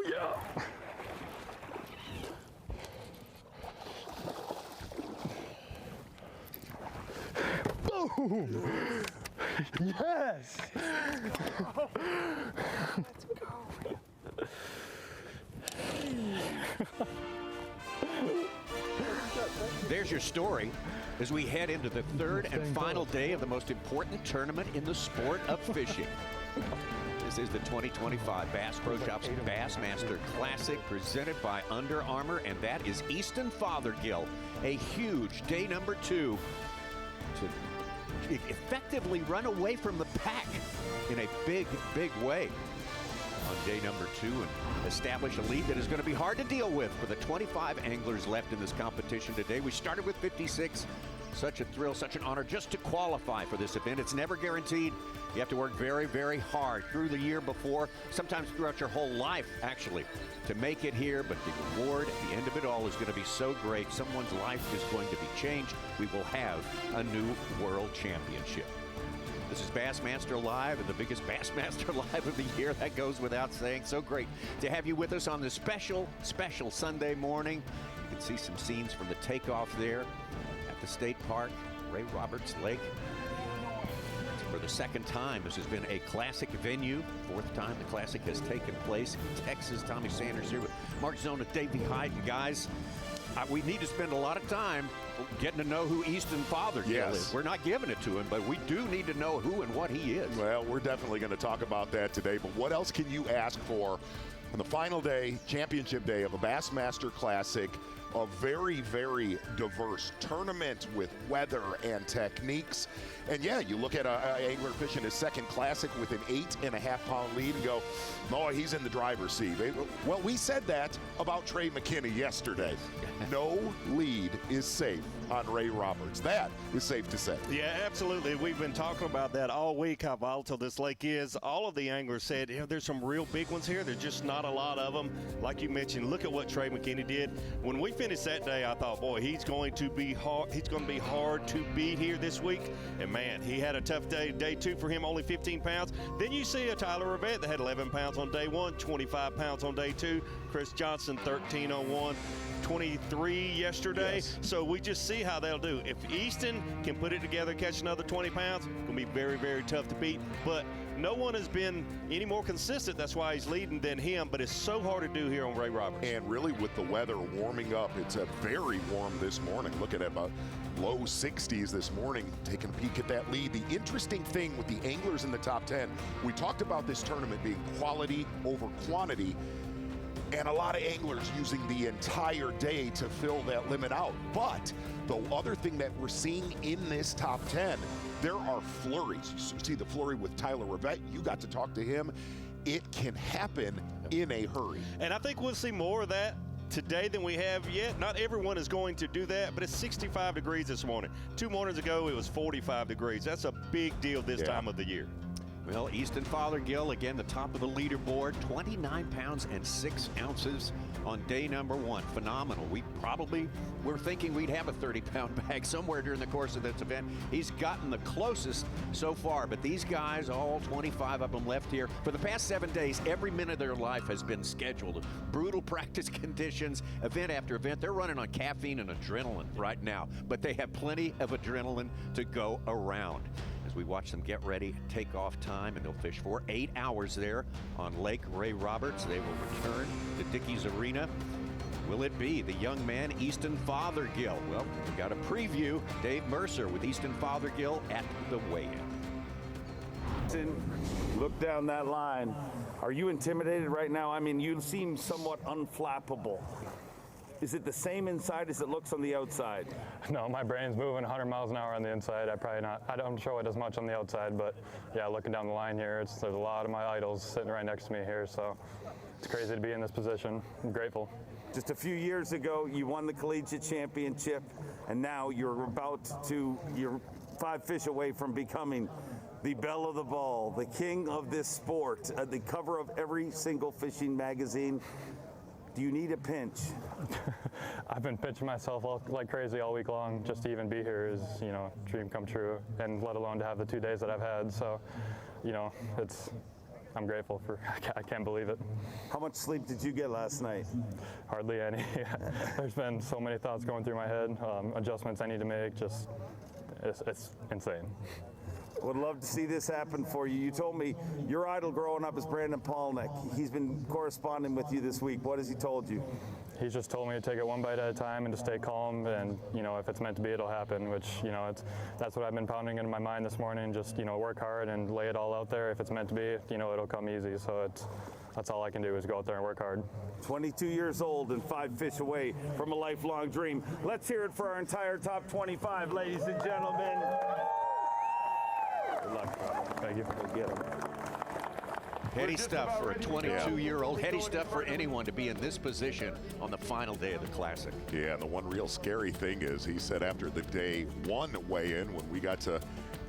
yeah. Boom! Yes! Let's go. There's your story as we head into the third and final day of the most important tournament in the sport of fishing. This is the 2025 Bass Pro Shops Bassmaster Classic presented by Under Armour, and that is Easton Fathergill. A huge day number 2 to effectively run away from the pack in a big, big way on day number 2 and establish a lead that is going to be hard to deal with for the 25 anglers left in this competition today. We started with 56. Such a thrill, such an honor just to qualify for this event. It's never guaranteed. You have to work very, very hard through the year before, sometimes throughout your whole life, actually, to make it here. But the reward at the end of it all is going to be so great. Someone's life is going to be changed. We will have a new world championship. This is Bassmaster Live, and the biggest Bassmaster Live of the year. That goes without saying. So great to have you with us on this special, special Sunday morning. You can see some scenes from the takeoff there at the State Park, Ray Roberts Lake. For the second time, this has been a classic venue. Fourth time the classic has taken place in Texas. Tommy Sanders here with Mark Zona, Davey Hyde, and guys, we need to spend a lot of time getting to know who Easton Fathergill is. We're not giving it to him, but we do need to know who and what he is. Well, we're definitely going to talk about that today, but what else can you ask for on the final day, championship day of a Bassmaster Classic? A very, very diverse tournament with weather and techniques. And yeah, you look at an angler fishing his second classic with an 8.5-pound lead and go, oh, he's in the driver's seat. Well, we said that about Trey McKinney yesterday. No lead is safe on Ray Roberts. That is safe to say. Yeah, absolutely. We've been talking about that all week, how volatile this lake is. All of the anglers said, you know, there's some real big ones here. There's just not a lot of them. Like you mentioned, look at what Trey McKinney did. When we finished that day, I thought, boy, he's going to be hard to beat here this week. And man, he had a tough day. Day 2 for him, only 15 pounds. Then you see a Tyler Rivette that had 11 pounds on day 1, 25 pounds on day 2. Chris Johnson, 13 on 1. 23 yesterday. Yes. So we just see how they'll do. If Easton can put it together, catch another 20 pounds, it's going to be very, very tough to beat. But no one has been any more consistent. That's why he's leading than him. But it's so hard to do here on Ray Roberts. And really with the weather warming up, it's a very warm this morning. Looking at about low 60s this morning, taking a peek at that lead. The interesting thing with the anglers in the top 10, we talked about this tournament being quality over quantity. And a lot of anglers using the entire day to fill that limit out. But the other thing that we're seeing in this top 10, there are flurries. You see the flurry with Tyler Rivette. You got to talk to him. It can happen in a hurry. And I think we'll see more of that today than we have yet. Not everyone is going to do that, but it's 65 degrees this morning. 2 mornings ago, it was 45 degrees. That's a big deal this time of the year. Well, Easton Fathergill, again, the top of the leaderboard, 29 pounds and 6 ounces on day number 1. Phenomenal. We probably were thinking we'd have a 30-pound bag somewhere during the course of this event. He's gotten the closest so far, but these guys, all 25 of them left here, for the past 7 days, every minute of their life has been scheduled. Brutal practice conditions, event after event. They're running on caffeine and adrenaline right now, but they have plenty of adrenaline to go around. We watch them get ready, take off time, and they'll fish for 8 hours there on Lake Ray Roberts. They will return to Dickey's Arena. Will it be the young man, Easton Fathergill? Well, we've got a preview. Dave Mercer with Easton Fathergill at the weigh-in. Look down that line. Are you intimidated right now? I mean, you seem somewhat unflappable. Is it the same inside as it looks on the outside? No, my brain's moving 100 miles an hour on the inside. I don't show it as much on the outside, but yeah, looking down the line here, there's a lot of my idols sitting right next to me here, so it's crazy to be in this position. I'm grateful. Just a few years ago, you won the collegiate championship, and now you're 5 fish away from becoming the belle of the ball, the king of this sport, the cover of every single fishing magazine. Do you need a pinch? I've been pinching myself like crazy all week long. Just to even be here is, you know, dream come true, and let alone to have the 2 days that I've had. So, you know, it's I'm grateful for. I can't believe it. How much sleep did you get last night? Hardly any. There's been so many thoughts going through my head. Adjustments I need to make. Just it's insane. Would love to see this happen for you. You told me your idol growing up is Brandon Palnick. He's been corresponding with you this week. What has he told you? He's just told me to take it one bite at a time and to stay calm, and if it's meant to be, it'll happen. Which that's what I've been pounding into my mind this morning. Just work hard and lay it all out there. If it's meant to be, it'll come easy. So that's all I can do is go out there and work hard. 22 years old and 5 fish away from a lifelong dream. Let's hear it for our entire top 25, ladies and gentlemen. Good luck. Thank you. Get him. Heady stuff for a 22-year-old. Heady stuff for anyone to be in this position on the final day of the Classic. Yeah, and the one real scary thing is he said after the day one weigh-in, when we got to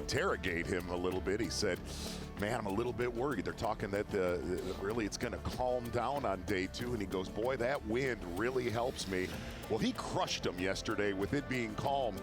interrogate him a little bit, he said, man, I'm a little bit worried. They're talking that really it's going to calm down on day two. And he goes, boy, that wind really helps me. Well, he crushed him yesterday with it being calm.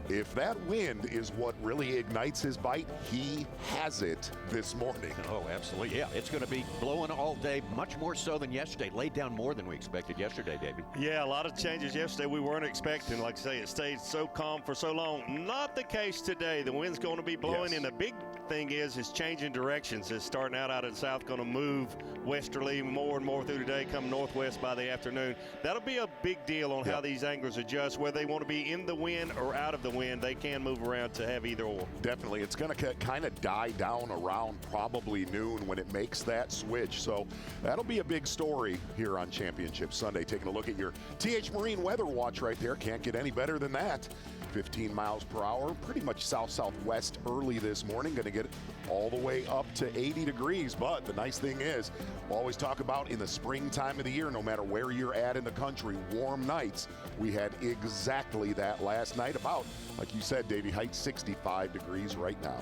If that wind is what really ignites his bite, he has it this morning. Oh, absolutely. Yeah, it's going to be blowing all day, much more so than yesterday. Laid down more than we expected yesterday, Davey. Yeah, a lot of changes yesterday we weren't expecting. Like I say, it stayed so calm for so long. Not the case today. The wind's going to be blowing, and the big thing is changing directions. It's starting out of the south, going to move westerly more and more through the day, come northwest by the afternoon. That'll be a big deal on how these anglers adjust, whether they want to be in the wind or out of the wind. They can move around to have either or. Definitely. It's going to kind of die down around probably noon when it makes that switch. So that'll be a big story here on Championship Sunday. Taking a look at your TH Marine Weather Watch right there. Can't get any better than that. 15 miles per hour, pretty much south-southwest early this morning. Going to get all the way up to 80 degrees. But the nice thing is, we'll always talk about in the springtime of the year, no matter where you're at in the country, warm nights. We had exactly that last night, about, like you said, Davey, height 65 degrees right now.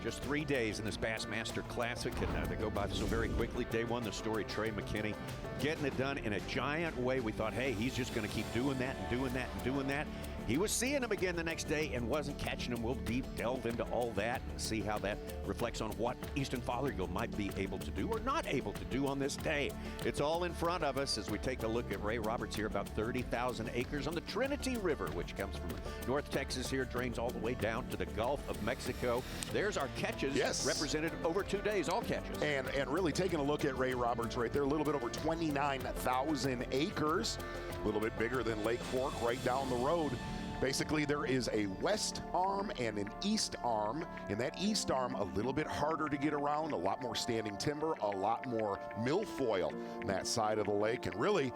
Just 3 days in this Bassmaster Classic, and they go by so very quickly. Day one, the story, Trey McKinney getting it done in a giant way. We thought, hey, he's just going to keep doing that and doing that and doing that. He was seeing him again the next day and wasn't catching him. We'll deep delve into all that and see how that reflects on what Easton Fathergill might be able to do or not able to do on this day. It's all in front of us as we take a look at Ray Roberts here, about 30,000 acres on the Trinity River, which comes from North Texas here, drains all the way down to the Gulf of Mexico. There's our catches represented over 2 days, all catches. And really taking a look at Ray Roberts right there, a little bit over 29,000 acres, a little bit bigger than Lake Fork right down the road. Basically, there is a west arm and an east arm. In that east arm, a little bit harder to get around, a lot more standing timber, a lot more milfoil on that side of the lake, and really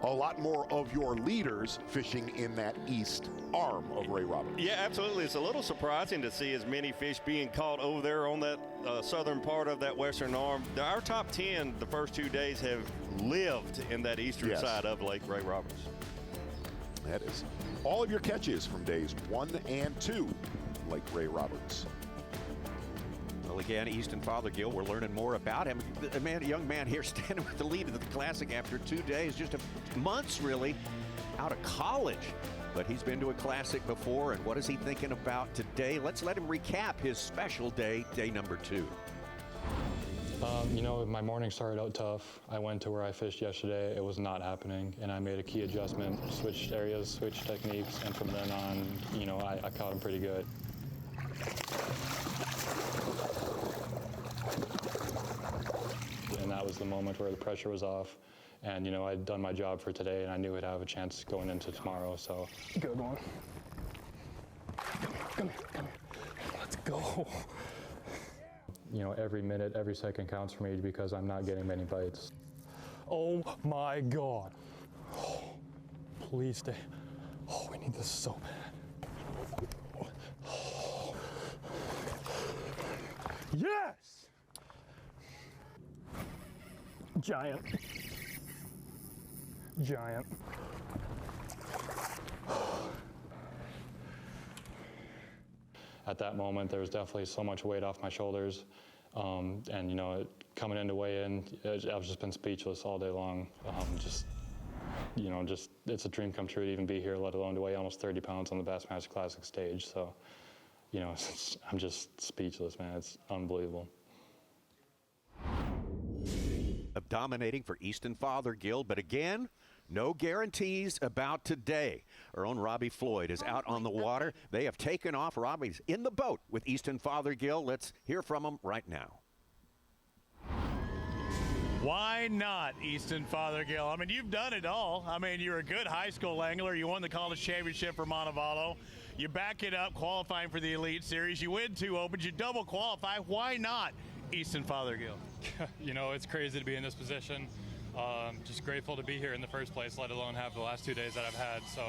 a lot more of your leaders fishing in that east arm of Ray Roberts. Yeah, absolutely. It's a little surprising to see as many fish being caught over there on that southern part of that western arm. Our top 10 the first 2 days have lived in that eastern side of Lake Ray Roberts. That is all of your catches from days 1 and 2, Lake Ray Roberts. Well, again, Easton Fathergill, we're learning more about him. A young man here standing with the lead of the Classic after 2 days, just months really, out of college. But he's been to a Classic before, and what is he thinking about today? Let's let him recap his special day, day number 2. My morning started out tough. I went to where I fished yesterday. It was not happening, and I made a key adjustment, switched areas, switched techniques, and from then on, I caught him pretty good. And that was the moment where the pressure was off, and I'd done my job for today, and I knew I'd have a chance going into tomorrow. So good one. Come here. Let's go. Every minute, every second counts for me because I'm not getting many bites. Oh my God. Oh, please stay. Oh, we need this so bad. Oh. Yes! Giant. At that moment, there was definitely so much weight off my shoulders. And coming into weigh-in, I've just been speechless all day long. It's a dream come true to even be here, let alone to weigh almost 30 pounds on the Bassmaster Classic stage. So, I'm just speechless, man. It's unbelievable. of dominating for Easton Fathergill, but again, no guarantees about today. Our own Robbie Floyd is out on the water. They have taken off. Robbie's in the boat with Easton Fathergill. Let's hear from him right now. Why not Easton Fathergill? I mean, you've done it all. I mean, you're a good high school angler. You won the college championship for Montevallo. You back it up qualifying for the Elite Series. You win 2 Opens. You double qualify. Why not Easton Fathergill? You know, it's crazy to be in this position. Just grateful to be here in the first place, let alone have the last 2 days that I've had. So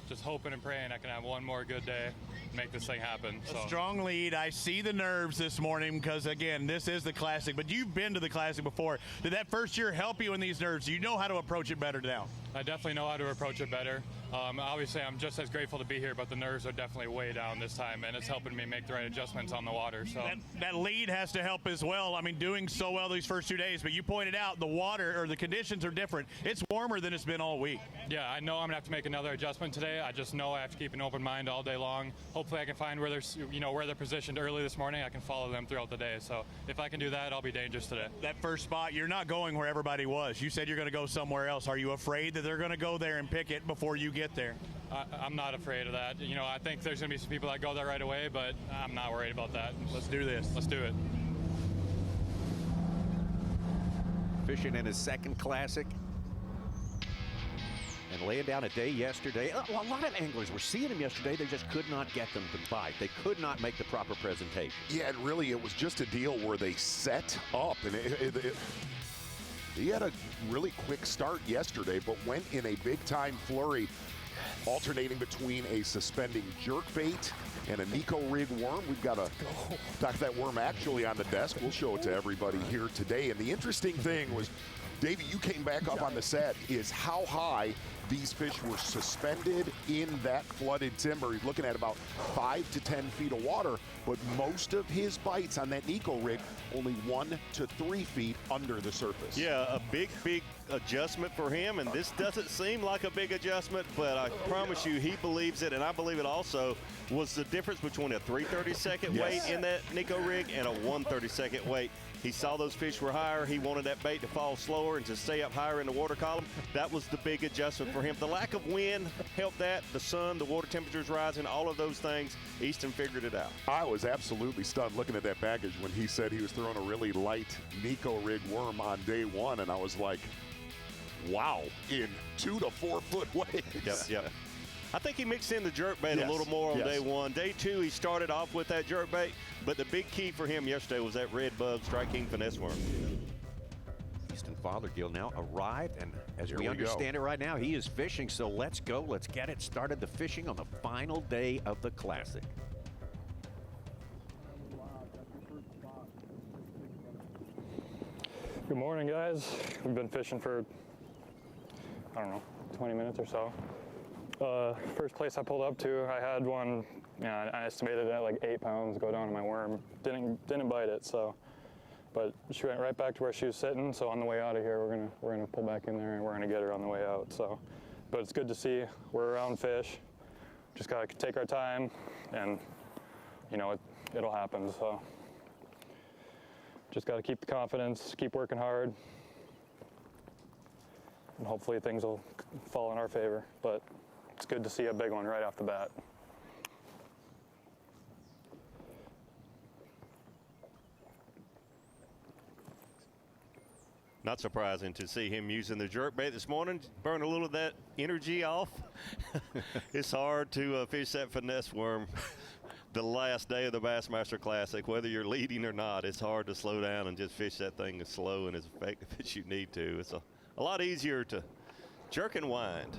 just hoping and praying I can have one more good day and make this thing happen. So. A strong lead. I see the nerves this morning because, again, this is the Classic. But you've been to the Classic before. Did that first year help you in these nerves? Do you know how to approach it better now? I definitely know how to approach it better. Obviously, I'm just as grateful to be here, but the nerves are definitely way down this time, and it's helping me make the right adjustments on the water. So that lead has to help as well. I mean, doing so well these first 2 days, but you pointed out the water or the conditions are different. It's warmer than it's been all week. Yeah, I know I'm gonna have to make another adjustment today. I just know I have to keep an open mind all day long. Hopefully, I can find where there's, where they're positioned early this morning. I can follow them throughout the day. So if I can do that, I'll be dangerous today. That first spot, you're not going where everybody was. You said you're going to go somewhere else. Are you afraid that they're going to go there and pick it before you get there? I'm not afraid of that. I think there's going to be some people that go there right away, but I'm not worried about that. Let's do this. Let's do it. Fishing in his second Classic. And laying down a day yesterday. A lot of anglers were seeing him yesterday. They just could not get them to bite. They could not make the proper presentation. Yeah, and really it was just a deal where they set up. And he had a really quick start yesterday, but went in a big-time flurry, alternating between a suspending jerkbait and a Nico rig worm. We've got that worm actually on the desk. We'll show it to everybody here today. And the interesting thing was, Davey, you came back up on the set, is how high these fish were suspended in that flooded timber. He's looking at about 5 to 10 feet of water, but most of his bites on that Nico rig only 1 to 3 feet under the surface. Yeah, a big adjustment for him, and this doesn't seem like a big adjustment, but I promise you he believes it, and I believe it also was the difference between a 3/32 weight in that Nico rig and a 1/32 weight. He saw those fish were higher. He wanted that bait to fall slower and to stay up higher in the water column. That was the big adjustment for him. The lack of wind helped that. The sun, the water temperatures rising, all of those things, Easton figured it out. I was absolutely stunned looking at that package when he said he was throwing a really light Nico rig worm on day one, and I was like, wow, in 2 to 4 foot waves. Yep. I think he mixed in the jerkbait a little more on day one. Day two, he started off with that jerkbait, but the big key for him yesterday was that red bug Strike King finesse worm. Easton Fathergill now arrived, and as we understand it right now, he is fishing, so let's go. Let's get it started, the fishing on the final day of the Classic. Good morning, guys. We've been fishing for, I don't know, 20 minutes or so. First place I pulled up to, I had one, I estimated it at like 8 pounds, go down to my worm. Didn't bite it, so. But she went right back to where she was sitting, so on the way out of here, we're gonna pull back in there and we're gonna get her on the way out, so. But it's good to see we're around fish. Just gotta take our time, and it'll happen, so. Just gotta keep the confidence, keep working hard, and hopefully things will fall in our favor, but it's good to see a big one right off the bat. Not surprising to see him using the jerkbait this morning, burn a little of that energy off. It's hard to fish that finesse worm the last day of the Bassmaster Classic, whether you're leading or not. It's hard to slow down and just fish that thing as slow and as effective as you need to. It's a lot easier to jerk and wind.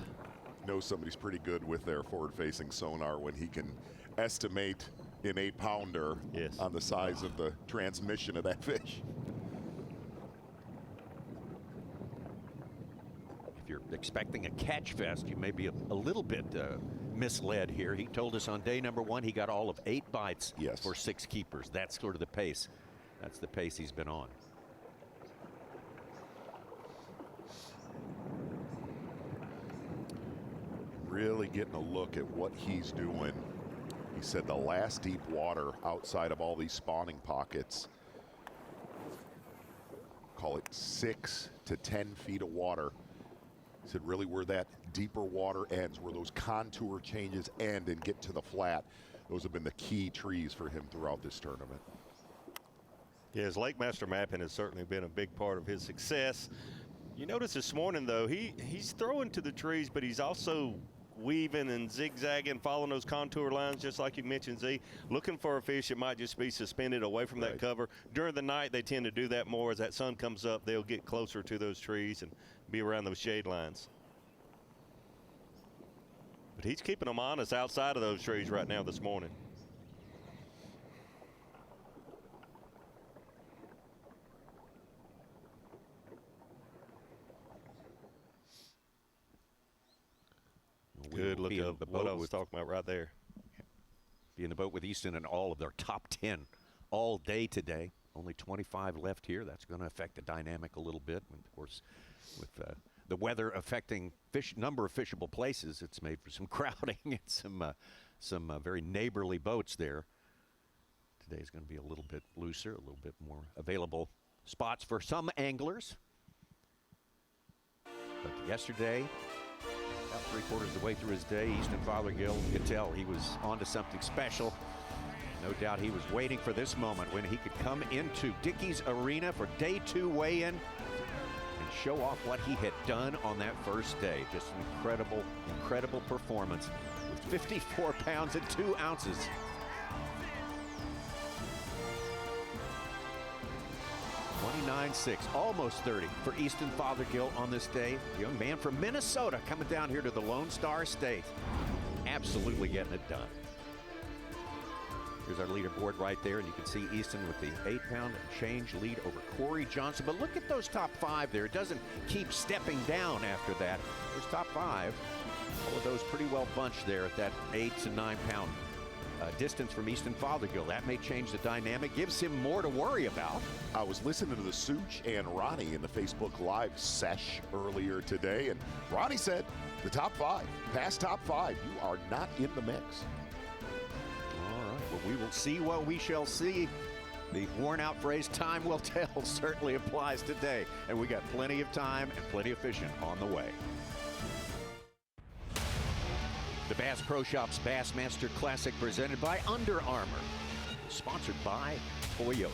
Know somebody's pretty good with their forward-facing sonar when he can estimate an 8-pounder on the size of the transmission of that fish. If you're expecting a catch fest, you may be a little bit misled here. He told us on day number 1 he got all of 8 bites for 6 keepers. That's sort of the pace. That's the pace he's been on. Really getting a look at what he's doing. He said the last deep water outside of all these spawning pockets call it 6 to 10 feet of water. He said really where that deeper water ends, where those contour changes end and get to the flat, those have been the key trees for him throughout this tournament. Yeah, his Lake Master mapping has certainly been a big part of his success. You notice this morning, though, he's throwing to the trees, but he's also weaving and zigzagging, following those contour lines, just like you mentioned, Z, looking for a fish that might just be suspended away from that cover. During the night, they tend to do that more. As that sun comes up, they'll get closer to those trees and be around those shade lines. But he's keeping them honest outside of those trees right now this morning. Good look at what I was talking about right there. Be in the boat with Easton and all of their top 10 all day today. Only 25 left here. That's going to affect the dynamic a little bit. And of course, with the weather affecting number of fishable places, it's made for some crowding and some very neighborly boats there. Today's going to be a little bit looser, a little bit more available spots for some anglers. But yesterday, about 3/4 of the way through his day, Easton Fathergill could tell he was onto something special. No doubt he was waiting for this moment when he could come into Dickey's Arena for day 2 weigh-in and show off what he had done on that first day. Just an incredible, incredible performance with 54 pounds and 2 ounces. $29.6, almost 30 for Easton Fathergill on this day. A young man from Minnesota coming down here to the Lone Star State. Absolutely getting it done. Here's our leaderboard right there, and you can see Easton with the 8-pound change lead over Corey Johnson. But look at those top 5 there. It doesn't keep stepping down after that. Those top 5, all of those pretty well bunched there at that 8 to 9-pound distance from Easton Fathergill. That may change the dynamic, gives him more to worry about. I was listening to the Such and Ronnie in the Facebook Live sesh earlier today, and Ronnie said the top 5, past top 5, you are not in the mix. All right, well, we will see what we shall see. The worn-out phrase, time will tell, certainly applies today. And we got plenty of time and plenty of fishing on the way. The Bass Pro Shops Bassmaster Classic presented by Under Armour. Sponsored by Toyota.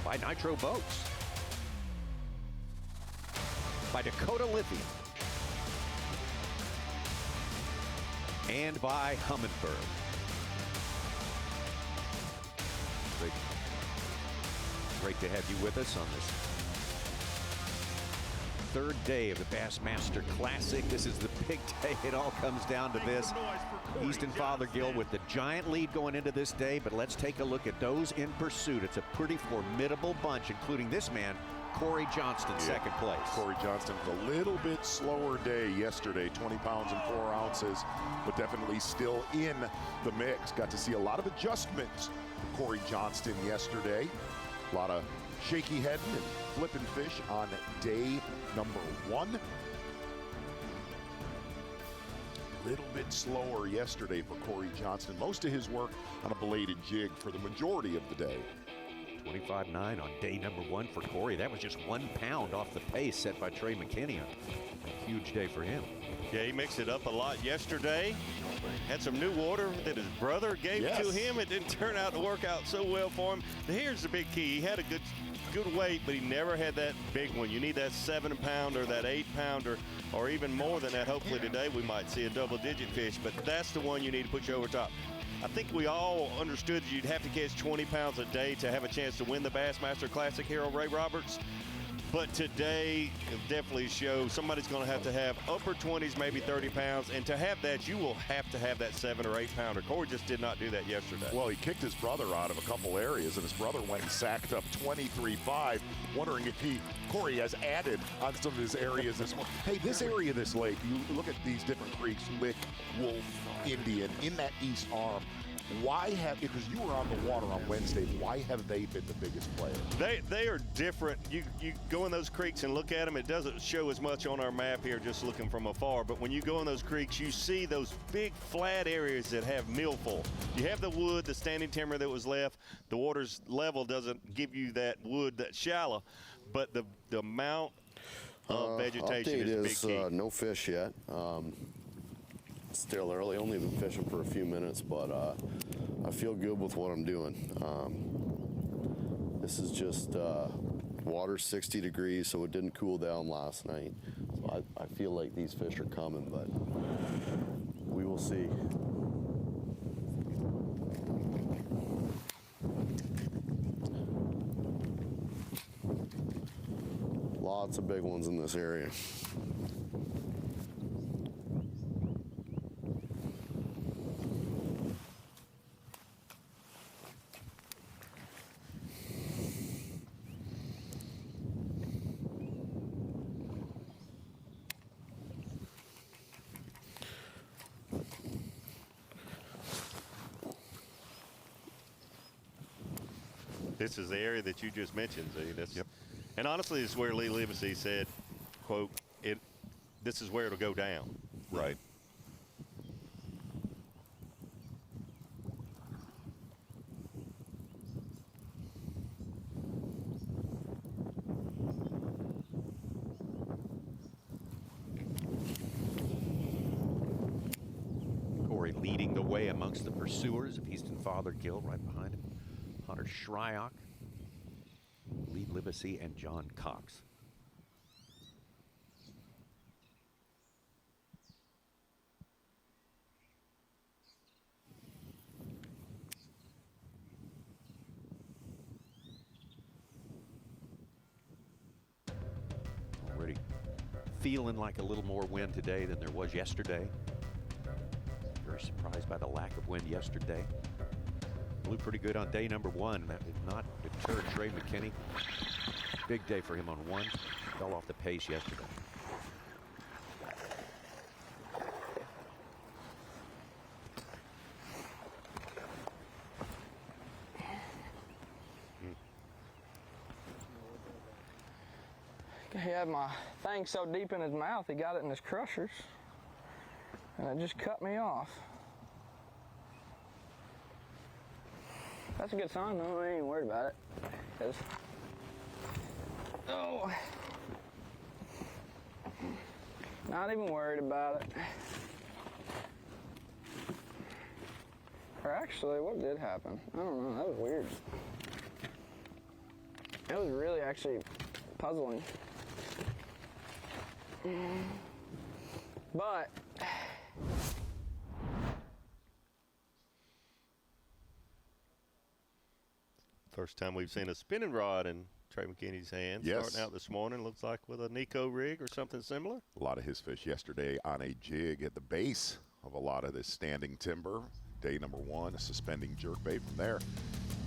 By Nitro Boats. By Dakota Lithium. And by Humminbird. Great to have you with us on this 3rd day of the Bassmaster Classic. This is the big day. It all comes down to this. Easton Fathergill with the giant lead going into this day, but let's take a look at those in pursuit. It's a pretty formidable bunch, including this man, Corey Johnston, second place. Corey Johnston with a little bit slower day yesterday, 20 pounds and 4 ounces, but definitely still in the mix. Got to see a lot of adjustments for Corey Johnston yesterday. A lot of shaky heading and flipping fish on day number 1. A little bit slower yesterday for Corey Johnston. Most of his work on a belated jig for the majority of the day. 25.9 on day number 1 for Corey. That was just 1 pound off the pace set by Trey McKinney. A huge day for him. Yeah, he mixed it up a lot yesterday. Had some new water that his brother gave to him. It didn't turn out to work out so well for him. But here's the big key. He had a good weight, but he never had that big one. You need that 7-pounder, that 8-pounder, or even more than that. Hopefully today we might see a double-digit fish, but that's the one you need to put you over top. I think we all understood you'd have to catch 20 pounds a day to have a chance to win the Bassmaster Classic here on Ray Roberts. But today, it definitely shows somebody's going to have upper 20s, maybe 30 pounds. And to have that, you will have to have that 7 or 8 pounder. Corey just did not do that yesterday. Well, he kicked his brother out of a couple areas, and his brother went and sacked up 23.5. Wondering if Corey has added on some of his areas this morning. Hey, this area, this lake, you look at these different creeks, Lick, Wolf, Indian, in that east arm. Why have, because you were on the water on Wednesday, why have they been the biggest player? They are different. You go in those creeks and look at them. It doesn't show as much on our map here just looking from afar, but when you go in those creeks, you see those big flat areas that have milfoil. You have the wood, the standing timber that was left. The water's level doesn't give you that wood that's shallow, but the amount of vegetation is a big key. No fish yet. Still early, only been fishing for a few minutes, but I feel good with what I'm doing. This is just water 60 degrees, so it didn't cool down last night. So I feel like these fish are coming, but we will see. Lots of big ones in this area. This is the area that you just mentioned, Z. Yep. And honestly, this is where Lee Livesay said, quote, this is where it'll go down. Right. Corey leading the way amongst the pursuers of Easton Fathergill, right behind him. Hunter Shryock, Lee Livesay, and John Cox. Already feeling like a little more wind today than there was yesterday. Very surprised by the lack of wind yesterday. Blew pretty good on day number one. That did not deter Trey McKinney. Big day for him on one. Fell off the pace yesterday. He had my thing so deep in his mouth, he got it in his crushers, and it just cut me off. That's a good sign, though. I ain't worried about it. 'Cause, oh, not even worried about it. Or actually, what did happen? I don't know. That was weird. It was really actually puzzling. But First time we've seen a spinning rod in Trey McKinney's hands. Yes. Starting out this morning, looks like with a Nico rig or something similar. A lot of his fish yesterday on a jig at the base of a lot of this standing timber. Day number one, a suspending jerkbait from there.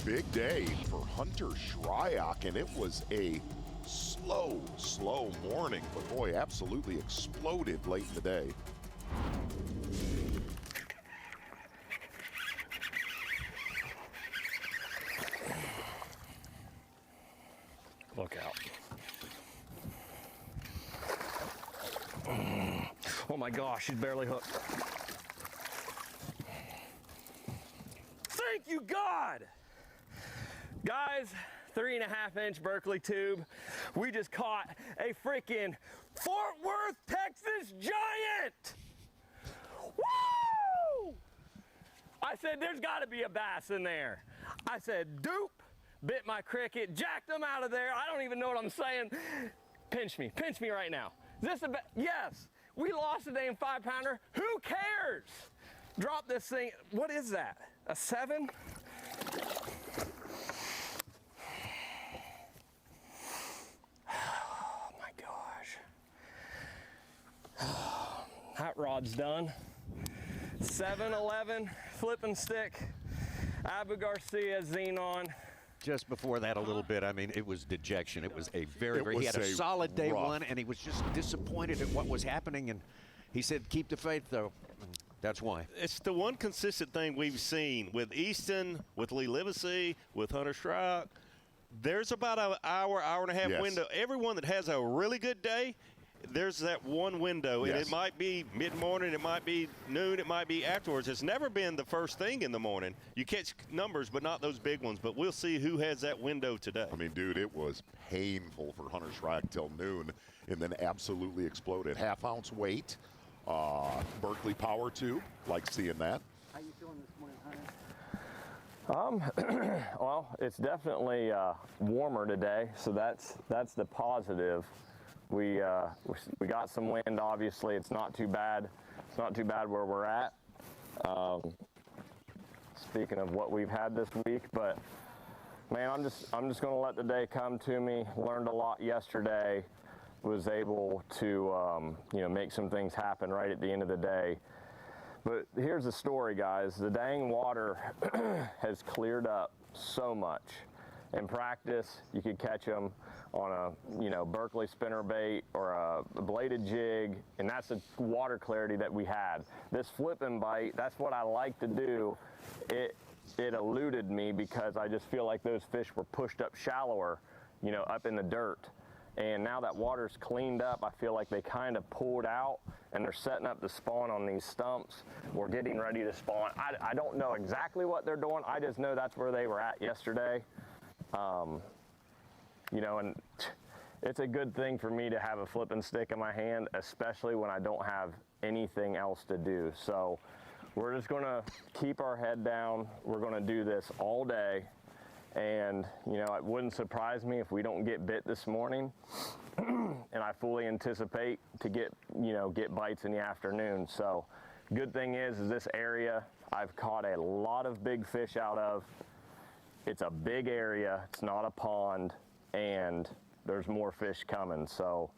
Big day for Hunter Shryock, and it was a slow morning, but boy, absolutely exploded late in the day. Look out. Oh my gosh, she's barely hooked. Thank you, God! Guys, 3.5-inch Berkeley tube. We just caught a freaking Fort Worth, Texas giant! Woo! I said, there's gotta be a bass in there. I said, dupe, bit my cricket, jacked them out of there. I don't even know what I'm saying. Pinch me right now. Is this a bass? Yes, we lost a damn 5-pounder. Who cares? Drop this thing. What is that? A 7? Oh my gosh. Hot rod's done. 7-11 flipping stick. Abu Garcia Xenon. Just before that a little bit, I mean, it was dejection. It was a he had a solid day one, and he was just disappointed at what was happening, and he said, keep the faith, though. That's why. It's the one consistent thing we've seen with Easton, with Lee Livesay, with Hunter Shryock. There's about an hour, hour and a half Yes. window. Everyone that has a really good day, there's that one window, and Yes. it might be mid-morning, it might be noon, it might be afterwards. It's never been the first thing in the morning. You catch numbers, but not those big ones. But we'll see who has that window today. I mean, dude, it was painful for Hunter Shryock till noon, and then absolutely exploded. Half-ounce weight, Berkeley power too. Like seeing that. How you feeling this morning, Hunter? Well, it's definitely warmer today, so that's the positive. We got some wind. Obviously, it's not too bad. It's not too bad where we're at. Speaking of what we've had this week, but man, I'm just going to let the day come to me. Learned a lot yesterday. Was able to make some things happen right at the end of the day. But here's the story, guys. The dang water has cleared up so much. In practice, you could catch them on a Berkeley spinnerbait or a bladed jig, and that's the water clarity that we had. This flipping bite, that's what I like to do. It eluded me because I just feel like those fish were pushed up shallower, up in the dirt. And now that water's cleaned up, I feel like they kind of pulled out and they're setting up to spawn on these stumps. We're getting ready to spawn. I don't know exactly what they're doing. I just know that's where they were at yesterday. And it's a good thing for me to have a flipping stick in my hand, especially when I don't have anything else to do. So we're just going to keep our head down. We're going to do this all day. And, it wouldn't surprise me if we don't get bit this morning. And I fully anticipate to get bites in the afternoon. So good thing is this area I've caught a lot of big fish out of. It's a big area. It's not a pond. And there's more fish coming. So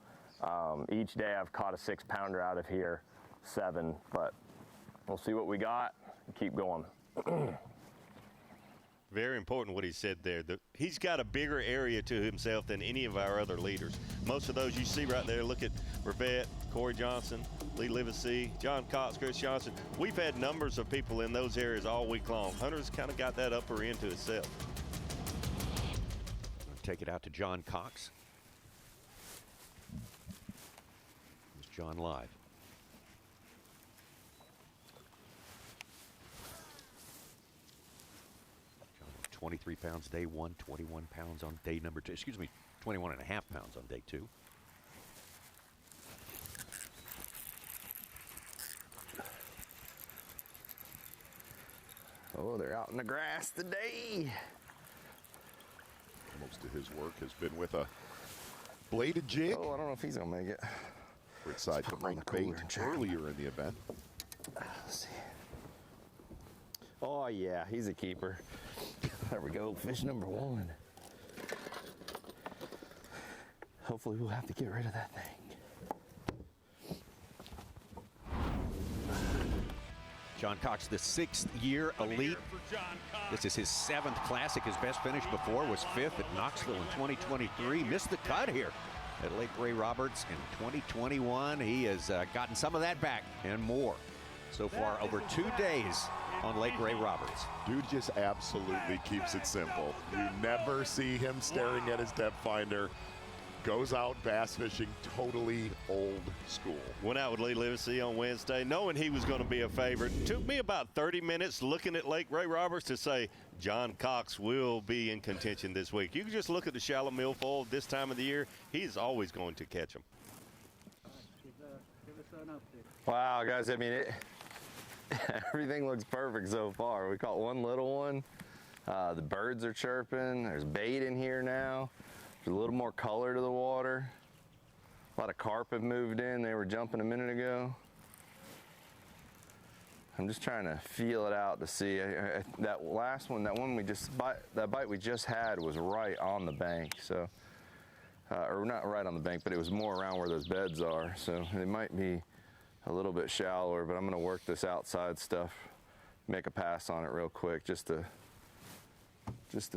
each day I've caught a 6-pounder out of here, 7. But we'll see what we got and keep going. Very important what he said there. He's got a bigger area to himself than any of our other leaders. Most of those you see right there, look at Rivette, Corey Johnson, Lee Livesay, John Cox, Chris Johnson. We've had numbers of people in those areas all week long. Hunter's kind of got that upper end to itself. Take it out to John Cox. There's John live. 23 pounds day 1, 21 pounds on day number 2. 21 and a half pounds on day 2. Oh, they're out in the grass today. Most of his work has been with a bladed jig. Oh, I don't know if he's going to make it. We're excited to bring bait earlier in the event. Let's see. Oh, yeah, he's a keeper. There we go, fish number 1. Hopefully we'll have to get rid of that thing. John Cox, the 6th-year elite. This is his 7th Classic. His best finish before was 5th at Knoxville in 2023. Missed the cut here at Lake Ray Roberts in 2021. He has gotten some of that back and more so far over 2 days on Lake Ray Roberts. Dude just absolutely keeps it simple. You never see him staring at his depth finder. Goes out bass fishing, totally old school. Went out with Lee Livesay on Wednesday, knowing he was going to be a favorite. Took me about 30 minutes looking at Lake Ray Roberts to say John Cox will be in contention this week. You can just look at the shallow milfoil this time of the year. He's always going to catch them. Give us an update. Wow, guys, I mean, everything looks perfect so far. We caught one little one. The birds are chirping. There's bait in here now. There's a little more color to the water. A lot of carp have moved in. They were jumping a minute ago. I'm just trying to feel it out to see. That last one, that bite we just had was right on the bank. So, or not right on the bank, but it was more around where those beds are. So it might be a little bit shallower, but I'm gonna work this outside stuff, make a pass on it real quick just to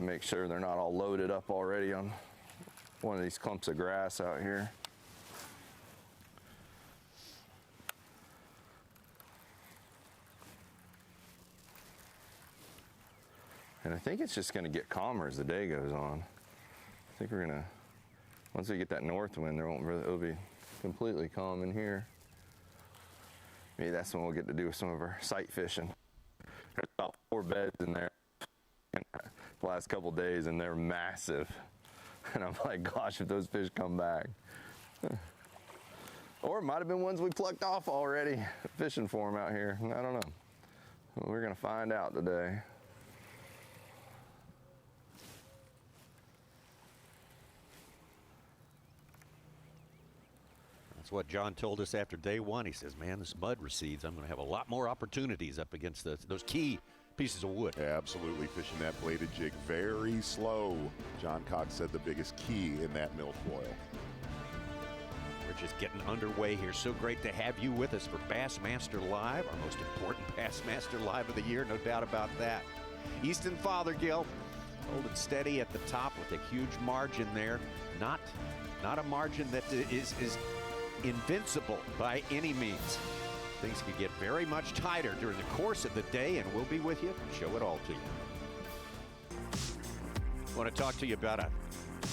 make sure they're not all loaded up already on one of these clumps of grass out here. And I think it's just going to get calmer as the day goes on. I think we're going to, once we get that north wind, it'll be completely calm in here. Maybe that's when we'll get to do some of our sight fishing. There's about 4 beds in there the last couple days, and they're massive. And I'm like, gosh, if those fish come back. Or it might have been ones we plucked off already, fishing for them out here. I don't know. We're going to find out today. That's what John told us after day one. He says, man, this mud recedes. I'm going to have a lot more opportunities up against those key pieces of wood. Yeah, absolutely. Fishing that bladed jig very slow. John Cox said the biggest key in that milfoil. We're just getting underway here. So great to have you with us for Bassmaster Live, our most important Bassmaster Live of the year, no doubt about that. Easton Fathergill holding steady at the top with a huge margin there. Not a margin that is invincible by any means. Things could get very much tighter during the course of the day, and we'll be with you and show it all to you. I want to talk to you about an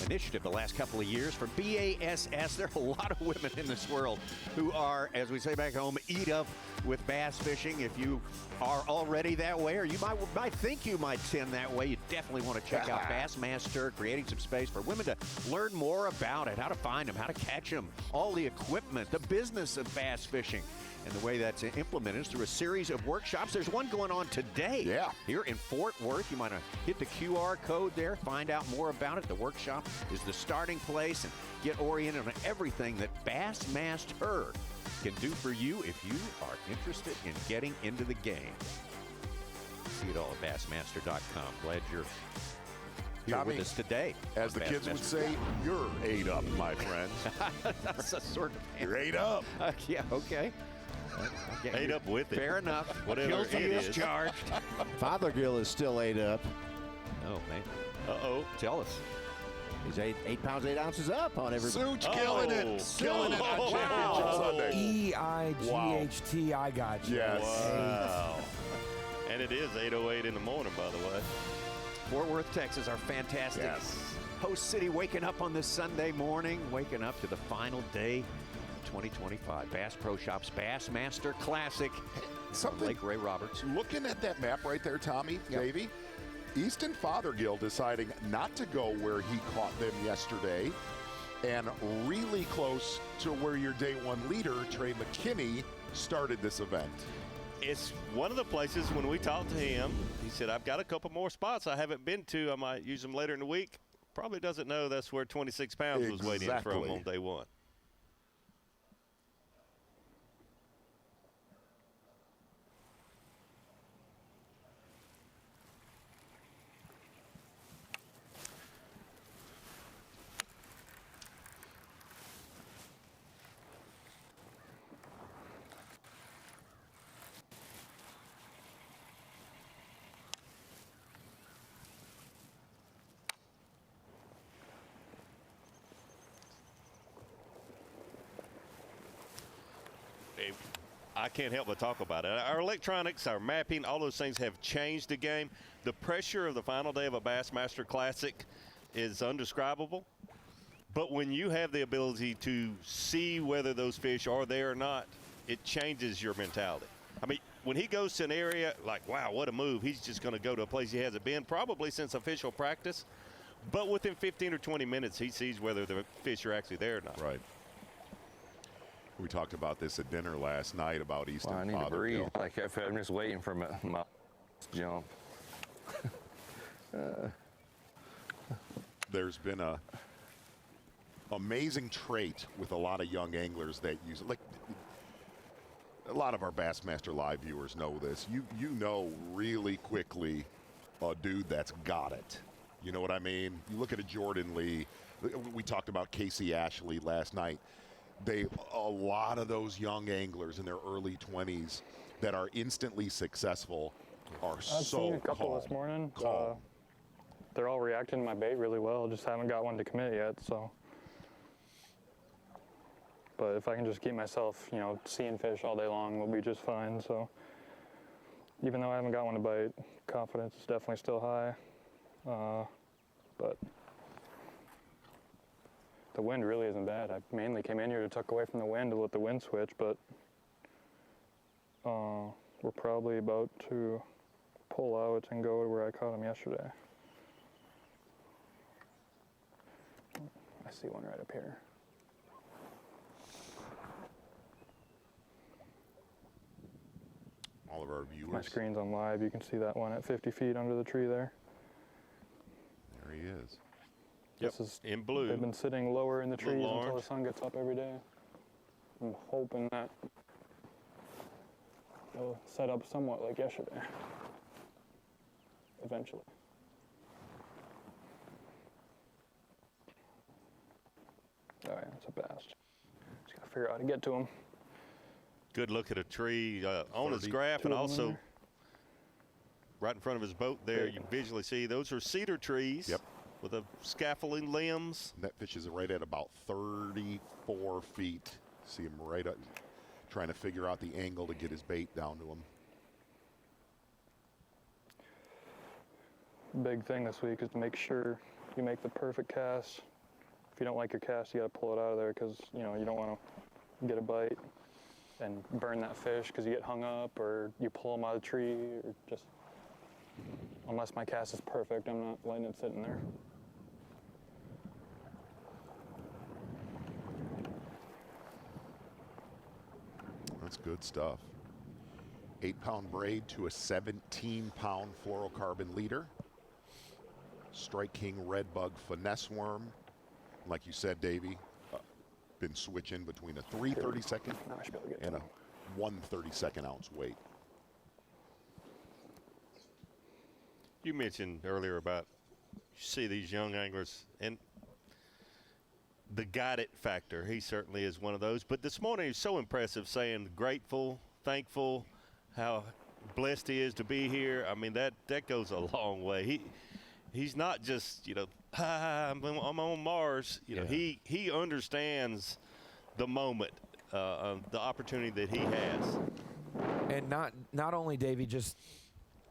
initiative the last couple of years from B.A.S.S. There are a lot of women in this world who are, as we say back home, eat up with bass fishing. If you are already that way, or you might think you might tend that way, you definitely want to check out Bassmaster, creating some space for women to learn more about it, how to find them, how to catch them, all the equipment, the business of bass fishing. And the way that's implemented is through a series of workshops. There's one going on today here in Fort Worth. You might hit the QR code there, find out more about it. The workshop is the starting place, and get oriented on everything that Bassmaster can do for you if you are interested in getting into the game. See it all at Bassmaster.com. Glad you're here Tommy, with us today. As the kids would say, you're ate up, my friend. That's a sort of... You're ate up. Yeah, okay. Ate up with it. Fair enough. Whatever Guilty it is is. charged. Fathergill is still ate up. Oh, man. Uh-oh. Tell us. He's 8 pounds, 8 ounces up on everybody. Such killing it. Killing it on Championship Sunday. E-I-G-H-T, I got you. Yes. Wow. And it is 8:08 in the morning, by the way. Fort Worth, Texas, our fantastic host city, waking up on this Sunday morning, waking up to the final day of 2025. Bass Pro Shops Bassmaster Classic. Something, Lake Ray Roberts. Looking at that map right there, Tommy, Davey, Easton Fathergill deciding not to go where he caught them yesterday, and really close to where your day one leader, Trey McKinney, started this event. It's one of the places when we talked to him, he said, I've got a couple more spots I haven't been to. I might use them later in the week. Probably doesn't know that's where 26 pounds was waiting for him on day one. I can't help but talk about it. Our electronics, our mapping, all those things have changed the game. The pressure of the final day of a Bassmaster Classic is undescribable. But when you have the ability to see whether those fish are there or not, it changes your mentality. I mean, when he goes to an area like, wow, what a move, he's just going to go to a place he hasn't been, probably since official practice. But within 15 or 20 minutes, he sees whether the fish are actually there or not. Right. We talked about this at dinner last night about Easton I need to breathe. Like I'm just waiting for my jump. There's been a amazing trait with a lot of young anglers that use it. Like a lot of our Bassmaster Live viewers know this. You know really quickly a dude that's got it. You know what I mean? You look at a Jordan Lee. We talked about Casey Ashley last night. A lot of those young anglers in their early 20s that are instantly successful are I've so seen a couple calm. this morning. Calm. They're all reacting to my bait really well. Just haven't got one to commit yet. So, but if I can just keep myself, seeing fish all day long, we'll be just fine. So, even though I haven't got one to bite, confidence is definitely still high. But the wind really isn't bad. I mainly came in here to tuck away from the wind to let the wind switch, but we're probably about to pull out and go to where I caught him yesterday. I see one right up here. All of our viewers. My screen's on live. You can see that one at 50 feet under the tree there. There he is. Yep, This is in blue. They've been sitting lower in the trees Little until the orange. sun gets up every day. I'm hoping that they'll set up somewhat like yesterday. Eventually. Oh yeah, it's a bass. Just gotta figure out how to get to him. Good look at a tree on his 30. graph, and Two of them also there. right in front of his boat there, you visually see those are cedar trees. Yep. With the scaffolding limbs. And that fish is right at about 34 feet. See him right up, trying to figure out the angle to get his bait down to him. Big thing this week is to make sure you make the perfect cast. If you don't like your cast, you gotta pull it out of there because you don't want to get a bite and burn that fish because you get hung up or you pull them out of the tree or just. Unless my cast is perfect, I'm not letting it sit in there. That's good stuff. 8-pound braid to a 17-pound fluorocarbon leader. Strike King Redbug finesse worm. Like you said, Davey, been switching between a 3/32 and a 1/32 ounce weight. You mentioned earlier about you see these young anglers and the guided factor. He certainly is one of those. But this morning he's so impressive, saying grateful, thankful, how blessed he is to be here. I mean, that goes a long way. He's not just, I'm on Mars. He understands the moment, the opportunity that he has. And not only, Davey, just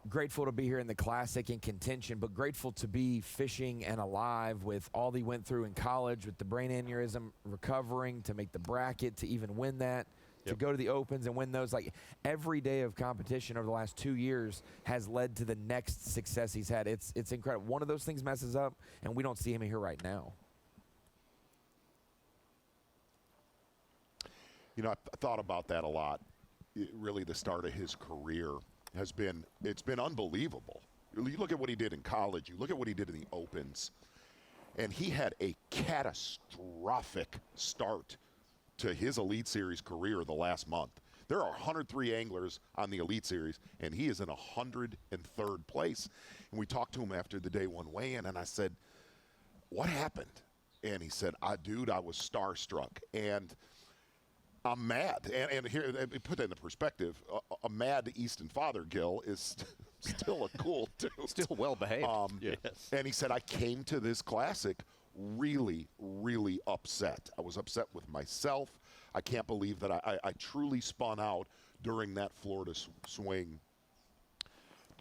grateful to be here in the Classic in contention, but grateful to be fishing and alive with all he went through in college with the brain aneurysm, recovering to make the bracket, to even win that, to go to the Opens and win those. Like every day of competition over the last 2 years has led to the next success he's had. It's incredible. One of those things messes up, and we don't see him here right now. I thought about that a lot. Really, the start of his career it's been unbelievable. You look at what he did in college, you look at what he did in the Opens, and he had a catastrophic start to his Elite Series career the last month. There are 103 anglers on the Elite Series, and he is in 103rd place. And we talked to him after the day one weigh-in, and I said, what happened? And he said, dude, I was starstruck. And I'm mad. And here, let me put that into perspective. A mad Easton Fathergill is still a cool dude. Still well behaved. Yes. And he said, I came to this Classic really, really upset. I was upset with myself. I can't believe that I truly spun out during that Florida swing.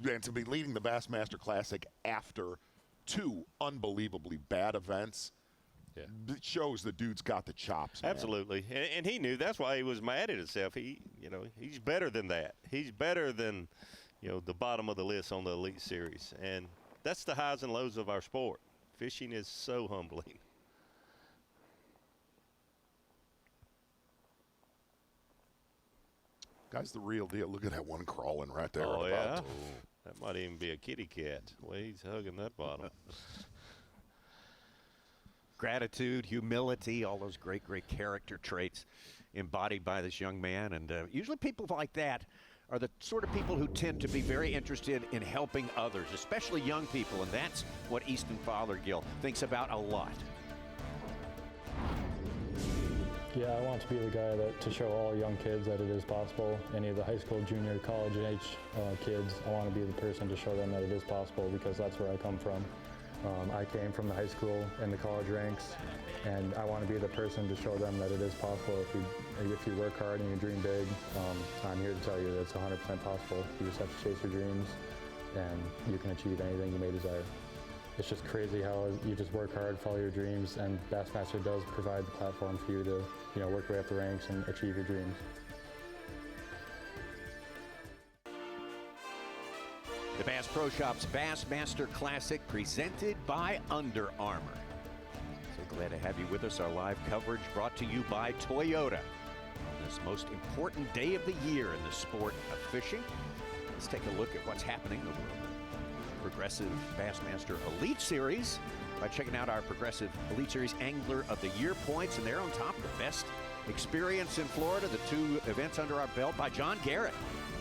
And to be leading the Bassmaster Classic after 2 unbelievably bad events, it shows the dude's got the chops, man. Absolutely. And he knew that's why he was mad at himself. He's better than that. He's better than, the bottom of the list on the Elite Series. And that's the highs and lows of our sport. Fishing is so humbling. Guy's the real deal. Look at that one crawling right there. Oh, yeah? That might even be a kitty cat. The way he's hugging that bottom. Gratitude, humility, all those great character traits embodied by this young man. And usually people like that are the sort of people who tend to be very interested in helping others, especially young people. And that's what Easton Fathergill thinks about a lot. Yeah, I want to be the guy to show all young kids that it is possible. Any of the high school, junior, college age kids, I want to be the person to show them that it is possible because that's where I come from. I came from the high school and the college ranks, and I want to be the person to show them that it is possible if you work hard and you dream big. I'm here to tell you that it's 100% possible. You just have to chase your dreams, and you can achieve anything you may desire. It's just crazy how you just work hard, follow your dreams, and Bassmaster does provide the platform for you to, work your way up the ranks and achieve your dreams. The Bass Pro Shops Bassmaster Classic presented by Under Armour. So glad to have you with us. Our live coverage brought to you by Toyota on this most important day of the year in the sport of fishing. Let's take a look at what's happening in the Progressive Bassmaster Elite Series by checking out our Progressive Elite Series Angler of the Year points, and they're on top of the best experience in Florida. The 2 events under our belt by John Garrett.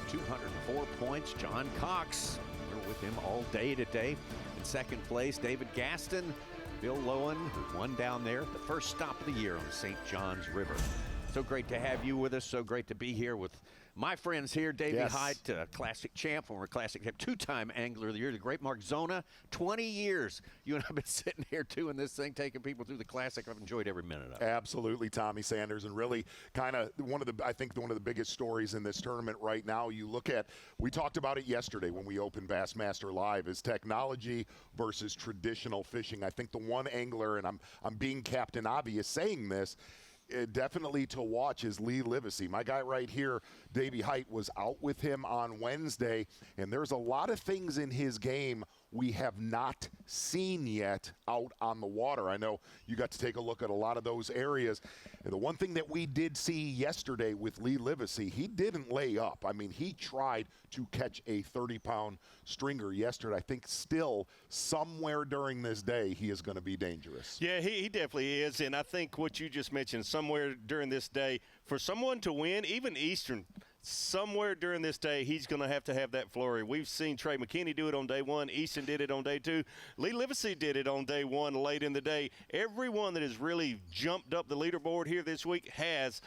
204 points. John Cox, we're with him all day today. In second place, David Gaston, Bill Lowen, who won down there, the first stop of the year on the St. Johns River. So great to have you with us. So great to be here with my friends here. Davey Height, classic champ, former classic champ, 2-time angler of the year. The great Mark Zona, 20 years. You and I have been sitting here doing this thing, taking people through the classic. I've enjoyed every minute of it. Absolutely, Tommy Sanders, and really kind of one of the biggest stories in this tournament right now. You look at, we talked about it yesterday when we opened Bassmaster Live, is technology versus traditional fishing. I think the one angler, and I'm being Captain Obvious saying this, definitely to watch is Lee Livesay. My guy right here, Davey Height, was out with him on Wednesday, and there's a lot of things in his game we have not seen yet out on the water. I know you got to take a look at a lot of those areas. And the one thing that we did see yesterday with Lee Livesay, he didn't lay up. I mean, he tried to catch a 30-pound stringer yesterday. I think still somewhere during this day he is going to be dangerous. Yeah, he definitely is. And I think what you just mentioned, somewhere during this day, for someone to win, even Eastern, somewhere during this day, he's going to have that flurry. We've seen Trey McKinney do it on day 1. Easton did it on day 2. Lee Livesay did it on day 1 late in the day. Everyone that has really jumped up the leaderboard here this week has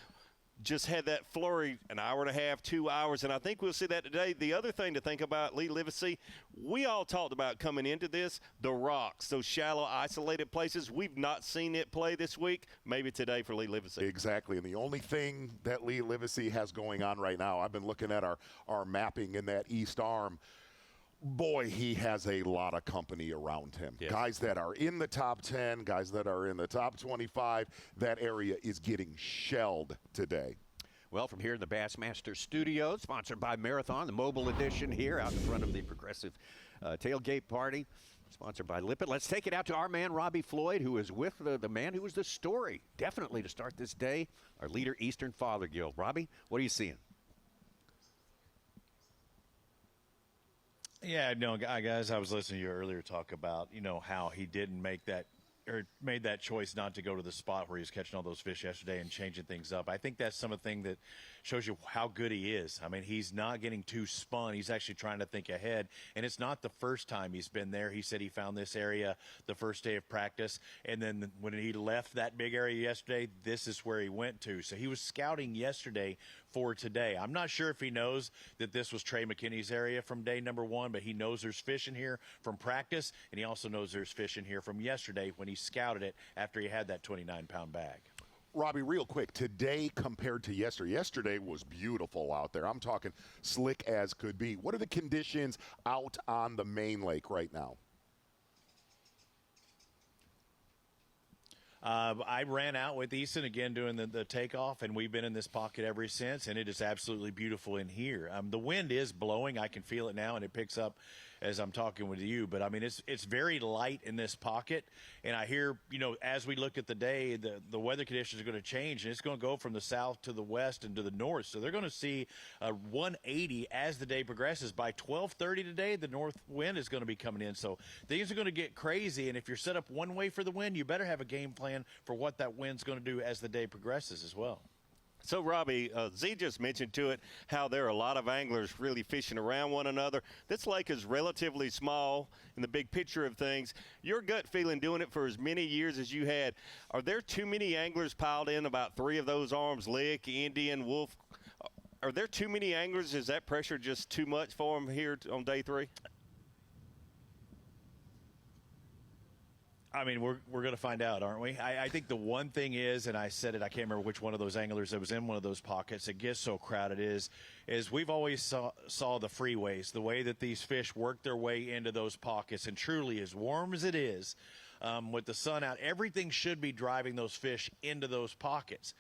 just had that flurry, an hour and a half, 2 hours, and I think we'll see that today. The other thing to think about, Lee Livesay, we all talked about coming into this, the rocks, those shallow, isolated places. We've not seen it play this week. Maybe today for Lee Livesay. Exactly, and the only thing that Lee Livesay has going on right now, I've been looking at our mapping in that east arm. Boy, he has a lot of company around him. Yes. Guys that are in the top 10, guys that are in the top 25. That area is getting shelled today. Well, from here in the Bassmaster Studios, sponsored by Marathon, the mobile edition here out in front of the Progressive tailgate party, sponsored by Lippert. Let's take it out to our man, Robbie Floyd, who is with the man who was the story, definitely to start this day, our leader, Easton Fathergill. Robbie, what are you seeing? Yeah, no, guys, I was listening to you earlier talk about, how he didn't make that or made that choice not to go to the spot where he was catching all those fish yesterday and changing things up. I think that's some of the thing that shows you how good he is. I mean, he's not getting too spun. He's actually trying to think ahead, and it's not the first time he's been there. He said he found this area the first day of practice, and then when he left that big area yesterday, this is where he went to. So he was scouting yesterday for today. I'm not sure if he knows that this was Trey McKinney's area from day number 1, but he knows there's fish in here from practice, and he also knows there's fish in here from yesterday when he scouted it after he had that 29-pound bag. Robbie, real quick, today compared to yesterday. Yesterday was beautiful out there. I'm talking slick as could be. What are the conditions out on the main lake right now? I ran out with Easton again doing the takeoff, and we've been in this pocket ever since, and it is absolutely beautiful in here. The wind is blowing. I can feel it now, and it picks up as I'm talking with you. But, I mean, it's very light in this pocket, and I hear, as we look at the day, the weather conditions are going to change, and it's going to go from the south to the west and to the north. So they're going to see a 180 as the day progresses. By 12:30 today, the north wind is going to be coming in. So things are going to get crazy, and if you're set up one way for the wind, you better have a game plan for what that wind's going to do as the day progresses as well. So, Robbie, Z just mentioned to it how there are a lot of anglers really fishing around one another. This lake is relatively small in the big picture of things. Your gut feeling doing it for as many years as you had, are there too many anglers piled in about 3 of those arms, Lick, Indian, Wolf? Are there too many anglers? Is that pressure just too much for them here on day 3? I mean, we're going to find out, aren't we? I think the one thing is, and I said it, I can't remember which one of those anglers that was in one of those pockets, it gets so crowded, is we've always saw the freeways, the way that these fish work their way into those pockets, and truly, as warm as it is, with the sun out, everything should be driving those fish into those pockets.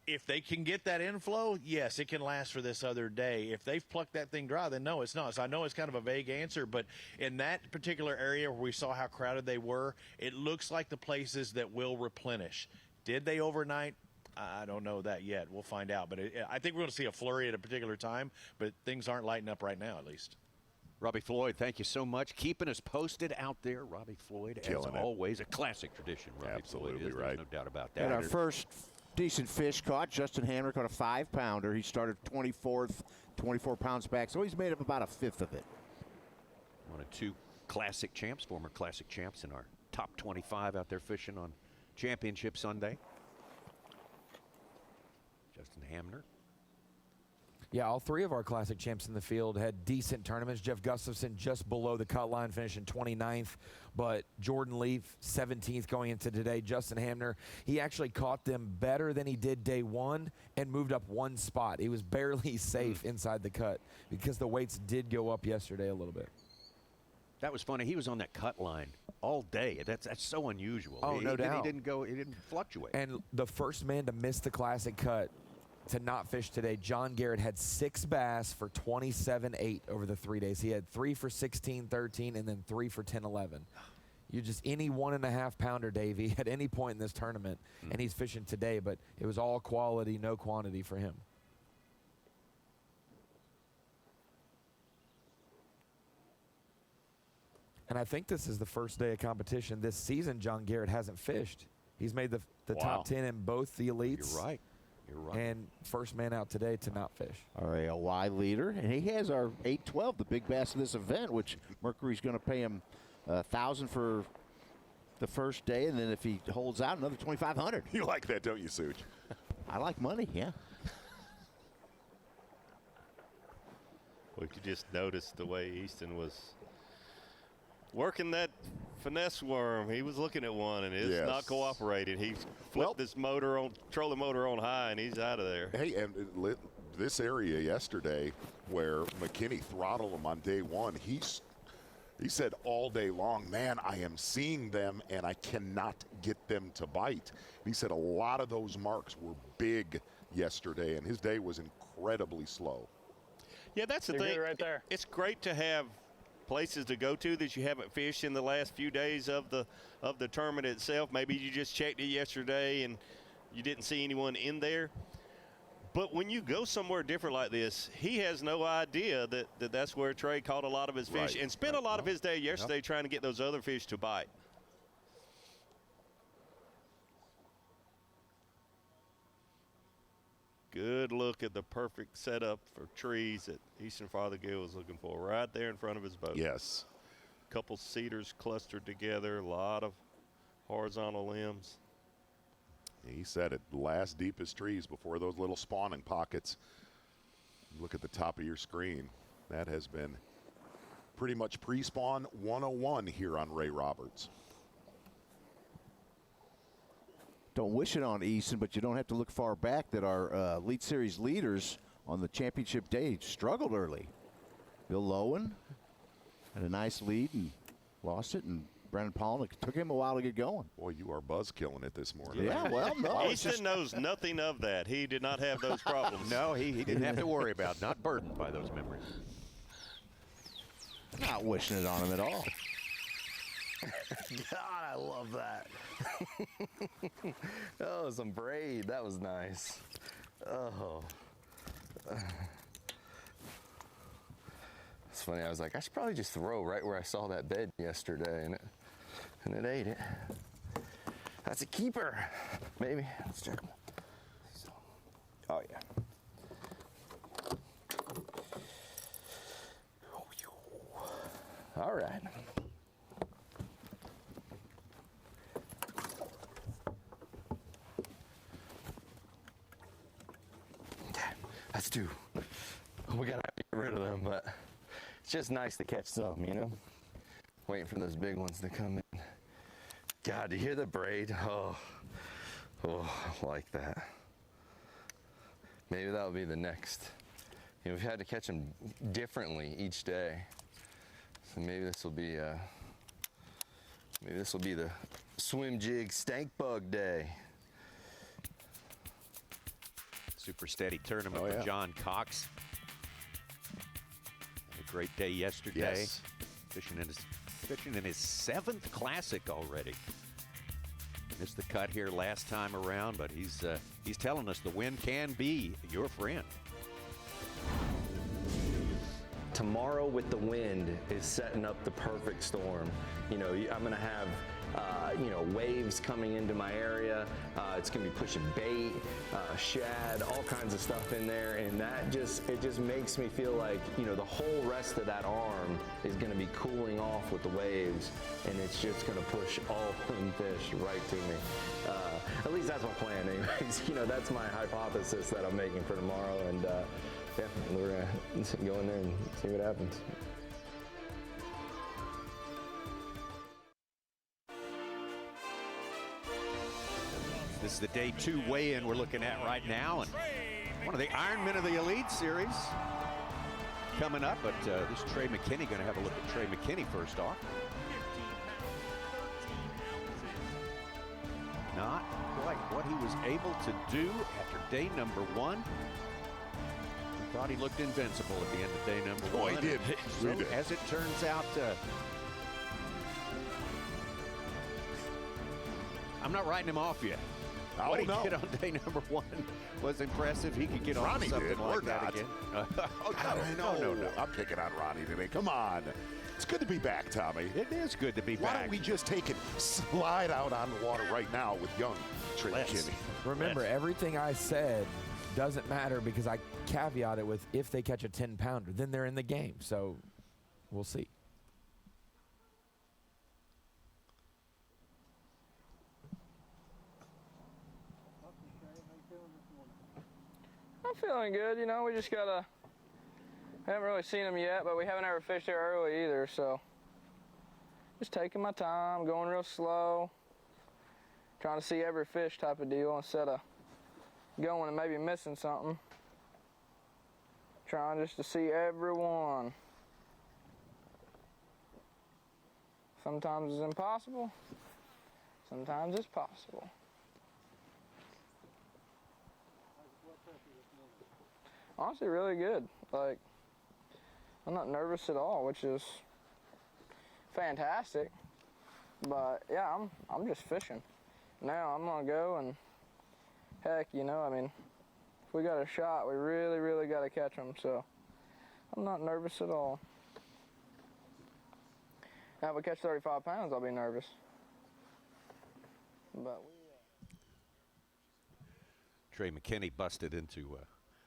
If they can get that inflow, yes, it can last for this other day. If they've plucked that thing dry, then no, it's not. So I know it's kind of a vague answer, but in that particular area where we saw how crowded they were, it looks like the places that will replenish. Did they overnight? I don't know that yet. We'll find out. But I think we're going to see a flurry at a particular time, but things aren't lighting up right now, at least. Robbie Floyd, thank you so much. Keeping us posted out there. Robbie Floyd, Killing as it. always, a classic tradition. Robbie Absolutely Floyd is, right. There's no doubt about that. And our first decent fish caught, Justin Hamner caught a 5-pounder. He started 24th, 24 pounds back, so he's made up about a fifth of it. One of two classic champs, former classic champs in our top 25 out there fishing on Championship Sunday. Justin Hamner. Yeah, all three of our classic champs in the field had decent tournaments. Jeff Gustafson just below the cut line, finishing 29th, but Jordan Leaf 17th going into today. Justin Hamner, he actually caught them better than he did day one and moved up one spot. He was barely safe inside the cut because the weights did go up yesterday a little bit. That was funny. He was on that cut line all day. That's so unusual. Oh, no doubt. He didn't fluctuate. And the first man to miss the classic cut to not fish today, John Garrett, had 6 bass for 27-8 over the 3 days. He had 3 for 16-13 and then 3 for 10-11. You just any 1.5 pounder, Davey, at any point in this tournament, and he's fishing today, but it was all quality, no quantity for him. And I think this is the first day of competition this season John Garrett hasn't fished. He's made the top 10 in both the elites. You're right. You're right. And first man out today to not fish. Our ALY leader, and he has our 812, the big bass of this event, which Mercury's going to pay him $1,000 for the first day, and then if he holds out, another $2,500. You like that, don't you, Such? I like money, yeah. We could just notice the way Easton was working that finesse worm. He was looking at one, and it's not cooperating. He flipped this motor on, trolling motor on high, and he's out of there. Hey, and this area yesterday where McKinney throttled him on day one, he said all day long, man, I am seeing them, and I cannot get them to bite. He said a lot of those marks were big yesterday, and his day was incredibly slow. Yeah, that's the thing. Right there. It's great to have places to go to that you haven't fished in the last few days of the tournament itself. Maybe you just checked it yesterday and you didn't see anyone in there. But when you go somewhere different like this, he has no idea that that's where Trey caught a lot of his fish and spent a lot of his day yesterday trying to get those other fish to bite. Good look at the perfect setup for trees that Easton Fathergill was looking for right there in front of his boat. Yes. Couple cedars clustered together, a lot of horizontal limbs. He said it, last deepest trees before those little spawning pockets. Look at the top of your screen. That has been pretty much pre-spawn 101 here on Ray Roberts. Don't wish it on Easton, but you don't have to look far back that our Elite Series leaders on the championship day struggled early. Bill Lowen had a nice lead and lost it, and Brandon Polnick took him a while to get going. Boy, you are buzz killing it this morning. Yeah, well, no. Easton knows nothing of that. He did not have those problems. No, he didn't have to worry about, not burdened by those memories. Not wishing it on him at all. God, I love that. Oh, some braid. That was nice. Oh. It's funny. I was like, I should probably just throw right where I saw that bed yesterday, and it ate it. That's a keeper. Maybe. Let's check them. Oh, yeah. All right. That's 2. We gotta get rid of them, but it's just nice to catch some, you know? Waiting for those big ones to come in. God, do you hear the braid? Oh, I like that. Maybe that'll be the next. You know, we've had to catch them differently each day, so maybe this will be the swim jig stank bug day. Super steady tournament with John Cox. Had a great day yesterday. Yes. Fishing in his 7th classic already. Missed the cut here last time around, but he's telling us the wind can be your friend. Tomorrow with the wind is setting up the perfect storm. You know, I'm going to have, waves coming into my area. It's going to be pushing bait, shad, all kinds of stuff in there. And it just makes me feel like, you know, the whole rest of that arm is going to be cooling off with the waves. And it's just going to push all them fish right to me. At least that's my plan anyways. You know, that's my hypothesis that I'm making for tomorrow. And yeah, we're going to go in there and see what happens. This is the day 2 weigh-in we're looking at right now, and one of the Ironmen of the Elite Series coming up. But this is Trey McKinney. Going to have a look at Trey McKinney first off. Not quite what he was able to do after day number 1. We thought he looked invincible at the end of day number 1. Oh, he did. So, He did. as it turns out, I'm not writing him off yet. Oh, What he no. did on day number 1 was impressive. He could get on Ronnie something did. like We're that not. again. No. I'm picking on Ronnie today. Come on. It's good to be back, Tommy. It is good to be Why back. don't we just take and slide out on the water right now with young Trey McKinney? Remember, everything I said doesn't matter because I caveat it with if they catch a 10-pounder, then they're in the game. So we'll see. I'm feeling good, you know, we just gotta, haven't really seen them yet, but we haven't ever fished there early either, so just taking my time, going real slow, trying to see every fish type of deal instead of going and maybe missing something. Trying just to see every one. Sometimes it's impossible, sometimes it's possible. Honestly, really good. Like, I'm not nervous at all, which is fantastic. But yeah, I'm just fishing. Now I'm gonna go and heck, you know, I mean, if we got a shot, we really, really got to catch them. So I'm not nervous at all. Now if we catch 35 pounds, I'll be nervous. But Trey McKinney busted into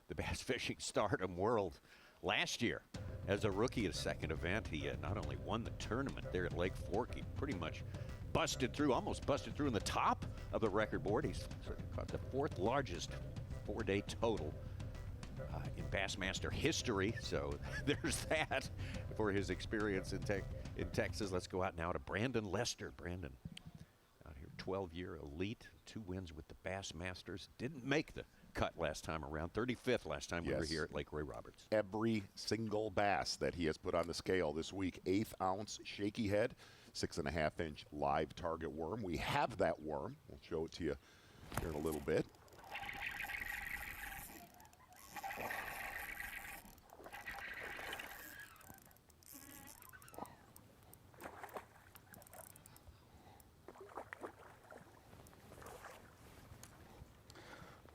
the bass fishing stardom world last year as a rookie at a second event. He not only won the tournament there at Lake Fork, he pretty much busted through, almost busted through in the top of the record board. He's caught the 4th largest 4-day total in Bassmaster history. So there's that for his experience in Texas. Let's go out now to Brandon Lester. Brandon out here, 12-year elite, 2 wins with the Bassmasters. Didn't make the cut last time around, 35th last time we were here at Lake Ray Roberts. Every single bass that he has put on the scale this week, 1/8 ounce shaky head, 6.5 inch live target worm. We have that worm. We'll show it to you here in a little bit.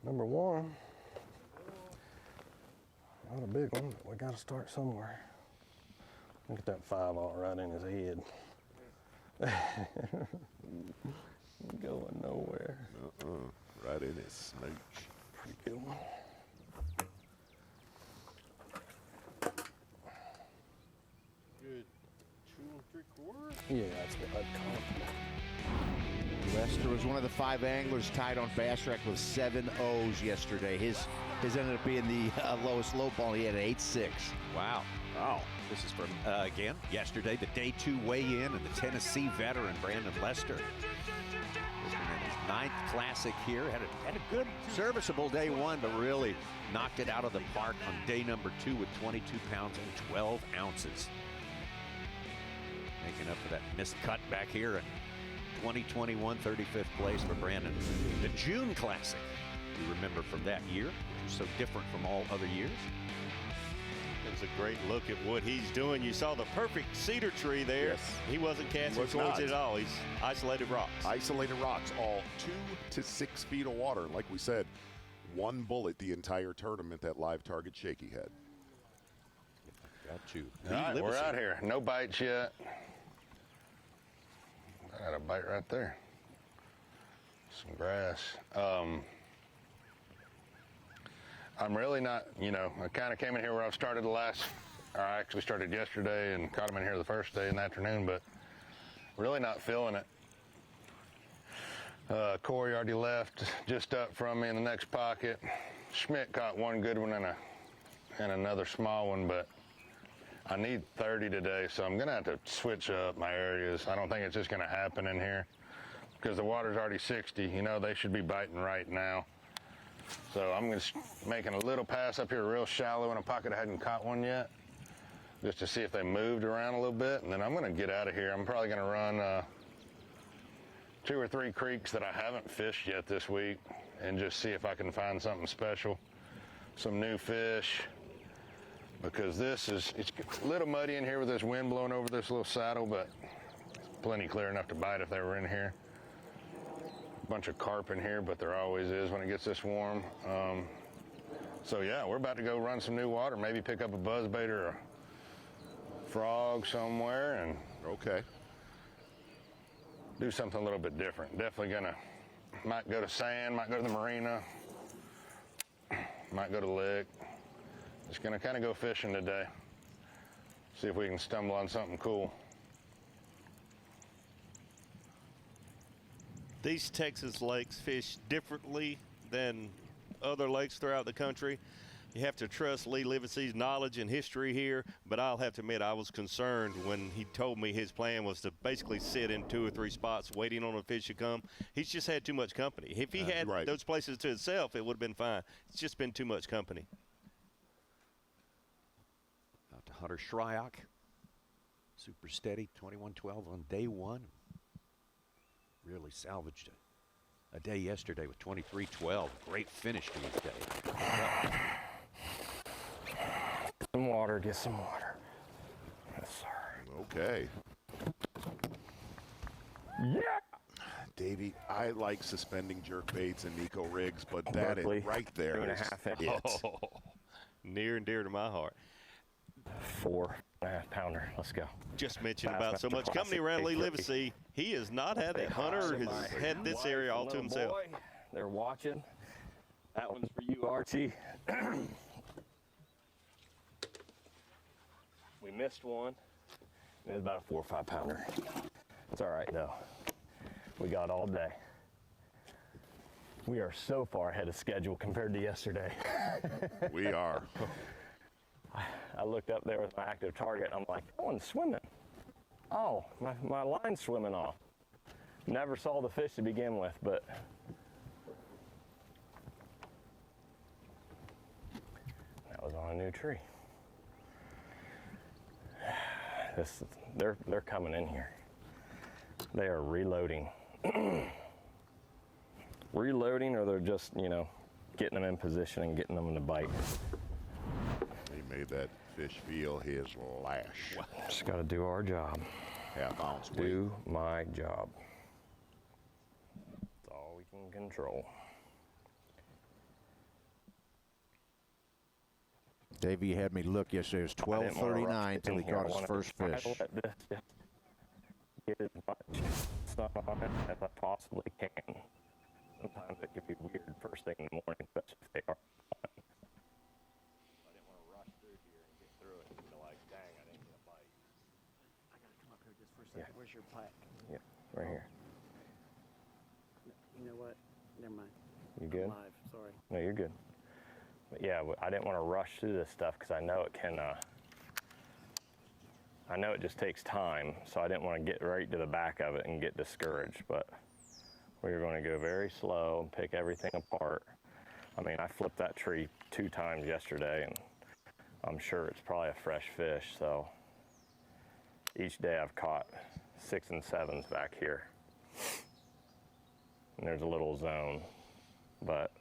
Number 1, not a big one, but we got to start somewhere. Look at that 5-aught right in his head. Going nowhere. Right in his smooch. Pretty good one. Good 2 3/4? Yeah, that's what I'd call it. Lester was one of the 5 anglers tied on Bass Track with 7 O's yesterday. His ended up being the lowest low ball. He had an 8.6. Wow. Oh, this is from, again, yesterday, the day 2 weigh-in, and the Tennessee veteran, Brandon Lester. His 9th classic here. Had a good, serviceable day 1, but really knocked it out of the park on day number 2 with 22 pounds and 12 ounces. Making up for that missed cut back here in 2021, 35th place for Brandon. The June Classic, you remember from that year, which was so different from all other years. It was a great look at what he's doing. You saw the perfect cedar tree there. Yes. He wasn't casting towards it at all. He's isolated rocks. Isolated rocks, all 2 to 6 feet of water. Like we said, 1 bullet the entire tournament that live target shaky head. Got you. All right, we're out here. No bites yet. I got a bite right there. Some grass. I'm really not, I kind of came in here where I started I actually started yesterday and caught him in here the first day in the afternoon, but really not feeling it. Corey already left just up from me in the next pocket. Schmidt caught 1 good one and another small one, but I need 30 today, so I'm gonna have to switch up my areas. I don't think it's just gonna happen in here because the water's already 60. They should be biting right now. So I'm just making a little pass up here real shallow in a pocket I hadn't caught one yet, just to see if they moved around a little bit, and then I'm gonna get out of here. I'm probably gonna run 2 or 3 creeks that I haven't fished yet this week and just see if I can find something special, some new fish, because it's a little muddy in here with this wind blowing over this little saddle, but it's plenty clear enough to bite if they were in here. Bunch of carp in here, but there always is when it gets this warm. So yeah, we're about to go run some new water, maybe pick up a buzzbait or a frog somewhere, and do something a little bit different. Definitely might go to sand, might go to the marina, might go to the lick. Just gonna kind of go fishing today. See if we can stumble on something cool. These Texas lakes fish differently than other lakes throughout the country. You have to trust Lee Livesay's knowledge and history here, but I'll have to admit I was concerned when he told me his plan was to basically sit in 2 or 3 spots waiting on a fish to come. He's just had too much company. If he had those places to himself, it would have been fine. It's just been too much company. Out to Hunter Shryock. Super steady, 21-12 on day 1. Really salvaged a day yesterday with 23-12. Great finish to his day. Some water, get some water. Yes, sir. Okay. Yeah. Davey, I like suspending jerk baits and Nico rigs, but that is right there. 2.5 it. Near and dear to my heart. 4.5 pounder. Let's go. Just mentioned about so much company around Lee Livesay. He has not had that. Hunter has had this area all to himself. Boy, they're watching. That one's for you, Archie. We missed one. It was about a 4 or 5 pounder. It's all right though. We got all day. We are so far ahead of schedule compared to yesterday. We are. I looked up there with my active target. I'm like, that one's swimming. Oh, my line's swimming off. Never saw the fish to begin with, but that was on a new tree. They're coming in here. They are reloading. Reloading, or they're just, getting them in position and getting them to bite. He made that fish feel his lash. Just got to do our job. Half ounce do my job. That's all we can control. Davey had me look yesterday. It was 12:39 until he caught his first fish. Get as much sun on it as I possibly can. Sometimes it can be weird first thing in the morning, especially if they are on. I didn't want to rush through here and get through it and be like, dang, I didn't get a bite. I gotta come up here just for a second. Where's your plaque? Yeah, right here. You know what? Never mind. You good? I'm live. Sorry. No, you're good. But yeah, I didn't want to rush through this stuff because I know it can I know it just takes time, so I didn't want to get right to the back of it and get discouraged, but we were going to go very slow and pick everything apart. I mean, I flipped that tree 2 times yesterday, and I'm sure it's probably a fresh fish, so each day I've caught 6 and 7s back here. And there's a little zone, but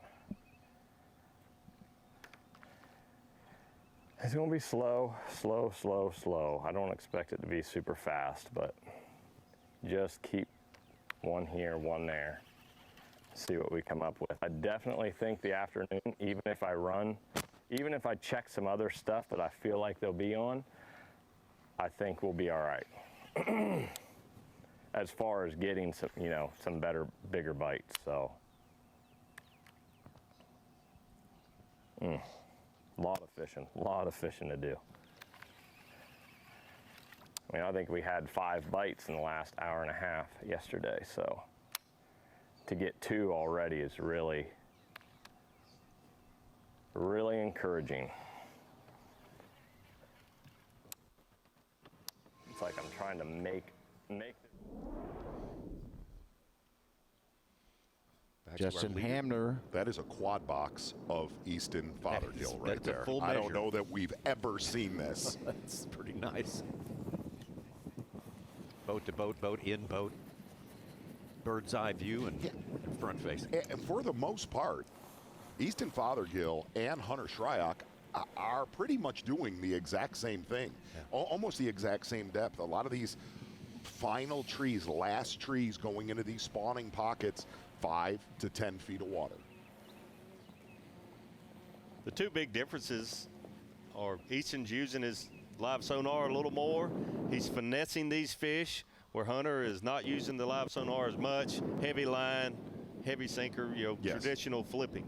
it's gonna be slow, slow, slow, slow. I don't expect it to be super fast, but just keep one here, one there, see what we come up with. I definitely think the afternoon, even if I check some other stuff that I feel like they'll be on, I think we'll be all right. As far as getting some, some better, bigger bites, so. A lot of fishing to do. I mean, I think we had 5 bites in the last hour and a half yesterday, so to get 2 already is really, really encouraging. It's like I'm trying to make Justin Hamner. That is a quad box of Easton Fathergill right there. A full I don't measure. know that we've ever seen this. That's pretty nice. Boat to boat, boat in boat. Bird's eye view and front facing. And for the most part, Easton Fathergill and Hunter Shryock are pretty much doing the exact same thing. Almost the exact same depth. A lot of these final trees, last trees going into these spawning pockets, 5 to 10 feet of water. The 2 big differences are Easton's using his live sonar a little more. He's finessing these fish, where Hunter is not using the live sonar as much. Heavy line, heavy sinker, traditional flipping.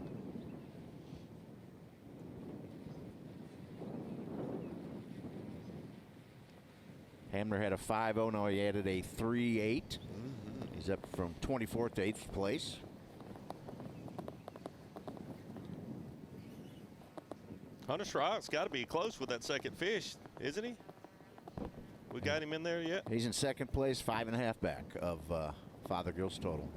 Hamner had a 5-0, now he added a 3-8. He's up from 24th to 8th place. Hunter Shryock's got to be close with that second fish, isn't he? We got him in there yet? He's in second place, 5.5 back of Fathergill's total.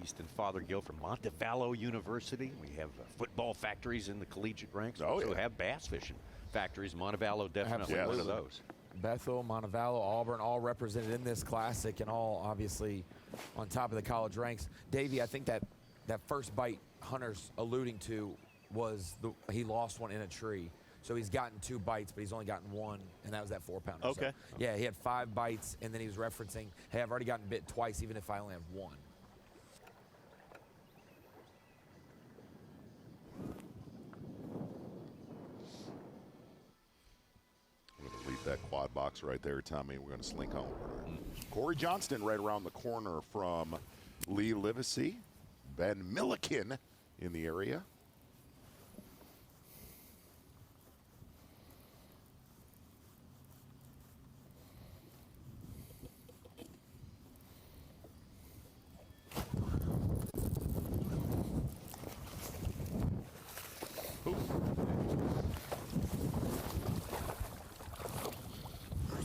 Easton Fathergill from Montevallo University. We have football factories in the collegiate ranks. We also have bass fishing factories. Montevallo definitely one of those. Bethel, Montevallo, Auburn, all represented in this classic and all obviously on top of the college ranks. Davey, I think that first bite Hunter's alluding to was he lost one in a tree. So he's gotten 2 bites, but he's only gotten 1, and that was that 4-pounder. Okay. So, yeah, he had 5 bites, and then he was referencing, hey, I've already gotten bit twice, even if I only have 1. Leave that quad box right there, Tommy. We're going to slink over. Corey Johnston right around the corner from Lee Livesay. Ben Milliken in the area.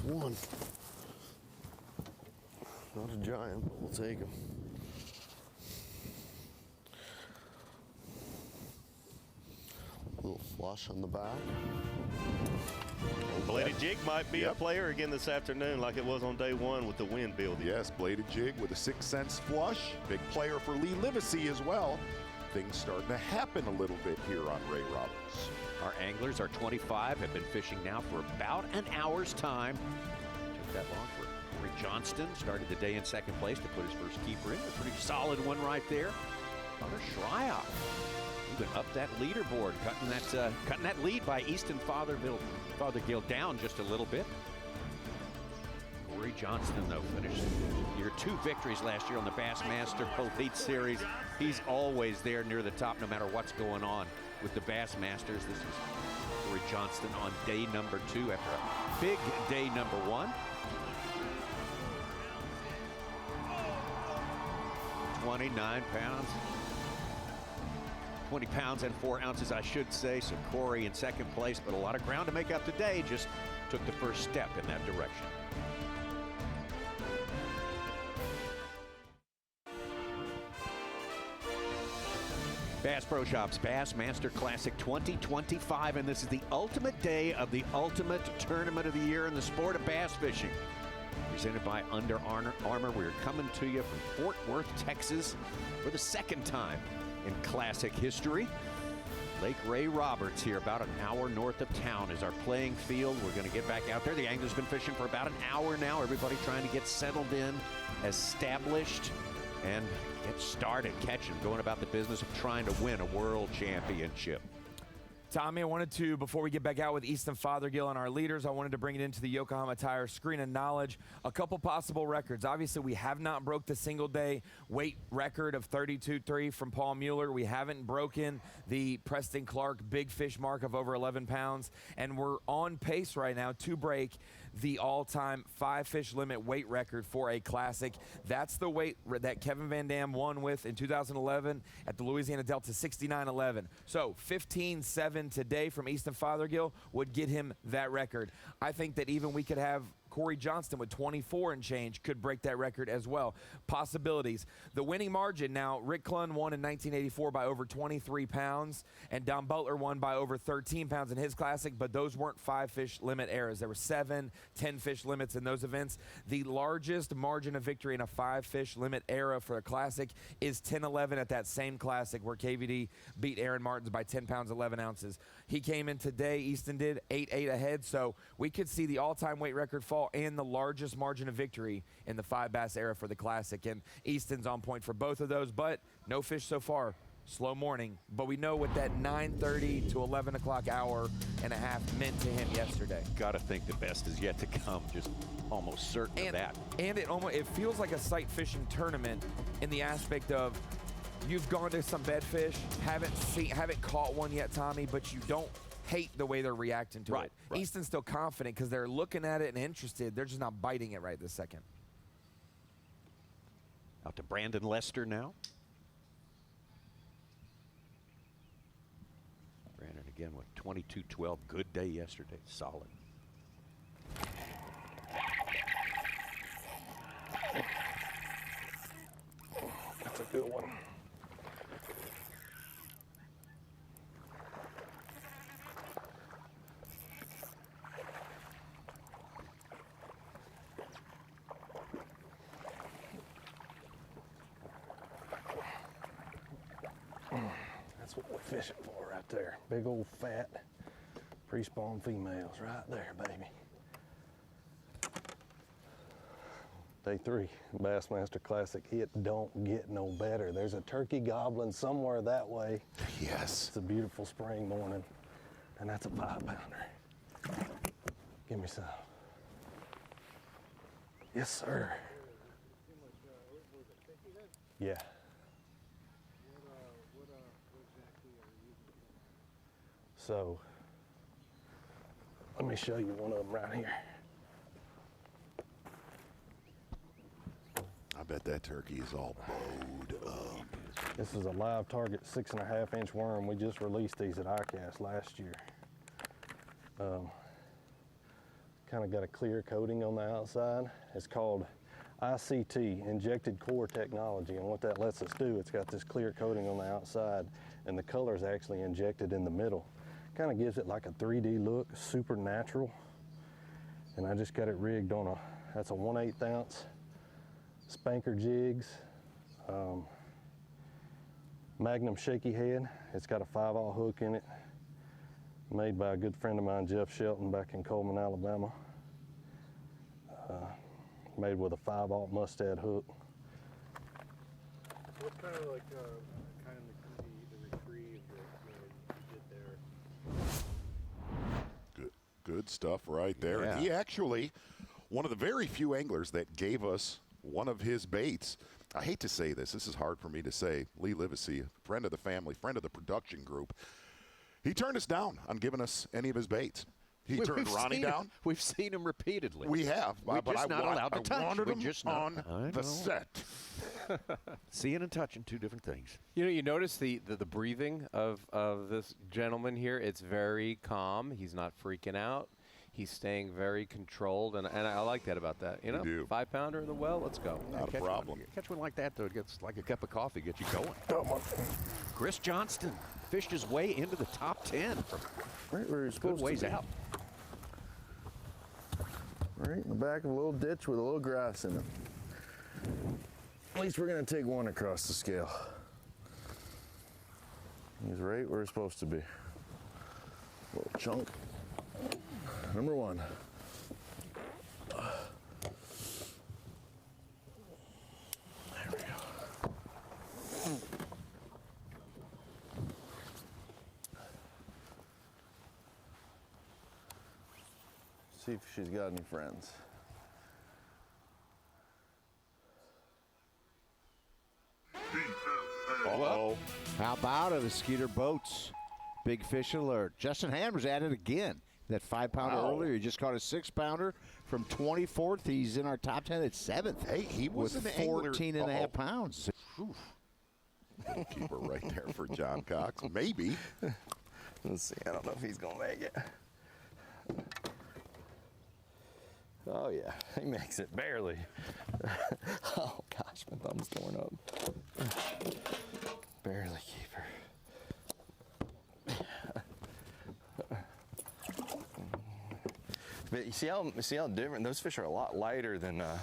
One. Not a giant, but we'll take him. A little flush on the back. Bladed jig might be a player again this afternoon like it was on day 1 with the wind building. Yes, bladed jig with a 6 cents flush. Big player for Lee Livesay as well. Things starting to happen a little bit here on Ray Roberts. Our anglers, our 25, have been fishing now for about an hour's time. Took that long for Corey Johnston. Started the day in second place to put his first keeper in. A pretty solid one right there. Hunter Shryock moving up that leaderboard, cutting that lead by Easton Fathergill down just a little bit. Corey Johnston, though, finished your 2 victories last year on the Bassmaster Elite Series. He's always there near the top no matter what's going on with the Bassmasters. This is Corey Johnston on day number 2 after a big day number 1. 29 pounds. 20 pounds and 4 ounces, I should say. So Corey in second place, but a lot of ground to make up today. Just took the first step in that direction. Bass Pro Shops Bassmaster Classic 2025, and this is the ultimate day of the ultimate tournament of the year in the sport of bass fishing. Presented by Under Armour. We're coming to you from Fort Worth, Texas for the second time in Classic history. Lake Ray Roberts here, about an hour north of town, is our playing field. We're going to get back out there. The angler's been fishing for about an hour now. Everybody trying to get settled in, established, and get started catching, going about the business of trying to win a world championship. Tommy, I wanted to, before we get back out with Easton Fathergill and our leaders, I wanted to bring it into the Yokohama Tire screen of knowledge. A couple possible records. Obviously, we have not broke the single-day weight record of 32.3 from Paul Mueller. We haven't broken the Preston Clark big fish mark of over 11 pounds. And we're on pace right now to break the all-time 5-fish limit weight record for a classic. That's the weight that Kevin Van Dam won with in 2011 at the Louisiana Delta 69.11. So 15.7 today from Easton Fathergill would get him that record. I think that even we could have Corey Johnston with 24 and change could break that record as well. Possibilities. The winning margin now, Rick Clunn won in 1984 by over 23 pounds, and Don Butler won by over 13 pounds in his classic, but those weren't 5-fish limit eras. There were 7, 10-fish limits in those events. The largest margin of victory in a 5-fish limit era for a classic is 10-11 at that same classic where KVD beat Aaron Martins by 10 pounds, 11 ounces. He came in today, Easton did, 8-8 ahead, so we could see the all-time weight record fall and the largest margin of victory in the 5 bass era for the classic. And Easton's on point for both of those, but no fish so far. Slow morning, but we know what that 9:30 to 11 o'clock hour and a half meant to him yesterday. Got to think the best is yet to come, just almost certain of that. And it feels like a sight fishing tournament in the aspect of you've gone to some bedfish, haven't caught one yet, Tommy, but you don't hate the way they're reacting to it. Right. Easton's still confident because they're looking at it and interested. They're just not biting it right this second. Out to Brandon Lester now. Brandon again with 22-12. Good day yesterday. Solid. That's a good one. That's what we're fishing for right there. Big old fat pre-spawn females right there, baby. Day 3, Bassmaster Classic. It don't get no better. There's a turkey gobbling somewhere that way. Yes. It's a beautiful spring morning, and that's a 5-pounder. Give me some. Yes, sir. Yeah. So, let me show you one of them right here. I bet that turkey is all bowed up. This is a live target 6.5-inch worm. We just released these at ICAST last year. Kind of got a clear coating on the outside. It's called ICT, Injected Core Technology, and what that lets us do, it's got this clear coating on the outside, and the color is actually injected in the middle. Kind of gives it like a 3D look, super natural. And I just got it rigged on that's a 1/8 ounce Spanker jigs, Magnum shaky head. It's got a 5/0 hook in it, made by a good friend of mine, Jeff Shelton, back in Coleman, Alabama. Made with a 5/0 Mustad hook. What's kind of like the retrieve that you did there? Good stuff right there. Yeah. He actually one of the very few anglers that gave us one of his baits. I hate to say this. This is hard for me to say. Lee Livesay, friend of the family, friend of the production group. He turned us down on giving us any of his baits. He turned Ronnie down. We've seen him repeatedly. We have. We're but just not allowed to touch. wanted We're him just not on the set. Seeing and touching, two different things. You know, you notice the breathing of this gentleman here. It's very calm. He's not freaking out. He's staying very controlled, and I like that about that. You know, 5-pounder in the well, let's go. Not a problem. Catch one like that, though, it gets like a cup of coffee, gets you going. Chris Johnston fished his way into the top 10 from right where he's supposed good ways to be. out. Right in the back of a little ditch with a little grass in it. At least we're going to take one across the scale. He's right where he's supposed to be. Little chunk. Number 1. There we go. See if she's got any friends. Uh-oh. How about it? The Skeeter Boats. Big fish alert. Justin Hammer's at it again. That 5-pounder earlier. He just caught a 6-pounder from 24th. He's in our top 10 at 7th. Hey, he was with an angler. 14 and a half pounds. Little keeper right there for John Cox. Maybe. Let's see. I don't know if he's going to make it. Oh, yeah. He makes it. Barely. Oh, gosh. My thumb's going up. Barely keeper. But you see how different those fish are. A lot lighter than a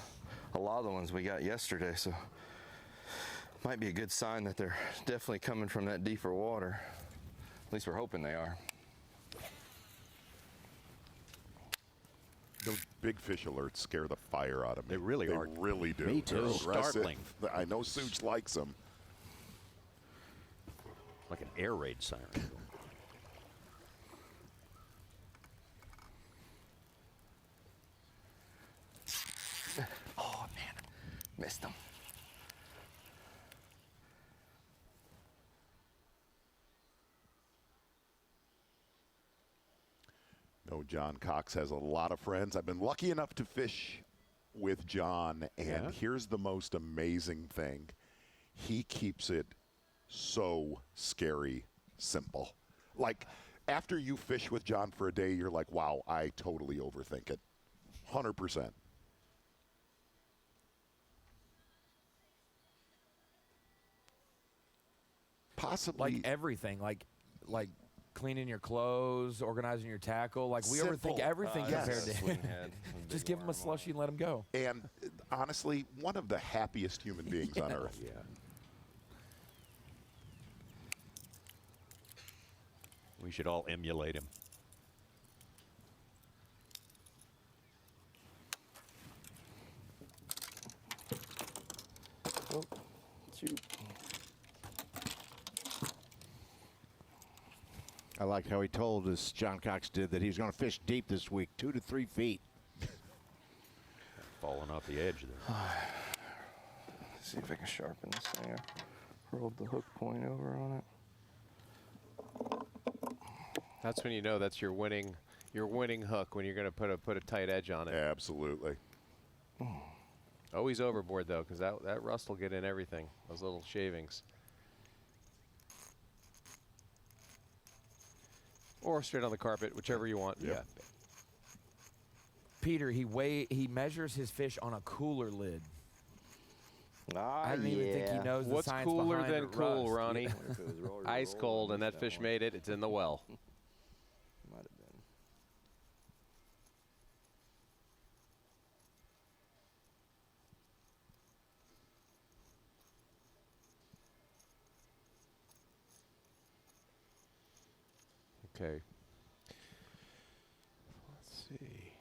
lot of the ones we got yesterday. So might be a good sign that they're definitely coming from that deeper water. At least we're hoping they are. Those big fish alerts scare the fire out of me. They really are. They really do. Me too. They're aggressive. Startling. I know Such likes them. Like an air raid siren. Oh, man. Missed him. No, John Cox has a lot of friends. I've been lucky enough to fish with John, and here's the most amazing thing. He keeps it so scary simple. Like, after you fish with John for a day, you're like, wow, I totally overthink it. 100%. Possibly. Like everything, like cleaning your clothes, organizing your tackle. Like we overthink everything compared to him. Just give him a slushie and let him go. And honestly, one of the happiest human beings on earth. Yeah. We should all emulate him. Oh, shoot. I liked how he told us, John Cox did, that he was going to fish deep this week, 2 to 3 feet. Falling off the edge there. See if I can sharpen this thing. I rolled the hook point over on it. That's when you know that's your winning hook, when you're going to put a tight edge on it. Absolutely. Always overboard though, because that rust will get in everything. Those little shavings. Or straight on the carpet, whichever you want. Yeah. Peter, he measures his fish on a cooler lid. I don't even think he knows What's the science cooler behind than cool, rust. Ronnie? Ice cold, and that fish made it. It's in the well. Might have been. Okay. Let's see.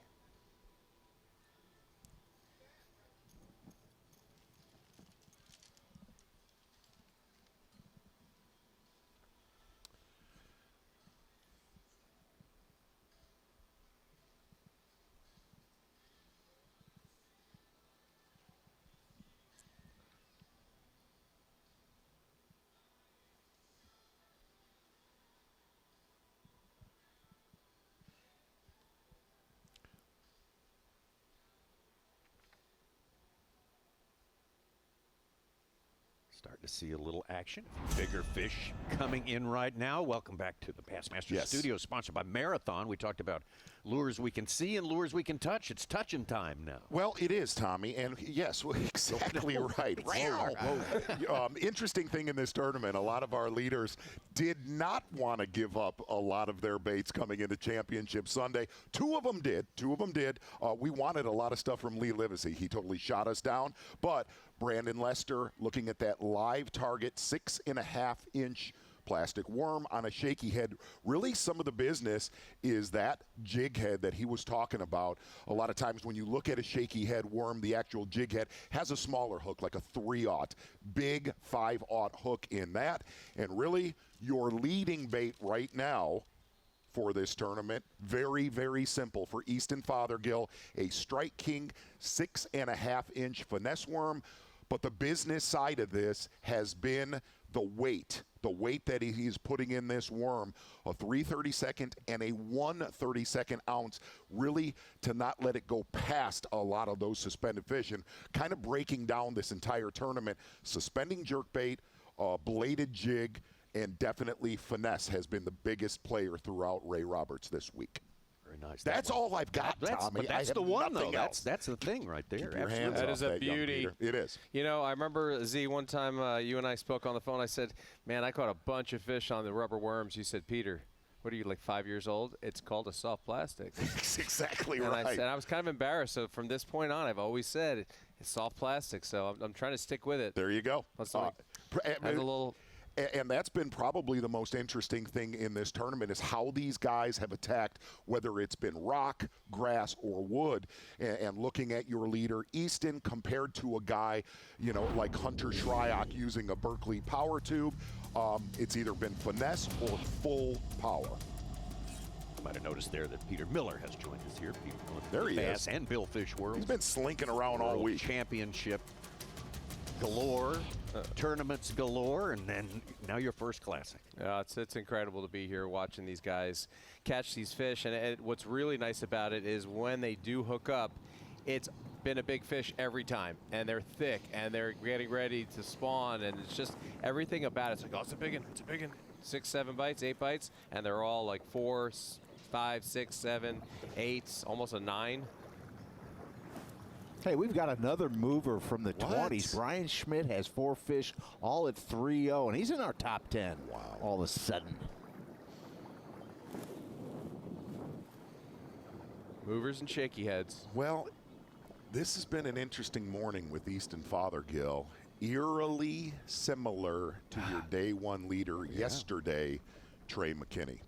Starting to see a little action. Bigger fish coming in right now. Welcome back to the Bassmaster Studio, sponsored by Marathon. We talked about lures we can see and lures we can touch. It's touching time now. Well, it is, Tommy, and yes, exactly right. Interesting thing in this tournament, a lot of our leaders did not want to give up a lot of their baits coming into Championship Sunday. Two of them did. We wanted a lot of stuff from Lee Livesay. He totally shot us down, but Brandon Lester looking at that live target, 6.5-inch plastic worm on a shaky head. Really, some of the business is that jig head that he was talking about. A lot of times when you look at a shaky head worm, the actual jig head has a smaller hook, like a 3/0. Big 5/0 hook in that. And really, your leading bait right now for this tournament, very, very simple. For Easton Fathergill, a Strike King 6.5-inch finesse worm. But the business side of this has been the weight that he's putting in this worm, a 3/32 and a 1/32 ounce, really to not let it go past a lot of those suspended fish, and kind of breaking down this entire tournament. Suspending jerkbait, bladed jig, and definitely finesse has been the biggest player throughout Ray Roberts this week. Very nice. That's all I've got, Tommy. But that's the one, though. That's the thing right there. That is a beauty. It is. You know, I remember, Z, one time you and I spoke on the phone. I said, man, I caught a bunch of fish on the rubber worms. You said, Peter, what are you, like 5 years old? It's called a soft plastic. That's exactly and right. I was kind of embarrassed. So from this point on, I've always said it's soft plastic. So I'm trying to stick with it. There you go. Let's have a little... And that's been probably the most interesting thing in this tournament, is how these guys have attacked, whether it's been rock, grass, or wood. And looking at your leader, Easton, compared to a guy, you know, like Hunter Shryock using a Berkeley power tube, it's either been finesse or full power. Might have noticed there that Peter Miller has joined us here. Peter Miller, there he Bass is. and Billfish World. He's been slinking around all week. Championship galore, tournaments galore, and then now your first classic. It's incredible to be here watching these guys catch these fish. And what's really nice about it is when they do hook up, it's been a big fish every time, and they're thick, and they're getting ready to spawn, and it's just everything about it. It's like, oh, it's a big one, it's a big one. 6, 7 bites, 8 bites, and they're all like 4, 5, 6, 7, 8, almost a 9. Hey, we've got another mover from the 20s. Brian Schmidt has 4 fish, all at 3-0, and he's in our top 10. Wow. All of a sudden. Movers and shaky heads. Well, this has been an interesting morning with Easton Fathergill. Eerily similar to your day one leader yesterday, Trey McKinney.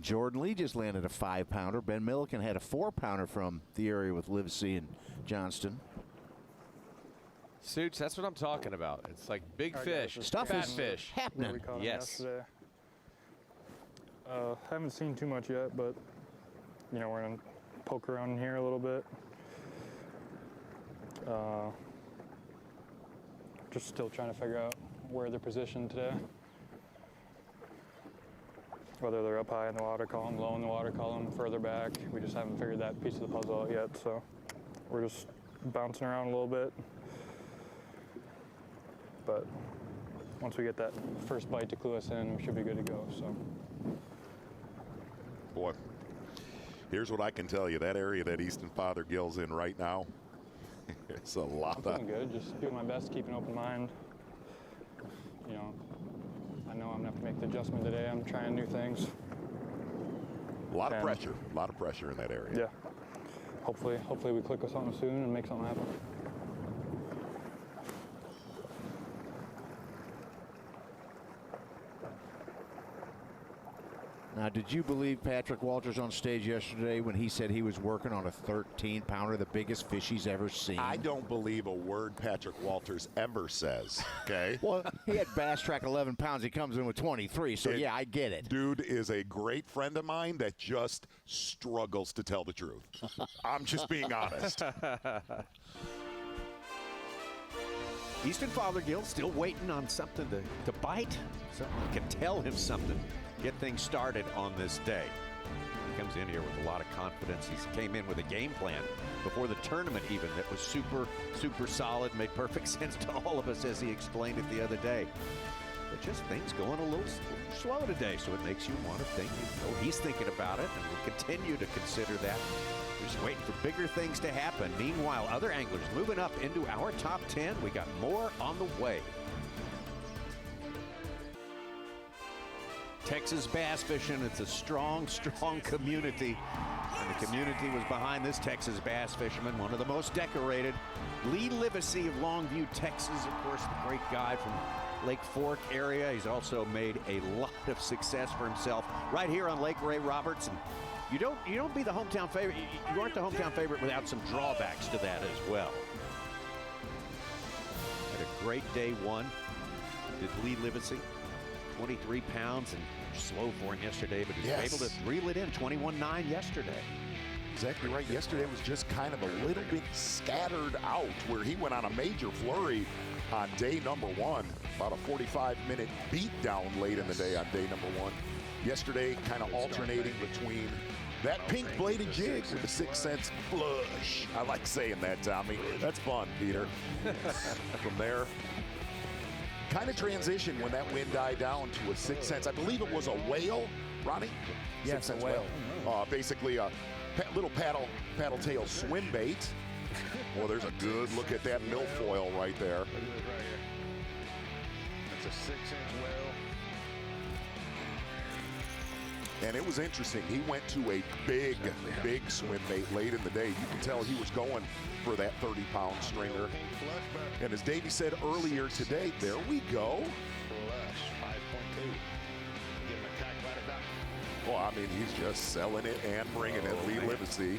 Jordan Lee just landed a 5-pounder. Ben Milliken had a 4-pounder from the area with Livesay and Johnston. Suits, that's what I'm talking about. It's like big fish, fat fish. Happening. Yes. Haven't seen too much yet, but you know, we're gonna poke around in here a little bit. Just still trying to figure out where they're positioned today. Whether they're up high in the water column, low in the water column, further back. We just haven't figured that piece of the puzzle out yet, so we're just bouncing around a little bit. But once we get that first bite to clue us in, we should be good to go. So, boy, here's what I can tell you. That area that Easton Fathergill's in right now, it's a lot I'm feeling good. Just doing my best, keep an open mind. You know, I know I'm gonna have to make the adjustment today. I'm trying new things. A lot of pressure in that area. Yeah. Hopefully we click with something soon and make something happen. Now, did you believe Patrick Walters on stage yesterday when he said he was working on a 13-pounder, the biggest fish he's ever seen? I don't believe a word Patrick Walters ever says, okay? Well, he had Bass Track 11 pounds. He comes in with 23, so yeah, I get it. Dude is a great friend of mine that just struggles to tell the truth. I'm just being honest. Easton Fathergill still waiting on something to bite. Someone can tell him something. Get things started on this day. comes in here with a lot of confidence. He came in with a game plan before the tournament even that was super, super solid, made perfect sense to all of us as he explained it the other day. But just things going a little slow today, so it makes you want to think, he's thinking about it, and we'll continue to consider that. We're just waiting for bigger things to happen. Meanwhile, other anglers moving up into our top 10. We got more on the way. Texas bass fishing, it's a strong, strong community. And the community was behind this Texas bass fisherman, one of the most decorated. Lee Livesay of Longview, Texas, of course, the great guy from Lake Fork area. He's also made a lot of success for himself right here on Lake Ray Roberts. And you don't be the hometown favorite. You aren't the hometown favorite without some drawbacks to that as well. Had a great day one. Did Lee Livesay, 23 pounds and slow for him yesterday, but he was able to reel it in 21.9 yesterday. Exactly right. Yesterday was just kind of a little bit scattered out, where he went on a major flurry on day number one. About a 45-minute beat down late in the day on day number one. Yesterday, kind of alternating between that pink bladed jig with the 6 cents flush. I like saying that, Tommy. That's fun, Peter. From there, kind of transition when that wind died down to a 6 cents. I believe it was a whale, Ronnie? Yes, 6 cents a whale. Basically a little paddle tail swim bait. Well, there's a good look at that milfoil right there. Look at this right here. That's a 6-inch whale. And it was interesting. He went to a big swim bait late in the day. You can tell he was going for that 30-pound stringer. And as Davey said earlier today, there we go. Flush, 5.2. Give him a calculator back. Well, I mean, he's just selling it and bringing it, Lee Livesay.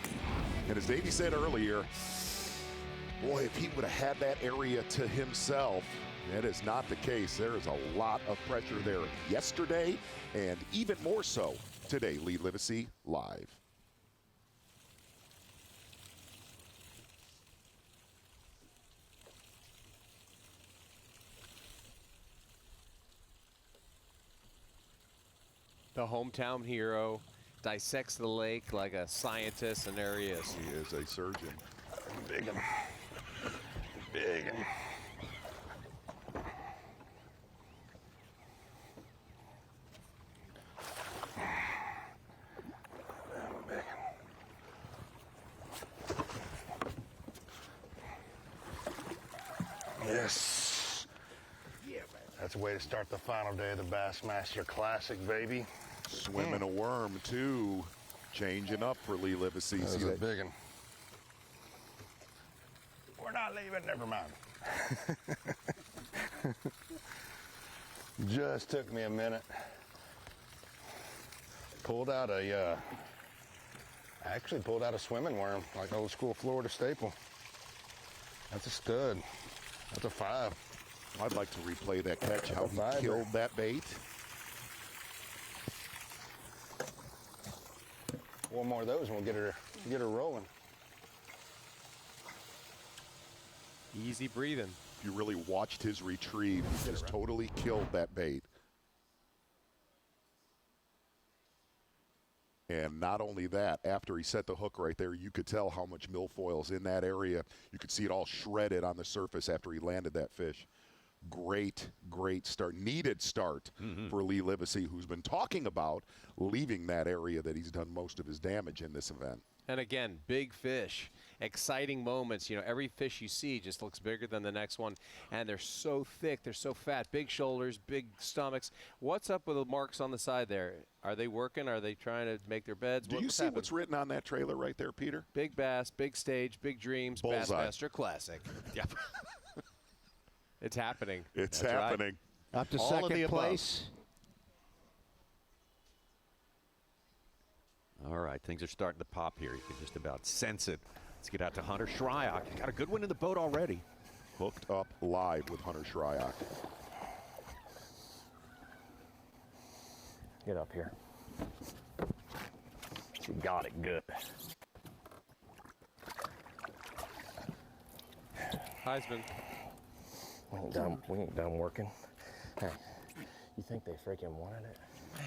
And as Davey said earlier, boy, if he would have had that area to himself, that is not the case. There is a lot of pressure there yesterday, and even more so today. Lee Livesay live. The hometown hero dissects the lake like a scientist, and there he is. He is a surgeon. Big one. Big one. Yes. Yeah, man. That's a way to start the final day of the Bassmaster Classic, baby. Swimming a worm, too. Changing up for Lee Livesay. That's See a that? big one. We're not leaving, never mind. Just took me a minute. Actually pulled out a swimming worm, like old school Florida staple. That's a stud. That's a 5. I'd like to replay that catch, how he killed that bait. One more of those and we'll get her rolling. Easy breathing. If you really watched his retrieve, he just totally killed that bait. And not only that, after he set the hook right there, you could tell how much milfoil's in that area. You could see it all shredded on the surface after he landed that fish. Great start, needed start for Lee Livesay, who's been talking about leaving that area that he's done most of his damage in this event. And again, big fish, exciting moments. You know, every fish you see just looks bigger than the next one, and they're so thick, they're so fat, big shoulders, big stomachs. What's up with the marks on the side there? Are they working? Are they trying to make their beds? Do you see what's written on that trailer right there, Peter? Big bass, big stage, big dreams, Bullseye. Bassmaster Classic. Yep. It's happening. It's That's happening. Right. Up to All of the second above. place. All right, things are starting to pop here. You can just about sense it. Let's get out to Hunter Shryock. Got a good one in the boat already. Hooked up live with Hunter Shryock. Get up here. She got it good. Heisman. We ain't done working. Hey, you think they freaking wanted it? You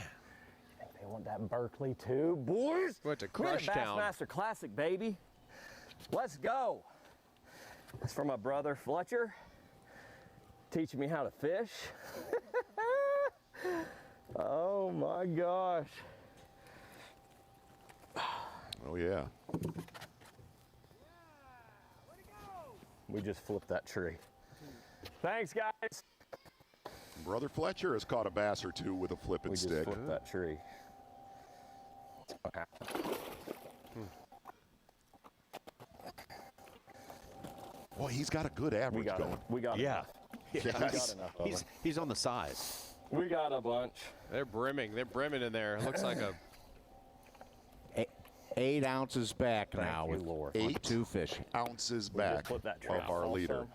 think they I want that Berkeley too, boys. We're to Crush Town. Bassmaster Classic, baby. Let's go. That's for my brother Fletcher, teaching me how to fish. Oh my gosh. Oh yeah. We just flipped that tree. Thanks, guys. Brother Fletcher has caught a bass or two with a flipping stick. We just flipped that tree. That's what happened. Boy, he's got a good average going. We got enough. Yes. We got enough of them. He's on the size. We got a bunch. They're brimming in there. It looks like a 8 ounces back now with Lord. 2 fish. Ounces We back just put that tree of our leader.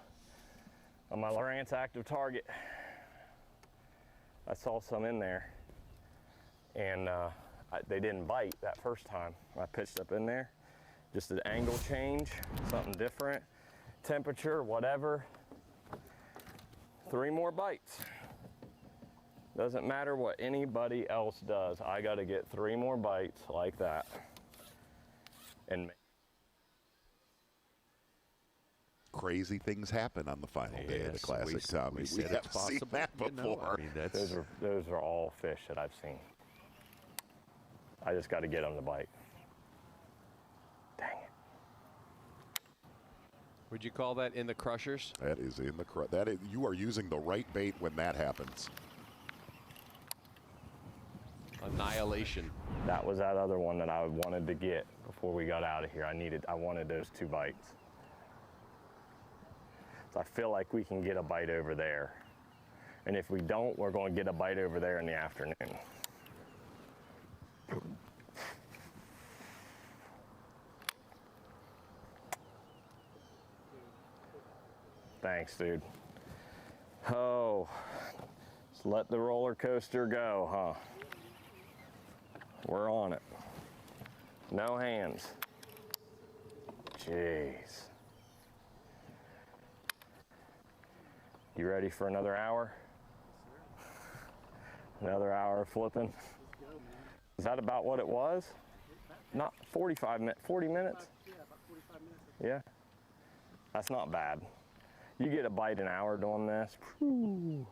On my Lowrance active target. I saw some in there, and they didn't bite that first time. I pitched up in there, just an angle change, something different, temperature, whatever. 3 more bites. Doesn't matter what anybody else does. I got to get 3 more bites like that. And crazy things happen on the final day of the Classic, Tommy. We said have it's seen possible. that You know, before. I mean, that's those are all fish that I've seen. I just got to get them to bite. Dang it. Would you call that in the crushers? That is in the that is, you are using the right bait when that happens. Annihilation. That was that other one that I wanted to get before we got out of here. I wanted those 2 bites. So I feel like we can get a bite over there. And if we don't, we're going to get a bite over there in the afternoon. Thanks, dude. Oh, just let the roller coaster go, huh? We're on it. No hands. Jeez. You ready for another hour? Another hour of flipping? Is that about what it was? Not 45 minutes, 40 minutes? Yeah, about 45 minutes. Yeah. That's not bad. You get a bite an hour doing this. Whew.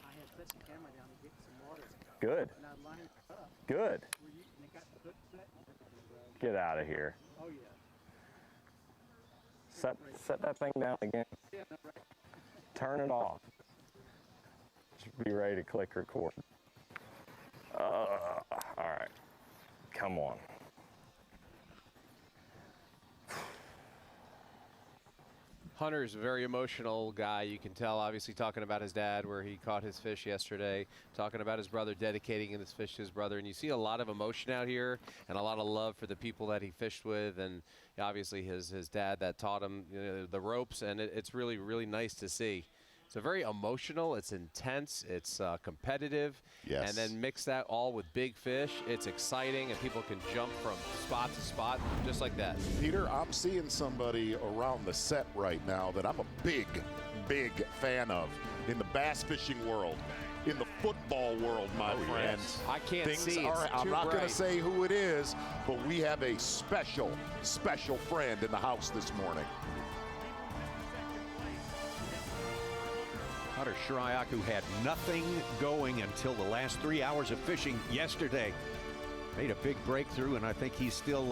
I had set the camera down to get some water. Good. And I lined it up. Good. And it got the hook set. Get out of here. Oh, yeah. Set that thing down again. Yeah, right. Turn it off. Just be ready to click record. All right. Come on. Hunter's a very emotional guy. You can tell, obviously, talking about his dad, where he caught his fish yesterday, talking about his brother dedicating this fish to his brother. And you see a lot of emotion out here and a lot of love for the people that he fished with. And obviously his dad that taught him the ropes. And it's really, really nice to see. It's a very emotional, it's intense, it's competitive. Yes. And then mix that all with big fish. It's exciting, and people can jump from spot to spot just like that. Peter, I'm seeing somebody around the set right now that I'm a big, big fan of in the bass fishing world, in the football world, my friends. Yes. I can't Things see. Are, It's I'm too not going bright. to say who it is, but we have a special, special friend in the house this morning. Hunter Shryock, who had nothing going until the last 3 hours of fishing yesterday, made a big breakthrough, and I think he's still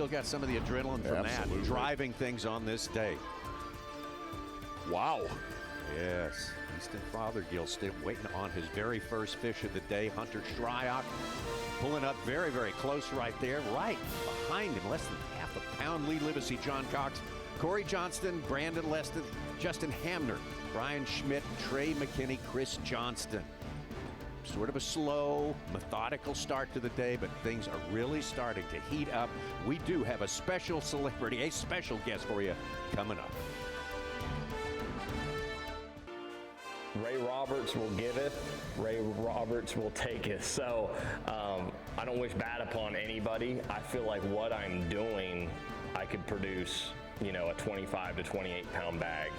got some of the adrenaline from Absolutely. that, driving things on this day. Wow. Yes, Easton Fathergill still waiting on his very first fish of the day. Hunter Shryock pulling up very, very close right there, right behind him, less than half a pound lead. Livesay, John Cox, Corey Johnston, Brandon Leston, Justin Hamner, Brian Schmidt, Trey McKinney, Chris Johnston. Sort of a slow, methodical start to the day, but things are really starting to heat up. We do have a special celebrity, a special guest for you coming up. Ray Roberts will giveth, Ray Roberts will taketh. So I don't wish bad upon anybody. I feel like what I'm doing, I could produce, a 25 to 28 pound bag.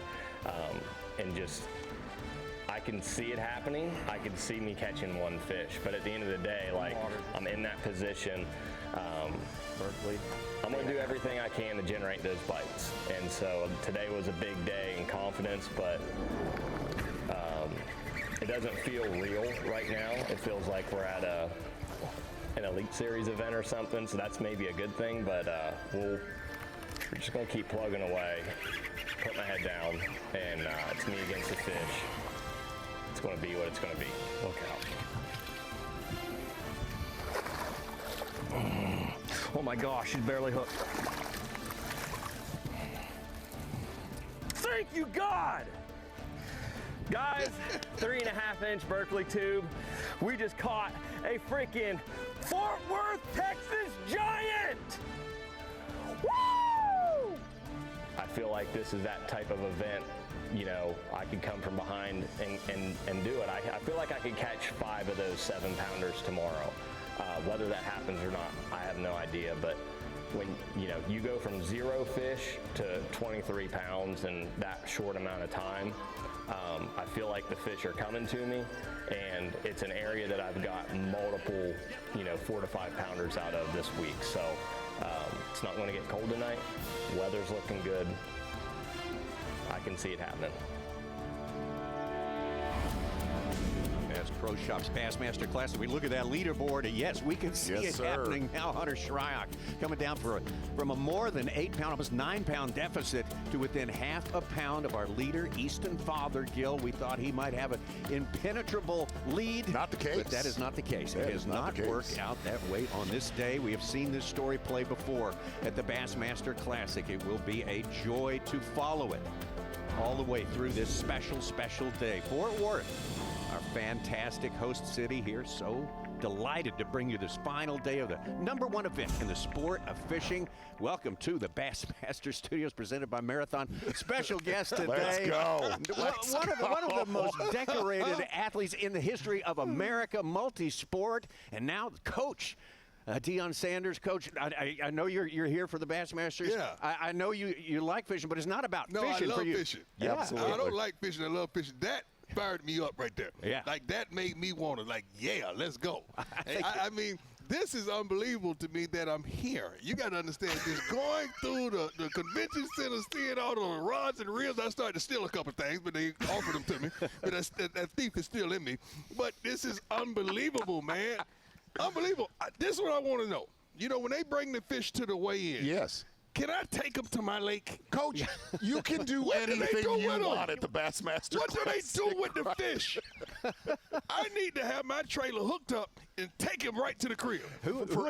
And just, I can see it happening. I can see me catching one fish, but at the end of the day, like, I'm in that position. Berkeley, I'm going to do everything I can to generate those bites. And so today was a big day in confidence, but it doesn't feel real right now. It feels like we're at an Elite Series event or something, so that's maybe a good thing, but we're just going to keep plugging away, put my head down, and it's me against the fish. It's going to be what it's going to be. Look out. Oh my gosh, she's barely hooked. Thank you, God! Guys, 3.5-inch Berkeley tube. We just caught a freaking Fort Worth, Texas giant! Woo! I feel like this is that type of event, you know, I could come from behind and do it. I feel like I could catch 5 of those 7-pounders tomorrow. Whether that happens or not, I have no idea, but when, you know, you go from 0 fish to 23 pounds in that short amount of time, I feel like the fish are coming to me, and it's an area that I've got multiple, you know, 4 to 5 pounders out of this week. So it's not going to get cold tonight. Weather's looking good. I can see it happening. That's Pro Shop's Bassmaster Classic. We look at that leaderboard, and yes, we can see it happening now. Hunter Shryock coming down from a more than 8-pound, almost 9-pound deficit to within half a pound of our leader, Easton Fathergill. We thought he might have an impenetrable lead. Not the case. But that is not the case. It has not worked out that way on this day. We have seen this story play before at the Bassmaster Classic. It will be a joy to follow it all the way through this special, special day. Fort Worth, our fantastic host city here. So delighted to bring you this final day of the #1 event in the sport of fishing. Welcome to the Bassmaster Studios, presented by Marathon. Special guest today. Let's go. One of the most decorated athletes in the history of America, multi-sport, and now coach. Deion Sanders, Coach, I know you're here for the Bassmasters. Yeah. I know you like fishing, but it's not about fishing for you. I love fishing. Yeah, absolutely. I don't like fishing. I love fishing. That fired me up right there. Yeah. Like, that made me want to, like, yeah, let's go. I mean, this is unbelievable to me that I'm here. You got to understand, just going through the convention center, seeing all the rods and reels. I started to steal a couple things, but they offered them to me. But that thief is still in me. But this is unbelievable, man. Unbelievable. This is what I want to know. You know, when they bring the fish to the weigh-in. Yes. Can I take them to my lake? Coach, you can do anything you want at the Bassmaster What do they Classic. do with the fish? I need to have my trailer hooked up and take him right to the crib. For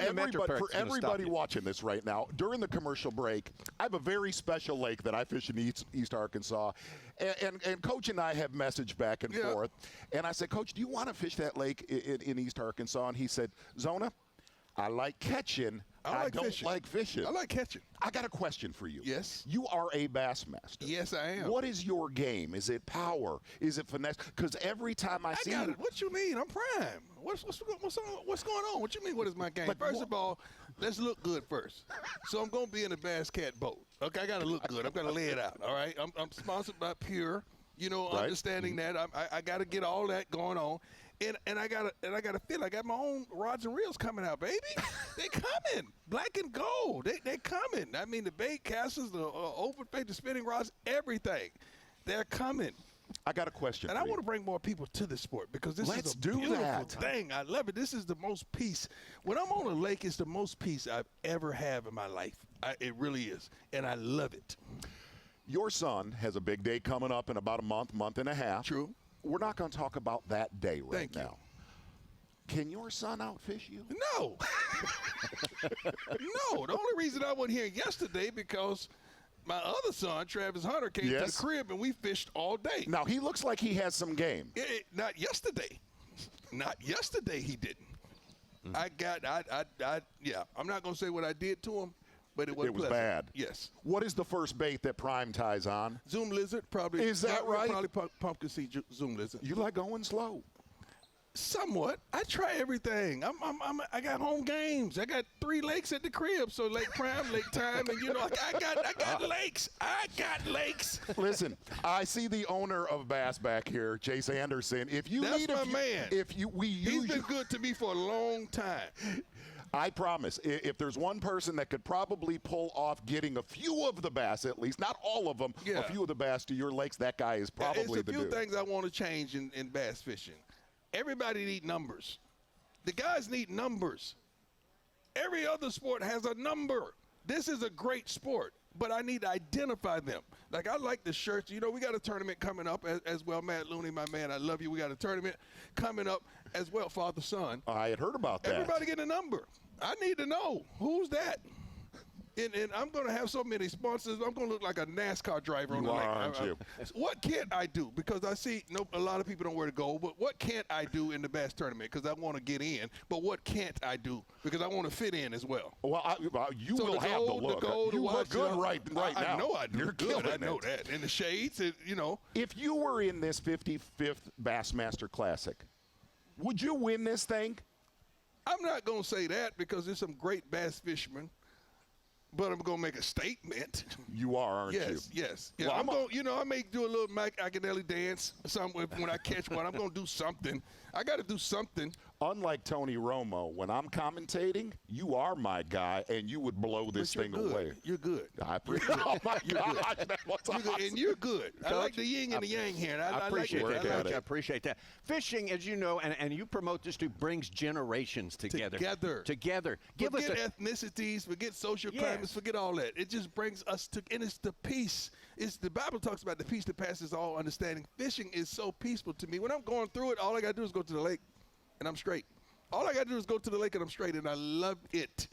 everybody watching this right now, during the commercial break, I have a very special lake that I fish in East Arkansas. And Coach and I have messaged back and forth. And I said, Coach, do you want to fish that lake in East Arkansas? And he said, Zona, I like catching. I don't like fishing. I like catching. I got a question for you. Yes. You are a Bassmaster. Yes, I am. What is your game? Is it power? Is it finesse? Because every time I see got it. What you mean? I'm prime. What's going on? What you mean? What is my game? First of all, let's look good first. So I'm gonna be in a Bass Cat boat. Okay, I gotta look good. I'm gonna lay it out. All right. I'm sponsored by Pure. You know, understanding that I gotta get all that going on. And I gotta feel I got my own rods and reels coming out, baby. They coming, black and gold. They coming. I mean, the bait casters, the open bait, the spinning rods, everything. They're coming. I got a question. And I want to bring more people to this sport because this is a beautiful thing. I love it. This is the most peace. When I'm on a lake, it's the most peace I've ever had in my life. It really is, and I love it. Your son has a big day coming up in about a month and a half. True. We're not going to talk about that day right now. You. Can your son outfish you? No. No. The only reason I wasn't here yesterday because my other son, Travis Hunter, came to the crib and we fished all day. Now, he looks like he has some game. Not yesterday. Not yesterday he didn't. I'm not going to say what I did to him. But it was pleasant. Bad. Yes. What is the first bait that Prime ties on? Zoom lizard, probably. Is that right? Probably pumpkin seed zoom lizard. You like going slow. Somewhat. I try everything. I got home games. I got 3 lakes at the crib. So Lake Prime, Lake Time, and I got lakes. I got lakes. Listen, I see the owner of Bass back here, Chase Anderson. If you That's need my man. He's been good to me for a long time. I promise, if there's one person that could probably pull off getting a few of the bass, at least, not all of them, a few of the bass to your lakes, that guy is probably the dude. There's a few things I want to change in bass fishing. Everybody need numbers. The guys need numbers. Every other sport has a number. This is a great sport, but I need to identify them. Like, I like the shirts. You know, we got a tournament coming up as well. Matt Looney, my man, I love you. We got a tournament coming up as well, father-son. I had heard about that. Everybody get a number. I need to know who's that. And I'm going to have so many sponsors. I'm going to look like a NASCAR driver on the lake. Aren't you? What can't I do? Because I see a lot of people don't know where to go. But what can't I do in the Bass tournament? Because I want to get in. But what can't I do? Because I want to fit in as well. Well, you will have the look. You look good right now. I know I do. You're good. killing I know that. In the shades, you know. If you were in this 55th Bassmaster Classic, would you win this thing? I'm not going to say that because there's some great bass fishermen. But I'm going to make a statement. You are, aren't you? Yes. Yeah, Well, I'm going. You know, I may do a little Iaconelli dance when I catch one. I'm going to do something. I got to do something. Unlike Tony Romo, when I'm commentating, you are my guy, and you would blow this thing away. You're good. I appreciate it. Oh, my gosh. That was awesome. And you're good. I like the yin and the yang here. I appreciate like that. I I appreciate that. Fishing, as you know, and you promote this too, brings generations together. Together. Forget ethnicities, forget social climates, forget all that. It just brings us to, and it's the peace. The Bible talks about the peace that passes all understanding. Fishing is so peaceful to me. When I'm going through it, all I got to do is go to the lake, and I'm straight. All I got to do is go to the lake, and I'm straight, and I love it.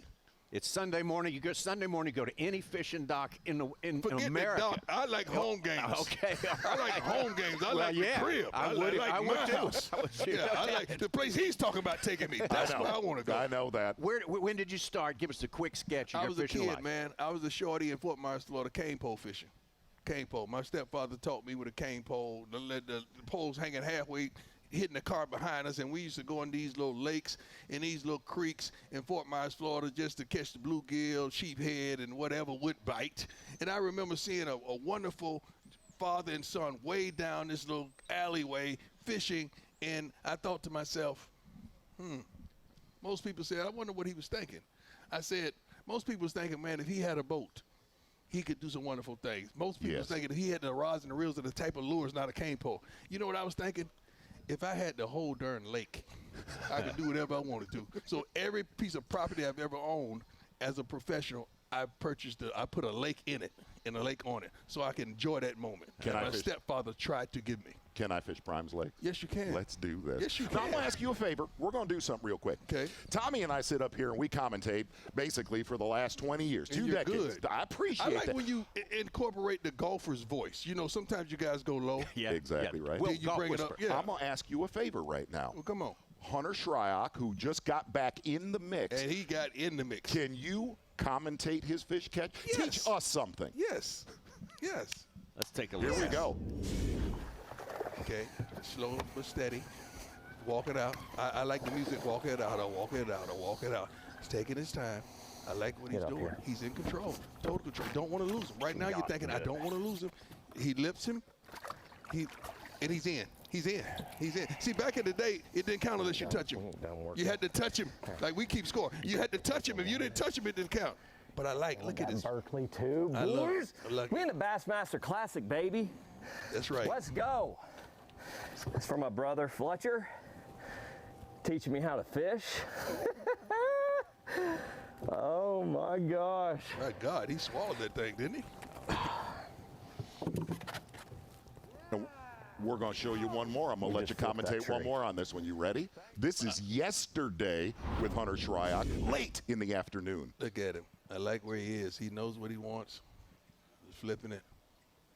It's Sunday morning. You go Sunday morning. Go to any fishing dock in Forget America. The dock. I like home games. Okay, I like home games. I like the crib. I like my house. I like the place he's talking about taking me. That's where I want to go. I know that. When did you start? Give us a quick sketch of your fishing life. I was a kid, man. I was a shorty in Fort Myers, Florida, cane pole fishing. Cane pole. My stepfather taught me with a cane pole. The poles hanging halfway, hitting the car behind us, and we used to go in these little lakes and these little creeks in Fort Myers, Florida, just to catch the bluegill, sheephead, and whatever would bite. And I remember seeing a wonderful father and son way down this little alleyway fishing, and I thought to myself, most people said, I wonder what he was thinking. I said, most people was thinking, man, if he had a boat, he could do some wonderful things. Most people was thinking if he had the rods and the reels of the type of lures, not a cane pole. You know what I was thinking? If I had the whole darn lake, I could do whatever I wanted to. So every piece of property I've ever owned as a professional, I put a lake in it and a lake on it so I can enjoy that moment. My stepfather tried to give me. Can I fish Prime's Lake? Yes, you can. Let's do this. Yes, you can. Now, I'm going to ask you a favor. We're going to do something real quick. Okay. Tommy and I sit up here and we commentate basically for the last 20 years. And 2 you're decades. Good. I appreciate that. I like when you incorporate the golfer's voice. You know, sometimes you guys go low. Exactly right. Then you bring it up. Yeah. I'm going to ask you a favor right now. Well, come on. Hunter Shryock, who just got back in the mix. And he got in the mix. Can you commentate his fish catch? Yes. Teach us something. Yes. Let's take a look. Here we go. Okay, slow but steady. Walk it out. I like the music. Walk it out. I walk it out. I walk it out. He's taking his time. I like what he's doing. Here. He's in control. Total control. Don't want to lose him. Right now you're thinking, I don't want to lose him. He lifts him. And he's in. He's in. See, back in the day, it didn't count unless you touch him. You had to touch him. Like we keep score. You had to touch him. If you didn't touch him, it didn't count. But I look at this. Berkeley too, boys. We in the Bassmaster Classic, baby. That's right. Let's go. It's from my brother Fletcher, teaching me how to fish. Oh my gosh. My God, he swallowed that thing, didn't he? We're going to show you one more. I'm going to let you commentate one more on this one. You ready? This is yesterday with Hunter Shryock, late in the afternoon. Look at him. I like where he is. He knows what he wants. He's flipping it.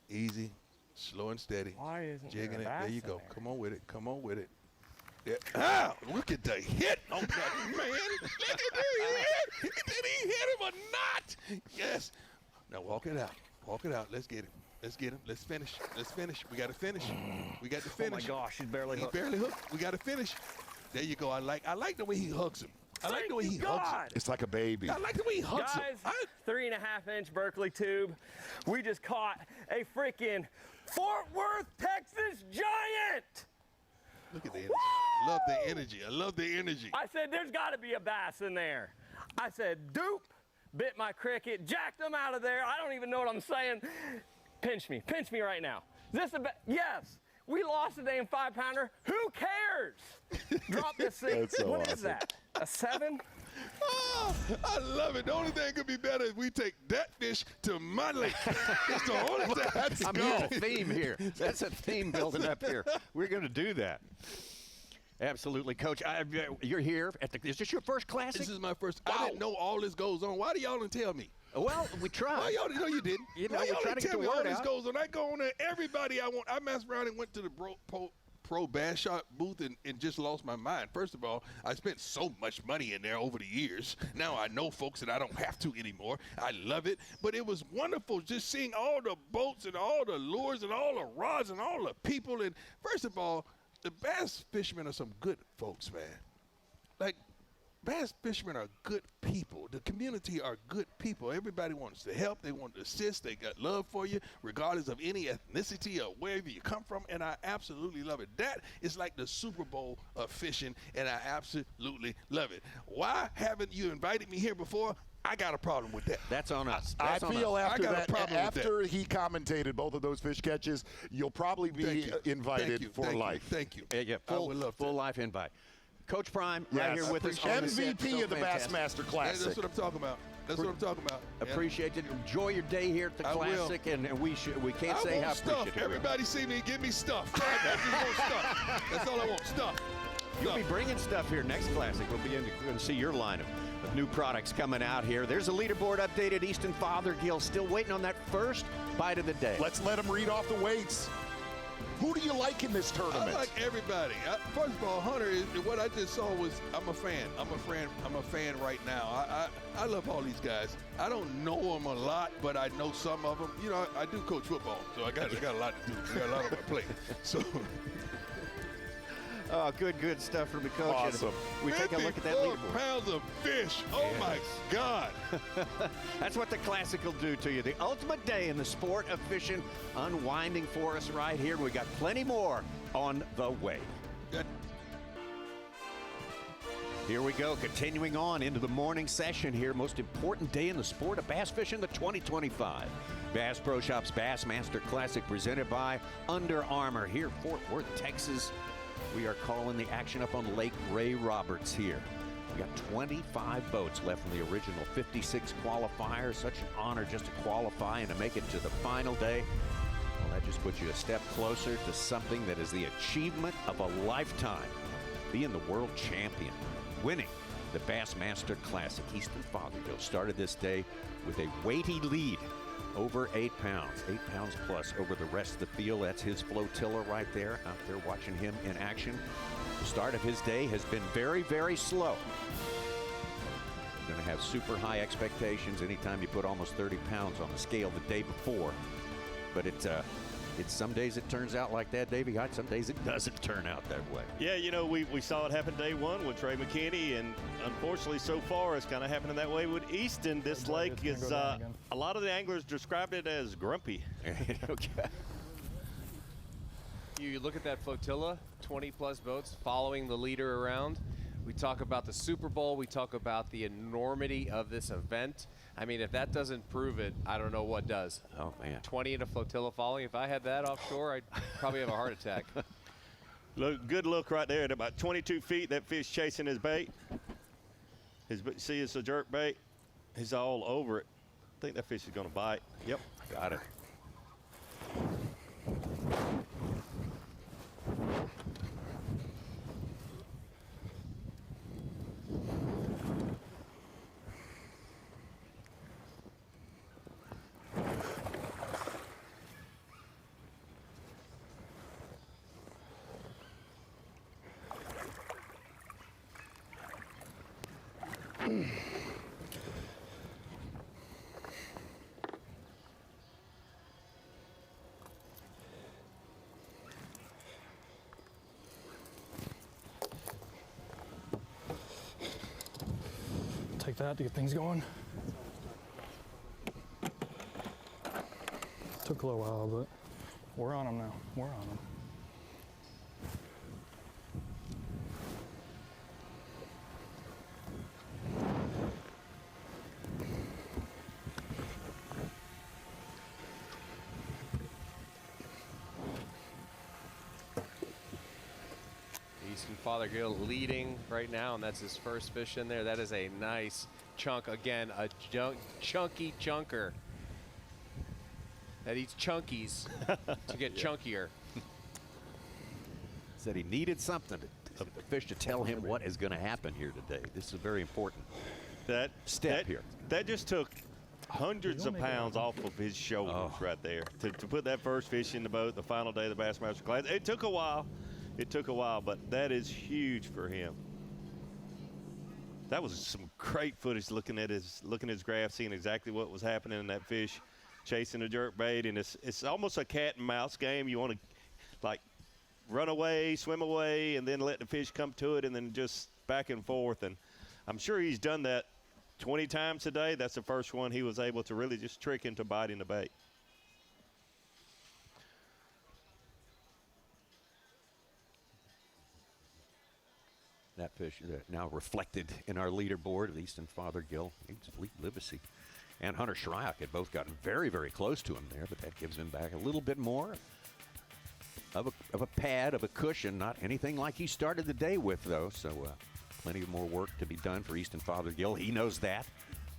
Easy, slow and steady. Why isn't jigging it? there a There you bass go. in there? Come on with it. Come on with it. Yeah. Ow! Look at the hit on that man. Look at that hit. Did he hit him or not? Yes. Now walk it out. Walk it out. Let's get him. Let's get him. Let's finish. Let's finish. We got to finish. We got to finish. Oh my gosh, he's barely hooked. He's barely hooked. We got to finish. There you go. I like the way he hugs him. I like the way he hugs him. It's like a baby. I like the way he hugs him. Guys, 3.5-inch Berkeley tube. We just caught a freaking Fort Worth, Texas giant. Look at the energy. Love the energy. I love the energy. I said, there's got to be a bass in there. I said, dupe, bit my cricket, jacked him out of there. I don't even know what I'm saying. Pinch me right now. Is this a yes? We lost a damn 5-pounder. Who cares? Drop this thing. That's so What is awesome. that? A 7? Oh, I love it. The only thing could be better is we take that fish to my lake. It's the only thing. That's a theme here. That's a theme building up here. We're going to do that. Absolutely, Coach. You're here at the. Is this your first classic? This is my first. Wow. I didn't know all this goes on. Why do y'all didn't tell me? Well, we tried. Why y'all didn't know you didn't? You know, Why we y'all try to didn't get tell the me all word this out. goes on? I go on there. Everybody I want. I messed around and went to the pro bass shop booth and just lost my mind. First of all, I spent so much money in there over the years. Now I know folks and I don't have to anymore. I love it. But it was wonderful just seeing all the boats and all the lures and all the rods and all the people. And first of all, the bass fishermen are some good folks, man. Like, bass fishermen are good people. The community are good people. Everybody wants to help. They want to assist. They got love for you, regardless of any ethnicity or wherever you come from, and I absolutely love it. That is like the Super Bowl of fishing, and I absolutely love it. Why haven't you invited me here before? I got a problem with that. That's on us. I That's on feel us. after I got a that, problem with after he commentated both of those fish catches, you'll probably be invited for life. Thank you. Yeah, I would love full life invite. Coach Prime, right Yes. here with us. on the set. MVP So of the fantastic. Bassmaster Classic. That's what I'm talking about. That's what I'm talking about. Appreciate it. Enjoy your day here at the I will. Classic, and we can't I say want how stuff. appreciative we are. Everybody see me, give me stuff. I just want stuff. That's all I want, stuff. You'll be bringing stuff here next Classic. We'll be going to see your lineup of new products coming out here. There's a leaderboard updated. Easton Fathergill still waiting on that first bite of the day. Let's let him read off the weights. Who do you like in this tournament? I like everybody. First of all, Hunter, what I just saw was I'm a fan. I'm a fan right now. I love all these guys. I don't know them a lot, but I know some of them. You know, I do coach football, so I got a lot to do. I got a lot on my plate. So. Oh, good stuff from the coach. Awesome. We take a look at that 54 leaderboard. pounds of fish. Oh, my God. That's what the Classic will do to you. The ultimate day in the sport of fishing unwinding for us right here. We got plenty more on the way. Here we go, continuing on into the morning session here. Most important day in the sport of bass fishing, the 2025 Bass Pro Shops Bassmaster Classic, presented by Under Armour here, Fort Worth, Texas. We are calling the action up on Lake Ray Roberts here. We got 25 boats left from the original 56 qualifiers. Such an honor just to qualify and to make it to the final day. Well, that just puts you a step closer to something that is the achievement of a lifetime. Being the world champion, winning the Bassmaster Classic. Easton Fathergill started this day with a weighty lead. Over 8 pounds, 8 pounds plus over the rest of the field. That's his flotilla right there, out there watching him in action. The start of his day has been very, very slow. You're going to have super high expectations anytime you put almost 30 pounds on the scale the day before. But it's some days it turns out like that, Davey. Some days it doesn't turn out that way. Yeah, you know, we saw it happen day one with Trey McKinney, and unfortunately so far it's kind of happening that way with Easton. This lake is, a lot of the anglers described it as grumpy. Okay. You look at that flotilla, 20-plus boats following the leader around. We talk about the Super Bowl. We talk about the enormity of this event. I mean, if that doesn't prove it, I don't know what does. Oh, man. 20 in a flotilla following. If I had that offshore, I'd probably have a heart attack. Good look right there at about 22 feet. That fish chasing his bait. See, it's a jerk bait. He's all over it. I think that fish is going to bite. Yep. Got it. that to get things going. Took a little while, but we're on them now. We're on them. Easton Fathergill leading right now, and that's his first fish in there. That is a nice chunk. Again, a chunky chunker that eats chunkies to get chunkier. Said he needed something, a fish to tell him what is going to happen here today. This is very important. That step here. That just took hundreds of pounds off of his shoulders right there to put that first fish in the boat the final day of the Bassmaster Class. It took a while. It took a while, but that is huge for him. That was some great footage looking at his graph, seeing exactly what was happening in that fish, chasing the jerk bait, and it's almost a cat and mouse game. You want to like run away, swim away, and then let the fish come to it, and then just back and forth. And I'm sure he's done that 20 times today. That's the first one he was able to really just trick into biting the bait. That fish now reflected in our leaderboard of Easton Fathergill, Livesay, and Hunter Shryock had both gotten very, very close to him there, but that gives him back a little bit more of a pad, of a cushion. Not anything like he started the day with, though, so plenty more work to be done for Easton Fathergill. He knows that.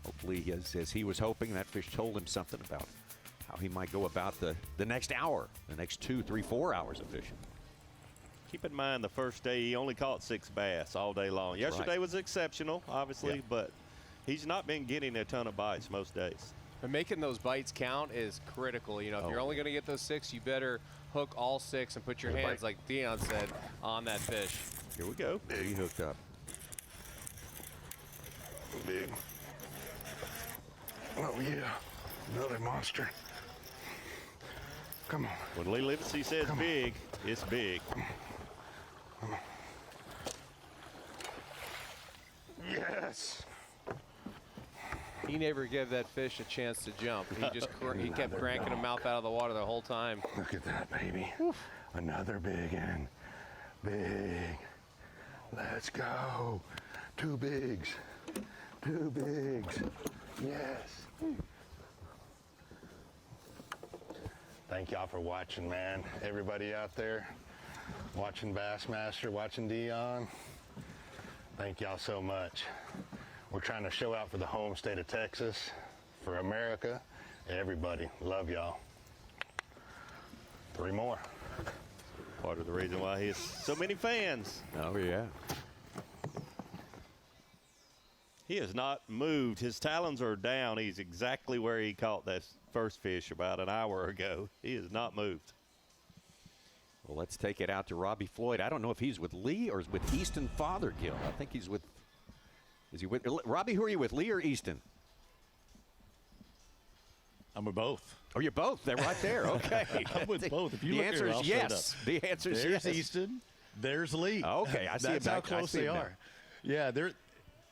Hopefully, as he was hoping, that fish told him something about how he might go about the next hour, the next 2, 3, 4 hours of fishing. Keep in mind the first day he only caught 6 bass all day long. That's Yesterday right. was exceptional, obviously, but he's not been getting a ton of bites most days. But making those bites count is critical. You know, if you're only going to get those 6, you better hook all 6 and put your hands, like Dion said, on that fish. Here we go. He hooked up. Big. Oh, yeah. Another monster. Come on. When Lee Livesay says big, it's big. Come on. Yes. He never gave that fish a chance to jump. He just he kept cranking him mouth out of the water the whole time. Look at that, baby. Another big one. Big. Let's go. 2 bigs. 2 bigs. Yes. Thank y'all for watching, man. Everybody out there watching Bassmaster, watching Dion. Thank y'all so much. We're trying to show out for the home state of Texas, for America, everybody. Love y'all. 3 more. Part of the reason why he has so many fans. Oh, yeah. He has not moved. His talons are down. He's exactly where he caught that first fish about an hour ago. He has not moved. Well, let's take it out to Robbie Floyd. I don't know if he's with Lee or is with Easton Fathergill. I think he's with, is he with, Robbie, who are you with, Lee or Easton? I'm with both. Oh, you're both. They're right there. Okay. I'm with both. If you the look answer here, is yes. The answer is yes. There's Easton. There's Lee. Okay, I see That's it how back. close they are. Yeah, they're.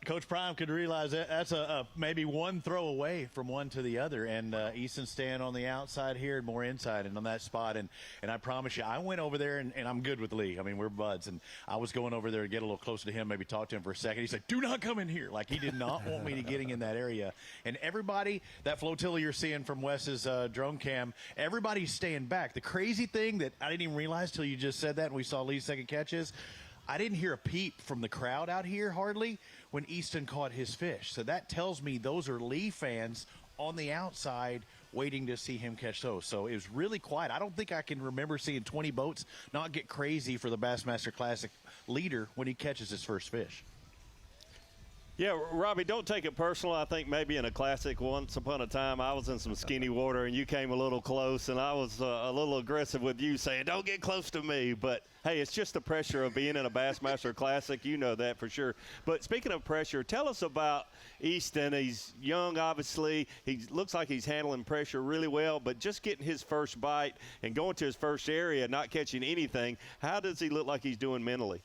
Coach Prime could realize that's a maybe one throw away from one to the other, and Easton's staying on the outside here and more inside and on that spot. And I promise you, I went over there, and I'm good with Lee. I mean, we're buds, and I was going over there to get a little closer to him, maybe talk to him for a second. He said, do not come in here. Like, he did not want me to getting in that area. And everybody, that flotilla you're seeing from Wes's drone cam, everybody's staying back. The crazy thing that I didn't even realize till you just said that and we saw Lee's second catch is, I didn't hear a peep from the crowd out here hardly when Easton caught his fish. So that tells me those are Lee fans on the outside waiting to see him catch those. So it was really quiet. I don't think I can remember seeing 20 boats not get crazy for the Bassmaster Classic leader when he catches his first fish. Yeah, Robbie, don't take it personal. I think maybe in a classic once upon a time, I was in some skinny water and you came a little close, and I was a little aggressive with you saying, don't get close to me. But, hey, it's just the pressure of being in a Bassmaster Classic. You know that for sure. But speaking of pressure, tell us about Easton. He's young, obviously. He looks like he's handling pressure really well, but just getting his first bite and going to his first area, not catching anything, how does he look like he's doing mentally?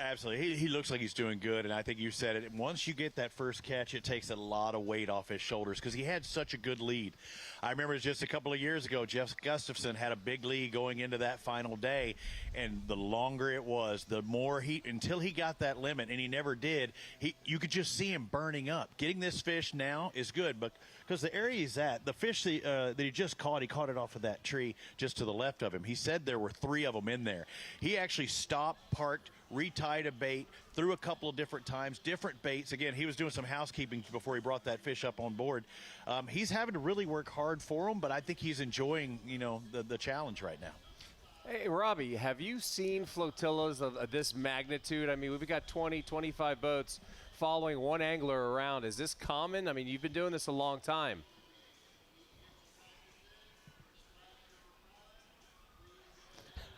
Absolutely. He looks like he's doing good, and I think you said it. Once you get that first catch, it takes a lot of weight off his shoulders because he had such a good lead. I remember just a couple of years ago, Jeff Gustafson had a big lead going into that final day, and the longer it was, the more until he got that limit, and he never did, you could just see him burning up. Getting this fish now is good, but because the area he's at, the fish that he just caught, he caught it off of that tree just to the left of him. He said there were 3 of them in there. He actually stopped, parked, retied a bait, threw a couple of different times, different baits. Again, he was doing some housekeeping before he brought that fish up on board. He's having to really work hard for him, but I think he's enjoying, the challenge right now. Hey, Robbie, have you seen flotillas of this magnitude? I mean, we've got 20, 25 boats following one angler around. Is this common? I mean, you've been doing this a long time.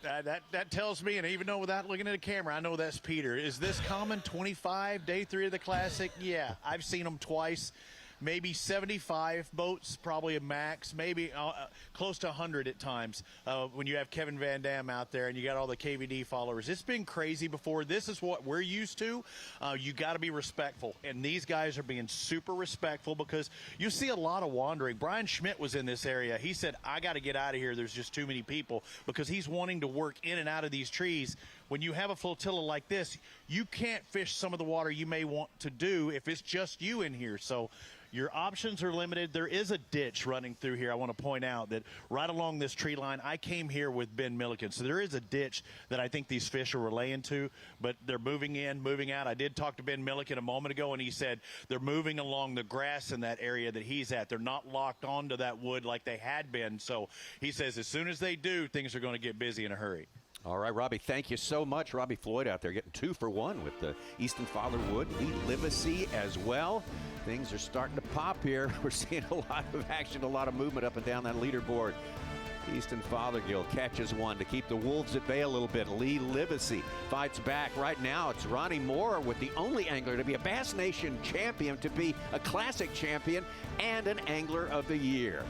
That tells me, and even though without looking at a camera, I know that's Peter. Is this common? 25, day 3 of the Classic? Yeah, I've seen them twice. Maybe 75 boats, probably a max, maybe close to 100 at times when you have Kevin Van Dam out there and you got all the KVD followers. It's been crazy before. This is what we're used to. You got to be respectful, and these guys are being super respectful because you see a lot of wandering. Brian Schmidt was in this area. He said, I got to get out of here. There's just too many people, because he's wanting to work in and out of these trees. When you have a flotilla like this, you can't fish some of the water you may want to do if it's just you in here. So your options are limited. There is a ditch running through here. I want to point out that right along this tree line, I came here with Ben Milliken. So there is a ditch that I think these fish are relaying to, but they're moving in, moving out. I did talk to Ben Milliken a moment ago, and he said they're moving along the grass in that area that he's at. They're not locked onto that wood like they had been. So he says as soon as they do, things are going to get busy in a hurry. All right, Robbie, thank you so much. Robbie Floyd out there getting 2 for 1 with the Easton Fathergill, Lee Livesay as well. Things are starting to pop here. We're seeing a lot of action, a lot of movement up and down that leaderboard. Easton Fathergill catches one to keep the Wolves at bay a little bit. Lee Livesay fights back. Right now, it's Ronnie Moore with the only angler to be a Bass Nation champion, to be a Classic champion, and an Angler of the Year.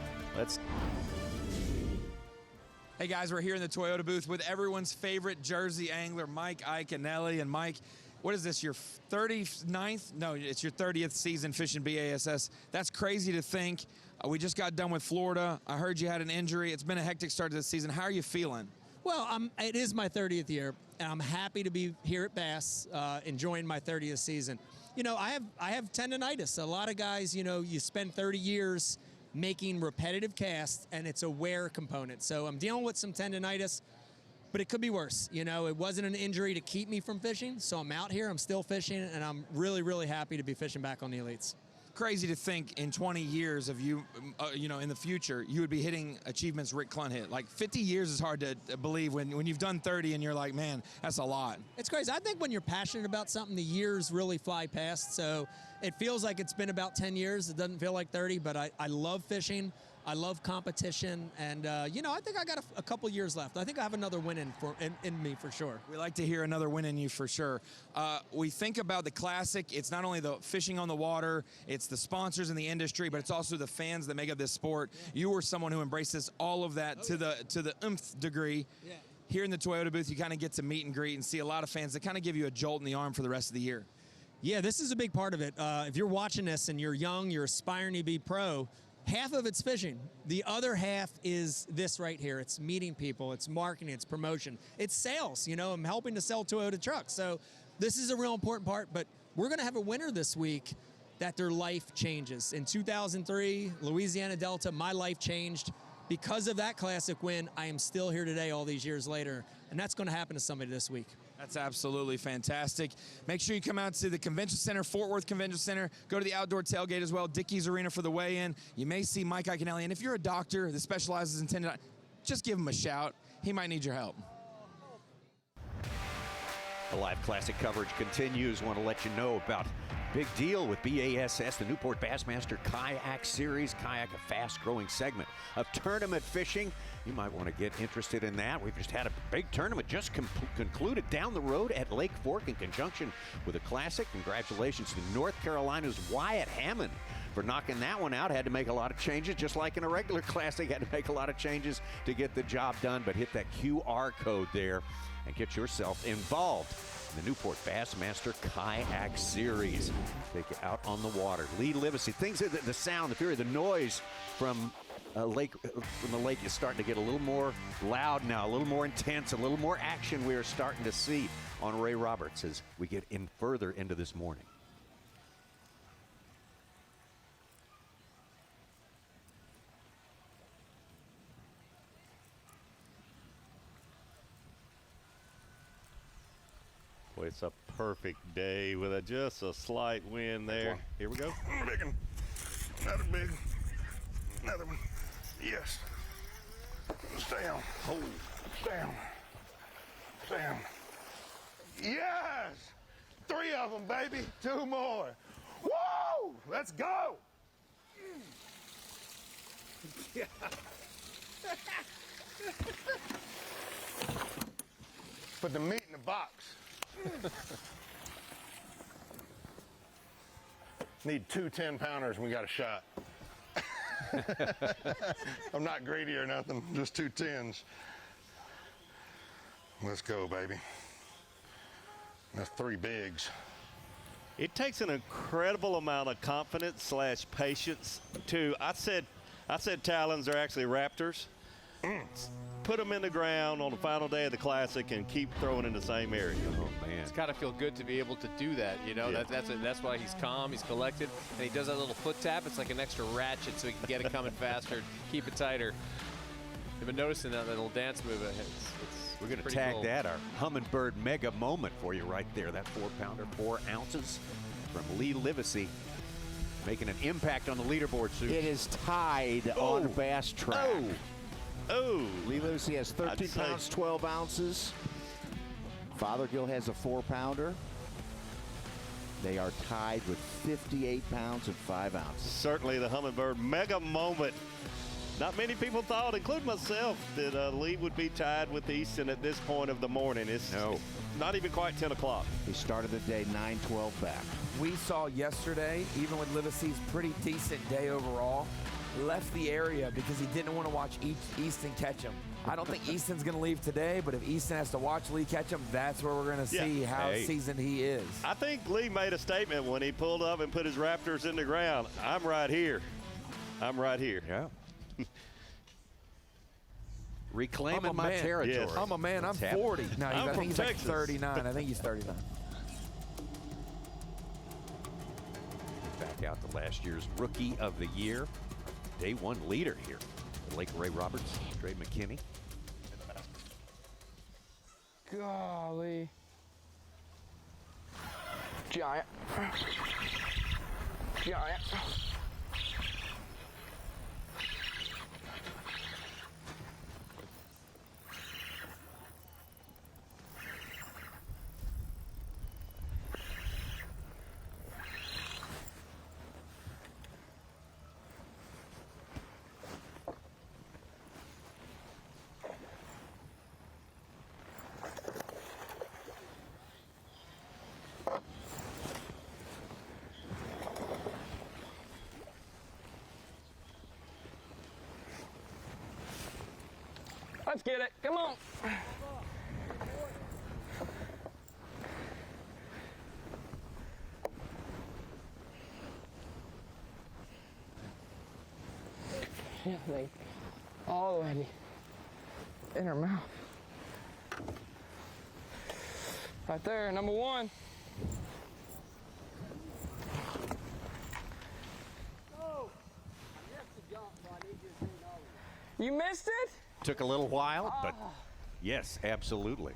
Hey guys, we're here in the Toyota booth with everyone's favorite Jersey angler, Mike Iaconelli. And Mike, what is this, your 39th? No, it's your 30th season fishing B.A.S.S. That's crazy to think. We just got done with Florida. I heard you had an injury. It's been a hectic start to the season. How are you feeling? Well, it is my 30th year, and I'm happy to be here at Bass, enjoying my 30th season. I have tendonitis. A lot of guys, you spend 30 years making repetitive casts, and it's a wear component. So I'm dealing with some tendonitis, but it could be worse. It wasn't an injury to keep me from fishing, so I'm out here, I'm still fishing, and I'm really, really happy to be fishing back on the elites. Crazy to think in 20 years of you, in the future, you would be hitting achievements Rick Clunt hit. Like 50 years is hard to believe when you've done 30 and you're like, man, that's a lot. It's crazy. I think when you're passionate about something, the years really fly past. So it feels like it's been about 10 years. It doesn't feel like 30, but I love fishing. I love competition, and I think I got a couple years left. I think I have another win in me for sure. We like to hear another win in you for sure. We think about the Classic. It's not only the fishing on the water, it's the sponsors in the industry, but it's also the fans that make up this sport. Yeah. You were someone who embraces all of that to the nth degree. Yeah. Here in the Toyota booth, you kind of get to meet and greet and see a lot of fans that kind of give you a jolt in the arm for the rest of the year. Yeah, this is a big part of it. If you're watching this and you're young, you're aspiring to be pro, half of it's fishing. The other half is this right here. It's meeting people, it's marketing, it's promotion, it's sales. I'm helping to sell Toyota trucks. So this is a real important part, but we're going to have a winner this week that their life changes. In 2003, Louisiana Delta, my life changed. Because of that Classic win, I am still here today all these years later, and that's going to happen to somebody this week. That's absolutely fantastic. Make sure you come out to the Convention Center, Fort Worth Convention Center. Go to the outdoor tailgate as well, Dickey's Arena for the weigh-in. You may see Mike Iaconelli, and if you're a doctor that specializes in tendonitis, just give him a shout. He might need your help. The live Classic coverage continues. Want to let you know about big deal with B.A.S.S, the Newport Bassmaster Kayak Series. Kayak, a fast-growing segment of tournament fishing. You might want to get interested in that. We've just had a big tournament just concluded down the road at Lake Fork in conjunction with a Classic. Congratulations to North Carolina's Wyatt Hammond for knocking that one out. Had to make a lot of changes, just like in a regular Classic. Had to make a lot of changes to get the job done, but hit that QR code there and get yourself involved. the Newport Bassmaster Kayak Series. Take you out on the water. Lee Livesay. Things, the sound, the fury, the noise from the lake is starting to get a little more loud now, a little more intense, a little more action we are starting to see on Ray Roberts as we get in further into this morning. Boy, it's a perfect day with just a slight wind there. Here we go. Big one. Another big. Another one. Yes. Stay on. Hold. Stay on. Stay on. Yes! 3 of them, baby. 2 more. Woo! Let's go! Yeah. Put the meat in the box. Need 2 10-pounders and we got a shot. I'm not greedy or nothing, just 2 10s. Let's go, baby. That's 3 bigs. It takes an incredible amount of confidence / patience to, I said talons are actually raptors. Put them in the ground on the final day of the Classic and keep throwing in the same area. Oh, man. It's got to feel good to be able to do that, you know. Yeah. That's why he's calm, he's collected, and he does that little foot tap. It's like an extra ratchet so he can get it coming faster, keep it tighter. You've been noticing that little dance move. We're going to tag that our Humminbird mega moment for you right there. That 4-pounder, 4 ounces from Lee Livesay, making an impact on the leaderboard soon. It is tied on Bass Track. Oh, Lee Livesay has 13 pounds, 12 ounces. Fathergill has a 4-pounder. They are tied with 58 pounds and 5 ounces. Certainly the Humminbird mega moment. Not many people thought, including myself, that Lee would be tied with Easton at this point of the morning. It's not even quite 10 o'clock. He started the day 9-12 back. We saw yesterday, even with Livesay's pretty decent day overall, left the area because he didn't want to watch Easton catch him. I don't think Easton's going to leave today, but if Easton has to watch Lee catch him, that's where we're going to see how seasoned he is. I think Lee made a statement when he pulled up and put his Raptors in the ground. I'm right here. I'm right here. Yeah. Reclaiming my territory. Yes. I'm a man. I'm 40. No, I think he's like 39. I think he's 39. Back out to last year's Rookie of the Year. Day 1 leader here. Lake Ray Roberts, Trey McKinney. Golly. Giant. Giant. Let's get it. Come on. Yeah, like all the way in her mouth. Right there, number 1. You missed it? Took a little while, but yes, absolutely.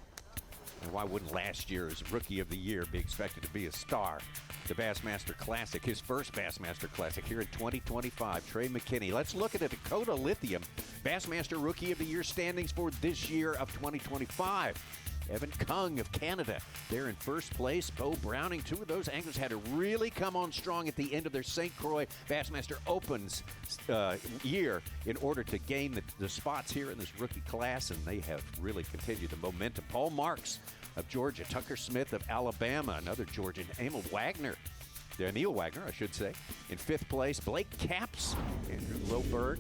And why wouldn't last year's Rookie of the Year be expected to be a star? The Bassmaster Classic, his first Bassmaster Classic here in 2025. Trey McKinney. Let's look at the Dakota Lithium Bassmaster Rookie of the Year standings for this year of 2025. Evan Kung of Canada, they're in first place. Bo Browning, 2 of those anglers had to really come on strong at the end of their St. Croix Bassmaster Opens year in order to gain the spots here in this rookie class, and they have really continued the momentum. Paul Marks of Georgia, Tucker Smith of Alabama, another Georgian, Neil Wagner, I should say, in 5th place. Blake Capps, Andrew Loberg,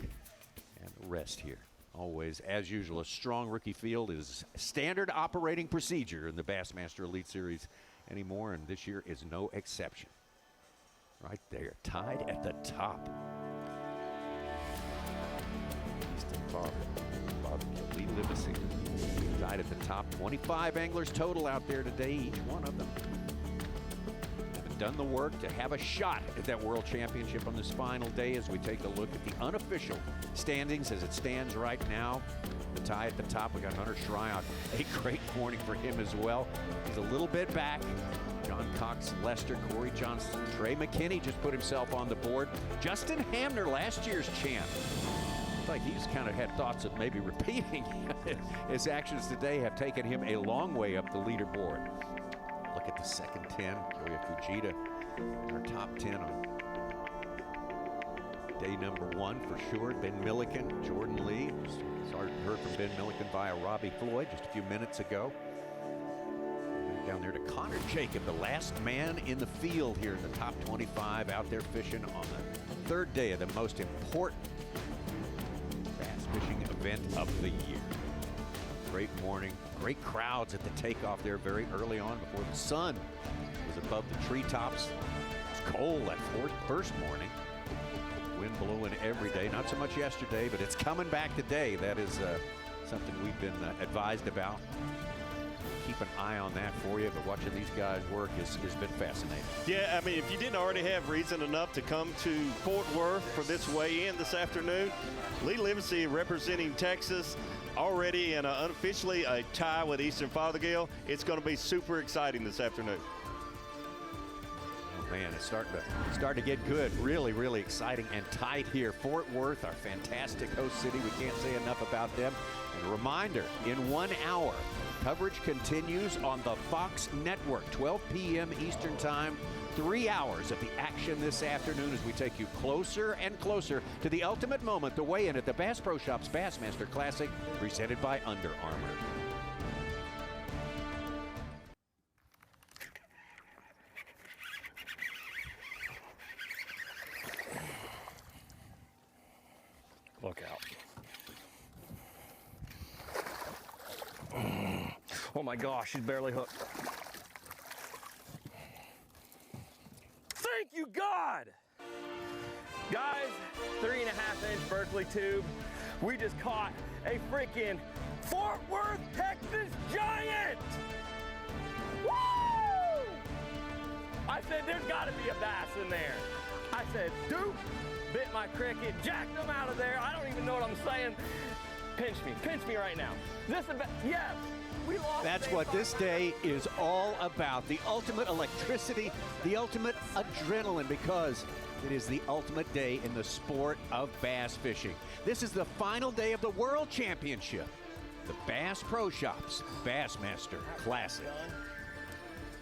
and the rest here. Always, as usual, a strong rookie field is standard operating procedure in the Bassmaster Elite Series anymore, and this year is no exception. Right there, tied at the top. Easton Fathergill, Lee Livesay, tied at the top. 25 anglers total out there today, each one of them have done the work to have a shot at that World Championship on this final day as we take a look at the unofficial standings as it stands right now. The tie at the top, we got Hunter Shryock. A great morning for him as well. He's a little bit back. John Cox, Lester, Corey Johnson, Trey McKinney just put himself on the board. Justin Hamner, last year's champ. Looks like he's kind of had thoughts of maybe repeating. His actions today have taken him a long way up the leaderboard. Look at the second 10. Yoya Fujita, our top 10 on day number 1 for sure. Ben Milliken, Jordan Lee. Heard from Ben Milliken via Robbie Floyd just a few minutes ago. Down there to Connor Jacob, the last man in the field here in the top 25, out there fishing on the third day of the most important bass fishing event of the year. Great morning, great crowds at the takeoff there very early on before the sun was above the treetops. It was cold that first morning. Wind blowing every day, not so much yesterday, but it's coming back today. That is something we've been advised about. Keep an eye on that for you, but watching these guys work has been fascinating. Yeah, I mean, if you didn't already have reason enough to come to Fort Worth for this weigh-in this afternoon, Lee Livesay representing Texas, already and unofficially a tie with Easton Fathergill. It's going to be super exciting this afternoon. Oh man, it's starting to get good. Really, really exciting and tight here. Fort Worth, our fantastic host city. We can't say enough about them. And a reminder, in 1 hour, coverage continues on the Fox Network, 12 p.m. Eastern Time. 3 hours of the action this afternoon as we take you closer and closer to the ultimate moment, the weigh-in at the Bass Pro Shops Bassmaster Classic, presented by Under Armour. Look out. Oh my gosh, she's barely hooked. Thank you, God! Guys, 3.5-inch Berkeley tube. We just caught a freaking Fort Worth, Texas giant! Woo! I said, there's gotta be a bass in there. I said, Duke bit my cricket, jacked them out of there. I don't even know what I'm saying. Pinch me right now. Is this a bass? Yes. We lost. That's what this day is all about. The ultimate electricity, the ultimate adrenaline, because it is the ultimate day in the sport of bass fishing. This is the final day of the World Championship, the Bass Pro Shops Bassmaster Classic.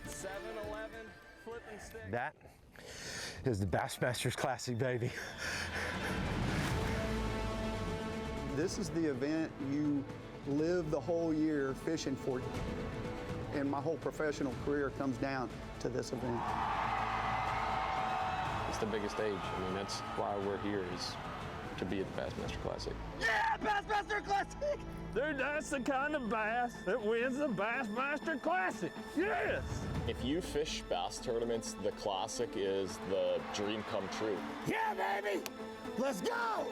7-Eleven, flipping stick. That is the Bassmasters Classic, baby. This is the event you live the whole year fishing for, and my whole professional career comes down to this event. It's the biggest stage. I mean, that's why we're here, is to be at the Bassmaster Classic. Yeah, Bassmaster Classic! Dude, that's the kind of bass that wins the Bassmaster Classic. Yes! If you fish bass tournaments, the Classic is the dream come true. Yeah, baby! Let's go!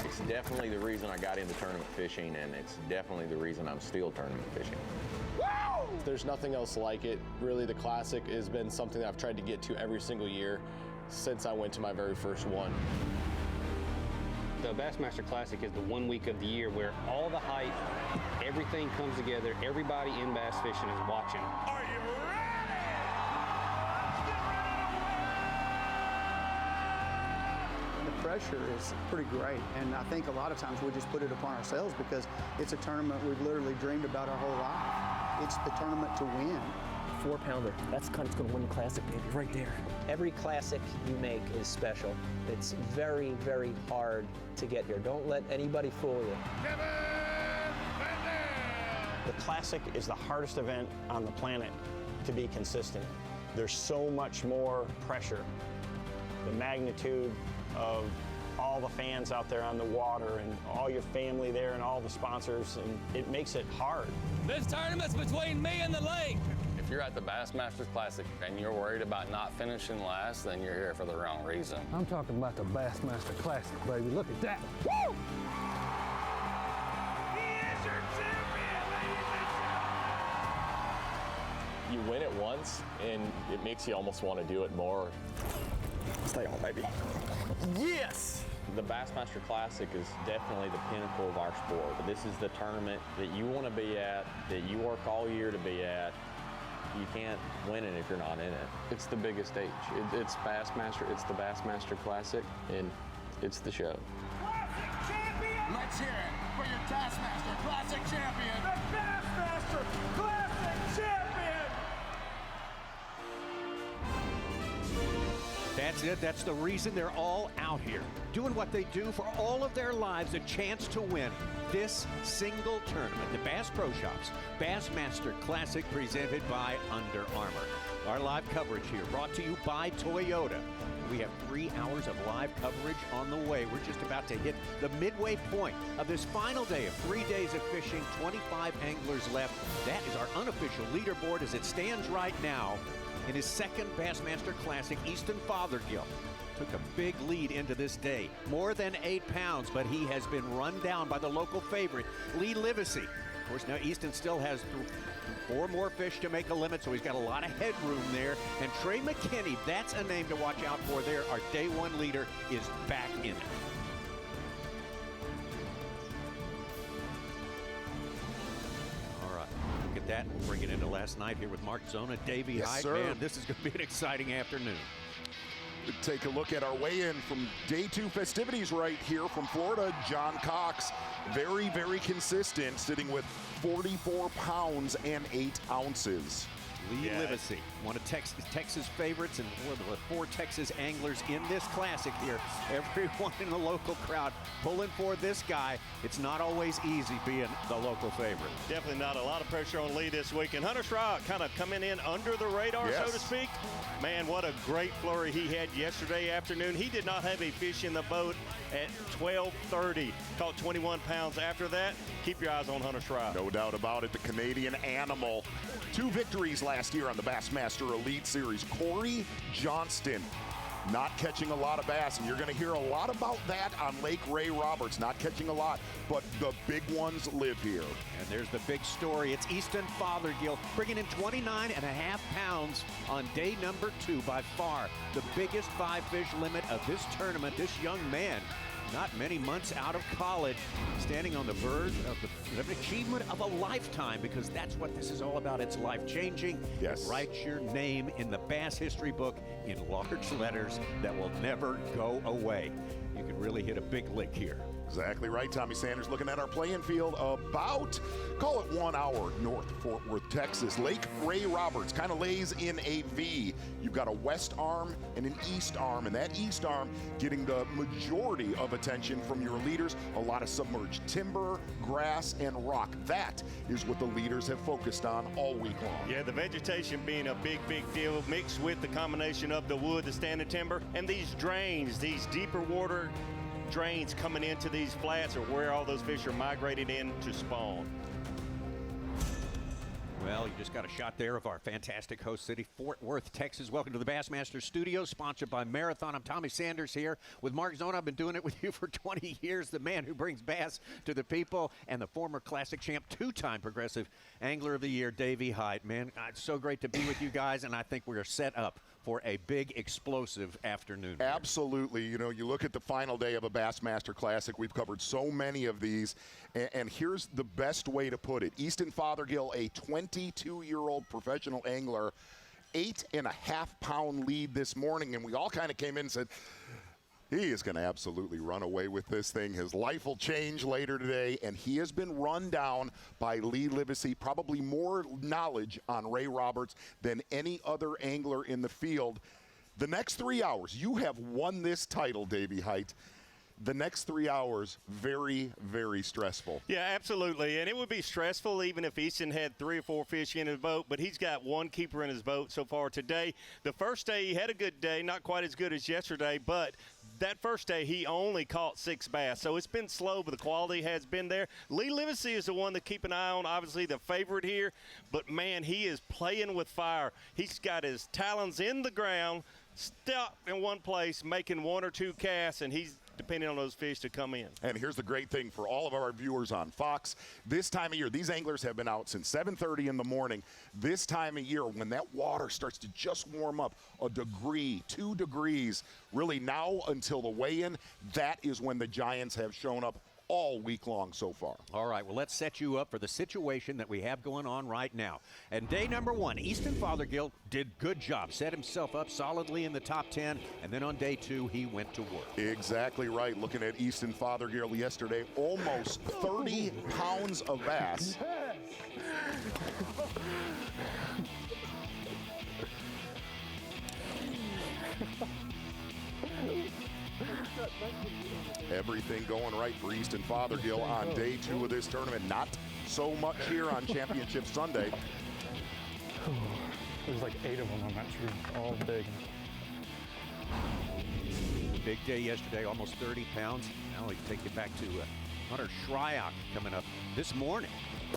It's definitely the reason I got into tournament fishing, and it's definitely the reason I'm still tournament fishing. Woo! There's nothing else like it. Really, the Classic has been something that I've tried to get to every single year since I went to my very first one. The Bassmaster Classic is the 1 week of the year where all the hype, everything comes together, everybody in bass fishing is watching. Are you ready? The pressure is pretty great, and I think a lot of times we just put it upon ourselves because it's a tournament we've literally dreamed about our whole life. It's the tournament to win. 4-pounder. That's the kind that's going to win the Classic, baby, right there. Every Classic you make is special. It's very, very hard to get here. Don't let anybody fool you. The Classic is the hardest event on the planet to be consistent. There's so much more pressure. The magnitude of all the fans out there on the water and all your family there and all the sponsors, and it makes it hard. This tournament's between me and the lake. If you're at the Bassmaster Classic and you're worried about not finishing last, then you're here for the wrong reason. I'm talking about the Bassmaster Classic, baby. Look at that. Woo! You win it once, and it makes you almost want to do it more. Stay on, baby. Yes! The Bassmaster Classic is definitely the pinnacle of our sport. This is the tournament that you want to be at, that you work all year to be at. You can't win it if you're not in it. It's the biggest stage. It's Bassmaster, it's the Bassmaster Classic, and it's the show. Let's hear it for your Bassmaster Classic champion, the Bassmaster Classic champion! That's it. That's the reason they're all out here, doing what they do for all of their lives, a chance to win this single tournament. The Bass Pro Shops Bassmaster Classic, presented by Under Armour. Our live coverage here brought to you by Toyota. We have 3 hours of live coverage on the way. We're just about to hit the midway point of this final day of 3 days of fishing. 25 anglers left. That is our unofficial leaderboard as it stands right now. In his second Bassmaster Classic, Easton Fathergill took a big lead into this day. More than 8 pounds, but he has been run down by the local favorite, Livesay. Of course, now Easton still has 4 more fish to make a limit, so he's got a lot of headroom there. And Trey McKinney, that's a name to watch out for there. Our day 1 leader is back in it. That. We'll bring it into last night here with Mark Zona, Davey Hyde. Sir. Man, this is going to be an exciting afternoon. Take a look at our weigh-in from day 2 festivities right here from Florida. John Cox, very, very consistent, sitting with 44 pounds and 8 ounces. Livesay, one of Texas favorites and one of the 4 Texas anglers in this classic here. Everyone in the local crowd pulling for this guy. It's not always easy being the local favorite. Definitely not. A lot of pressure on Lee this week. And Hunter Shryock kind of coming in under the radar, so to speak. Man, what a great flurry he had yesterday afternoon. He did not have a fish in the boat at 12:30. Caught 21 pounds after that. Keep your eyes on Hunter Shryock. No doubt about it, the Canadian animal. 2 victories last year on the Bassmaster Elite Series. Corey Johnston not catching a lot of bass, and you're going to hear a lot about that on Lake Ray Roberts. Not catching a lot, but the big ones live here. And there's the big story. It's Easton Fathergill bringing in 29.5 pounds on day number 2. By far the biggest 5-fish limit of this tournament. This young man, not many months out of college, standing on the verge of an achievement of a lifetime, because that's what this is all about. It's life-changing. Yes. It writes your name in the Bass history book in large letters that will never go away. You can really hit a big lick here. Exactly right. Tommy Sanders looking at our playing field about, call it 1 hour north of Fort Worth, Texas. Lake Ray Roberts kind of lays in a V. You've got a west arm and an east arm, and that east arm getting the majority of attention from your leaders. A lot of submerged timber, grass, and rock. That is what the leaders have focused on all week long. Yeah, the vegetation being a big, big deal, mixed with the combination of the wood, the standing timber, and these drains, these deeper water drains coming into these flats are where all those fish are migrating in to spawn. Well, you just got a shot there of our fantastic host city, Fort Worth, Texas. Welcome to the Bassmaster Studios, sponsored by Marathon. I'm Tommy Sanders here with Mark Zona. I've been doing it with you for 20 years, the man who brings bass to the people, and the former Classic champ, 2-time Progressive Angler of the Year, Davey Hyde. Man, it's so great to be with you guys, and I think we are set up for a big, explosive afternoon. Absolutely. You know, you look at the final day of a Bassmaster Classic. We've covered so many of these, and here's the best way to put it. Easton Fathergill, a 22-year-old professional angler, 8.5-pound lead this morning, and we all kind of came in and said, he is going to absolutely run away with this thing. His life will change later today, and he has been run down by Livesay. Probably more knowledge on Ray Roberts than any other angler in the field. The next 3 hours, you have won this title, Davey Hyde. The next 3 hours, very, very stressful. Yeah, absolutely. And it would be stressful even if Easton had 3 or 4 fish in his boat, but he's got 1 keeper in his boat so far today. The first day, he had a good day, not quite as good as yesterday, but that first day, he only caught 6 bass, so it's been slow, but the quality has been there. Lee Livesay is the one to keep an eye on, obviously the favorite here, but, man, he is playing with fire. He's got his talons in the ground, stuck in one place, making 1 or 2 casts, and he's depending on those fish to come in. And here's the great thing for all of our viewers on Fox. This time of year, these anglers have been out since 7:30 in the morning. This time of year, when that water starts to just warm up a degree, 2 degrees, really now until the weigh-in, that is when the Giants have shown up all week long so far. All right, well, let's set you up for the situation that we have going on right now. And day number 1, Easton Fathergill did good job, set himself up solidly in the top 10, and then on day 2, he went to work. Exactly right. Looking at Easton Fathergill yesterday, almost 30 pounds of bass. Everything going right for Easton Fathergill on day 2 of this tournament. Not so much here on Championship Sunday. There's like 8 of them on that tree, all big. Big day yesterday, almost 30 pounds. Now we take it back to Hunter Shryock coming up this morning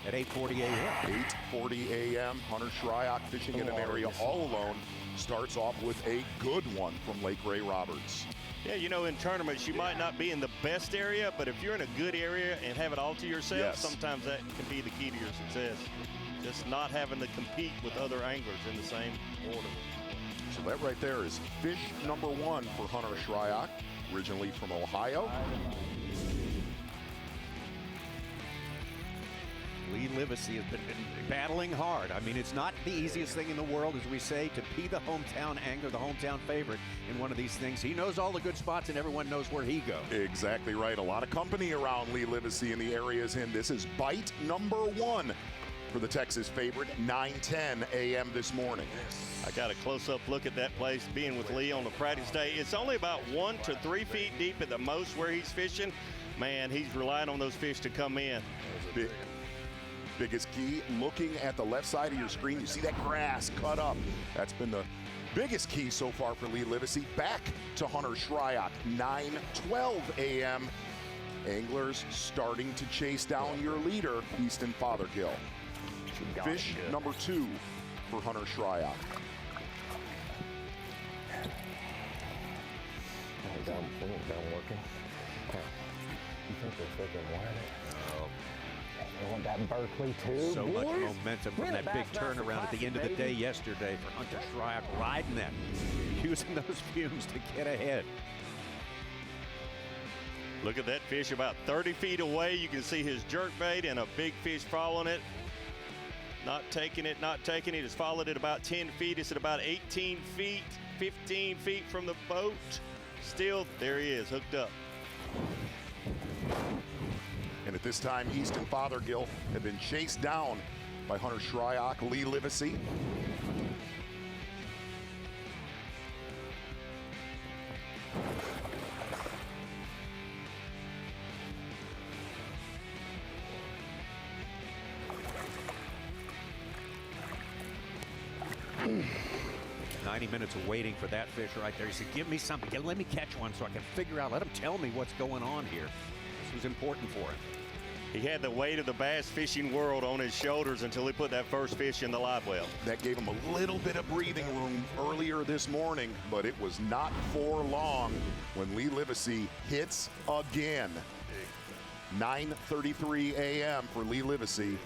at 8:40 a.m. 8:40 a.m. Hunter Shryock fishing in an area all alone. Starts off with a good one from Lake Ray Roberts. Yeah, you know, in tournaments, you might not be in the best area, but if you're in a good area and have it all to yourself, Yes. sometimes that can be the key to your success. Just not having to compete with other anglers in the same order. So that right there is fish number 1 for Hunter Shryock, originally from Ohio. Lee Livesay has been battling hard. I mean, it's not the easiest thing in the world, as we say, to be the hometown angler, the hometown favorite in one of these things. He knows all the good spots, and everyone knows where he goes. Exactly right. A lot of company around Lee Livesay in the areas in. This is bite number 1 for the Texas favorite, 9:10 a.m. this morning. I got a close-up look at that place, being with Lee on the practice day. It's only about 1 to 3 feet deep at the most where he's fishing. Man, he's relying on those fish to come in. Biggest key, looking at the left side of your screen, you see that grass cut up. That's been the biggest key so far for Lee Livesay. Back to Hunter Shryock, 9:12 a.m. Anglers starting to chase down your leader, Easton Fathergill. Fish number 2 for Hunter Shryock. Done working. You think they're freaking wired it? They want that Berkeley too. So much boys. momentum from that big turnaround at the end of the day yesterday for Hunter Shryock, riding that, using those fumes to get ahead. Look at that fish about 30 feet away. You can see his jerkbait and a big fish following it. Not taking it, not taking it. It's followed it about 10 feet. It's at about 18 feet, 15 feet from the boat. Still, there he is, hooked up. And at this time, Easton Fathergill had been chased down by Hunter Shryock, Lee Livesay. Mm. 90 minutes of waiting for that fish right there. He said, give me something. Let me catch one so I can figure out. Let him tell me what's going on here. This was important for him. He had the weight of the bass fishing world on his shoulders until he put that first fish in the live well. That gave him a little bit of breathing room earlier this morning, but it was not for long when Lee Livesay hits again. 9:33 a.m. for Lee Livesay.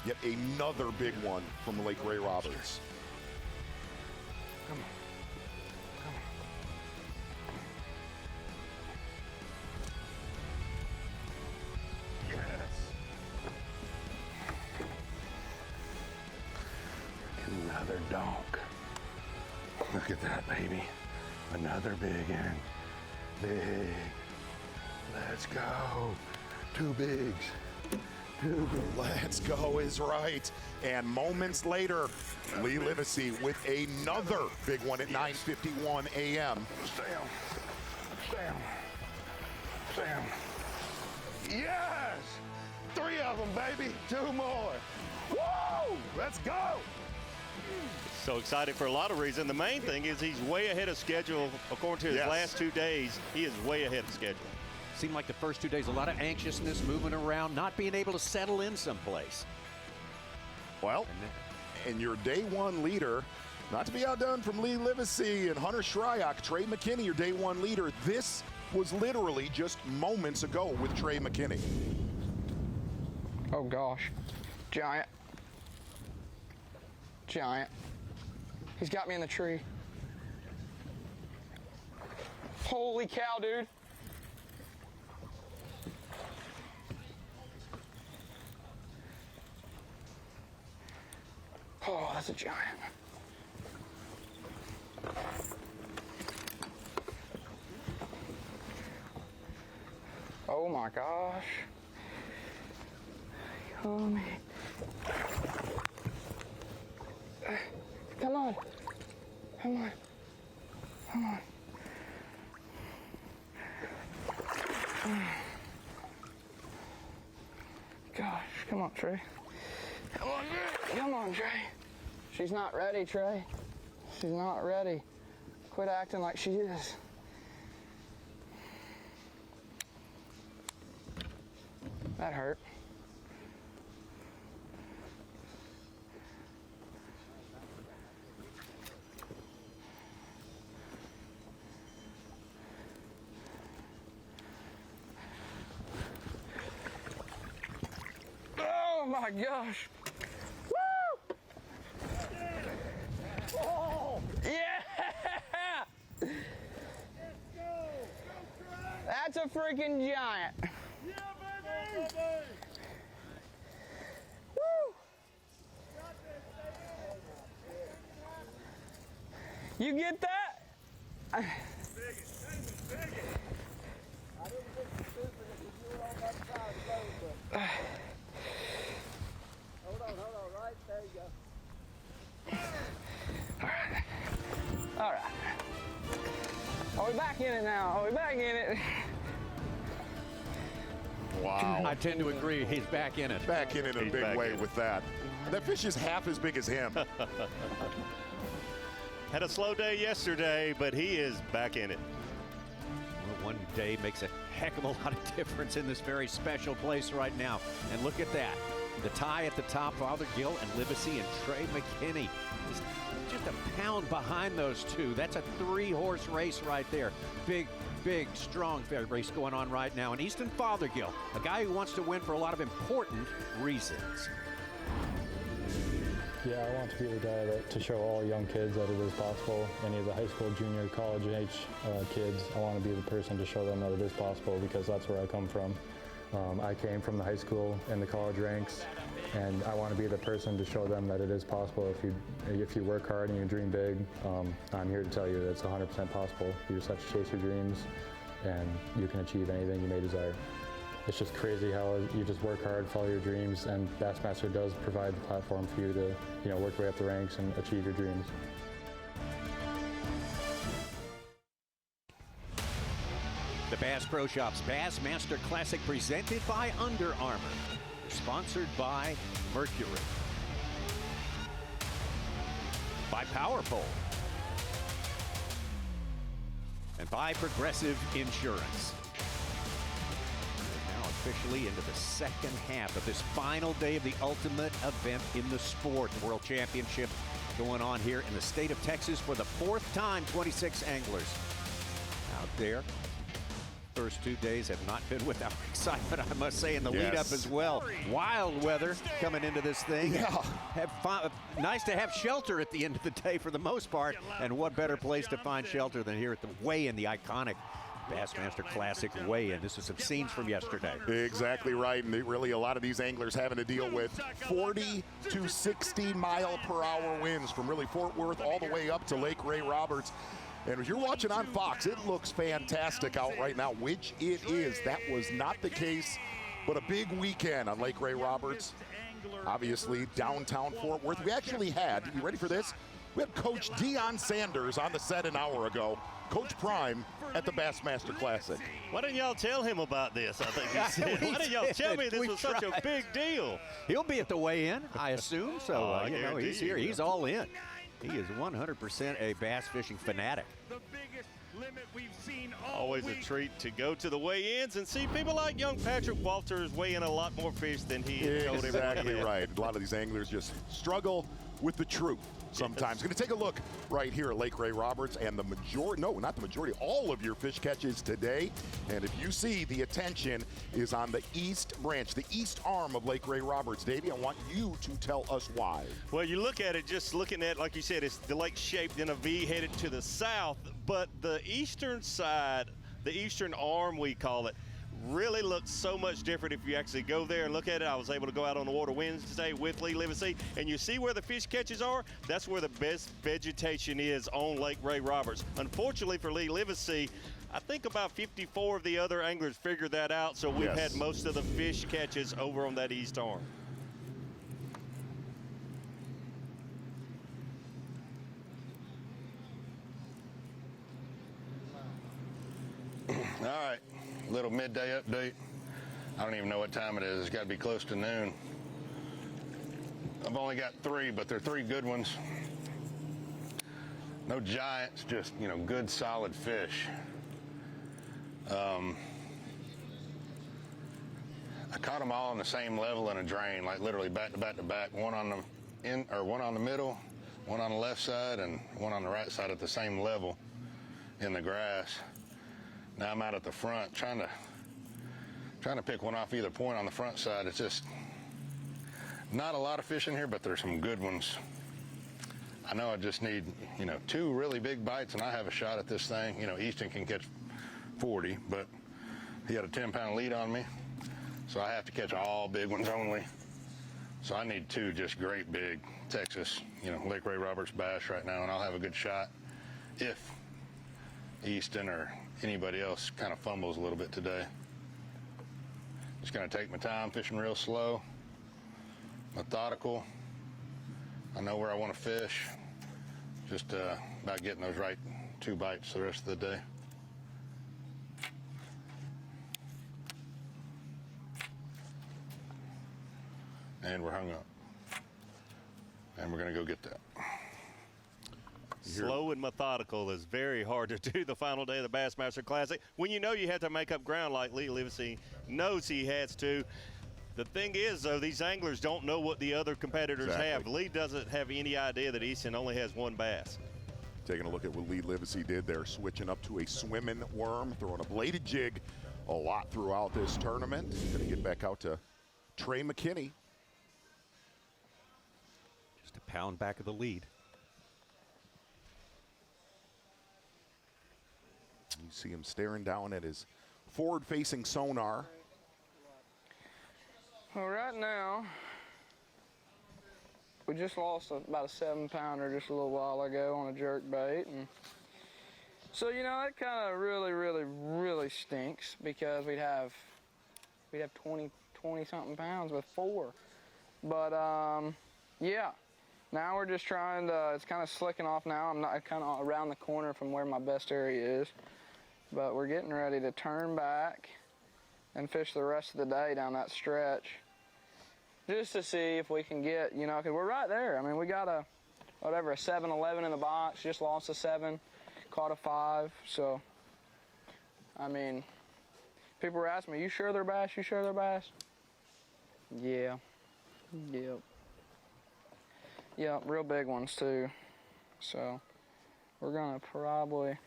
Yet another big one from Lake Ray Roberts. Come on. Another donk. Look at that, baby. Another big one. Big. Let's go. 2 bigs. 2 bigs. Let's go is right. And moments later, Lee Livesay with another big one at 9:51 a.m. Sam. Yes! 3 of them, baby. 2 more. Woo! Let's go! So excited for a lot of reasons. The main thing is he's way ahead of schedule. According to his last 2 days, he is way ahead of schedule. Seemed like the first 2 days, a lot of anxiousness, moving around, not being able to settle in someplace. Well, and your day one leader, not to be outdone from Lee Livesay and Hunter Shryock, Trey McKinney, your day one leader. This was literally just moments ago with Trey McKinney. Oh gosh, giant. Giant. He's got me in the tree. Holy cow, dude. Oh, that's a giant. Oh my gosh. Come on. Come on. Come on. Gosh, come on, Trey. Come on, Trey. Come on, Trey. She's not ready, Trey. She's not ready. Quit acting like she is. That hurt. Oh my gosh. Woo! Oh, yeah! That's a freaking giant. Woo! You get that? All right. Are we back in it now? Are we back in it? Wow. I tend to agree. He's back in it. Back in it in a big way with that. That fish is half as big as him. Had a slow day yesterday, but he is back in it. Well, one day makes a heck of a lot of difference in this very special place right now. And look at that. The tie at the top, Fathergill and Livesay and Trey McKinney. Just a pound behind those two. That's a 3-horse race right there. Big, strong race going on right now. And Easton Fathergill, a guy who wants to win for a lot of important reasons. Yeah, I want to be the guy to show all young kids that it is possible. Any of the high school, junior, college age kids, I want to be the person to show them that it is possible because that's where I come from. I came from the high school and the college ranks, and I want to be the person to show them that it is possible if you work hard and you dream big. I'm here to tell you that it's 100% possible. You just have to chase your dreams, and you can achieve anything you may desire. It's just crazy how you just work hard, follow your dreams, and Bassmaster does provide the platform for you to, work your way up the ranks and achieve your dreams. The Bass Pro Shops Bassmaster Classic presented by Under Armour. Sponsored by Mercury. By PowerPole. And by Progressive Insurance. We're now officially into the second half of this final day of the ultimate event in the sport. The World Championship going on here in the state of Texas for the 4th time. 26 anglers out there. First 2 days have not been without excitement, I must say, in the lead up as well. Wild weather coming into this thing. Yeah. Nice to have shelter at the end of the day for the most part. And what better place to find shelter than here at the weigh-in, the iconic Bassmaster Classic weigh-in. This is some scenes from yesterday. Exactly right, and really a lot of these anglers having to deal with 40 to 60 mile per hour winds from really Fort Worth all the way up to Lake Ray Roberts. And if you're watching on Fox, it looks fantastic out right now, which it is. That was not the case, but a big weekend on Lake Ray Roberts. Obviously, downtown Fort Worth. We actually had, you ready for this? We had Coach Deion Sanders on the set an hour ago. Coach Prime at the Bassmaster Classic. Why didn't y'all tell him about this? I think he said. Why didn't y'all tell me this was such a big deal? He'll be at the weigh-in, I assume. So, you know, he's here. He's all in. He is 100% a bass fishing fanatic. The biggest limit we've seen Always a treat to go to the weigh-ins and see people like young Patrick Walters weigh in a lot more fish than he told everyone. Exactly right. A lot of these anglers just struggle with the truth sometimes. Going to take a look right here at Lake Ray Roberts and the majority, no, not the majority, all of your fish catches today. And if you see, the attention is on the east branch, the east arm of Lake Ray Roberts. Davey, I want you to tell us why. Well, you look at it, just looking at, like you said, it's the lake shaped in a V headed to the south, but the eastern side, the eastern arm we call it, really looks so much different if you actually go there and look at it. I was able to go out on the water Wednesday with Lee Livesay, and you see where the fish catches are? That's where the best vegetation is on Lake Ray Roberts. Unfortunately for Lee Livesay, I think about 54 of the other anglers figured that out, so we've had most of the fish catches over on that east arm. All right, little midday update. I don't even know what time it is. It's got to be close to noon. I've only got 3, but they're 3 good ones. No giants, just, you know, good solid fish. I caught them all on the same level in a drain, like literally back to back to back. One on the middle, one on the left side, and one on the right side at the same level in the grass. Now I'm out at the front trying to pick one off either point on the front side. It's just not a lot of fish in here, but there's some good ones. I know I just need, you know, 2 really big bites and I have a shot at this thing. You know, Easton can catch 40, but he had a 10-pound lead on me. So I have to catch all big ones only. So I need 2 just great big Texas, you know, Lake Ray Roberts bass right now, and I'll have a good shot if Easton or anybody else kind of fumbles a little bit today. Just gonna take my time, fishing real slow, methodical. I know where I want to fish. Just about getting those right 2 bites the rest of the day. And we're hung up. And we're gonna go get that. Slow and methodical is very hard to do the final day of the Bassmaster Classic when you know you have to make up ground like Lee Livesay knows he has to. The thing is, though, these anglers don't know what the other competitors have. Lee doesn't have any idea that Easton only has 1 bass. Taking a look at what Lee Livesay did there, switching up to a swimming worm, throwing a bladed jig a lot throughout this tournament. Going to get back out to Trey McKinney. Just a pound back of the lead. You see him staring down at his forward-facing sonar. Well, right now, we just lost about a 7-pounder just a little while ago on a jerk bait. And so, you know, it kind of really stinks because we'd have 20-something pounds with 4. But, yeah, now we're just trying to, it's kind of slicking off now. I'm not kind of around the corner from where my best area is. But we're getting ready to turn back and fish the rest of the day down that stretch just to see if we can get, you know, because we're right there. I mean, we got a 7-11 in the box, just lost a 7, caught a 5. So, I mean, people were asking me, you sure they're bass? You sure they're bass? Yeah. Yep, real big ones too. So, we're going to probably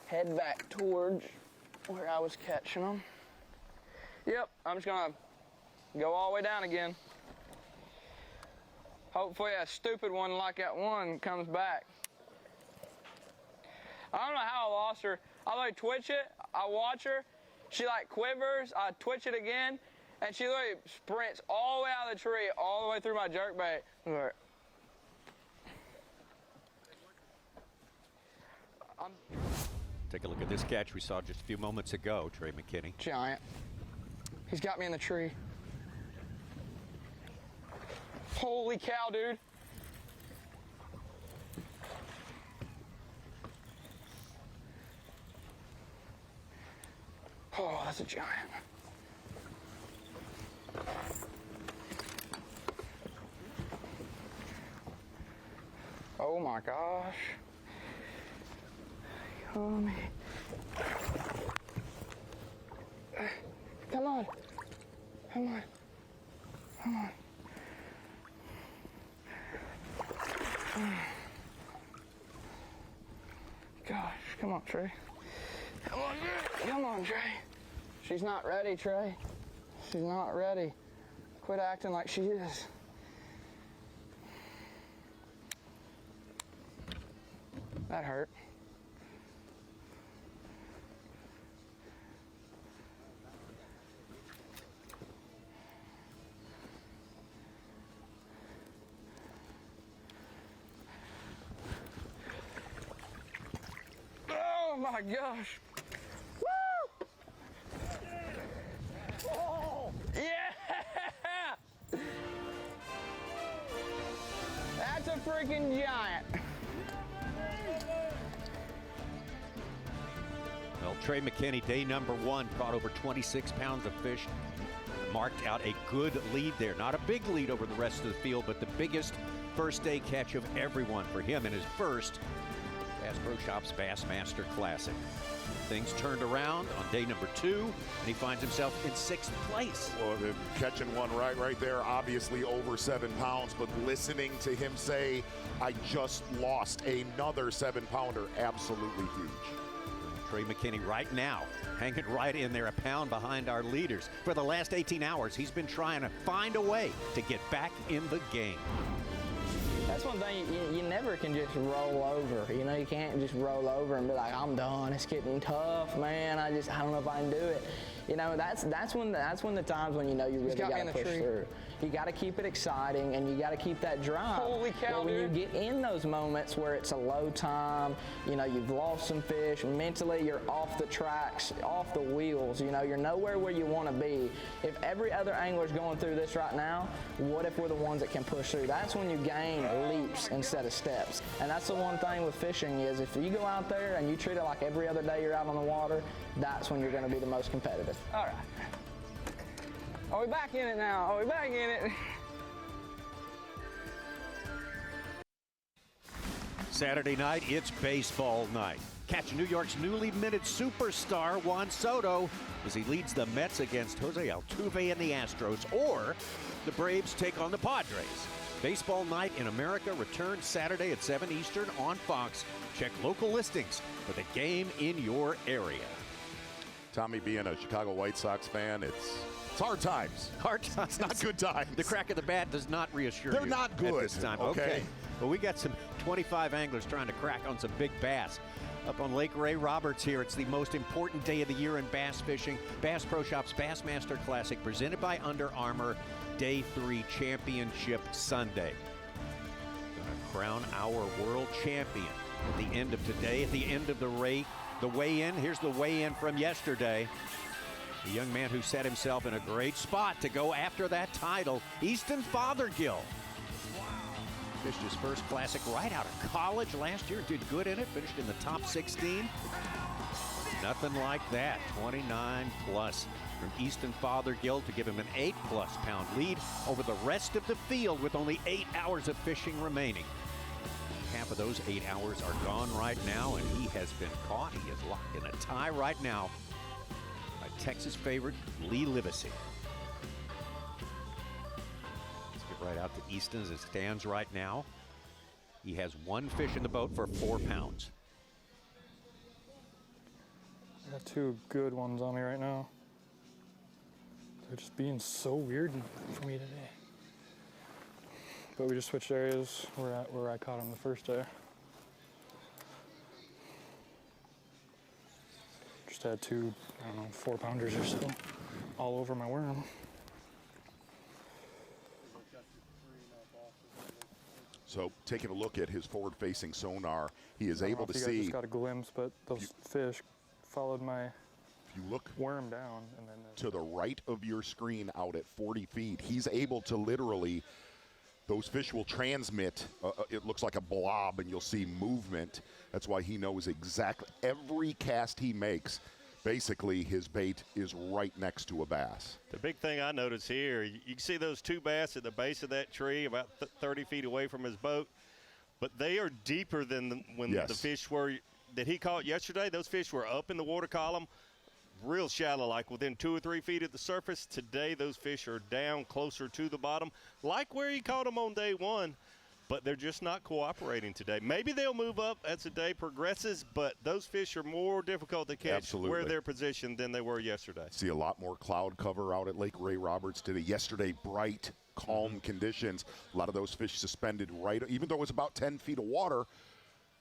head back towards where I was catching them. Yep, I'm just gonna go all the way down again. Hopefully a stupid one like that one comes back. I don't know how I lost her. I like twitch it, I watch her, she like quivers, I twitch it again, and she literally sprints all the way out of the tree, all the way through my jerkbait. Take a look at this catch we saw just a few moments ago, Trey McKinney. Giant. He's got me in the tree. Holy cow, dude. Oh, that's a giant. Oh my gosh. Come on. Come on. Come on. Gosh, come on, Trey. Come on, Trey. Come on, Trey. She's not ready, Trey. She's not ready. Quit acting like she is. That hurt. Oh my gosh. Woo! Oh, yeah! That's a freaking giant. Well, Trey McKinney, day number 1, caught over 26 pounds of fish. Marked out a good lead there. Not a big lead over the rest of the field, but the biggest first day catch of everyone for him in his first Bass Pro Shops Bassmaster Classic. Things turned around on day number 2, and he finds himself in 6th place. Well, catching one right there, obviously over 7 pounds, but listening to him say, I just lost another 7-pounder, absolutely huge. Trey McKinney right now hanging right in there, a pound behind our leaders. For the last 18 hours, he's been trying to find a way to get back in the game. That's one thing, you never can just roll over. You know, you can't just roll over and be like, I'm done, it's getting tough, man. I don't know if I can do it. You know, that's when the times when you know you really got to push through. You got to keep it exciting, and you got to keep that drive. Holy cow, when you get in those moments where it's a low time, you know, you've lost some fish, mentally you're off the tracks, off the wheels, you know, you're nowhere where you want to be. If every other angler's going through this right now, what if we're the ones that can push through? That's when you gain leaps instead of steps. And that's the one thing with fishing is if you go out there and you treat it like every other day you're out on the water, that's when you're going to be the most competitive. All right. Are we back in it now? Are we back in it? Saturday night, it's baseball night. Catch New York's newly minted superstar Juan Soto as he leads the Mets against Jose Altuve and the Astros, or the Braves take on the Padres. Baseball night in America returns Saturday at 7 Eastern on Fox. Check local listings for the game in your area. Tommy, being a Chicago White Sox fan, it's hard times. Hard times. It's not good times. The crack of the bat does not reassure you. They're not good at this time. Okay. Well, we got some 25 anglers trying to crack on some big bass. Up on Lake Ray Roberts here, it's the most important day of the year in bass fishing. Bass Pro Shops Bassmaster Classic presented by Under Armour. Day 3 Championship Sunday. Gonna crown our world champion at the end of today, at the end of the weigh-in. Here's the weigh-in from yesterday. The young man who set himself in a great spot to go after that title, Easton Fathergill. Fished his first classic right out of college last year, did good in it, finished in the top 16. Nothing like that, 29 plus from Easton Fathergill to give him an 8+ pound lead over the rest of the field with only 8 hours of fishing remaining. Half of those 8 hours are gone right now, and he has been caught. He is locked in a tie right now by Texas favorite Lee Livesay. Let's get right out to Easton as it stands right now. He has 1 fish in the boat for 4 pounds. I got 2 good ones on me right now. They're just being so weird for me today. But we just switched areas where I caught him the first day. Just had 2, 4-pounders or so all over my worm. So taking a look at his forward-facing sonar, he is able to see. I just got a glimpse, but those fish followed my worm down. And then to the right of your screen out at 40 feet, he's able to literally, those fish will transmit, it looks like a blob, and you'll see movement. That's why he knows exactly every cast he makes. basically his bait is right next to a bass. The big thing I notice here, you can see those two bass at the base of that tree about 30 feet away from his boat, but they are deeper than when the fish were that he caught yesterday. Those fish were up in the water column, real shallow, like within 2 or 3 feet of the surface. Today, those fish are down closer to the bottom, like where he caught them on day one, but they're just not cooperating today. Maybe they'll move up as the day progresses, but those fish are more difficult to catch where they're positioned than they were yesterday. See a lot more cloud cover out at Lake Ray Roberts today. Yesterday, bright, calm conditions. A lot of those fish suspended right, even though it was about 10 feet of water,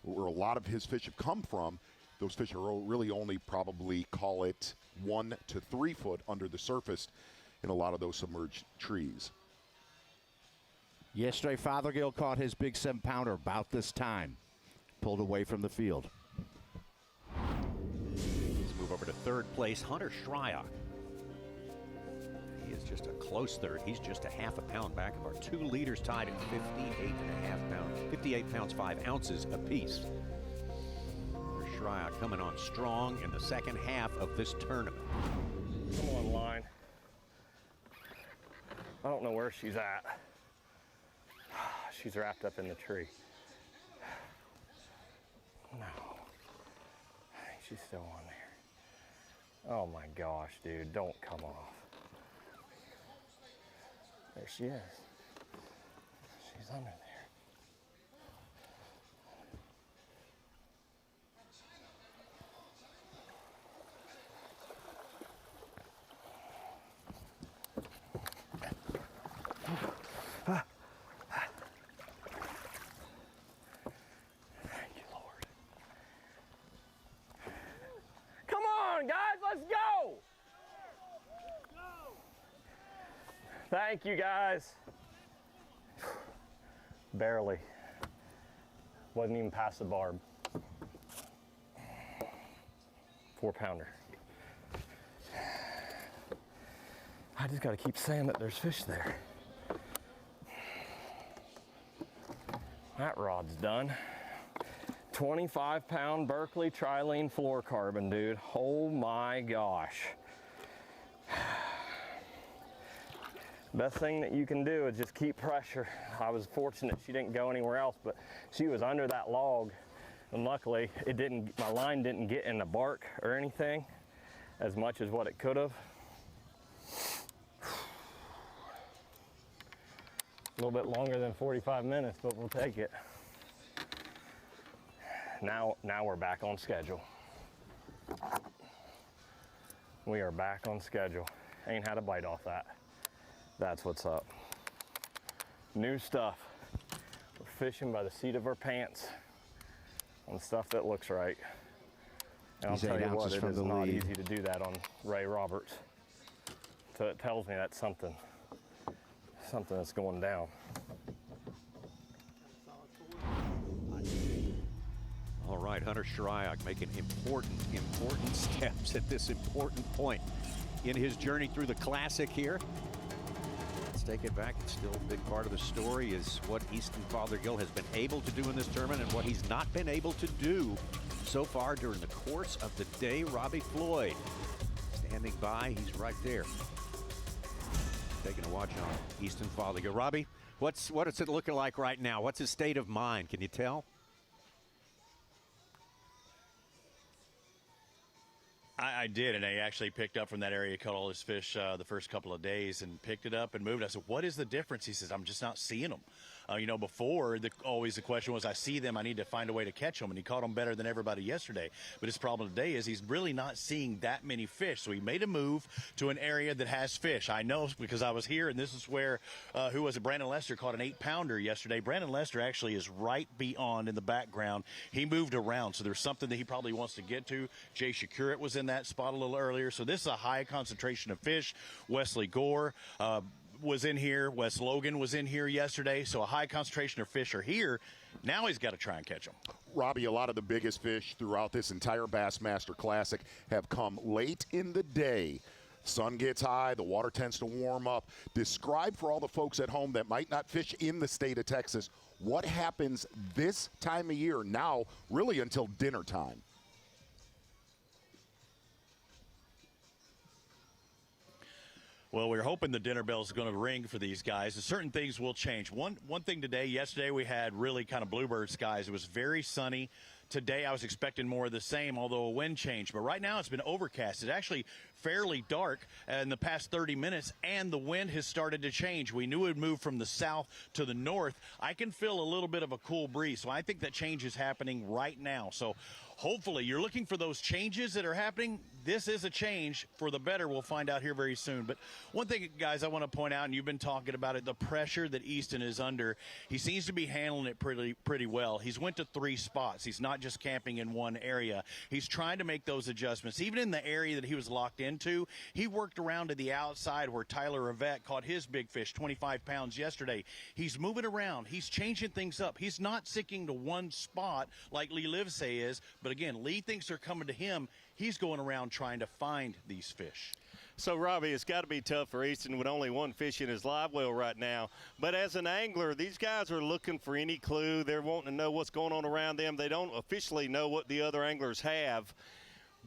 where a lot of his fish have come from. Those fish are really only probably, call it 1 to 3 foot under the surface in a lot of those submerged trees. Yesterday, Fathergill caught his big 7-pounder about this time. Pulled away from the field. Let's move over to third place, Hunter Shryock. He is just a close third. He's just a half a pound back of our 2 leaders tied at 58 pounds 5 ounces apiece. Hunter Shryock coming on strong in the second half of this tournament. Come on, line. I don't know where she's at. She's wrapped up in the tree. No. She's still on there. Oh my gosh, dude, don't come off. There she is. She's under there. Thank you, guys. Barely. Wasn't even past the barb. 4-pounder. I just got to keep saying that there's fish there. That rod's done. 25-pound Berkeley trilene fluorocarbon, dude. Oh my gosh. Best thing that you can do is just keep pressure. I was fortunate she didn't go anywhere else, but she was under that log, and luckily my line didn't get in the bark or anything as much as what it could have. A little bit longer than 45 minutes, but we'll take it. Now we're back on schedule. We are back on schedule. Ain't had a bite off that. That's what's up. New stuff. We're fishing by the seat of our pants on stuff that looks right. And I'll tell you what, it is not easy to do that on Ray Roberts. So it tells me that's something that's going down. All right, Hunter Shryock making important steps at this important point in his journey through the Classic here. Take it back. It's still a big part of the story is what Easton Fathergill has been able to do in this tournament and what he's not been able to do so far during the course of the day. Robbie Floyd standing by. He's right there. Taking a watch on Easton Fathergill. Robbie, what is it looking like right now? What's his state of mind? Can you tell? I did, and I actually picked up from that area, caught all his fish the first couple of days and picked it up and moved it. I said, what is the difference? He says, I'm just not seeing them. Before, always the question was, I see them, I need to find a way to catch them, and he caught them better than everybody yesterday. But his problem today is he's really not seeing that many fish, so he made a move to an area that has fish. I know because I was here, and this is where, who was it, Brandon Lester caught an 8-pounder yesterday. Brandon Lester actually is right beyond in the background. He moved around, so there's something that he probably wants to get to. Jay Shakurit was in that spot a little earlier, so this is a high concentration of fish. Wesley Gore, was in here. Wes Logan was in here yesterday, so a high concentration of fish are here. Now he's got to try and catch them. Robbie, a lot of the biggest fish throughout this entire Bassmaster Classic have come late in the day. Sun gets high, the water tends to warm up. Describe for all the folks at home that might not fish in the state of Texas, what happens this time of year now, really until dinner time? Well, we're hoping the dinner bell is going to ring for these guys. Certain things will change. One thing today, yesterday we had really kind of bluebird skies. It was very sunny. Today I was expecting more of the same, although a wind change. But right now it's been overcast. It's actually fairly dark in the past 30 minutes, and the wind has started to change. We knew it would move from the south to the north. I can feel a little bit of a cool breeze, so I think that change is happening right now. So hopefully you're looking for those changes that are happening. This is a change for the better. We'll find out here very soon. But one thing, guys, I want to point out, and you've been talking about it, the pressure that Easton is under. He seems to be handling it pretty well. He's went to 3 spots. He's not just camping in one area. He's trying to make those adjustments. Even in the area that he was locked into, he worked around to the outside where Tyler Yvette caught his big fish, 25 pounds yesterday. He's moving around. He's changing things up. He's not sticking to one spot like Lee Livesay is. But again, Lee thinks they're coming to him. He's going around trying to find these fish. So, Robbie, it's got to be tough for Easton with only one fish in his live well right now. But as an angler, these guys are looking for any clue. They're wanting to know what's going on around them. They don't officially know what the other anglers have.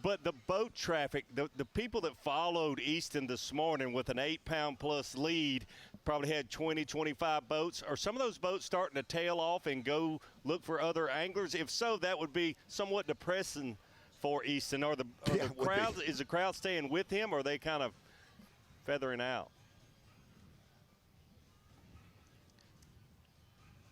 But the boat traffic, the people that followed Easton this morning with an 8-pound-plus lead probably had 20, 25 boats. Are some of those boats starting to tail off and go look for other anglers? If so, that would be somewhat depressing for Easton. Is the crowd staying with him, or are they kind of feathering out?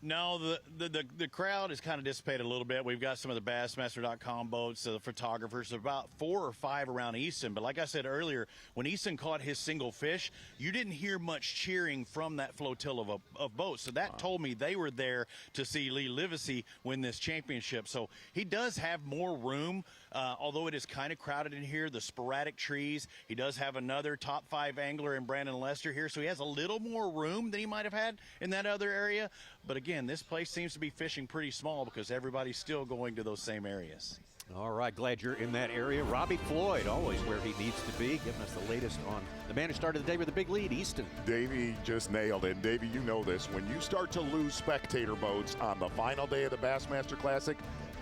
No, the crowd has kind of dissipated a little bit. We've got some of the Bassmaster.com boats, the photographers, about 4 or 5 around Easton. But like I said earlier, when Easton caught his single fish, you didn't hear much cheering from that flotilla of boats. So that told me they were there to see Lee Livesay win this championship. So he does have more room, although it is kind of crowded in here, the sporadic trees. He does have another top 5 angler in Brandon Lester here, so he has a little more room than he might have had in that other area. But again, this place seems to be fishing pretty small because everybody's still going to those same areas. All right, glad you're in that area. Robbie Floyd, always where he needs to be, giving us the latest on the man who started the day with a big lead, Easton. Davey just nailed it. Davey, you know this. When you start to lose spectator boats on the final day of the Bassmaster Classic,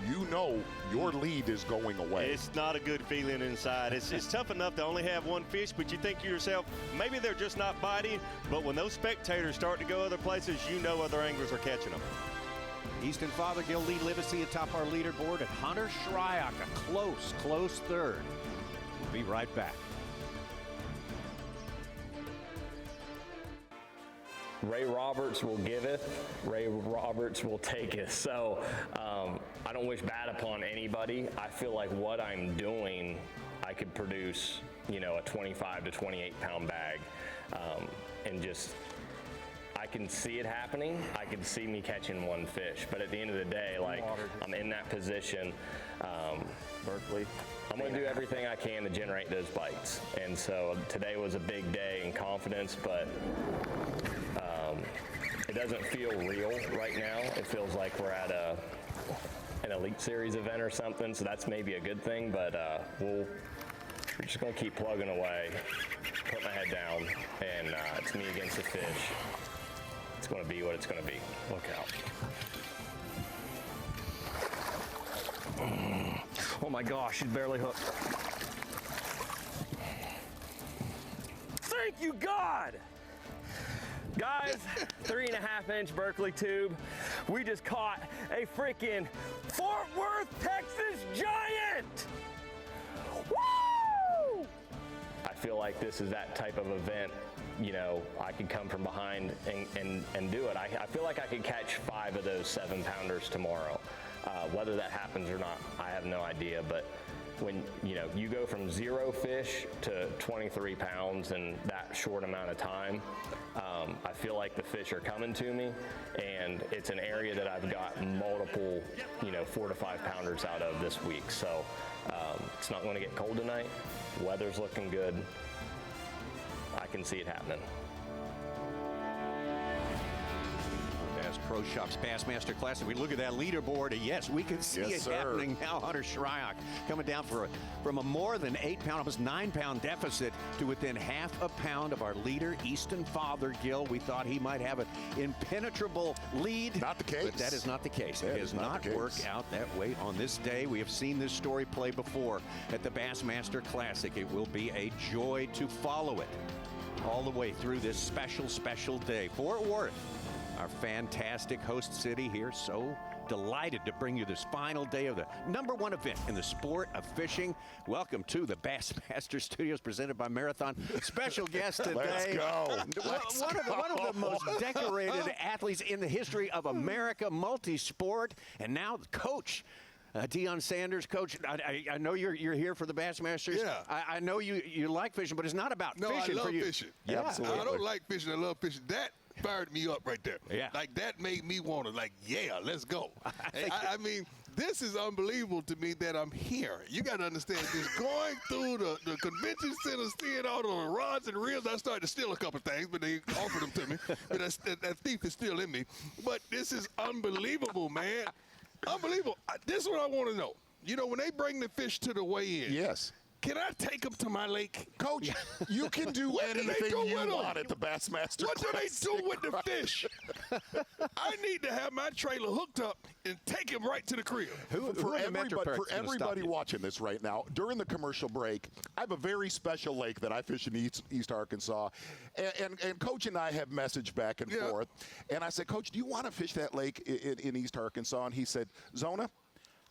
you know your lead is going away. It's not a good feeling inside. It's tough enough to only have one fish, but you think to yourself, maybe they're just not biting. But when those spectators start to go other places, you know other anglers are catching them. Easton Fathergill, Lee Livesay atop our leaderboard, and Hunter Shryock, a close third. We'll be right back. Ray Roberts will giveth, Ray Roberts will taketh. So I don't wish bad upon anybody. I feel like what I'm doing, I could produce, you know, a 25 to 28 pound bag, and just, I can see it happening. I can see me catching one fish, but at the end of the day, like, I'm in that position. Berkeley, I'm going to do everything I can to generate those bites. And so today was a big day in confidence, but it doesn't feel real right now. It feels like we're at an Elite Series event or something, so that's maybe a good thing, but we're just going to keep plugging away, put my head down, and it's me against the fish. It's going to be what it's going to be. Look out. Oh my gosh, she's barely hooked. Thank you, God! Guys, 3.5-inch Berkeley tube. We just caught a freaking Fort Worth, Texas giant! Woo! I feel like this is that type of event, you know, I could come from behind and do it. I feel like I could catch 5 of those 7-pounders tomorrow. Whether that happens or not, I have no idea, but when, you know, you go from 0 fish to 23 pounds in that short amount of time, I feel like the fish are coming to me, and it's an area that I've got multiple, you know, 4 to 5 pounders out of this week. So it's not going to get cold tonight. Weather's looking good. I can see it happening. Bass Pro Shops Bassmaster Classic. We look at that leaderboard, and yes, we can see it happening now. Hunter Shryock coming down from a more than 8-pound, almost 9-pound deficit to within half a pound of our leader, Easton Fathergill. We thought he might have an impenetrable lead. Not the case. But that is not the case. It does not work out that way on this day. We have seen this story play before at the Bassmaster Classic. It will be a joy to follow it. all the way through this special, special day. Fort Worth, our fantastic host city here, so delighted to bring you this final day of the #1 event in the sport of fishing. Welcome to the Bassmaster Studios presented by Marathon. Special guest today. Let's go. One of the most decorated athletes in the history of America, multi-sport, and now the coach. Deion Sanders, Coach, I know you're here for the Bassmasters. Yeah. I know you like fishing, but it's not about fishing for you. I love fishing. Yeah. Absolutely. I don't like fishing. I love fishing. That fired me up right there. Yeah. Like, that made me want to, let's go. I mean, this is unbelievable to me that I'm here. You got to understand this. Going through the convention center, seeing all the rods and reels, I started to steal a couple things, but they offered them to me. But that thief is still in me. But this is unbelievable, man. Unbelievable. This is what I want to know. You know, when they bring the fish to the weigh-in. Yes. Can I take them to my lake? Coach, you can do anything you want at the Bassmaster What do they Classic. do with the fish? I need to have my trailer hooked up and take him right to the crib. For everybody watching this right now, during the commercial break, I have a very special lake that I fish in East Arkansas. And Coach and I have messaged back and forth. And I said, Coach, do you want to fish that lake in East Arkansas? And he said, Zona,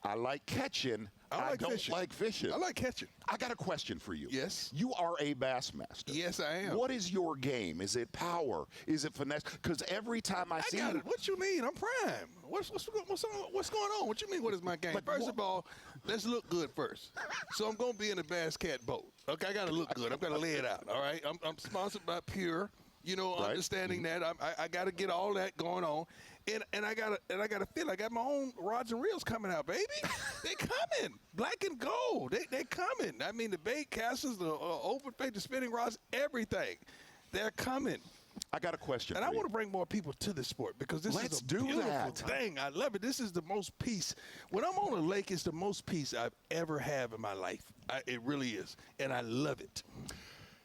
I like catching. I don't like fishing. I like catching. I got a question for you. Yes. You are a Bassmaster. Yes, I am. What is your game? Is it power? Is it finesse? Because every time I see got it. What you mean? I'm prime. What's going on? What you mean? What is my game? First of all, let's look good first. So I'm going to be in a Bass Cat boat. Okay, I got to look good. I've got to lay it out. All right. I'm sponsored by Pure. You know, understanding that I got to get all that going on. And I gotta feel I got my own rods and reels coming out, baby. They coming, black and gold. They coming. I mean, the bait casters, the open bait, the spinning rods, everything. They're coming. I got a question. And I want to bring more people to this sport because this is a beautiful thing. I love it. This is the most peace. When I'm on a lake, it's the most peace I've ever had in my life. It really is, and I love it.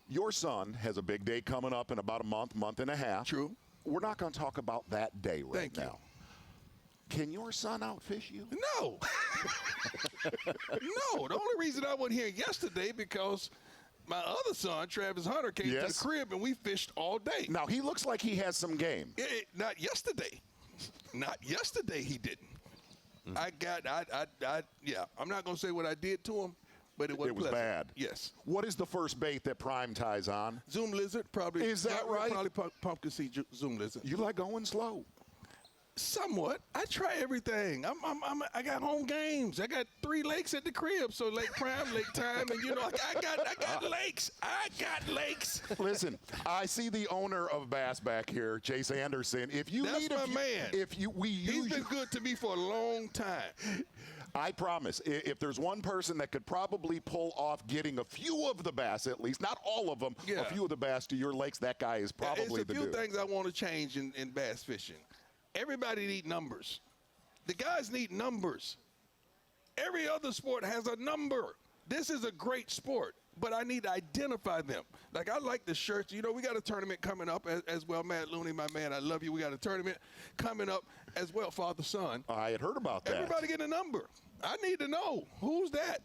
Your son has a big day coming up in about a month and a half. True. We're not going to talk about that day right Thank you. now. Can your son outfish you? No. No. The only reason I wasn't here yesterday because my other son, Travis Hunter, came to the crib and we fished all day. Now, he looks like he has some game. Not yesterday. Not yesterday he didn't. I'm not going to say what I did to him. But it was pleasant. Bad. Yes. What is the first bait that Prime ties on? Zoom lizard, probably. Is that right? Probably pumpkin seed zoom lizard. You like going slow? Somewhat. I try everything. I got home games. I got 3 lakes at the crib. So Lake Prime, Lake Time, and I got lakes. I got lakes. Listen, I see the owner of Bass back here, Chase Anderson. If you That's need my man. He's been good to me for a long time. I promise, if there's one person that could probably pull off getting a few of the bass, at least, not all of them, a few of the bass to your lakes, that guy is probably the dude. It's a few things I want to change in bass fishing. Everybody needs numbers. The guys need numbers. Every other sport has a number. This is a great sport, but I need to identify them. Like, I like the shirts. You know, we got a tournament coming up as well. Matt Looney, my man, I love you. We got a tournament coming up as well, father-son. I had heard about that. Everybody get a number. I need to know who's that.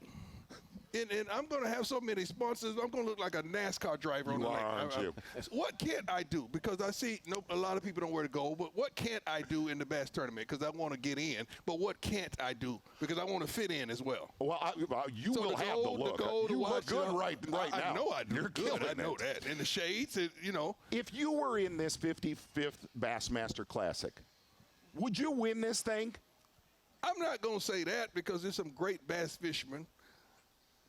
And I'm going to have so many sponsors. I'm going to look like a NASCAR driver on the lake. Aren't you? What can't I do? Because I see a lot of people don't wear the gold, but what can't I do in the Bass tournament? Because I want to get in. But what can't I do? Because I want to fit in as well. Well, you will have the look. You look good right now. I know I do. You're good. I know that. In the shades, you know. If you were in this 55th Bassmaster Classic, would you win this thing? I'm not going to say that because there's some great bass fishermen.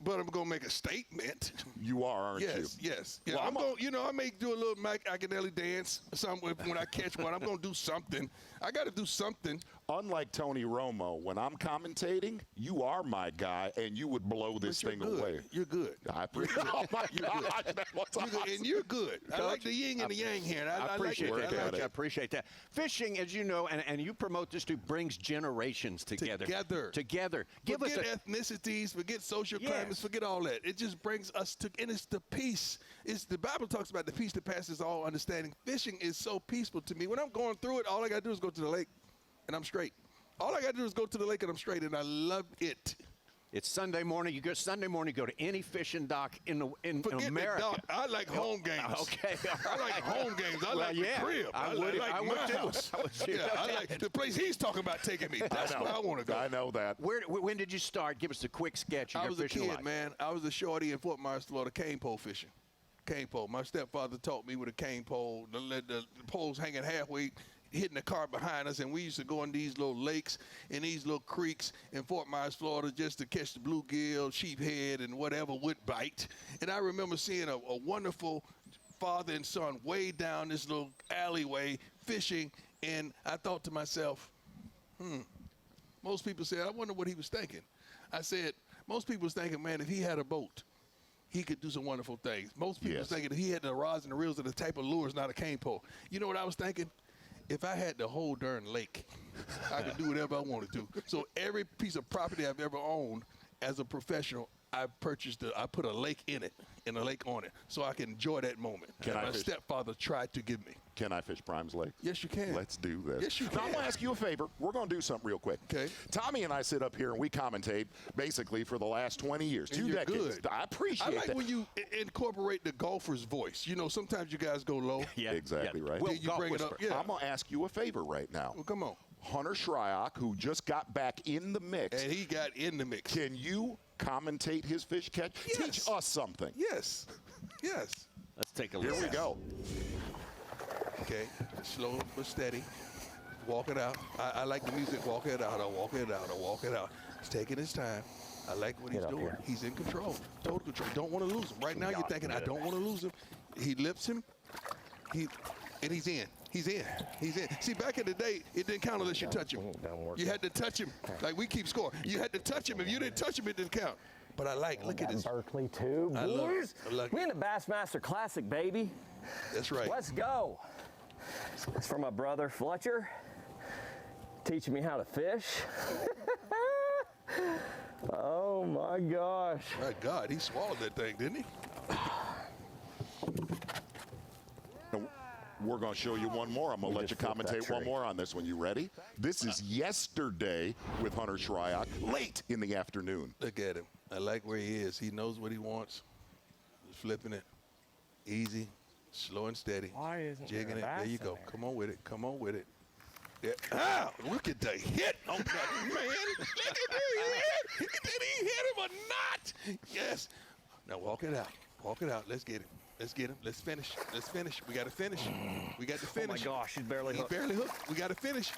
But I'm going to make a statement. You are, aren't you? Yes. Yeah, Well, I'm going. You know, I may do a little Iaconelli dance somewhere when I catch one. I'm going to do something. I got to do something. Unlike Tony Romo, when I'm commentating, you are my guy, and you would blow this thing away. You're good. I appreciate. Oh my gosh, that was awesome. And you're good. I like the yin and the yang here. I appreciate like that. I appreciate that. Fishing, as you know, and you promote this too, brings generations together. Forget ethnicities, forget social climates, forget all that. It just brings us to, and it's the peace. It's the Bible talks about the peace that passes all understanding. Fishing is so peaceful to me. When I'm going through it, all I got to do is go to the lake, and I'm straight. All I got to do is go to the lake, and I'm straight, and I love it. It's Sunday morning. You go to any fishing dock in Forget America. the dock. I like home games. Okay, I like home games. I like the crib. I like my house. I like the place he's talking about taking me. That's where I want to go. I know that. When did you start? Give us a quick sketch of your fishing life. I was a kid, man. I was a shorty in Fort Myers, Florida, cane pole fishing. Cane pole. My stepfather taught me with a cane pole. The poles hanging halfway, hitting the car behind us, and we used to go in these little lakes and these little creeks in Fort Myers, Florida, just to catch the bluegill, sheephead, and whatever would bite. And I remember seeing a wonderful father and son way down this little alleyway fishing, and I thought to myself, most people said, I wonder what he was thinking. I said, most people was thinking, man, if he had a boat, he could do some wonderful things. Most people was thinking if he had the rods and the reels and the type of lures, not a cane pole. You know what I was thinking? If I had the whole darn lake, I could do whatever I wanted to. So every piece of property I've ever owned as a professional, I put a lake in it and a lake on it so I can enjoy that moment. My stepfather tried to give me. Can I fish Prime's Lake? Yes, you can. Let's do this. Yes, you can. Now, I'm going to ask you a favor. We're going to do something real quick. Okay. Tommy and I sit up here and we commentate basically for the last 20 years, and 2 you're decades. Good. I appreciate that. I like when you incorporate the golfer's voice. You know, sometimes you guys go low. Yeah, exactly right. Well, you bring it up. Yeah. I'm going to ask you a favor right now. Well, come on. Hunter Shryock, who just got back in the mix. And he got in the mix. Can you commentate his fish catch? Yes. Teach us something. Yes. Yes. Let's take a look. Here we go. Okay, slow but steady. Walk it out. I like the music. Walk it out. I'll walk it out. I'll walk it out. He's taking his time. I like what he's doing. Here. He's in control. Total control. Don't want to lose him. Right now you're thinking, I don't want to lose him. He lips him. And he's in. He's in. He's in. See, back in the day, it didn't count unless you touch him. You had to touch him. Like we keep score. You had to touch him. If you didn't touch him, it didn't count. But I like, look at this. Berkeley too, boys. We in the Bassmaster Classic, baby. That's right. Let's go. It's from my brother Fletcher, teaching me how to fish. Oh my gosh. My God, he swallowed that thing, didn't he? We're going to show you one more. I'm going to let you commentate one more on this one. You ready? This is yesterday with Hunter Shryock, late in the afternoon. Look at him. I like where he is. He knows what he wants. He's flipping it. Easy, slow and steady. Why isn't jigging there a it? There you bass go. in there? Come on with it. Come on with it. Yeah. Ah, look at the hit. Oh, God, man. Look at that. Did he hit him or not? Yes. Now walk it out. Walk it out. Let's get it. Let's get him. Let's finish. Let's finish. We got to finish. We got to finish. Oh my gosh, he's barely hooked. He's barely hooked. We got to finish.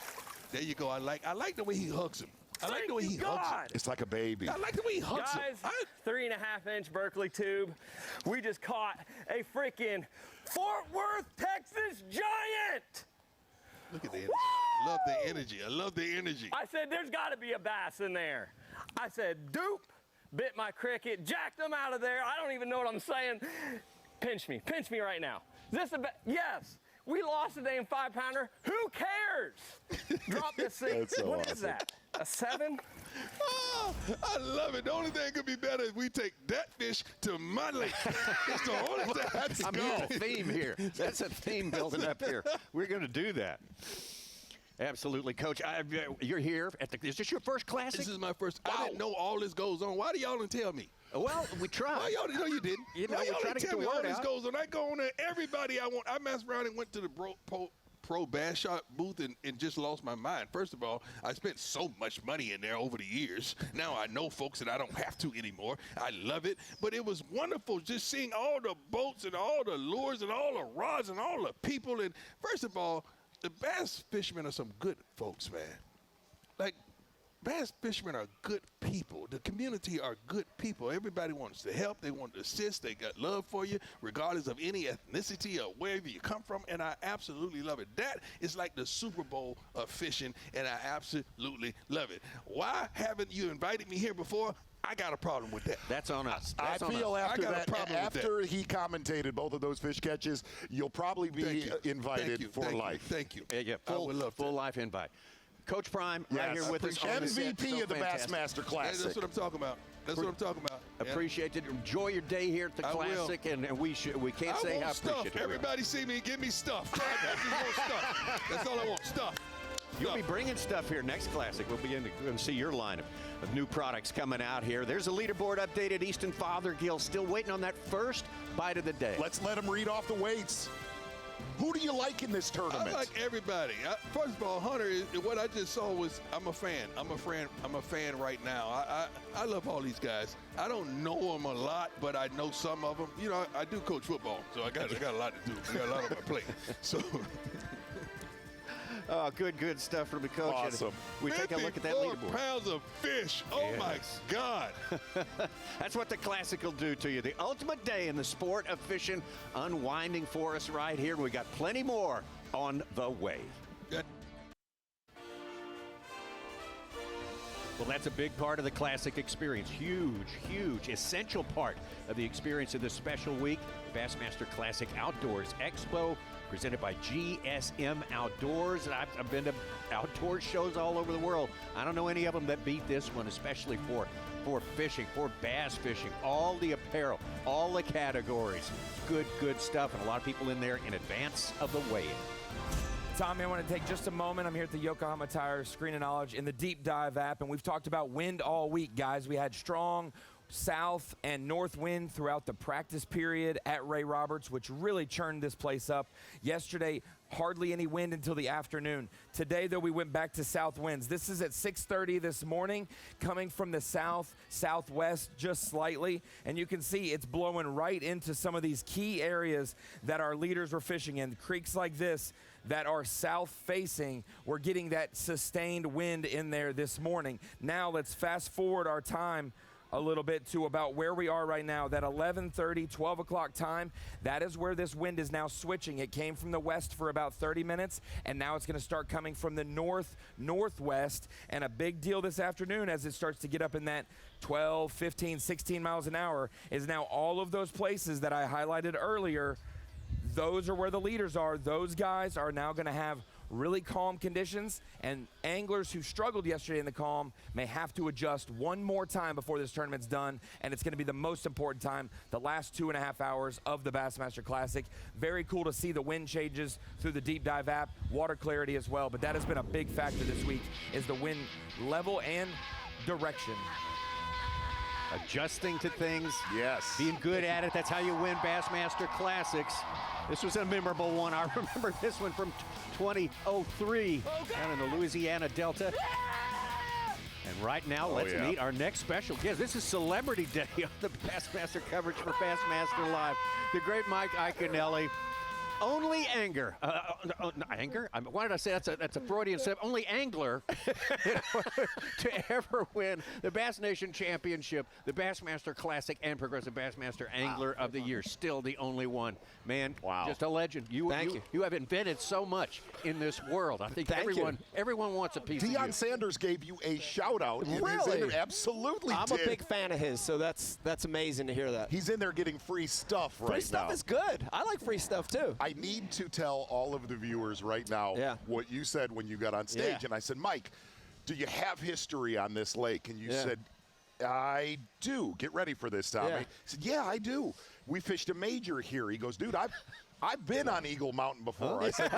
There you go. I like the way he hooks him. I like the way he hugs him. It's like a baby. I like the way he hugs him. Guys, 3.5-inch Berkeley tube. We just caught a freaking Fort Worth, Texas giant. Look at the energy. Love the energy. I love the energy. I said, there's got to be a bass in there. I said, dupe, bit my cricket, jacked them out of there. I don't even know what I'm saying. Pinch me right now. Is this a bass? Yes. We lost a damn 5-pounder. Who cares? Drop this thing. So what awesome. is that? A 7? Oh, I love it. The only thing could be better is we take that fish to my lake. That's the only thing. I'm hearing a theme here. That's a theme building up here. We're going to do that. Absolutely, Coach. You're here. Is this your first classic? This is my first. Wow. I didn't know all this goes on. Why do y'all didn't tell me? Well, we tried. Why y'all didn't know you didn't? You know, Why y'all we're trying didn't to get tell the me all word this out. goes on? I go on there. Everybody I want. I messed around and went to the pro bass shop booth and just lost my mind. First of all, I spent so much money in there over the years. Now I know folks and I don't have to anymore. I love it. But it was wonderful just seeing all the boats and all the lures and all the rods and all the people. And first of all, the bass fishermen are some good folks, man. Like, bass fishermen are good people. The community are good people. Everybody wants to help. They want to assist. They got love for you, regardless of any ethnicity or wherever you come from, and I absolutely love it. That is like the Super Bowl of fishing, and I absolutely love it. Why haven't you invited me here before? I got a problem with that. That's on us. I feel after I got that, a problem with after he commentated both of those fish catches, you'll probably be invited for life. Thank you. Yeah, I would love full life invite. Coach Prime, Yes. right here with us. on the set. MVP So of the fantastic. Bassmaster Classic. That's what I'm talking about. That's what I'm talking about. Yeah. Appreciate it. Enjoy your day here at the I will. Classic, and we can't I say want how stuff. appreciative we are. Everybody see me, give me stuff. I just want stuff. That's all I want, stuff. You'll be bringing stuff here next Classic. We'll be going to see your line of new products coming out here. There's a leaderboard update at Easton Fathergill. Still waiting on that first bite of the day. Let's let him read off the weights. Who do you like in this tournament? I like everybody. First of all, Hunter, what I just saw was I'm a fan. I'm a fan right now. I love all these guys. I don't know them a lot, but I know some of them. You know, I do coach football, so I got a lot to do. I got a lot on my plate. So. Oh, good stuff from the coach. Awesome. We take a look at that leaderboard. Pounds of fish. Oh, my God. That's what the Classic will do to you. The ultimate day in the sport of fishing unwinding for us right here. We got plenty more on the way. Well, that's a big part of the Classic experience. Huge, essential part of the experience of this special week. Bassmaster Classic Outdoors Expo, presented by GSM Outdoors. And I've been to outdoor shows all over the world. I don't know any of them that beat this one, especially for fishing, for bass fishing. All the apparel, all the categories. Good stuff, and a lot of people in there in advance of the weigh-in. Tommy, I want to take just a moment. I'm here at the Yokohama Tire Screen and Knowledge in the Deep Dive app, and we've talked about wind all week, guys. We had strong south and north wind throughout the practice period at Ray Roberts, which really churned this place up. Yesterday, hardly any wind until the afternoon. Today, though, we went back to south winds. This is at 6:30 this morning, coming from the southwest just slightly, and you can see it's blowing right into some of these key areas that our leaders were fishing in. Creeks like this that are south-facing, we're getting that sustained wind in there this morning. Now, let's fast forward our time a little bit to about where we are right now, that 11:30, 12 o'clock time. That is where this wind is now switching. It came from the west for about 30 minutes, and now it's going to start coming from the northwest. And a big deal this afternoon as it starts to get up in that 12, 15, 16 miles an hour is now all of those places that I highlighted earlier. Those are where the leaders are. Those guys are now going to have really calm conditions, and anglers who struggled yesterday in the calm may have to adjust one more time before this tournament's done, and it's going to be the most important time, the last 2.5 hours of the Bassmaster Classic. Very cool to see the wind changes through the Deep Dive app, water clarity as well, but that has been a big factor this week, is the wind level and direction. Adjusting to things. Yes. Being good at it. That's how you win Bassmaster Classics. This was a memorable one. I remember this one from 2003 down in the Louisiana Delta. And right now, let's meet our next special guest. This is Celebrity Day of the Bassmaster coverage for Bassmaster Live. The great Mike Iaconelli. Only anger. Anger? Why did I say that's a Freudian slip? Only angler to ever win the Bass Nation Championship, the Bassmaster Classic, and Progressive Bassmaster Angler of the Year. Still the only one. Man, just a legend. You have invented so much in this world. I think everyone wants a piece of you. Deion Sanders gave you a shout out. Really? Absolutely. I'm a big fan of his, so that's amazing to hear that. He's in there getting free stuff right now. Free stuff is good. I like free stuff too. I need to tell all of the viewers right now what you said when you got on stage. And I said, Mike, do you have history on this lake? And you said, I do. Get ready for this, Tommy. He said, yeah, I do. We fished a major here. He goes, dude, I've been on Eagle Mountain before. I said,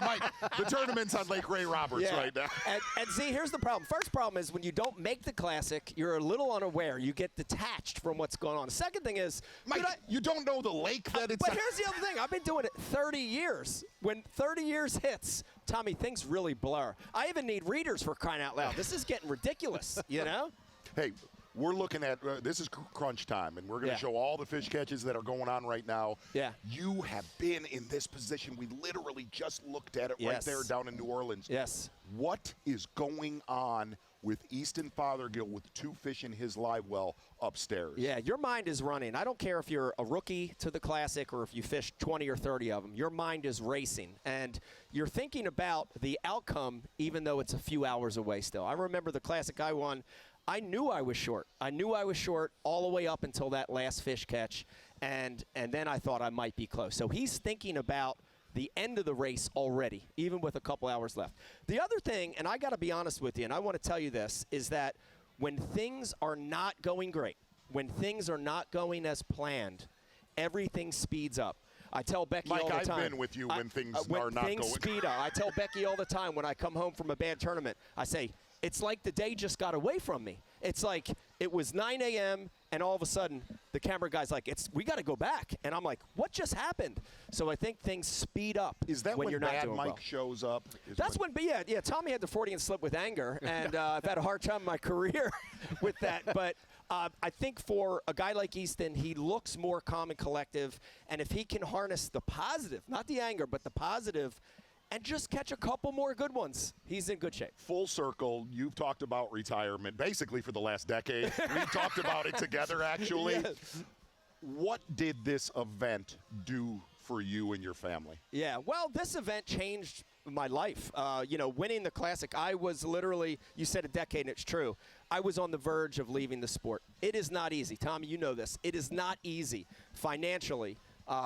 Mike, the tournament's on Lake Ray Roberts right now. And see, here's the problem. First problem is when you don't make the Classic, you're a little unaware. You get detached from what's going on. The second thing is, Mike, you don't know the lake that it's. But here's the other thing. I've been doing it 30 years. When 30 years hits, Tommy, things really blur. I even need readers, for crying out loud. This is getting ridiculous, you know? Hey, we're looking at, this is crunch time, and we're going to show all the fish catches that are going on right now. Yeah. You have been in this position. We literally just looked at it right there down in New Orleans. Yes. What is going on with Easton Fathergill with 2 fish in his live well upstairs? Yeah, your mind is running. I don't care if you're a rookie to the Classic or if you fish 20 or 30 of them. Your mind is racing, and you're thinking about the outcome even though it's a few hours away still. I remember the Classic I won. I knew I was short. I knew I was short all the way up until that last fish catch, and then I thought I might be close. So he's thinking about the end of the race already, even with a couple hours left. The other thing, and I got to be honest with you, and I want to tell you this, is that when things are not going great, when things are not going as planned, everything speeds up. I tell Becky Mike, all the time. I've been with you when things are not things going. speed up. I tell Becky all the time when I come home from a bad tournament, I say, it's like the day just got away from me. It's like it was 9 a.m. and all of a sudden the camera guy's like, we got to go back. And I'm like, what just happened? So I think things speed up. Is that when you're not Bad doing Mike well. shows up? That's when, yeah, Tommy had the 40 and slip with anger, and I've had a hard time in my career with that. But I think for a guy like Easton, he looks more calm and collective, and if he can harness the positive, not the anger, but the positive, and just catch a couple more good ones, he's in good shape. Full circle, you've talked about retirement basically for the last decade. We've talked about it together, actually. Yes. What did this event do for you and your family? Yeah, well, this event changed my life. Winning the Classic, I was literally, you said a decade, and it's true. I was on the verge of leaving the sport. It is not easy. Tommy, you know this. It is not easy financially.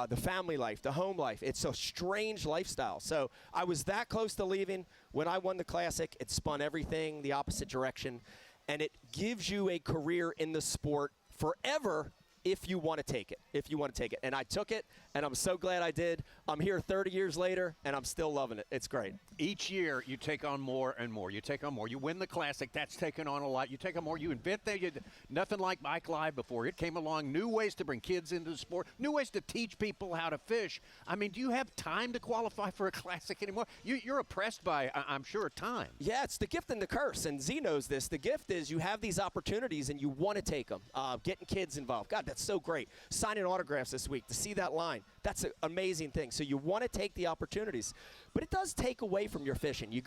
The family life, the home life. It's a strange lifestyle. So I was that close to leaving. When I won the Classic, it spun everything the opposite direction. And it gives you a career in the sport forever if you want to take it. And I took it, and I'm so glad I did. I'm here 30 years later, and I'm still loving it. It's great. Each year, you take on more and more. You take on more. You win the Classic. That's taken on a lot. You take on more. You invent nothing like Mike Live before. It came along. New ways to bring kids into the sport. New ways to teach people how to fish. I mean, do you have time to qualify for a Classic anymore? You're oppressed by, I'm sure, time. Yeah, it's the gift and the curse, and Z knows this. The gift is you have these opportunities, and you want to take them. Getting kids involved. God, that's so great. Signing autographs this week, to see that line, that's an amazing thing. So you want to take the opportunities, but it does take away from your fishing. You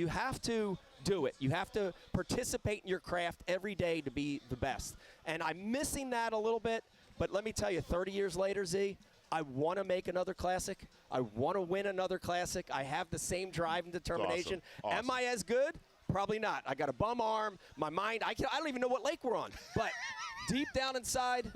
have to do it. You have to participate in your craft every day to be the best. And I'm missing that a little bit, but let me tell you, 30 years later, Z, I want to make another Classic. I want to win another Classic. I have the same drive and determination. Awesome. Am I as good? Probably not. I got a bum arm. My mind, I don't even know what lake we're on. But deep down inside,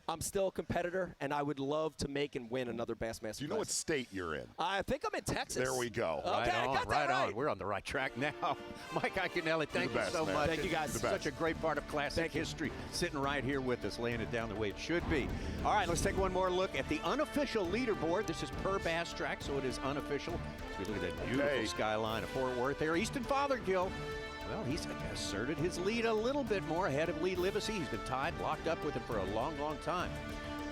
I'm still a competitor, and I would love to make and win another Bassmaster. Do you know what state you're in? I think I'm in Texas. There we go. Okay, I got that right. We're on the right track now. Mike Iaconelli, thank you so much. Thank you, guys. Such a great part of Classic history, sitting right here with us, laying it down the way it should be. All right, let's take one more look at the unofficial leaderboard. This is per Bass track, so it is unofficial. So we look at that beautiful skyline of Fort Worth there. Easton Fathergill. Well, he's asserted his lead a little bit more ahead of Livesay. He's been tied, locked up with him for a long, long time.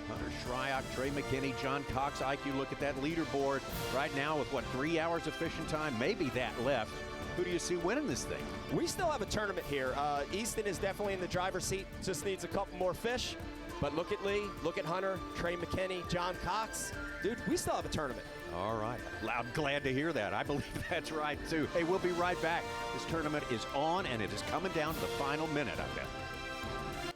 Hunter Shryock, Trey McKinney, John Cox, IQ, look at that leaderboard right now with, 3 hours of fishing time, maybe that left. Who do you see winning this thing? We still have a tournament here. Easton is definitely in the driver's seat, just needs a couple more fish. But look at Lee, look at Hunter, Trey McKinney, John Cox. Dude, we still have a tournament. All right. Glad to hear that. I believe that's right, too. Hey, we'll be right back. This tournament is on, and it is coming down to the final minute, I bet.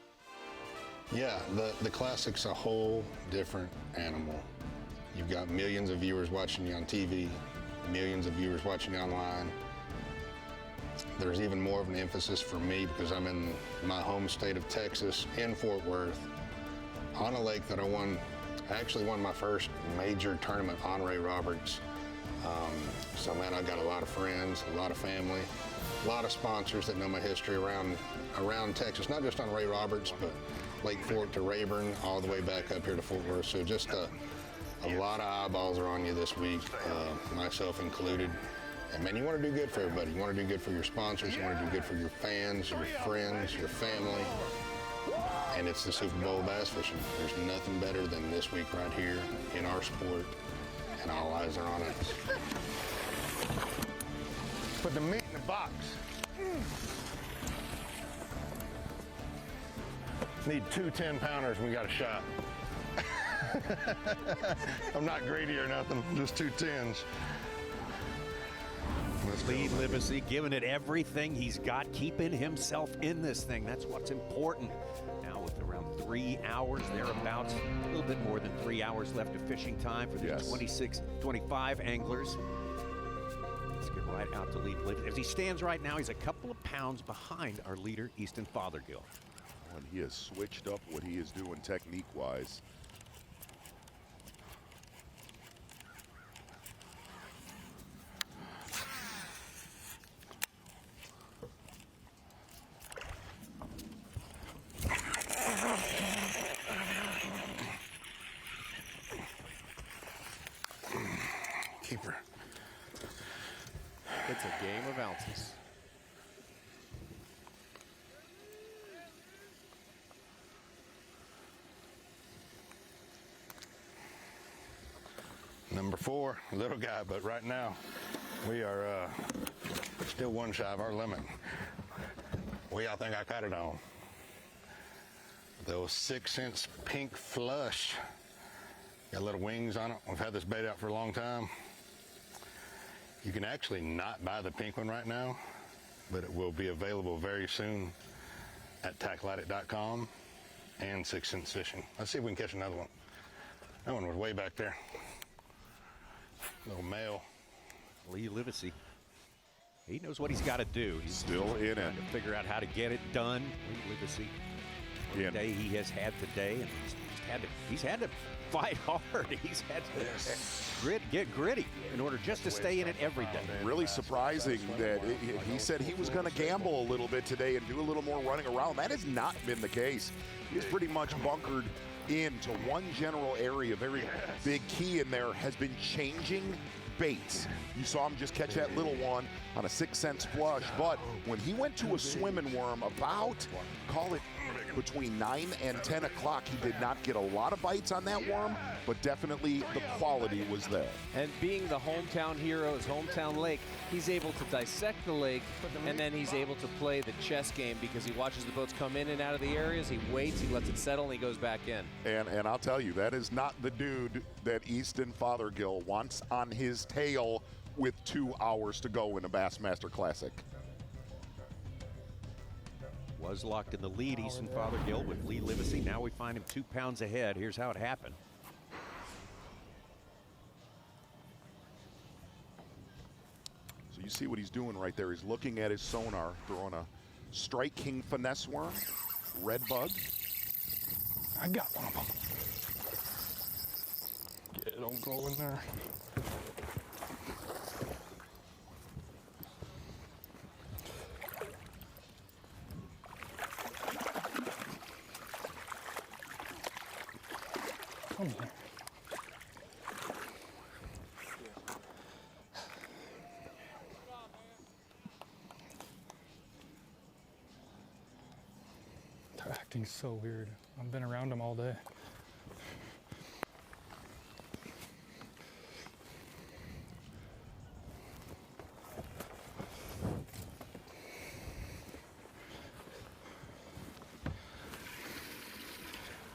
Yeah, the Classic's a whole different animal. You've got millions of viewers watching you on TV, millions of viewers watching you online. There's even more of an emphasis for me because I'm in my home state of Texas, in Fort Worth, on a lake that I actually won my first major tournament on Ray Roberts. So man, I've got a lot of friends, a lot of family, a lot of sponsors that know my history around Texas, not just on Ray Roberts, but Lake Fork to Rayburn, all the way back up here to Fort Worth. So just a lot of eyeballs are on you this week, myself included. And man, you want to do good for everybody. You want to do good for your sponsors. You want to do good for your fans, your friends, your family. And it's the Super Bowl of bass fishing. There's nothing better than this week right here in our sport, and all eyes are on us. Put the meat in the box. Need 2 10-pounders and we got a shot. I'm not greedy or nothing, just 2 10s. Lee Livesay giving it everything he's got, keeping himself in this thing. That's what's important. Now with around 3 hours thereabouts, a little bit more than 3 hours left of fishing time for these 25 anglers. Let's get right out to Lee Livesay. As he stands right now, he's a couple of pounds behind our leader, Easton Fathergill. And he has switched up what he is doing technique-wise. It's a game of ounces. Number 4, little guy, but right now we are still one shy of our limit. What y'all think I caught it on? Those 6-cents pink flush. Got little wings on it. We've had this bait out for a long time. You can actually not buy the pink one right now, but it will be available very soon at tackleaddict.com and 6 Cents Fishing. Let's see if we can catch another one. That one was way back there. Little male. Lee Livesay. He knows what he's got to do. He's still in it. To figure out how to get it done. Lee Livesay. The day he has had today, and he's had to fight hard. He's had to get gritty in order just to stay in it every day. Really surprising that he said he was going to gamble a little bit today and do a little more running around. That has not been the case. He's pretty much bunkered into one general area. Very big key in there has been changing baits. You saw him just catch that little one on a 6-cents flush, but when he went to a swimming worm about, call it between 9 and 10 o'clock, he did not get a lot of bites on that worm, but definitely the quality was there. And being the hometown hero, his hometown lake, he's able to dissect the lake, and then he's able to play the chess game because he watches the boats come in and out of the areas, he waits, he lets it settle, and he goes back in. And I'll tell you, that is not the dude that Easton Fathergill wants on his tail with 2 hours to go in a Bassmaster Classic. Was locked in the lead, Easton Fathergill with Lee Livesay. Now we find him 2 pounds ahead. Here's how it happened. So you see what he's doing right there. He's looking at his sonar, throwing a Strike King finesse worm, red bug. I got one of them. Yeah, don't go in there. Come here. They're acting so weird. I've been around them all day.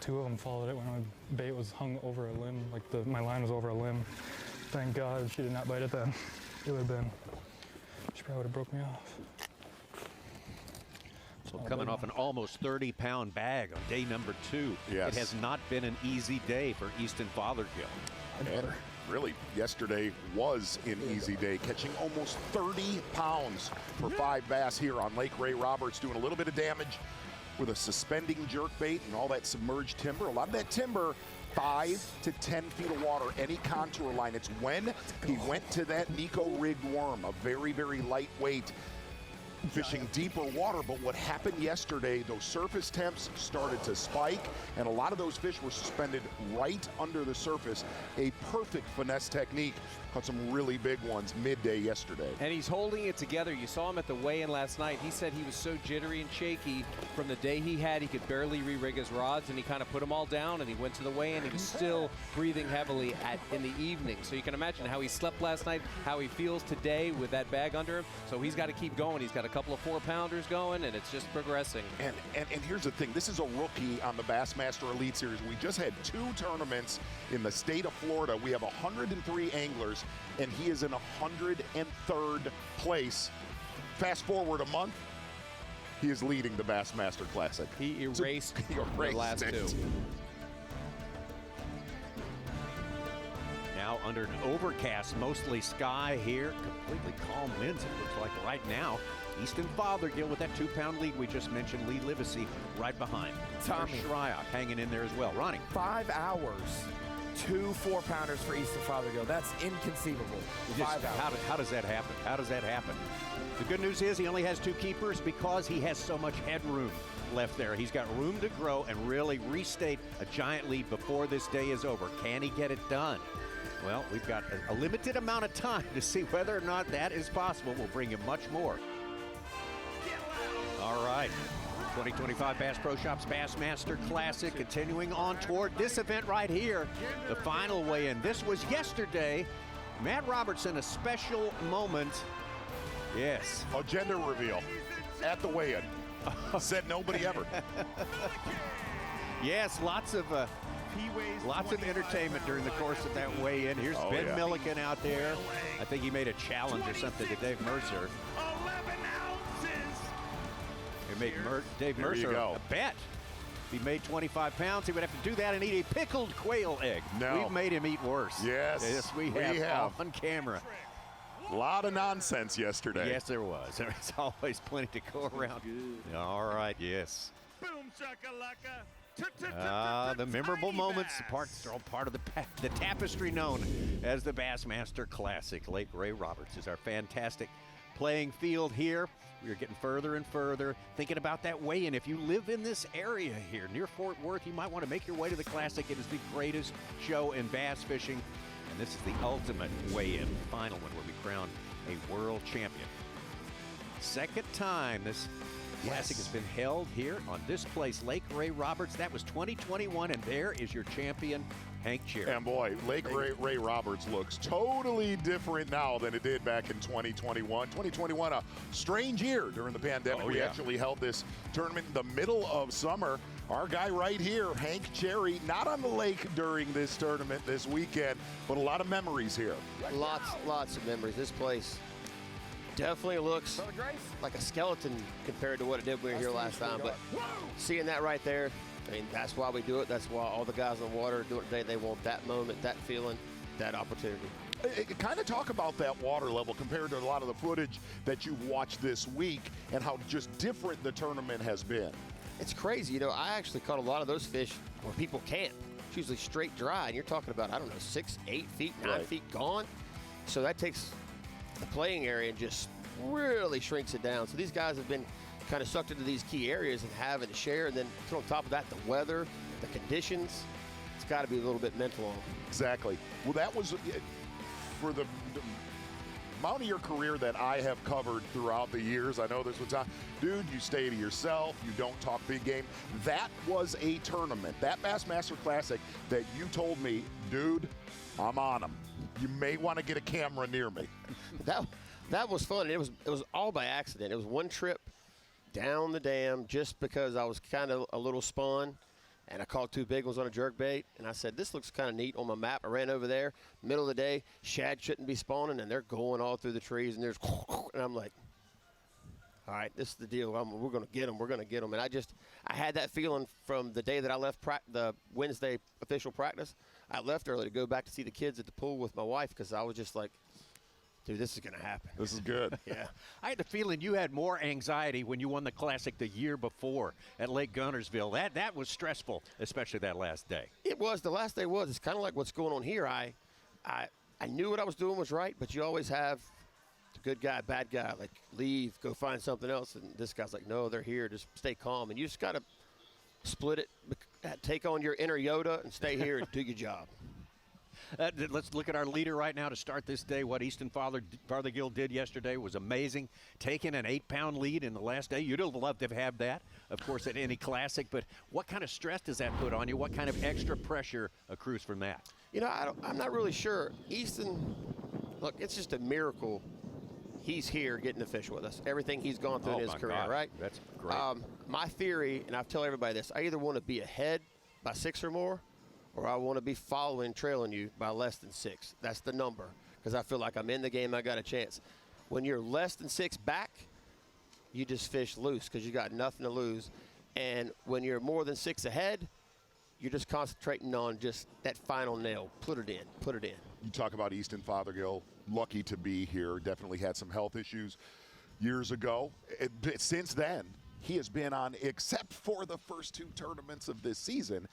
Two of them followed it when my bait was hung over a limb, like my line was over a limb. Thank God she did not bite it then. It would have been, she probably would have broke me off. So coming off an almost 30-pound bag on day number 2. Yes. It has not been an easy day for Easton Fathergill. And really, yesterday was an easy day, catching almost 30 pounds for 5 bass here on Lake Ray Roberts, doing a little bit of damage with a suspending jerkbait and all that submerged timber. A lot of that timber, 5 to 10 feet of water, any contour line. It's when he went to that Nico rigged worm, a very, very lightweight, fishing deeper water. But what happened yesterday, those surface temps started to spike, and a lot of those fish were suspended right under the surface. A perfect finesse technique. Caught some really big ones midday yesterday. And he's holding it together. You saw him at the weigh-in last night. He said he was so jittery and shaky from the day he could barely re-rig his rods, and he kind of put them all down, and he went to the weigh-in. He was still breathing heavily in the evening. So you can imagine how he slept last night, how he feels today with that bag under him. So he's got to keep going. He's got a couple of 4-pounders going, and it's just progressing. And here's the thing. This is a rookie on the Bassmaster Elite Series. We just had 2 tournaments in the state of Florida. We have 103 anglers, and he is in 103rd place. Fast forward a month, he is leading the Bassmaster Classic. He erased the last 2. Now under an overcast, mostly sky here. Completely calm winds, it looks like right now. Easton Fathergill with that 2-pound lead we just mentioned. Lee Livesay right behind. Tommy Shryock hanging in there as well. Ronnie. 5 hours. 2 4-pounders for Easton Fathergill. That's inconceivable. 5 hours. How does that happen? How does that happen? The good news is he only has 2 keepers because he has so much headroom left there. He's got room to grow and really restate a giant lead before this day is over. Can he get it done? Well, we've got a limited amount of time to see whether or not that is possible. We'll bring you much more. All right. 2025 Bass Pro Shops Bassmaster Classic continuing on toward this event right here, the final weigh-in. This was yesterday. Matt Robertson, a special moment. Yes. A gender reveal at the weigh-in. Said nobody ever. Yes, lots of entertainment during the course of that weigh-in. Here's Ben Milliken out there. I think he made a challenge or something to Dave Mercer. He made Dave Mercer a bet. If he made 25 pounds, he would have to do that and eat a pickled quail egg. No. We've made him eat worse. Yes, we have. On camera. A lot of nonsense yesterday. Yes, there was. There's always plenty to go around. All right, yes. Boom shakalaka. The memorable moments, are all part of the tapestry known as the Bassmaster Classic. Lake Ray Roberts is our fantastic playing field here. We are getting further and further, thinking about that weigh-in. If you live in this area here near Fort Worth, you might want to make your way to the Classic. It is the greatest show in bass fishing, and this is the ultimate weigh-in, final one where we crown a world champion. Second time this Classic has been held here on this place, Lake Ray Roberts. That was 2021, and there is your champion, Hank Cherry. And boy, Lake Ray Roberts looks totally different now than it did back in 2021. 2021, a strange year during the pandemic. We actually held this tournament in the middle of summer. Our guy right here, Hank Cherry, not on the lake during this tournament this weekend, but a lot of memories here. Lots of memories. This place definitely looks like a skeleton compared to what it did when we were here last time. But seeing that right there, I mean, that's why we do it. That's why all the guys on the water do it today. They want that moment, that feeling, that opportunity. Kind of talk about that water level compared to a lot of the footage that you've watched this week and how just different the tournament has been. It's crazy. You know, I actually caught a lot of those fish where people camp. It's usually straight dry, and you're talking about, I don't know, 6, 8 feet, 9 feet gone. So that takes the playing area and just really shrinks it down. So these guys have been kind of sucked into these key areas and having to share, and then on top of that, the weather, the conditions, it's got to be a little bit mental on them. Exactly. Well, that was for the amount of your career that I have covered throughout the years. I know this was time, dude, you stay to yourself, you don't talk big game. That was a tournament, that Bassmaster Classic that you told me, dude, I'm on them. You may want to get a camera near me. That was fun. It was all by accident. It was one trip down the dam just because I was kind of a little spun, and I caught 2 big ones on a jerkbait, and I said, this looks kind of neat on my map. I ran over there, middle of the day, shad shouldn't be spawning, and they're going all through the trees, and and I'm like, all right, this is the deal. We're going to get them. We're going to get them. And I had that feeling from the day that I left the Wednesday official practice. I left early to go back to see the kids at the pool with my wife because I was just like, dude, this is going to happen. This is good. Yeah. I had the feeling you had more anxiety when you won the Classic the year before at Lake Guntersville. That was stressful, especially that last day. It was. The last day was. It's kind of like what's going on here. I knew what I was doing was right, but you always have the good guy, bad guy, like leave, go find something else. And this guy's like, no, they're here. Just stay calm. And you just got to split it, take on your inner Yoda and stay here and do your job. Let's look at our leader right now to start this day. What Easton Fathergill did yesterday was amazing. Taking an 8-pound lead in the last day. You'd have loved to have that, of course, at any Classic. But what kind of stress does that put on you? What kind of extra pressure accrues from that? You know, I'm not really sure. Easton, look, it's just a miracle he's here getting to fish with us. Everything he's gone through in his career, right? That's great. My theory, and I tell everybody this, I either want to be ahead by 6 or more, or I want to be trailing you by less than 6. That's the number, because I feel like I'm in the game, I got a chance. When you're less than 6 back, you just fish loose because you got nothing to lose. And when you're more than 6 ahead, you're just concentrating on just that final nail. Put it in, put it in. You talk about Easton Fathergill, lucky to be here, definitely had some health issues years ago. Since then, he has been on, except for the first 2 tournaments of this season,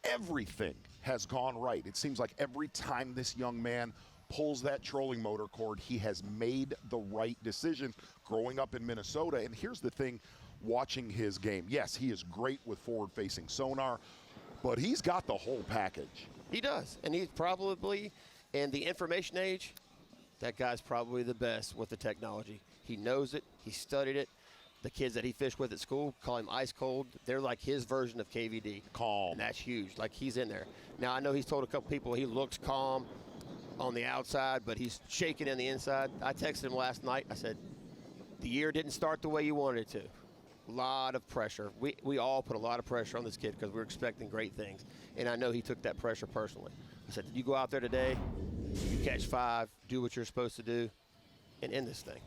everything has gone right. It seems like every time this young man pulls that trolling motor cord, he has made the right decision growing up in Minnesota. And here's the thing, watching his game. Yes, he is great with forward-facing sonar, but he's got the whole package. He does, and he's probably In the information age, that guy's probably the best with the technology. He knows it. He studied it. The kids that he fished with at school call him ice cold. They're like his version of KVD. Calm. And that's huge. Like, he's in there. Now, I know he's told a couple people he looks calm on the outside, but he's shaking in the inside. I texted him last night. I said, the year didn't start the way you wanted it to. A lot of pressure. We all put a lot of pressure on this kid because we're expecting great things. And I know he took that pressure personally. I said, you go out there today, you catch 5, do what you're supposed to do, and end this thing.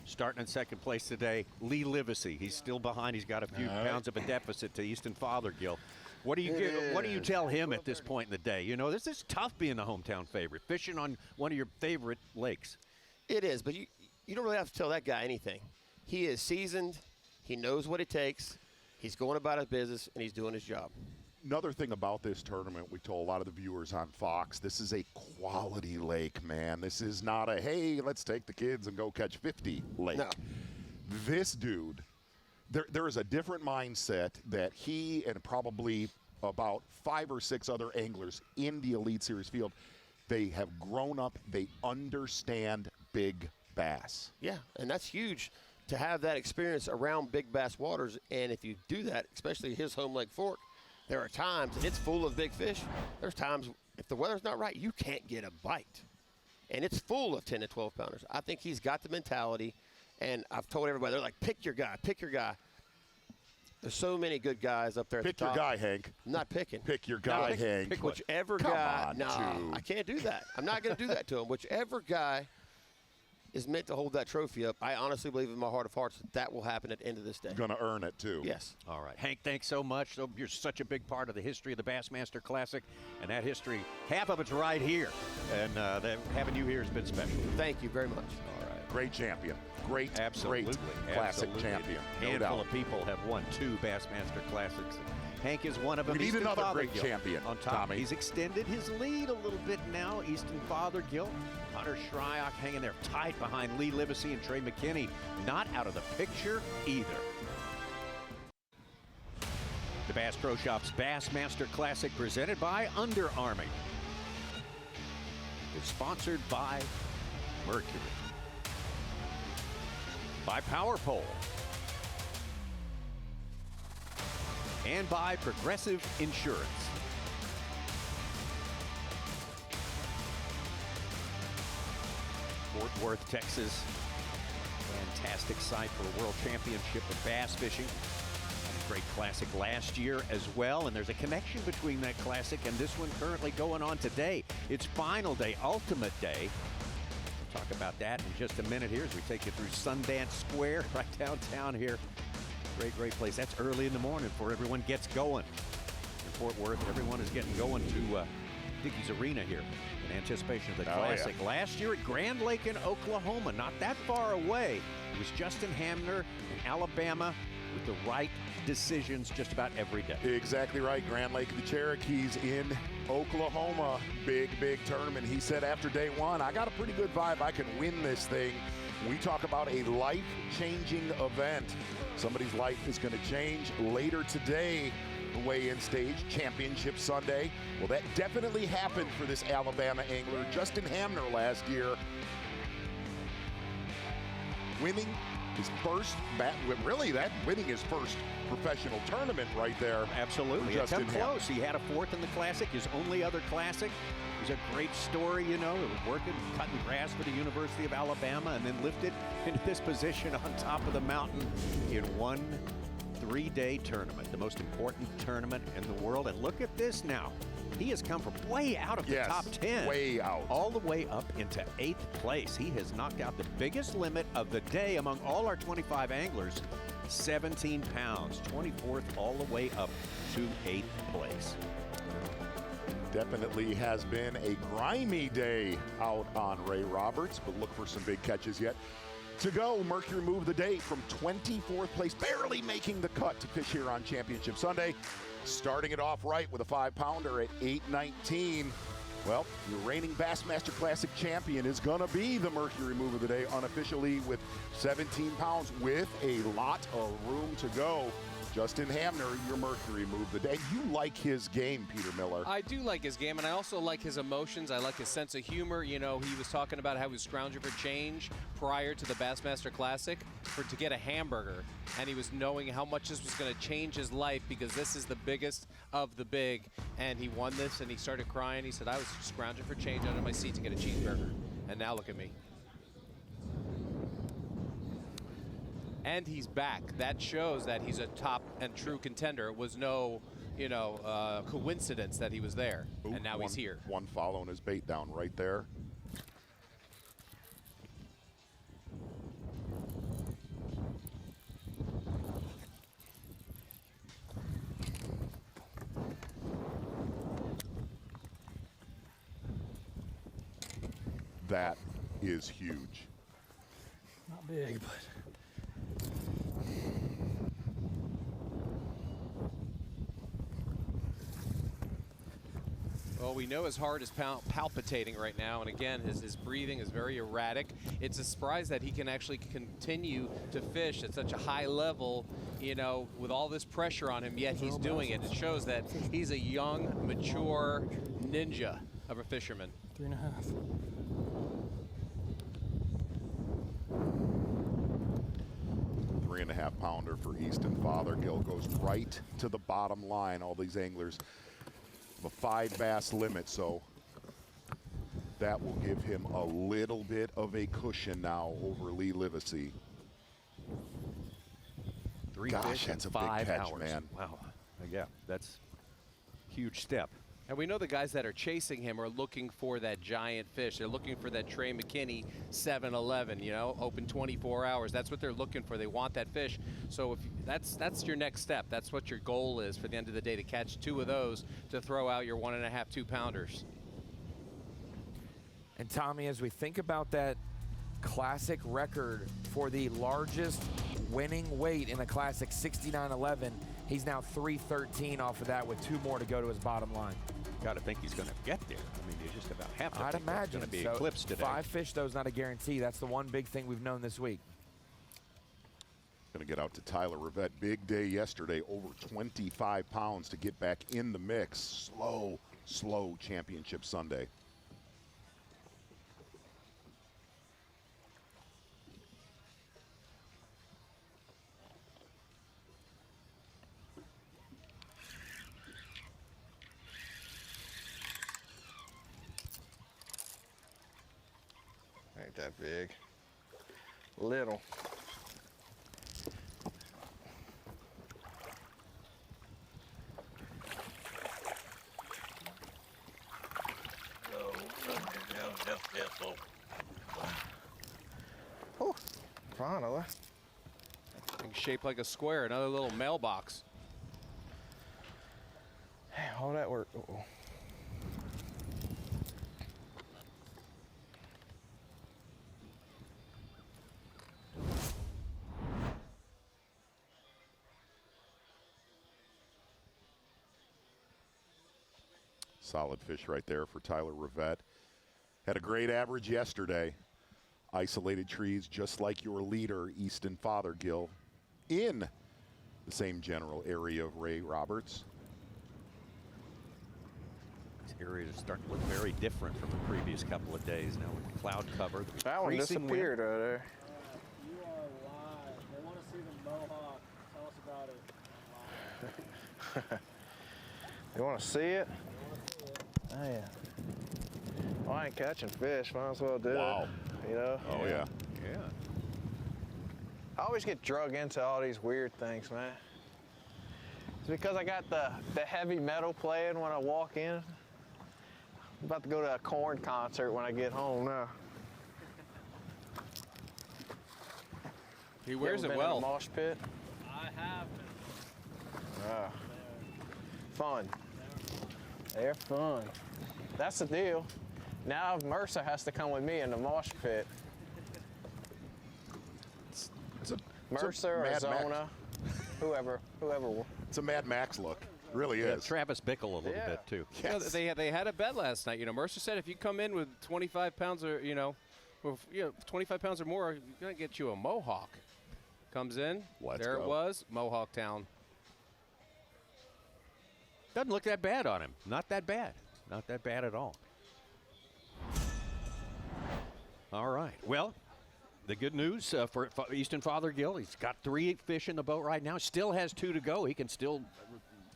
Starting in second place today, Lee Livesay. He's still behind. He's got a few pounds of a deficit to Easton Fathergill. What do you tell him at this point in the day? You know, this is tough being the hometown favorite, fishing on one of your favorite lakes. It is, but you don't really have to tell that guy anything. He is seasoned. He knows what it takes. He's going about his business, and he's doing his job. Another thing about this tournament, we told a lot of the viewers on Fox, this is a quality lake, man. This is not a, hey, let's take the kids and go catch 50 lake. No. This dude, there is a different mindset that he and probably about 5 or 6 other anglers in the Elite Series field, they have grown up, they understand big bass. Yeah, and that's huge to have that experience around big bass waters. And if you do that, especially his home lake Fork, there are times, and it's full of big fish, there's times if the weather's not right, you can't get a bite. And it's full of 10 to 12 pounders. I think he's got the mentality, and I've told everybody, they're like, pick your guy, pick your guy. There's so many good guys up there at the top. Pick your guy, Hank. I'm not picking. Pick your guy, Hank. Pick whichever Come guy. on, No, dude. I can't do that. I'm not going to do that to him. Whichever guy is meant to hold that trophy up, I honestly believe in my heart of hearts that will happen at the end of this day. Going to earn it, too. Yes. All right. Hank, thanks so much. So you're such a big part of the history of the Bassmaster Classic, and that history, half of it's right here. And having you here has been special. Thank you very much. All right. Great champion. Great classic Absolutely. champion. A handful of people have won 2 Bassmaster Classics. Hank is one of them. We need Easton another great Fathergill champion, on top. Tommy. He's extended his lead a little bit now. Easton Fathergill, Hunter Shryock hanging there tight behind Lee Livesay and Trey McKinney. Not out of the picture either. The Bass Pro Shops Bassmaster Classic presented by Under Armour is sponsored by Mercury, by Power Pole, and by Progressive Insurance. Fort Worth, Texas. Fantastic site for a world championship of bass fishing. A great classic last year as well, and there's a connection between that classic and this one currently going on today. It's final day, ultimate day. We'll talk about that in just a minute here as we take you through Sundance Square right downtown here. Great place. That's early in the morning before everyone gets going. In Fort Worth, everyone is getting going to Dickies Arena here in anticipation of the Classic. Yeah. Last year at Grand Lake in Oklahoma, not that far away, it was Justin Hamner in Alabama with the right decisions just about every day. Exactly right. Grand Lake of the Cherokees in Oklahoma. Big tournament. He said after day 1, I got a pretty good vibe. I can win this thing. We talk about a life-changing event. Somebody's life is going to change later today. The weigh-in stage, Championship Sunday. Well, that definitely happened for this Alabama angler, Justin Hamner, last year. Winning his first, winning his first professional tournament right there. Absolutely. It come close. He had a 4th in the Classic, his only other Classic. It was a great story, you know. It was working, cutting grass for the University of Alabama, and then lifted into this position on top of the mountain in one 3-day tournament, the most important tournament in the world. And look at this now. He has come from way out of the top 10. Way out. All the way up into 8th place. He has knocked out the biggest limit of the day among all our 25 anglers, 17 pounds, 24th all the way up to 8th place. Definitely has been a grimy day out on Ray Roberts, but look for some big catches yet to go. Mercury moved the day from 24th place, barely making the cut to fish here on Championship Sunday. Starting it off right with a 5-pounder at 8.19. Well, your reigning Bassmaster Classic champion is going to be the Mercury move of the day unofficially with 17 pounds with a lot of room to go. Justin Hamner, your Mercury move of the day. You like his game, Peter Miller. I do like his game, and I also like his emotions. I like his sense of humor. You know, he was talking about how he was scrounging for change prior to the Bassmaster Classic to get a hamburger, and he was knowing how much this was going to change his life because this is the biggest of the big, and he won this, and he started crying. He said, I was scrounging for change out of my seat to get a cheeseburger, and now look at me. And he's back. That shows that he's a top and true contender. It was no, coincidence that he was there, and now he's here. One following his bait down right there. That is huge. Not big, but. Well, we know his heart is palpitating right now, and again, his breathing is very erratic. It's a surprise that he can actually continue to fish at such a high level, with all this pressure on him, yet he's doing it. It shows that he's a young, mature ninja of a fisherman. 3.5. 3.5 pounder for Easton Fathergill goes right to the bottom line. All these anglers have a 5 bass limit, so that will give him a little bit of a cushion now over Lee Livesay. 3 Gosh, fish in that's a 5 big catch, hours. man. Wow. Yeah, that's a huge step. And we know the guys that are chasing him are looking for that giant fish. They're looking for that Trey McKinney 7-11, open 24 hours. That's what they're looking for. They want that fish. So if that's your next step. That's what your goal is for the end of the day, to catch 2 of those to throw out your 1.5, 2 pounders. And Tommy, as we think about that classic record for the largest winning weight in a classic, 69.11, he's now 313 off of that with 2 more to go to his bottom line. Got to think he's going to get there. I mean, you just about have to. I'd think imagine going to be so. eclipsed today. 5 fish, though, is not a guarantee. That's the one big thing we've known this week. Going to get out to Tyler Rivette. Big day yesterday, over 25 pounds to get back in the mix. Slow championship Sunday. Ain't that big. Little. Oh, finally. Shaped like a square, another little mailbox. Hey, all that work. Uh-oh. Solid fish right there for Tyler Rivette. Had a great average yesterday. Isolated trees just like your leader, Easton Fathergill, in the same general area of Ray Roberts. These areas are starting to look very different from the previous couple of days now with the cloud cover. That one disappeared over there. You are live. They want to see the mohawk. Tell us about it. You want to see it? Oh, yeah. Well, I ain't catching fish. Might as well do it. Wow. Oh, yeah. Yeah. I always get drug into all these weird things, man. It's because I got the heavy metal playing when I walk in. I'm about to go to a Korn concert when I get home now. He wears it In well. a mosh pit? I have been. Fun. They're fun. That's the deal. Now Mercer has to come with me in the mosh pit. Mercer, Arizona, whoever. It's a Mad Max look. Really is. Travis Bickle a little bit too. Yes. They had a bet last night. Mercer said if you come in with 25 pounds or 25 pounds or more, you're gonna get you a mohawk. Comes in. Let's there go. it was, Mohawk Town. Doesn't look that bad on him. Not that bad. Not that bad at all. All right. Well, the good news for Easton Fathergill, he's got 3 fish in the boat right now. Still has 2 to go. He can still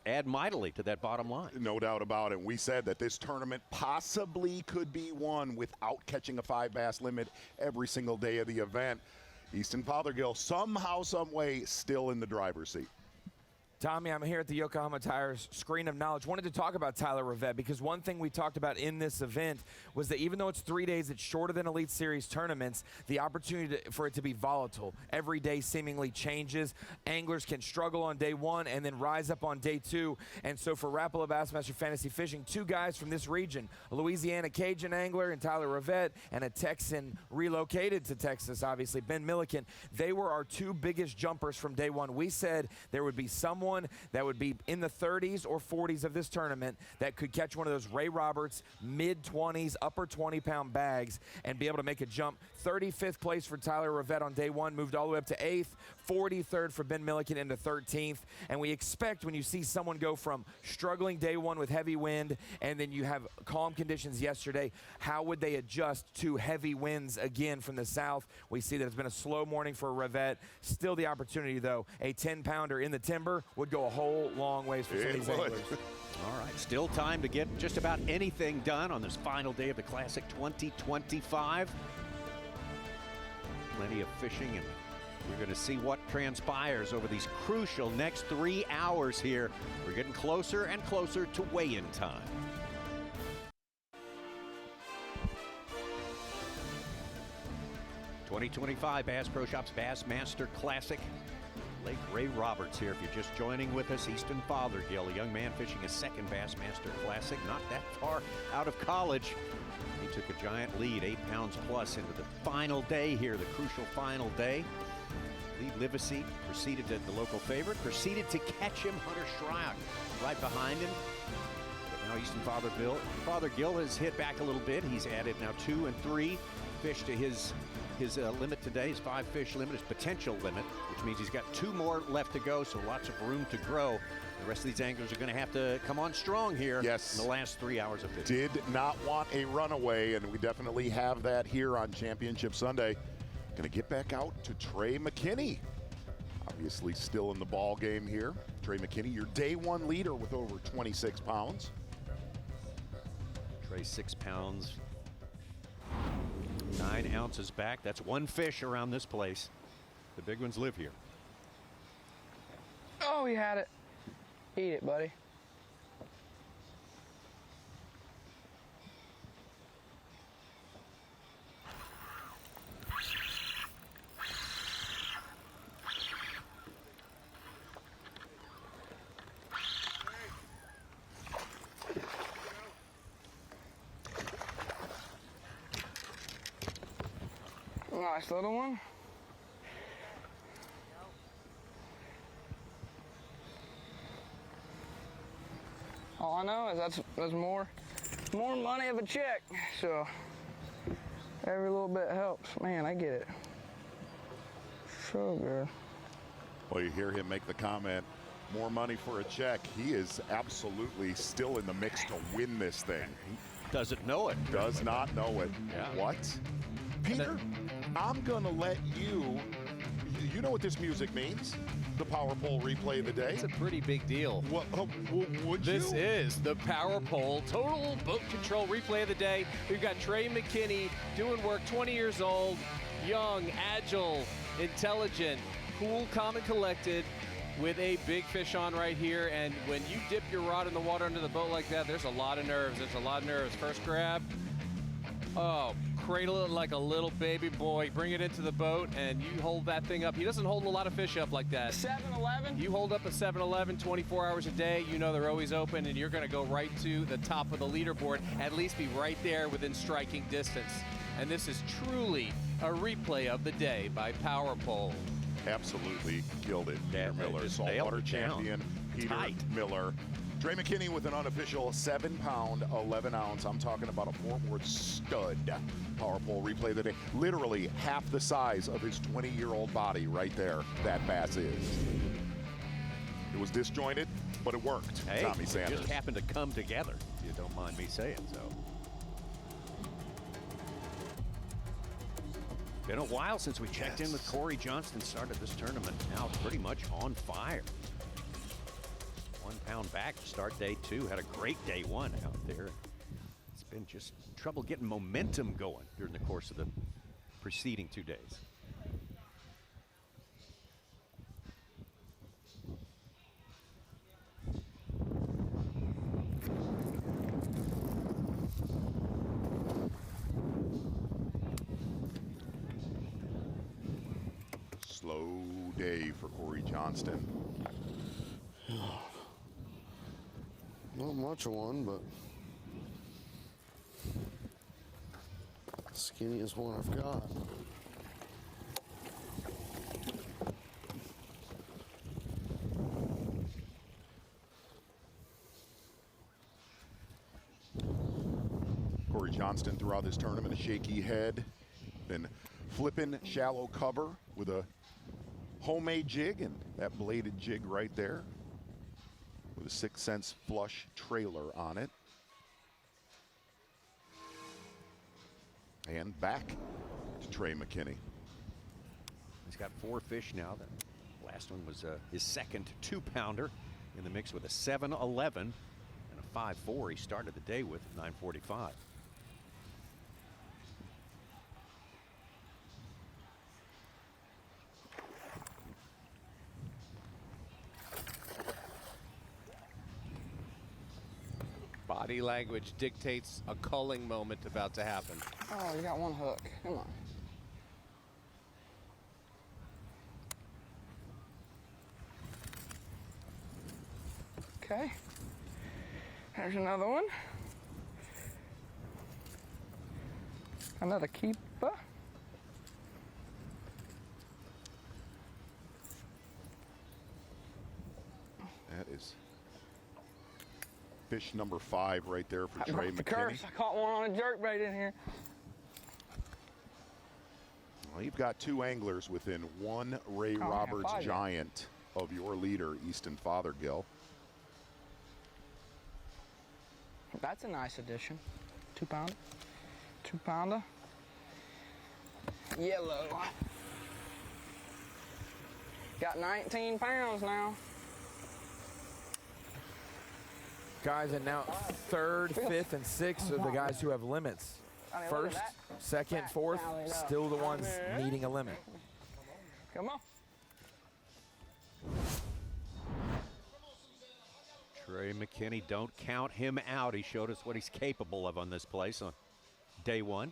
add mightily to that bottom line. No doubt about it. We said that this tournament possibly could be won without catching a 5 bass limit every single day of the event. Easton Fathergill somehow, some way, still in the driver's seat. Tommy, I'm here at the Yokohama Tires Screen of Knowledge. Wanted to talk about Tyler Rivette because one thing we talked about in this event was that even though it's 3 days, it's shorter than Elite Series tournaments, the opportunity for it to be volatile. Every day seemingly changes. Anglers can struggle on day 1 and then rise up on day 2. And so for Rapala Bassmaster Fantasy Fishing, 2 guys from this region, a Louisiana Cajun angler and Tyler Rivette, and a Texan relocated to Texas, obviously, Ben Milliken, they were our 2 biggest jumpers from day 1. We said there would be someone that would be in the 30s or 40s of this tournament that could catch one of those Ray Roberts mid-20s, upper 20-pound bags and be able to make a jump. 35th place for Tyler Rivette on day 1, moved all the way up to 8th, 43rd for Ben Milliken into 13th. And we expect when you see someone go from struggling day 1 with heavy wind and then you have calm conditions yesterday, how would they adjust to heavy winds again from the south? We see that it's been a slow morning for Rivette. Still the opportunity, though. A 10-pounder in the timber would go a whole long ways for some of these anglers. All right, still time to get just about anything done on this final day of the Classic 2025. Plenty of fishing, and we're going to see what transpires over these crucial next 3 hours here. We're getting closer and closer to weigh-in time. '25 Bass Pro Shops Bassmaster Classic. Lake Ray Roberts here. If you're just joining with us, Easton Fathergill, a young man fishing his 2nd Bassmaster Classic, not that far out of college. He took a giant lead, 8 pounds plus, into the final day here, the crucial final day. Lead Livesay proceeded to the local favorite, proceeded to catch him, Hunter Shryock, right behind him. But now Easton Fathergill has hit back a little bit. He's added now 2 and 3 fish to his limit today, his 5-fish limit, his potential limit, which means he's got 2 more left to go, so lots of room to grow. The rest of these anglers are going to have to come on strong here in the last 3 hours of fishing. Did not want a runaway, and we definitely have that here on Championship Sunday. Going to get back out to Trey McKinney. Obviously still in the ball game here. Trey McKinney, your day 1 leader with over 26 pounds. Trey 6 pounds. 9 ounces back. That's 1 fish around this place. The big ones live here. Oh, he had it. Eat it, buddy. Nice little one. All I know is that's more money of a check. So every little bit helps. Man, I get it. So good. Well, you hear him make the comment, more money for a check. He is absolutely still in the mix to win this thing. He doesn't know it. Does not know it. Yeah. What? Peter, I'm gonna let you know what this music means? The Power Pole replay of the day. It's a pretty big deal. What, This is the Power Pole Total Boat Control replay of the day. We've got Trey McKinney doing work, 20 years old, young, agile, intelligent, cool, calm, and collected, with a big fish on right here. And when you dip your rod in the water under the boat like that, there's a lot of nerves. There's a lot of nerves. First grab. Oh, cradle it like a little baby boy. Bring it into the boat, and you hold that thing up. He doesn't hold a lot of fish up like that. 7-Eleven? You hold up a 7-Eleven 24 hours a day. You know they're always open, and you're going to go right to the top of the leaderboard, at least be right there within striking distance. And this is truly a replay of the day by Power Pole. Absolutely killed it. Peter Miller, just saltwater nailed it down. champion. Peter Tight. Miller. Trey McKinney with an unofficial 7-pound, 11-ounce. I'm talking about a Fort Worth stud. Power Pole replay of the day. Literally half the size of his 20-year-old body right there. That bass is. It was disjointed, but it worked, Hey, Tommy it Sanders. just happened to come together, if you don't mind me saying so. Been a while since we checked in with Corey Johnston, started this tournament. Now pretty much on fire. 1 pound back to start day 2. Had a great day 1 out there. It's been just trouble getting momentum going during the course of the preceding 2 days. Slow day for Corey Johnston. Not much of one, but skinniest one I've got. Corey Johnston throughout this tournament, a shaky head, been flipping shallow cover with a homemade jig, and that bladed jig right there with a 6 cents flush trailer on it. And back to Trey McKinney. He's got 4 fish now. The last one was his second 2-pounder in the mix with a 7-11 and a 5-4 he started the day with at 9:45. Body language dictates a culling moment about to happen. Oh, you got one hook. Come on. Okay. There's another one. Another keeper. That is fish number 5 right there for Trey The McKinney. curse. I caught one on a jerkbait in here. Well, you've got 2 anglers within 1 Ray Roberts giant of your leader, Easton Fathergill. That's a nice addition. 2-pounder. 2-pounder. Yellow. Got 19 pounds now. Guys, and now 3rd, 5th, and 6th are the guys who have limits. 1st, 2nd, 4th, still the ones needing a limit. Come on. Trey McKinney, don't count him out. He showed us what he's capable of on this place on day 1.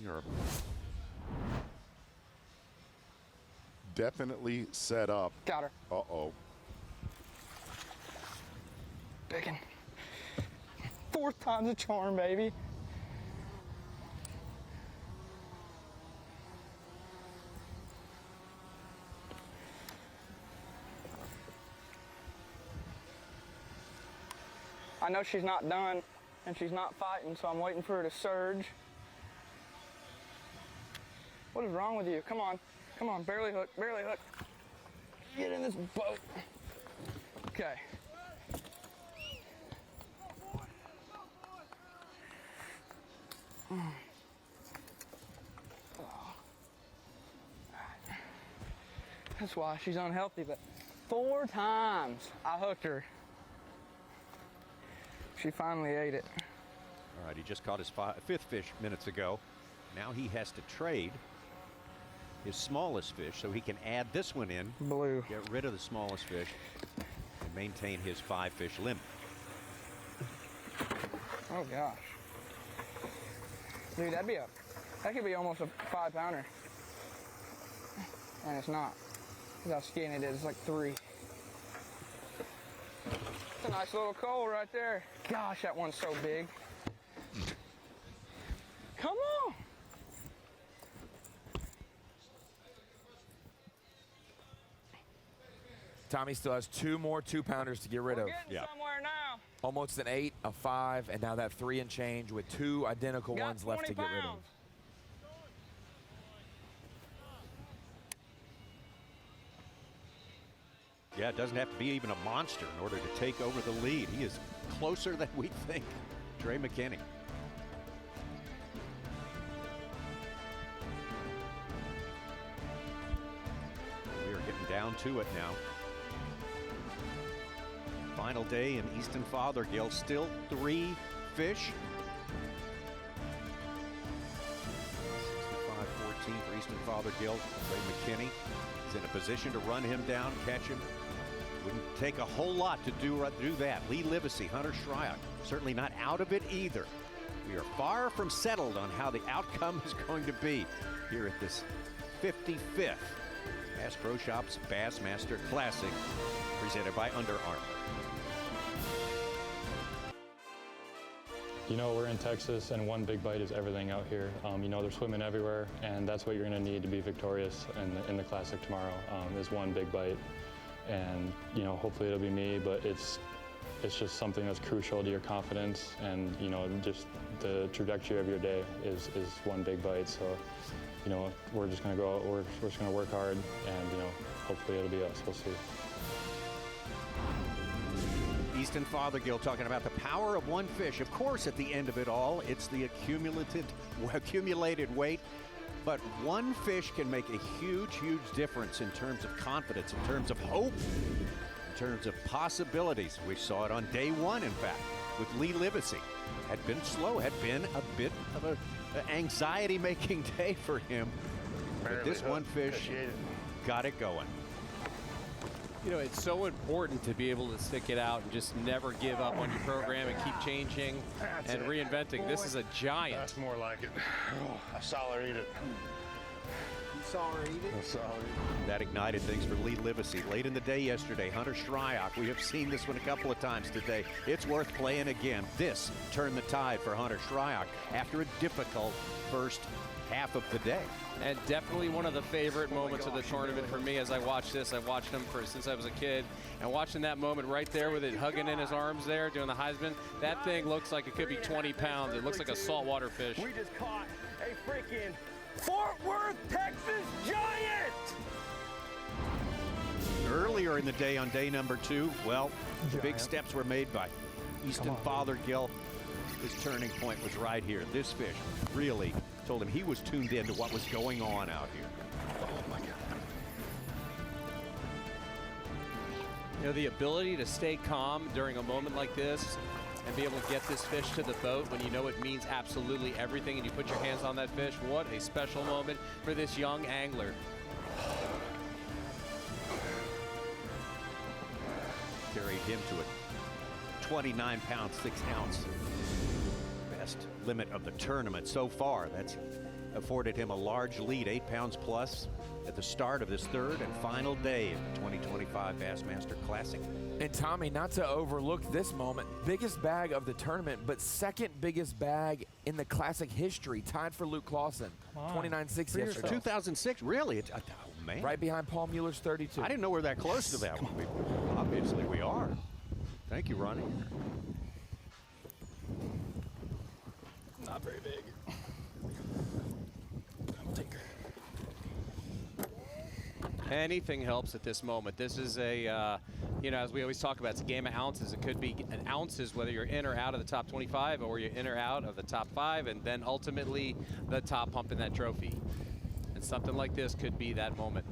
You're definitely set up. Got her. Uh-oh. Picking. 4th time's a charm, baby. I know she's not done and she's not fighting, so I'm waiting for her to surge. What is wrong with you? Come on. Come on, barely hook, barely hook. Get in this boat. Okay. That's why she's unhealthy, but 4 times I hooked her. She finally ate it. All right, he just caught his 5th fish minutes ago. Now he has to trade his smallest fish so he can add this one in. Blue. Get rid of the smallest fish and maintain his 5-fish limit. Oh gosh. Dude, that could be almost a 5-pounder. And it's not. Look how skinny it is, it's like 3. It's a nice little coal right there. Gosh, that one's so big. Come on. Tommy still has 2 more 2-pounders to get rid of. Somewhere now. Almost an 8, a 5, and now that 3 and change with 2 identical ones left to get rid of. Yeah, it doesn't have to be even a monster in order to take over the lead. He is closer than we think. Trey McKinney. We are getting down to it now. Final day in Easton Fathergill. Still 3 fish. 65-14 for Easton Fathergill. Trey McKinney is in a position to run him down, catch him. Wouldn't take a whole lot to do that. Lee Livesay, Hunter Shryock, certainly not out of it either. We are far from settled on how the outcome is going to be here at this 55th Bass Pro Shops Bassmaster Classic, presented by Under Armour. You know, we're in Texas, and one big bite is everything out here. You know, they're swimming everywhere, and that's what you're going to need to be victorious in the Classic tomorrow, is one big bite. And, you know, hopefully it'll be me, but it's just something that's crucial to your confidence, and, you know, just the trajectory of your day is one big bite. So, you know, we're just going to go out, we're just going to work hard, and, you know, hopefully it'll be us. We'll see. Easton Fathergill talking about the power of one fish. Of course, at the end of it all, it's the accumulated weight. But one fish can make a huge, huge difference in terms of confidence, in terms of hope, in terms of possibilities. We saw it on day 1, in fact, with Lee Livesay. Had been slow, had been a bit of an anxiety-making day for him. But this one fish got it going. You know, it's so important to be able to stick it out and just never give up on your program and keep changing and reinventing. This is a giant. That's more like it. Oh, I saw her eat it. You saw her eat it? I saw her eat it. That ignited things for Lee Livesay. Late in the day yesterday, Hunter Shryock. We have seen this one a couple of times today. It's worth playing again. This turned the tide for Hunter Shryock after a difficult first half of the day. And definitely one of the favorite moments of the tournament for me as I watched this. I watched him since I was a kid. And watching that moment right there with it hugging in his arms there, doing the Heisman, that thing looks like it could be 20 pounds. It looks like a saltwater fish. We just caught a freaking Fort Worth, Texas giant! Earlier in the day, on day number 2, well, the big steps were made by Easton Fathergill. His turning point was right here. This fish really told him he was tuned in to what was going on out here. Oh my God. You know, the ability to stay calm during a moment like this and be able to get this fish to the boat when you know it means absolutely everything and you put your hands on that fish. What a special moment for this young angler. Carried him to a 29-pound, 6-ounce. Best limit of the tournament so far. That's afforded him a large lead, 8 pounds plus, at the start of this third and final day of the 2025 Bassmaster Classic. And Tommy, not to overlook this moment, biggest bag of the tournament, but second biggest bag in the Classic history, tied for Luke Clausen, 29.6 yesterday. 2006, really? Oh, man. Right behind Paul Mueller's 32. I didn't know we're that close to that one. Obviously, we are. Thank you, Ronnie. Not very big. I'll take her. Anything helps at this moment. This is a, you know, as we always talk about, it's a game of ounces. It could be an ounces whether you're in or out of the top 25 or you're in or out of the top 5 and then ultimately the top hump in that trophy. And something like this could be that moment.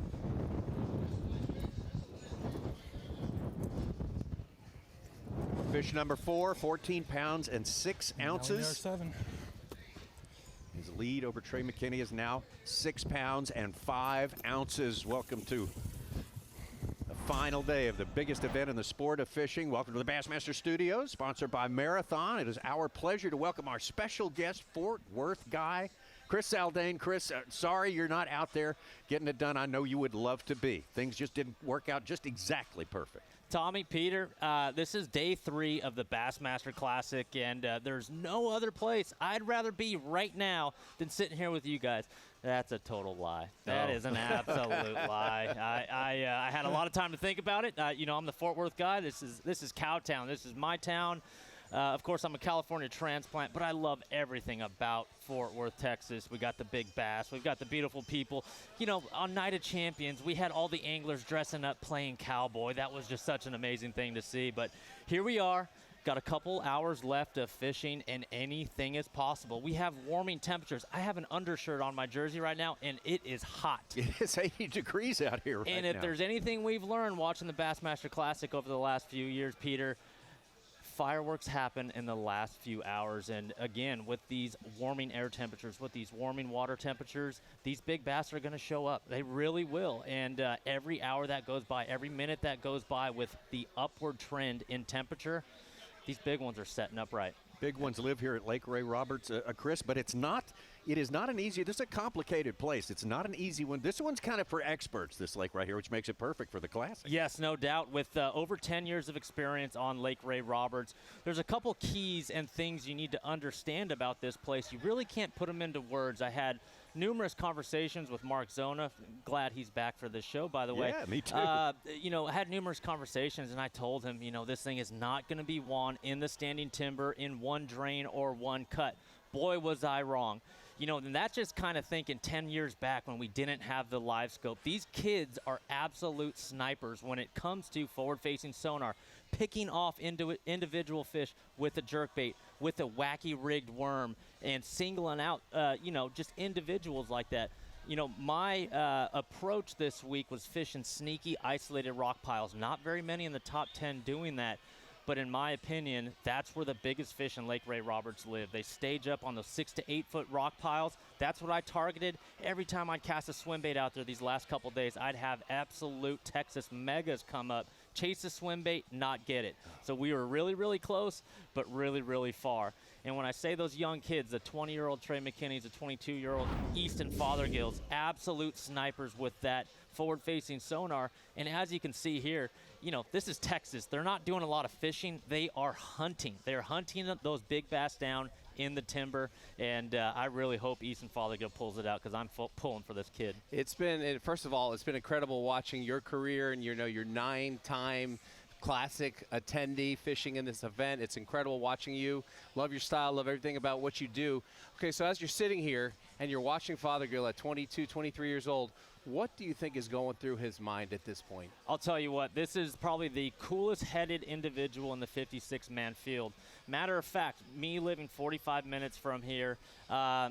Fish number 4, 14 pounds and 6 ounces. 7. His lead over Trey McKinney is now 6 pounds and 5 ounces. Welcome to the final day of the biggest event in the sport of fishing. Welcome to the Bassmaster Studios, sponsored by Marathon. It is our pleasure to welcome our special guest, Fort Worth guy, Chris Zaldain. Chris, sorry you're not out there getting it done. I know you would love to be. Things just didn't work out just exactly perfect. Tommy, Peter, this is day 3 of the Bassmaster Classic, and there's no other place I'd rather be right now than sitting here with you guys. That's a total lie. That is an absolute lie. I had a lot of time to think about it. You know, I'm the Fort Worth guy. This is Cowtown. This is my town. Of course, I'm a California transplant, but I love everything about Fort Worth, Texas. We got the big bass. We've got the beautiful people. You know, on Night of Champions, we had all the anglers dressing up playing cowboy. That was just such an amazing thing to see. But here we are. Got a couple hours left of fishing, and anything is possible. We have warming temperatures. I have an undershirt on my jersey right now, and it is hot. It is 80 degrees out here right now. And if there's anything we've learned watching the Bassmaster Classic over the last few years, Peter, fireworks happen in the last few hours. And again, with these warming air temperatures, with these warming water temperatures, these big bass are going to show up. They really will. And every hour that goes by, every minute that goes by with the upward trend in temperature, these big ones are setting up right. Big ones live here at Lake Ray Roberts, Chris, but it is not an easy, this is a complicated place. It's not an easy one. This one's kind of for experts, this lake right here, which makes it perfect for the Classic. Yes, no doubt. With over 10 years of experience on Lake Ray Roberts, there's a couple keys and things you need to understand about this place. You really can't put them into words. I had numerous conversations with Mark Zona. Glad he's back for this show, by the way. Yeah, me too. You know, I had numerous conversations, and I told him, you know, this thing is not going to be won in the standing timber in one drain or one cut. Boy, was I wrong. You know, and that's just kind of thinking 10 years back when we didn't have the live scope. These kids are absolute snipers when it comes to forward-facing sonar, picking off individual fish with a jerkbait, with a wacky rigged worm, and singling out, you know, just individuals like that. You know, my approach this week was fishing sneaky, isolated rock piles. Not very many in the top 10 doing that. But in my opinion, that's where the biggest fish in Lake Ray Roberts live. They stage up on those 6 to 8 foot rock piles. That's what I targeted. Every time I'd cast a swim bait out there these last couple days, I'd have absolute Texas megas come up, chase the swim bait, not get it. So we were really, really close, but really, really far. And when I say those young kids, the 20-year-old Trey McKinney's, the 22-year-old Easton Fathergill's, absolute snipers with that forward-facing sonar. And as you can see here, you know, this is Texas. They're not doing a lot of fishing. They are hunting. They're hunting those big bass down in the timber, and I really hope Easton Fathergill pulls it out because I'm pulling for this kid. It's been, first of all, it's been incredible watching your career and, you know, your 9-time Classic attendee fishing in this event. It's incredible watching you. Love your style, love everything about what you do. Okay, so as you're sitting here and you're watching Fathergill at 22, 23 years old, what do you think is going through his mind at this point? I'll tell you what, this is probably the coolest headed individual in the 56-man field. Matter of fact, me living 45 minutes from here,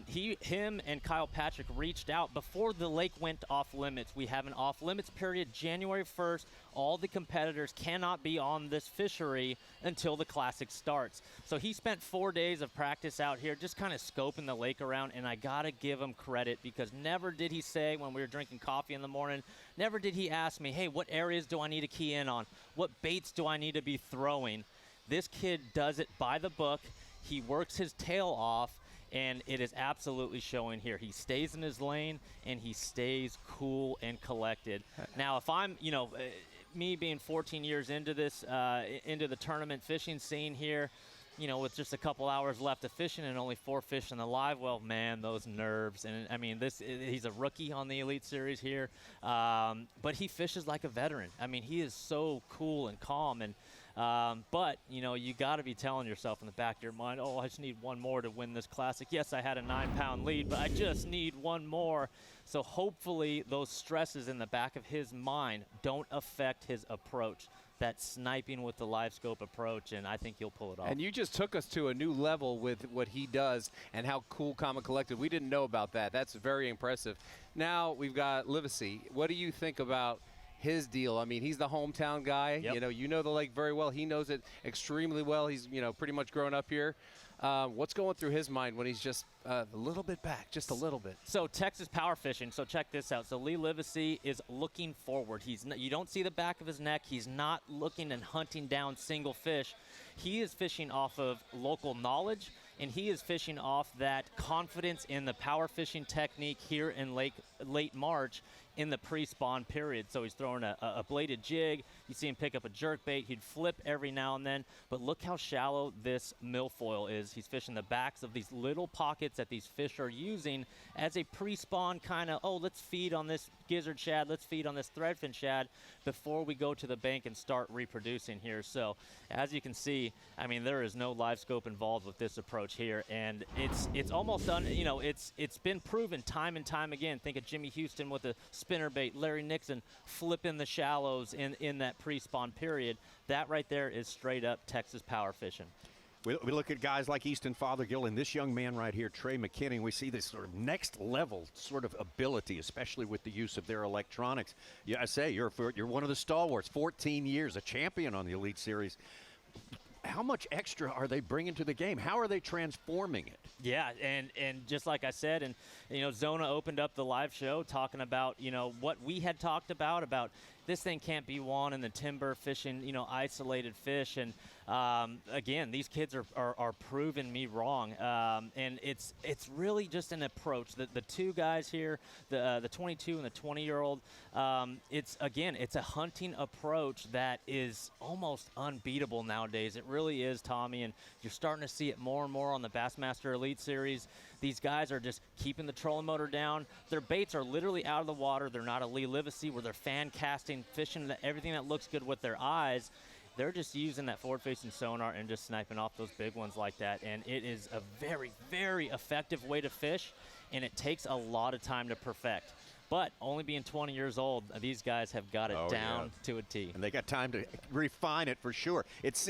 him and Kyle Patrick reached out before the lake went off limits. We have an off limits period January 1st. All the competitors cannot be on this fishery until the Classic starts. So he spent 4 days of practice out here just kind of scoping the lake around, and I got to give him credit because never did he say when we were drinking coffee in the morning, never did he ask me, hey, what areas do I need to key in on? What baits do I need to be throwing? This kid does it by the book. He works his tail off, and it is absolutely showing here. He stays in his lane, and he stays cool and collected. Now, if I'm, you know, me being 14 years into this, into the tournament fishing scene here, you know, with just a couple hours left of fishing and only 4 fish in the live, well, man, those nerves. And, I mean, he's a rookie on the Elite Series here, but he fishes like a veteran. I mean, he is so cool and calm. And but, you know, you got to be telling yourself in the back of your mind, oh, I just need one more to win this Classic. Yes, I had a 9-pound lead, but I just need one more. So hopefully those stresses in the back of his mind don't affect his approach. That sniping with the live scope approach, and I think he'll pull it off. And you just took us to a new level with what he does and how cool, calm, and collected. We didn't know about that. That's very impressive. Now we've got Livesay. What do you think about his deal? I mean, he's the hometown guy. Yep. You know the lake very well. He knows it extremely well. He's, you know, pretty much grown up here. What's going through his mind when he's just a little bit back, just a little bit? So Texas power fishing. So check this out. So Lee Livesay is looking forward. You don't see the back of his neck. He's not looking and hunting down single fish. He is fishing off of local knowledge, and he is fishing off that confidence in the power fishing technique here in late March in the pre-spawn period. So he's throwing a bladed jig. You see him pick up a jerk bait. He'd flip every now and then. But look how shallow this milfoil is. He's fishing the backs of these little pockets that these fish are using as a pre-spawn kind of, oh, let's feed on this gizzard shad, let's feed on this threadfin shad before we go to the bank and start reproducing here. So as you can see, I mean, there is no live scope involved with this approach here, and it's almost done. You know, it's been proven time and time again. Think of Jimmy Houston with a spinnerbait, Larry Nixon flipping the shallows in that pre-spawn period. That right there is straight up Texas power fishing. We look at guys like Easton Fathergill and this young man right here, Trey McKinney. We see this sort of next level sort of ability, especially with the use of their electronics. Yeah, I say you're one of the stalwarts, 14 years, a champion on the Elite Series. How much extra are they bringing to the game? How are they transforming it? Yeah, and just like I said, and you know, Zona opened up the live show talking about, you know, what we had talked about this thing can't be won in the timber fishing, you know, isolated fish. And again, these kids are proving me wrong. And it's really just an approach. The two guys here, the 22 and the 20-year-old, it's a hunting approach that is almost unbeatable nowadays. It really is, Tommy, and you're starting to see it more and more on the Bassmaster Elite Series. These guys are just keeping the trolling motor down. Their baits are literally out of the water. They're not a Livesay where they're fan casting, fishing everything that looks good with their eyes. They're just using that forward-facing sonar and just sniping off those big ones like that. And it is a very, very effective way to fish, and it takes a lot of time to perfect. But only being 20 years old, these guys have got it down to a T. And they got time to refine it for sure. It's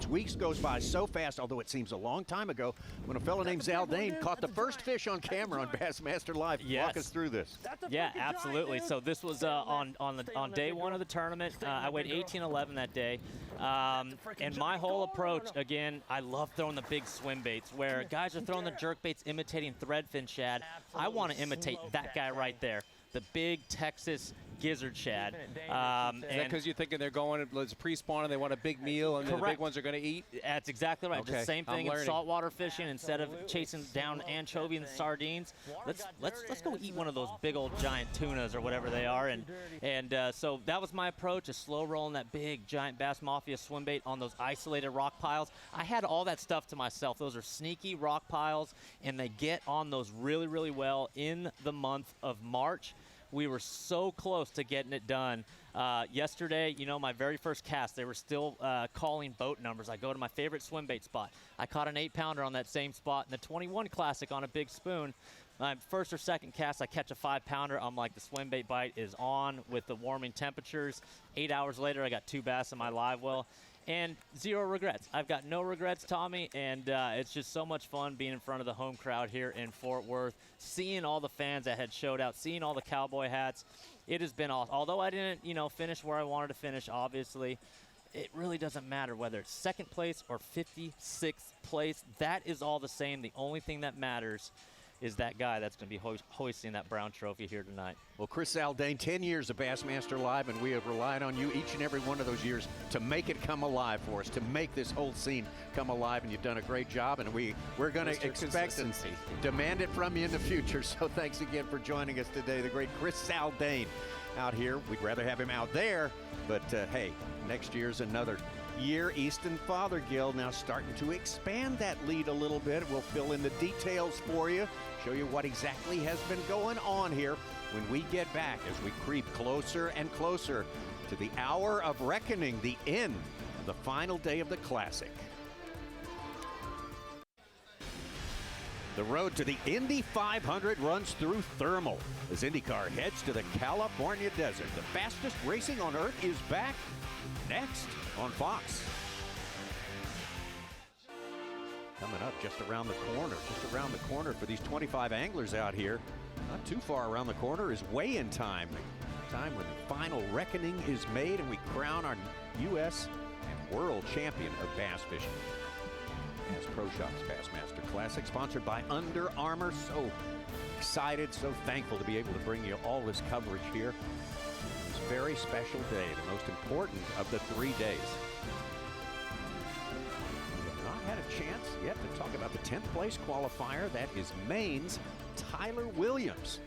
weeks goes by so fast, although it seems a long time ago when a fellow named Zaldain caught the first fish on camera on Bassmaster Live. Yes. Walk us through this. Yeah, absolutely. So this was on day one of the tournament. I weighed 1811 that day. And my whole approach, again, I love throwing the big swim baits where guys are throwing the jerk baits imitating threadfin shad. I want to imitate that guy right there, the big Texas gizzard shad. Is that because you're thinking they're going, it's pre-spawn and they want a big meal and the big ones are going to eat? That's exactly right. Okay. The same thing in saltwater fishing. Instead of chasing down anchovy and sardines, let's go eat one of those big old giant tunas or whatever they are. And so that was my approach, is slow rolling that big giant Bass Mafia swim bait on those isolated rock piles. I had all that stuff to myself. Those are sneaky rock piles, and they get on those really, really well in the month of March. We were so close to getting it done. Yesterday, you know, my very first cast, they were still calling boat numbers. I go to my favorite swim bait spot. I caught an 8-pounder on that same spot in the 21 Classic on a big spoon. My first or second cast, I catch a 5-pounder. I'm like, the swim bait bite is on with the warming temperatures. 8 hours later, I got 2 bass in my live well. And 0 regrets. I've got no regrets, Tommy, and it's just so much fun being in front of the home crowd here in Fort Worth, seeing all the fans that had showed out, seeing all the cowboy hats. It has been awesome. Although I didn't, you know, finish where I wanted to finish, obviously, it really doesn't matter whether it's second place or 56th place. That is all the same. The only thing that matters is that guy that's going to be hoisting that brown trophy here tonight. Well, Chris Zaldain, 10 years of Bassmaster Live, and we have relied on you each and every one of those years to make it come alive for us, to make this whole scene come alive, and you've done a great job, and we're going to expect and demand it from you in the future. So thanks again for joining us today, the great Chris Zaldain out here. We'd rather have him out there, but hey, next year's another year. Easton Fathergill now starting to expand that lead a little bit. We'll fill in the details for you, show you what exactly has been going on here when we get back as we creep closer and closer to the hour of reckoning, the end of the final day of the Classic. The road to the Indy 500 runs through Thermal as IndyCar heads to the California desert. The fastest racing on Earth is back next on Fox. Coming up just around the corner for these 25 anglers out here. Not too far around the corner is weigh-in time. Time when the final reckoning is made and we crown our U.S. and world champion of bass fishing. As Pro Shop's Bassmaster Classic, sponsored by Under Armour. So excited, so thankful to be able to bring you all this coverage here. This very special day, the most important of the 3 days. We have not had a chance yet to talk about the 10th place qualifier. That is Maine's Tyler Williams.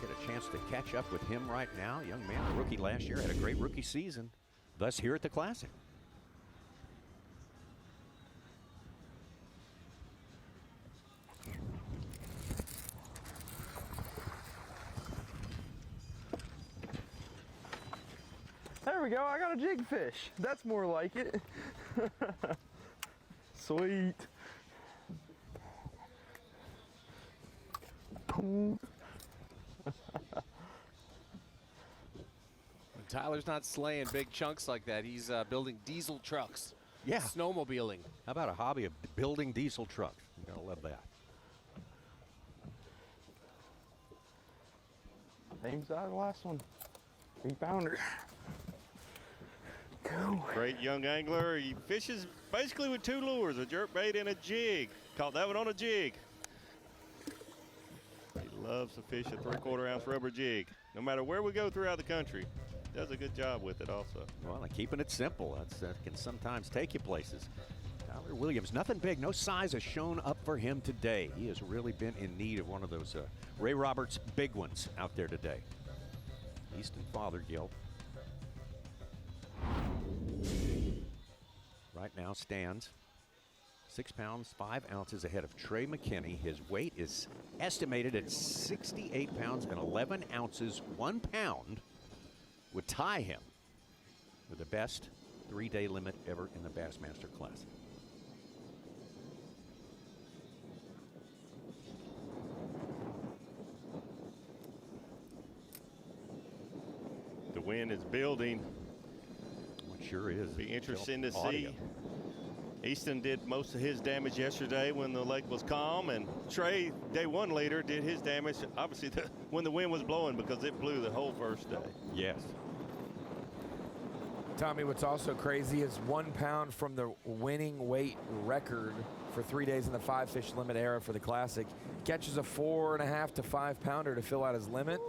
Get a chance to catch up with him right now. Young man, a rookie last year, had a great rookie season. Thus here at the Classic. There we go, I got a jig fish. That's more like it. Sweet. When Tyler's not slaying big chunks like that, he's building diesel trucks. Yeah. Snowmobiling. How about a hobby of building diesel trucks? You gotta love that. Same size as the last one. 3-pounder. Great young angler. He fishes basically with 2 lures, a jerkbait and a jig. Caught that one on a jig. He loves to fish a 3/4 ounce rubber jig. No matter where we go throughout the country, does a good job with it also. Well, and keeping it simple, that can sometimes take you places. Tyler Williams, nothing big, no size has shown up for him today. He has really been in need of one of those Ray Roberts big ones out there today. Easton Fathergill right now stands 6 pounds, 5 ounces ahead of Trey McKinney. His weight is estimated at 68 pounds and 11 ounces. 1 pound would tie him with the best 3-day limit ever in the Bassmaster Classic. The wind is building. It sure is. Be interesting to Audio. see. Easton did most of his damage yesterday when the lake was calm, and Trey, day 1 leader, did his damage obviously when the wind was blowing, because it blew the whole first day. Yes. Tommy, what's also crazy is 1 pound from the winning weight record for 3 days in the 5-fish limit era for the Classic. Catches a 4.5 to 5 pounder to fill out his limit.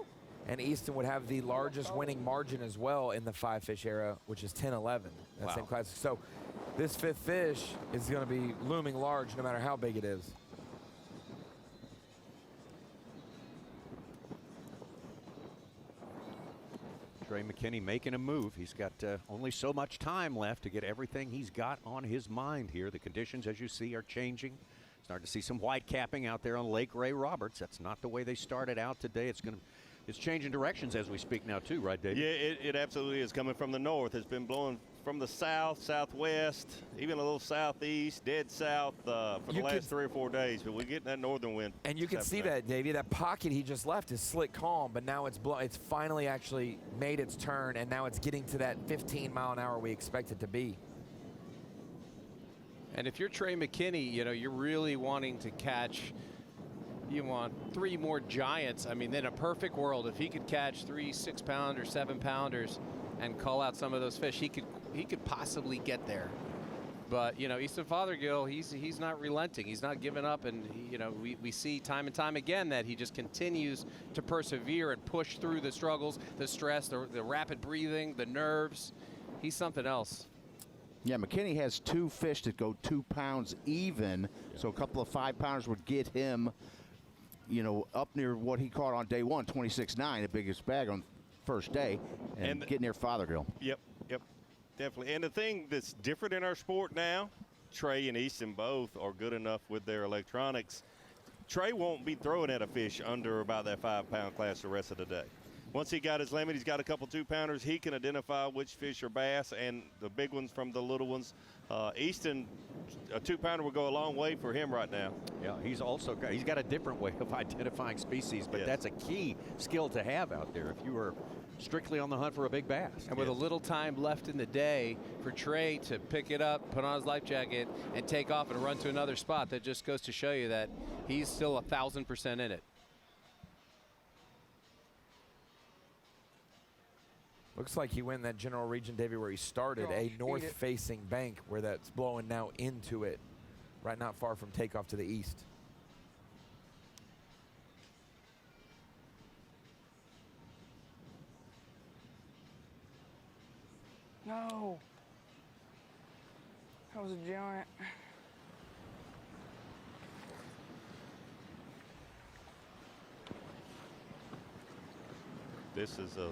And Easton would have the largest winning margin as well in the 5-fish era, which is 10-11. That same Classic. So this 5th fish is going to be looming large no matter how big it is. Trey McKinney making a move. He's got only so much time left to get everything he's got on his mind here. The conditions, as you see, are changing. Starting to see some white capping out there on Lake Ray Roberts. That's not the way they started out today. It's changing directions as we speak now too, right, David? Yeah, it absolutely is coming from the north. It's been blowing from the south, southwest, even a little southeast, dead south for the last 3 or 4 days. But we're getting that northern wind. And you can see that, Davey. That pocket he just left is slick calm, but now it's finally actually made its turn, and now it's getting to that 15-mile-an-hour we expect it to be. And if you're Trey McKinney, you know, you're really wanting to catch, you want 3 more giants. I mean, in a perfect world, if he could catch 3 6-pounder, 7-pounders and call out some of those fish, he could possibly get there. But, you know, Easton Fathergill, he's not relenting. He's not giving up. And, you know, we see time and time again that he just continues to persevere and push through the struggles, the stress, the rapid breathing, the nerves. He's something else. Yeah, McKinney has 2 fish that go 2 pounds even, so a couple of 5-pounders would get him, you know, up near what he caught on day 1, 26.9, the biggest bag on first day, and get near Fathergill. Yep, definitely. And the thing that's different in our sport now, Trey and Easton both are good enough with their electronics. Trey won't be throwing at a fish under about that 5-pound class the rest of the day. Once he got his limit, he's got a couple 2-pounders. He can identify which fish are bass and the big ones from the little ones. Easton, a 2-pounder will go a long way for him right now. Yeah, he's got a different way of identifying species, but that's a key skill to have out there if you are strictly on the hunt for a big bass. And with a little time left in the day for Trey to pick it up, put on his life jacket, and take off and run to another spot, that just goes to show you that he's still 1,000% in it. Looks like he went in that general region, Davey, where he started, a north-facing bank where that's blowing now into it, right not far from takeoff to the east. No. That was a giant. this is a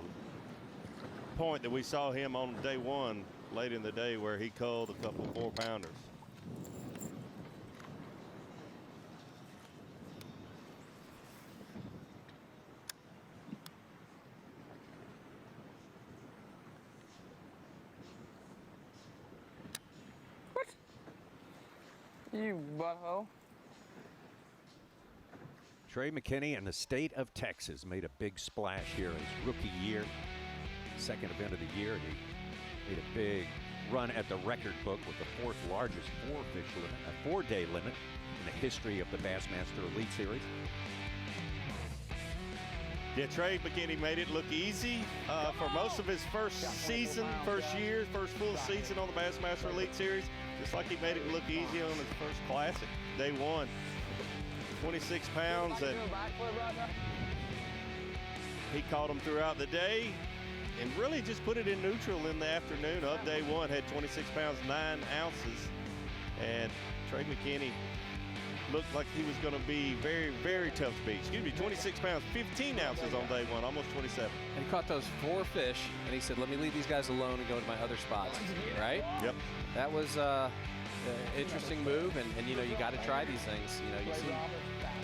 point that we saw him on day one late in the day where he culled a couple 4-pounders. You butthole. Trey McKinney and the state of Texas made a big splash here his rookie year. Second event of the year. He made a big run at the record book with the 4th largest 4-day limit in the history of the Bassmaster Elite Series. Yeah, Trey McKinney made it look easy for most of his first season, first full season on the Bassmaster Elite Series. Just like he made it look easy on his first classic, day one. 26 pounds, and he caught them throughout the day and really just put it in neutral in the afternoon of day one. Had 26 pounds, 9 ounces, and Trey McKinney looked like he was going to be very, very tough to beat. Excuse me, 26 pounds, 15 ounces on day one, almost 27. And he caught those 4 fish, and he said, let me leave these guys alone and go to my other spots, right? Yep. That was an interesting move, and you know, you got to try these things. You know, you see,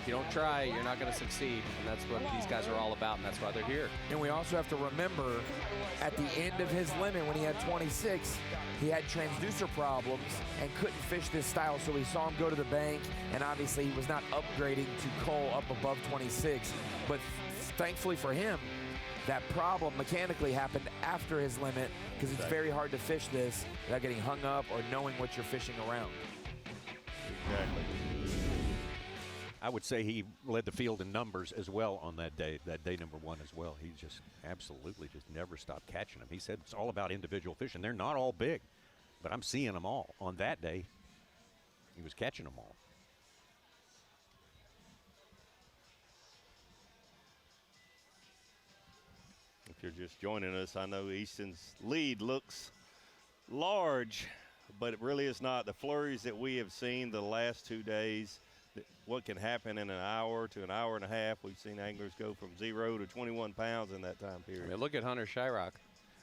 if you don't try, you're not going to succeed, and that's what these guys are all about, and that's why they're here. And we also have to remember, at the end of his limit, when he had 26, he had transducer problems and couldn't fish this style, so we saw him go to the bank, and obviously he was not upgrading to cull up above 26. But thankfully for him, that problem mechanically happened after his limit, because it's very hard to fish this without getting hung up or knowing what you're fishing around. Exactly. I would say he led the field in numbers as well on that day number one as well. He just absolutely just never stopped catching them. He said it's all about individual fishing. They're not all big, but I'm seeing them all. On that day, he was catching them all. If you're just joining us, I know Easton's lead looks large, but it really is not. The flurries that we have seen the last 2 days, what can happen in an hour to an hour and a half. We've seen anglers go from 0 to 21 pounds in that time period. I mean, look at Hunter Shryock.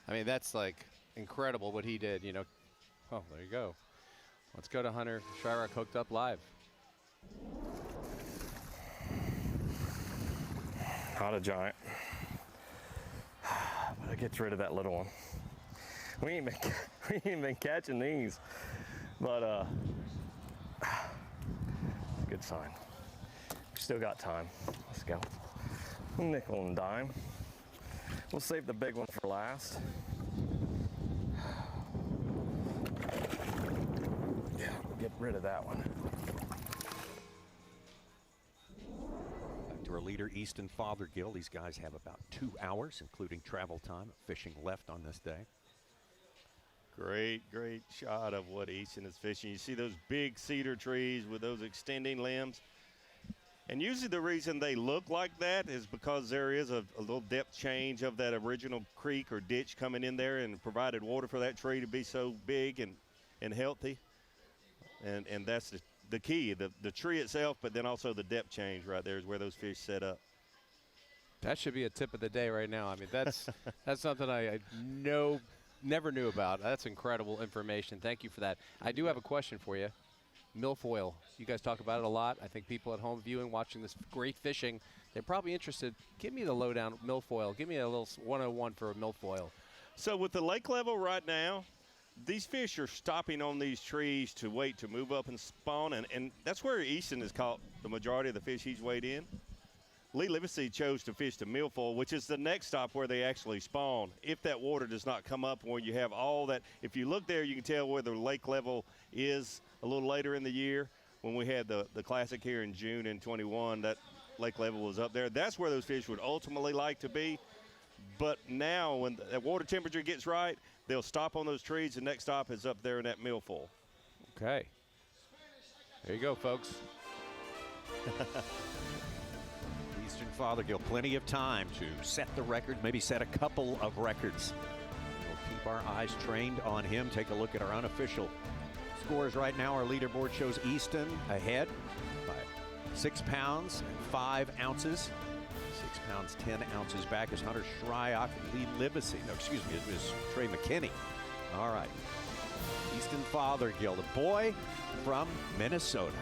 I mean, that's like incredible what he did, you know. Oh, there you go. Let's go to Hunter Shryock hooked up live. Not a giant. But it gets rid of that little one. We ain't been catching these, but good sign. We still got time. Let's go. Nickel and dime. We'll save the big one for last. Yeah, get rid of that one. Back to our leader, Easton Fathergill. These guys have about 2 hours, including travel time, of fishing left on this day. Great shot of what Easton is fishing. You see those big cedar trees with those extending limbs. And usually the reason they look like that is because there is a little depth change of that original creek or ditch coming in there and provided water for that tree to be so big and healthy. And that's the key, the tree itself, but then also the depth change right there is where those fish set up. That should be a tip of the day right now. I mean, that's something I never knew about. That's incredible information. Thank you for that. I do have a question for you. Milfoil. You guys talk about it a lot. I think people at home viewing, watching this great fishing, they're probably interested. Give me the lowdown milfoil. Give me a little 101 for a milfoil. So with the lake level right now, these fish are stopping on these trees to wait to move up and spawn, and that's where Easton has caught the majority of the fish he's weighed in. Lee Livesay chose to fish the milfoil, which is the next stop where they actually spawn. If that water does not come up where you have all that, if you look there, you can tell where the lake level is a little later in the year. When we had the Classic here in June in 21, that lake level was up there. That's where those fish would ultimately like to be. But now when the water temperature gets right, they'll stop on those trees. The next stop is up there in that milfoil. Okay. There you go, folks. Easton Fathergill, plenty of time to set the record, maybe set a couple of records. We'll keep our eyes trained on him. Take a look at our unofficial scores right now. Our leaderboard shows Easton ahead by 6 pounds and 5 ounces. See 6 pounds, 10 ounces back is Hunter Shryock and Livesay. No, excuse me, it was Trey McKinney. All right. Easton Fathergill, the boy from Minnesota.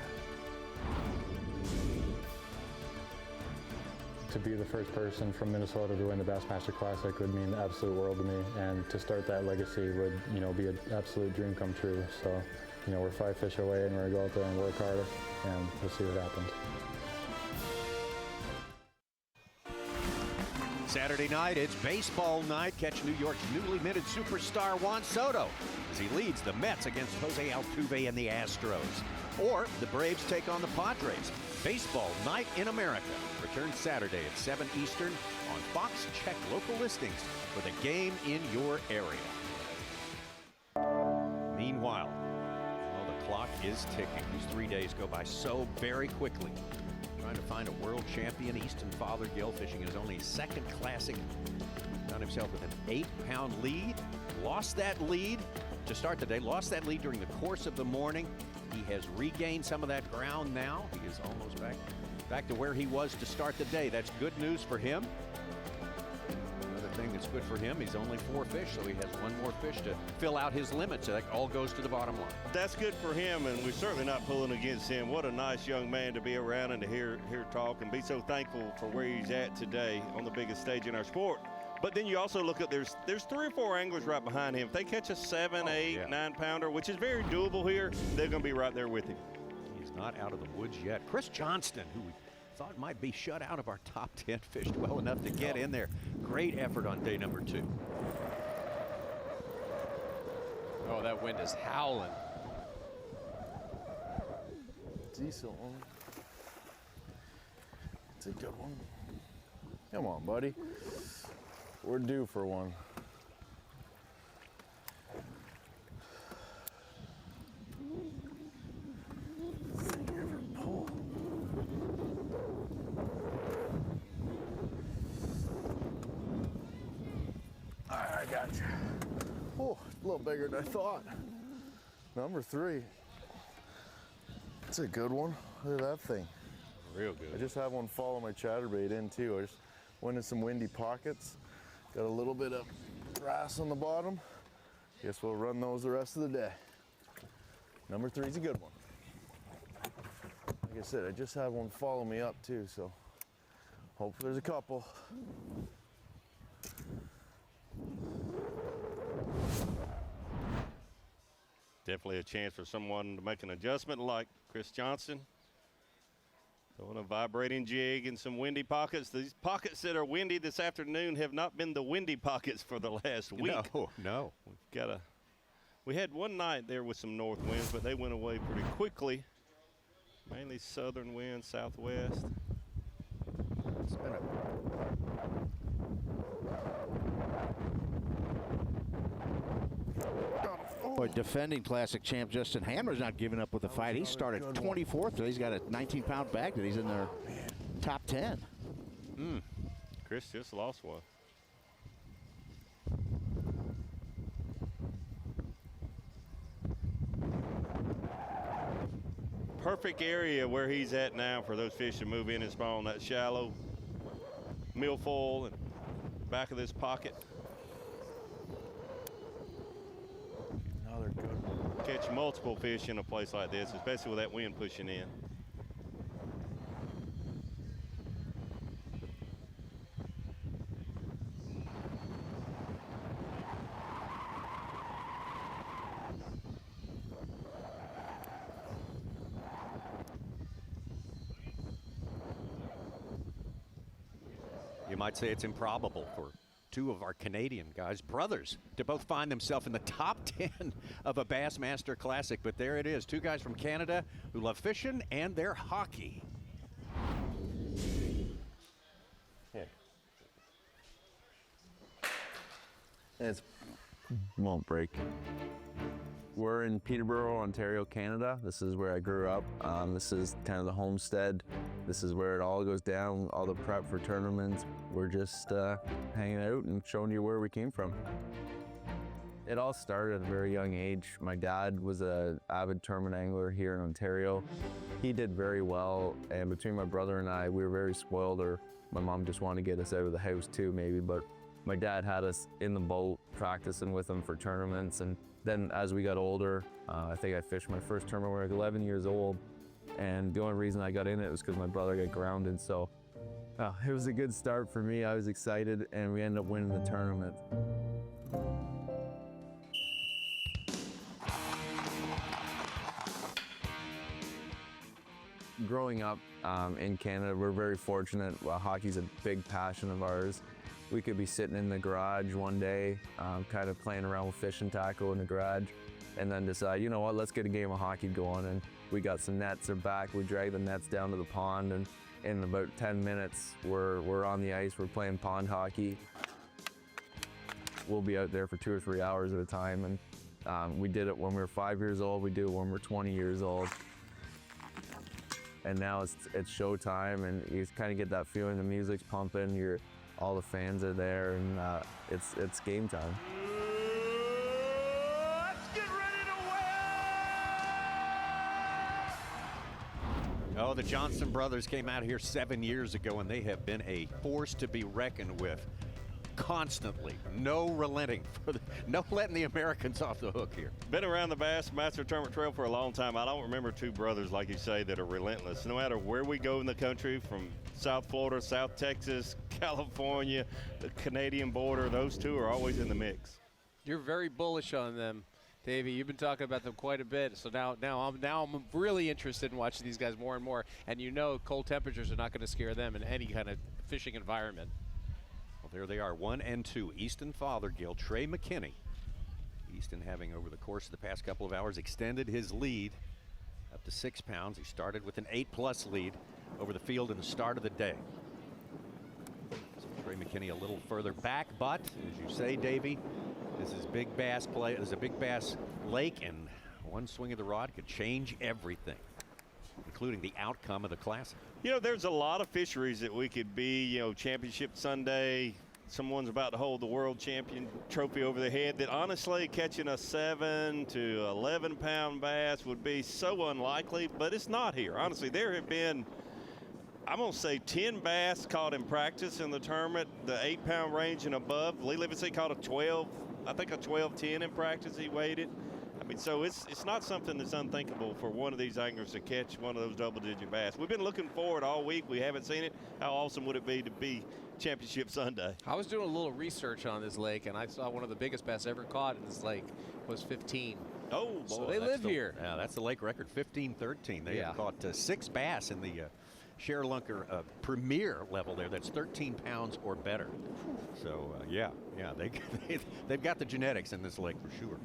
To be the first person from Minnesota to win the Bassmaster Classic would mean the absolute world to me, and to start that legacy would, be an absolute dream come true. So, we're 5 fish away, and we're gonna go out there and work hard, and we'll see what happens. Saturday night, it's baseball night. Catch New York's newly minted superstar Juan Soto as he leads the Mets against Jose Altuve and the Astros. Or the Braves take on the Padres. Baseball night in America returns Saturday at 7 Eastern on Fox. Check local listings for the game in your area. Meanwhile, the clock is ticking. These 3 days go by so very quickly. Trying to find a world champion, Easton Fathergill, fishing his only second classic. Found himself with an 8-pound lead. Lost that lead to start the day. Lost that lead during the course of the morning. He has regained some of that ground now. He is almost back to where he was to start the day. That's good news for him. Another thing that's good for him, he's only 4 fish, so he has 1 more fish to fill out his limit. So that all goes to the bottom line. That's good for him, and we're certainly not pulling against him. What a nice young man to be around and to hear talk and be so thankful for where he's at today on the biggest stage in our sport. But then you also look at there's 3 or 4 anglers right behind him. If they catch a 7, 8, 9 pounder, which is very doable here, they're going to be right there with him. He's not out of the woods yet. Chris Johnston, who we thought might be shut out of our top 10, fished well enough to get in there. Great effort on day number 2. Oh, that wind is howling. Decent one. It's a good one. Come on, buddy. We're due for one. All right, I got you. Oh, a little bigger than I thought. Number 3. It's a good one. Look at that thing. Real good. I just had one follow my chatterbait in too. I just went in some windy pockets. Got a little bit of grass on the bottom. Guess we'll run those the rest of the day. Number 3's a good one. Like I said, I just had one follow me up too, so hope there's a couple. Definitely a chance for someone to make an adjustment like Chris Johnson. Throwing a vibrating jig in some windy pockets. These pockets that are windy this afternoon have not been the windy pockets for the last week. No. We had one night there with some north winds, but they went away pretty quickly. Mainly southern winds, southwest. It's been Boy, defending classic champ Justin Hammer's not giving up with the fight. He started 24th. He's got a 19-pound bag that he's in their top 10. Chris just lost one. Perfect area where he's at now for those fish to move in and spawn that shallow milfoil and back of this pocket. Another good one. Catch multiple fish in a place like this, especially with that wind pushing in. You might say it's improbable for 2 of our Canadian guys, brothers, to both find themselves in the top 10 of a Bassmaster Classic. But there it is, 2 guys from Canada who love fishing and their hockey. Yeah. It won't break. We're in Peterborough, Ontario, Canada. This is where I grew up. This is kind of the homestead. This is where it all goes down, all the prep for tournaments. We're just hanging out and showing you where we came from. It all started at a very young age. My dad was an avid tournament angler here in Ontario. He did very well, and between my brother and I, we were very spoiled. My mom just wanted to get us out of the house too, maybe, but my dad had us in the boat practicing with him for tournaments. And then as we got older, I think I fished my first tournament when I was 11 years old. And the only reason I got in it was because my brother got grounded. So it was a good start for me. I was excited, and we ended up winning the tournament. Growing up in Canada, we're very fortunate. Hockey's a big passion of ours. We could be sitting in the garage one day, kind of playing around with fishing tackle in the garage, and then decide, you know what, let's get a game of hockey going. And we got some nets back. We dragged the nets down to the pond, and in about 10 minutes, we're on the ice. We're playing pond hockey. We'll be out there for 2 or 3 hours at a time. And we did it when we were 5 years old. We do it when we're 20 years old. And now it's showtime, and you kind of get that feeling. The music's pumping. All the fans are there, and it's game time. Let's get ready to win! Oh, the Johnson brothers came out here 7 years ago, and they have been a force to be reckoned with. Constantly, no relenting, no letting the Americans off the hook here. Been around the Bassmaster Tournament Trail for a long time. I don't remember two brothers, like you say, that are relentless. No matter where we go in the country, from South Florida, South Texas, California, the Canadian border, those two are always in the mix. You're very bullish on them, Davey. You've been talking about them quite a bit. So now I'm really interested in watching these guys more and more. And you know, cold temperatures are not going to scare them in any kind of fishing environment. There they are, 1 and 2. Easton Fathergill, Trey McKinney. Easton, having over the course of the past couple of hours extended his lead up to 6 pounds. He started with an 8+ lead over the field in the start of the day. So Trey McKinney a little further back, but as you say, Davey, this is big bass play. This is a big bass lake, and one swing of the rod could change everything, including the outcome of the Classic. You know, there's a lot of fisheries that we could be, you know, Championship Sunday, someone's about to hold the world champion trophy over their head, that honestly catching a 7 to 11 pound bass would be so unlikely, but it's not here. Honestly, there have been, I'm going to say 10 bass caught in practice in the tournament, the 8 pound range and above. Lee Livesay caught a 12, I think a 12-10 in practice, he weighed it. I mean, so it's not something that's unthinkable for one of these anglers to catch one of those double-digit bass. We've been looking forward all week. We haven't seen it. How awesome would it be to be Championship Sunday? I was doing a little research on this lake, and I saw one of the biggest bass ever caught in this lake was 15. Oh, boy. So they live here. Yeah, that's the lake record, 15-13. They have caught 6 bass in the Shryock premier level there. That's 13 pounds or better. So, yeah, they've got the genetics in this lake for sure.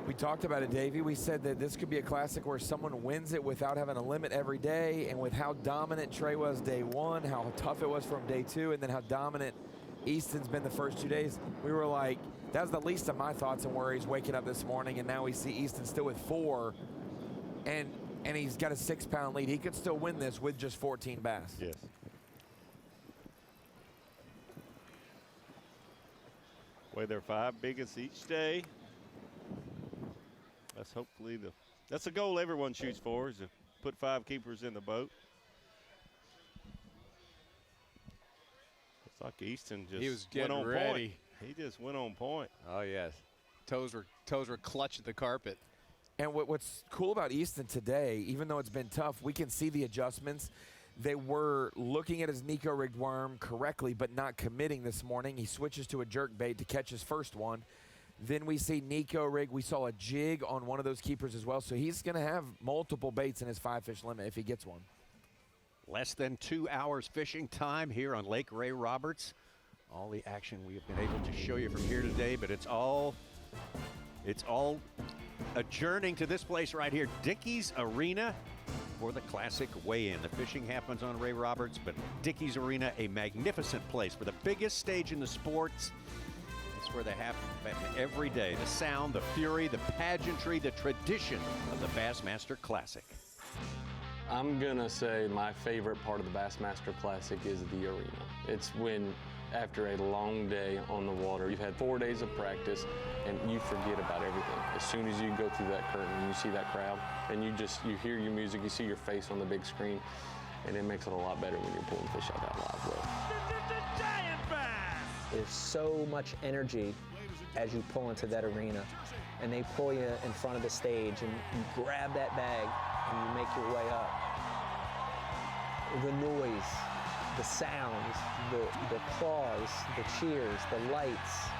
We talked about it, Davey. We said that this could be a classic where someone wins it without having a limit every day, and with how dominant Trey was day one, how tough it was from day two, and then how dominant Easton's been the first 2 days, we were like, that was the least of my thoughts and worries waking up this morning, and now we see Easton still with 4, and he's got a 6 pound lead. He could still win this with just 14 bass. Yes. Weigh their 5 biggest each day. That's hopefully that's the goal everyone shoots for, is to put 5 keepers in the boat. It's like Easton just went on point. He just went on point. Oh yes, toes were clutching the carpet. And what's cool about Easton today, even though it's been tough, we can see the adjustments. They were looking at his Nico rigged worm correctly, but not committing this morning. He switches to a jerk bait to catch his first one. Then we see Nico rig. We saw a jig on one of those keepers as well. So he's going to have multiple baits in his 5-fish limit if he gets one. Less than 2 hours fishing time here on Lake Ray Roberts. All the action we have been able to show you from here today, but it's all adjourning to this place right here, Dickey's Arena, for the Classic weigh-in. The fishing happens on Ray Roberts, but Dickey's Arena, a magnificent place for the biggest stage in the sports. It's where they happen every day. The sound, the fury, the pageantry, the tradition of the Bassmaster Classic. I'm gonna say my favorite part of the Bassmaster Classic is the arena. It's when after a long day on the water. You've had 4 days of practice, and you forget about everything. As soon as you go through that curtain and you see that crowd, and you hear your music, you see your face on the big screen, and it makes it a lot better when you're pulling fish out that live well. Giant bass! There's so much energy as you pull into that arena, and they pull you in front of the stage, and you grab that bag, and you make your way up. The noise, the sounds, the applause, the cheers, the lights.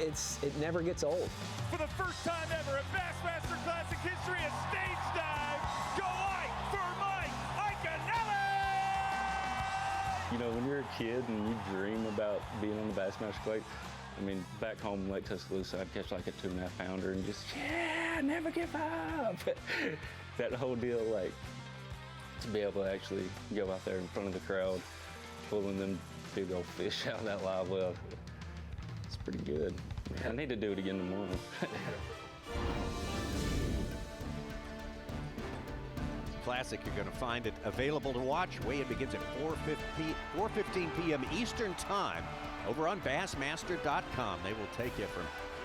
It never gets old. For the first time ever in Bassmaster Classic history, a stage dive. Go Ike for Mike Iaconelli! You know, when you're a kid and you dream about being on the Bassmaster Classic, I mean, back home in Lake Tuscaloosa, I'd catch like a 2.5 pounder and just, yeah, never give up. That whole deal, like, to be able to actually go out there in front of the crowd, pulling them big old fish out of that live well, it's pretty good. I need to do it again tomorrow. Classic, you're going to find it available to watch. Weigh-in begins at 4:15 p.m. Eastern Time over on Bassmaster.com. They will take you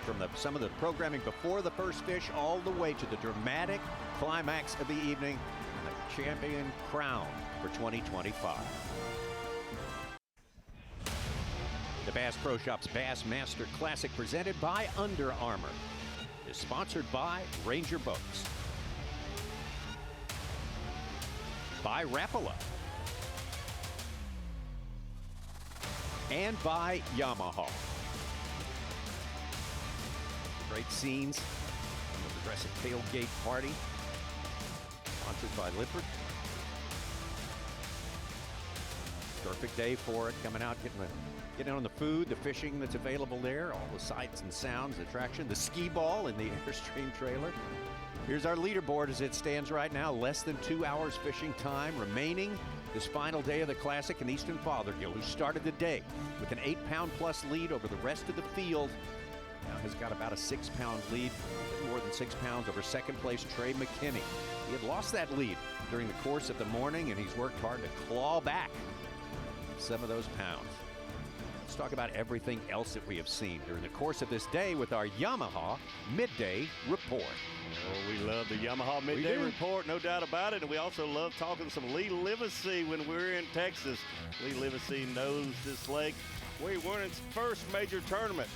from some of the programming before the first fish all the way to the dramatic climax of the evening, the champion crown for 2025. The Bass Pro Shops Bassmaster Classic, presented by Under Armour, is sponsored by Ranger Boats, by Rapala, and by Yamaha. Great scenes from the Progressive Tailgate Party, sponsored by Lippert. Perfect day for it, coming out, getting on the food, the fishing that's available there, all the sights and sounds, the attraction, the skee ball in the Airstream trailer. Here's our leaderboard as it stands right now. Less than 2 hours fishing time remaining this final day of the Classic, and Easton Fathergill, who started the day with an 8-pound plus lead over the rest of the field, now has got about a 6-pound lead, more than 6 pounds over second place Trey McKinney. He had lost that lead during the course of the morning, and he's worked hard to claw back some of those pounds. Let's talk about everything else that we have seen during the course of this day with our Yamaha Midday Report. Oh, we love the Yamaha Midday Report, no doubt about it. And we also love talking some Lee Livesay when we're in Texas. Lee Livesay knows this lake. We won its first major tournament.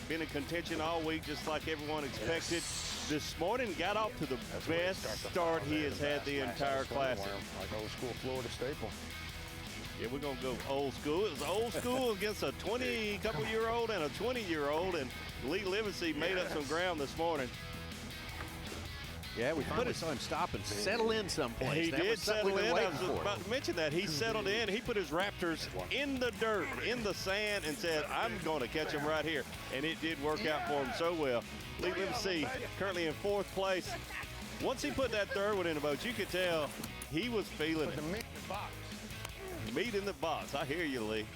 Been in contention all week, just like everyone expected. This morning, got off to the best start he has had the entire Classic. Like old school Florida staple. Yeah, we're going to go old school. It was old school against a 20-couple-year-old and a 20-year-old, and Lee Livesay made up some ground this morning. Yeah, we finally saw him stop and settle in someplace. He that did settle in. I was for. about to mention that. He settled in. He put his Raptors in the dirt, in the sand, and said, I'm going to catch him right here. And it did work out for him so well. Lee Livesay currently in 4th place. Once he put that third one in the boat, you could tell he was feeling it. Meat in the box. I hear you, Lee.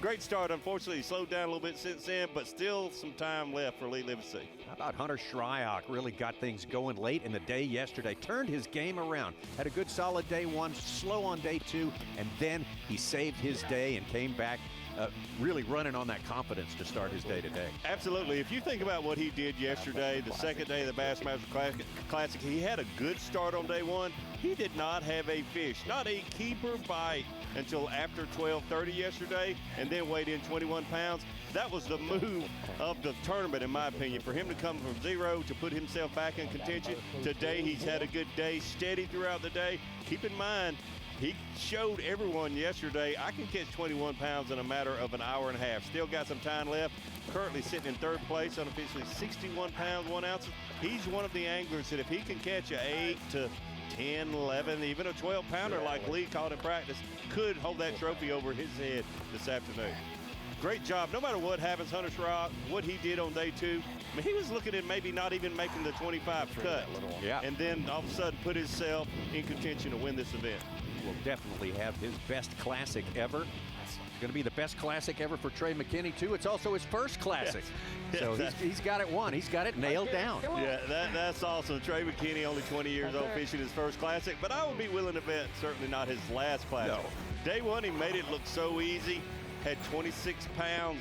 Great start. Unfortunately, he slowed down a little bit since then, but still some time left for Lee Livesay. How about Hunter Shryock? Really got things going late in the day yesterday. Turned his game around. Had a good solid day one, slow on day two, and then he saved his day and came back really running on that confidence to start his day today. Absolutely. If you think about what he did yesterday, the second day of the Bassmaster Classic, he had a good start on day one. He did not have a fish, not a keeper bite until after 12:30 yesterday, and then weighed in 21 pounds. That was the move of the tournament, in my opinion, for him to come from 0 to put himself back in contention. Today, he's had a good day, steady throughout the day. Keep in mind, he showed everyone yesterday, I can catch 21 pounds in a matter of an hour and a half. Still got some time left. Currently sitting in 3rd place, unofficially 61 pounds, 1 ounce. He's one of the anglers that if he can catch a 8 to 10, 11, even a 12-pounder like Lee caught in practice, could hold that trophy over his head this afternoon. Great job. No matter what happens, Hunter Shryock, what he did on day 2, I mean, he was looking at maybe not even making the 25 cut. Yeah. And then all of a sudden put himself in contention to win this event. Will definitely have his best Classic ever. It's going to be the best Classic ever for Trey McKinney, too. It's also his first Classic. Yes. So he's got it won. He's got it nailed down. Yeah, that's awesome. Trey McKinney, only 20 years old, fishing his first Classic, but I would be willing to bet certainly not his last Classic. No. Day one, he made it look so easy. had 26 pounds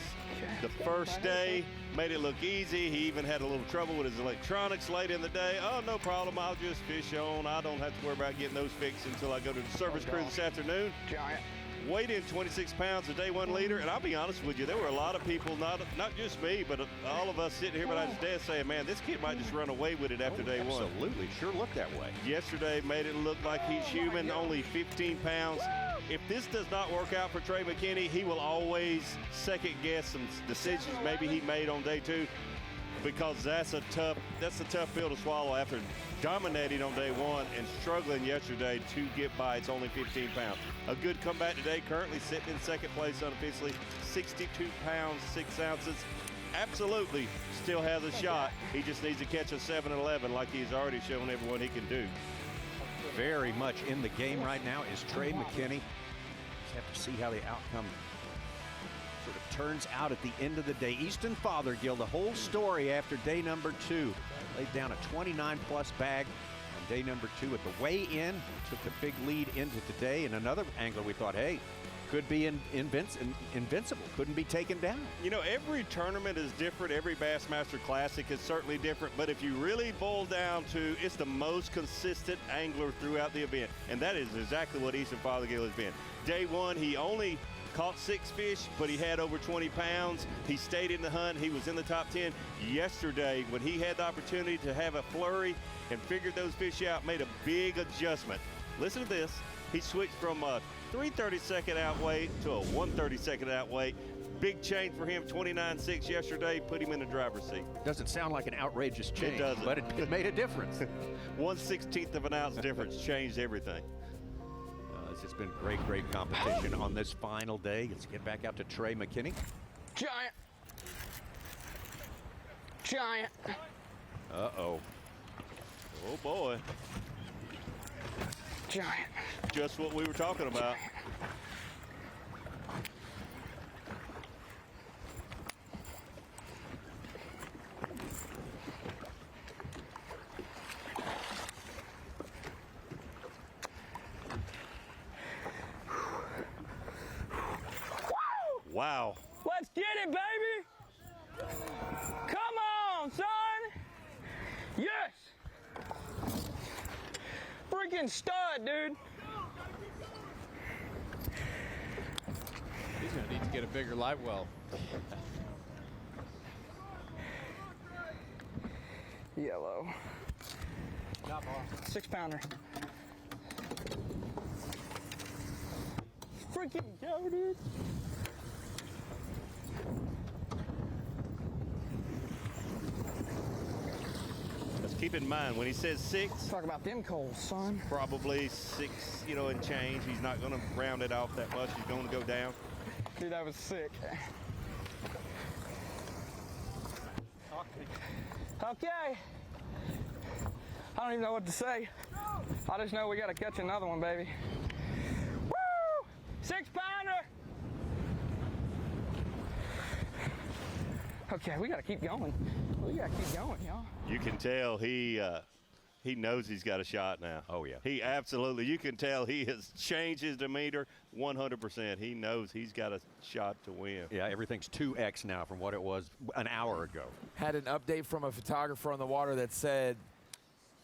the first day, made it look easy. He even had a little trouble with his electronics late in the day. Oh, no problem, I'll just fish on. I don't have to worry about getting those fixed until I go to the service crew this afternoon. Giant. Weighed in 26 pounds, a day one leader, and I'll be honest with you, there were a lot of people, not just me, but all of us sitting here behind his desk saying, man, this kid might just run away with it after day one. Absolutely, sure looked that way. Yesterday made it look like he's human, only 15 pounds. If this does not work out for Trey McKinney, he will always second guess some decisions maybe he made on day two, because that's a tough pill to swallow after dominating on day one and struggling yesterday to get by. It's only 15 pounds. A good comeback today, currently sitting in second place unofficially, 62 pounds, 6 ounces. Absolutely still has a shot. He just needs to catch a 7-11 like he's already shown everyone he can do. Very much in the game right now is Trey McKinney. Just have to see how the outcome sort of turns out at the end of the day. Easton Fathergill, the whole story after day number 2. Laid down a 29-plus bag on day number 2 at the weigh-in. Took the big lead into today. And another angler we thought, hey, could be invincible, couldn't be taken down. You know, every tournament is different. Every Bassmaster Classic is certainly different. But if you really boil down to, it's the most consistent angler throughout the event. And that is exactly what Easton Fathergill has been. Day one, he only caught 6 fish, but he had over 20 pounds. He stayed in the hunt. He was in the top 10. Yesterday, when he had the opportunity to have a flurry and figured those fish out, made a big adjustment. Listen to this. He switched from a 3/32 outweight to a 1/32 outweight. Big change for him, 29.6 yesterday, put him in the driver's seat. Doesn't sound like an outrageous change, it doesn't. But it made a difference. 1/16 of an ounce difference changed everything. This has been great competition on this final day. Let's get back out to Trey McKinney. Giant. Giant. Uh-oh. Oh, boy. Giant. Just what we were talking about. Wow. Let's get it, baby. Come on, son. Yes. Freaking stud, dude. He's going to need to get a bigger live well. Yellow. 6-pounder. Freaking go, dude. Let's keep in mind, when he says 6. Talk about them coals, son. Probably 6, you know, and change. He's not going to round it off that much. He's going to go down. Dude, that was sick. Okay. I don't even know what to say. I just know we got to catch another one, baby. Woo! 6-pounder! Okay, we got to keep going. We got to keep going, y'all. You can tell he knows he's got a shot now. Oh, yeah. He absolutely, you can tell he has changed his demeanor 100%. He knows he's got a shot to win. Yeah, everything's 2x now from what it was an hour ago. Had an update from a photographer on the water that said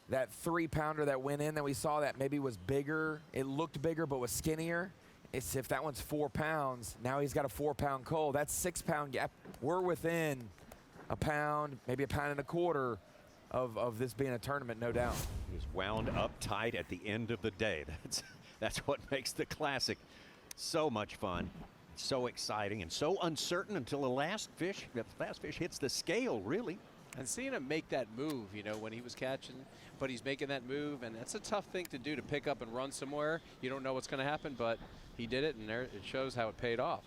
that 3-pounder that went in that we saw that maybe was bigger. It looked bigger but was skinnier. It's if that one's 4 pounds, now he's got a 4-pound coal. That's 6-pound gap. We're within a pound, maybe a pound and a quarter of this being a tournament, no doubt. He was wound up tight at the end of the day. That's what makes the Classic so much fun, so exciting, and so uncertain until the last fish hits the scale, really. And seeing him make that move, you know, when he was catching, but he's making that move, and that's a tough thing to do, to pick up and run somewhere. You don't know what's going to happen, but he did it, and there it shows how it paid off.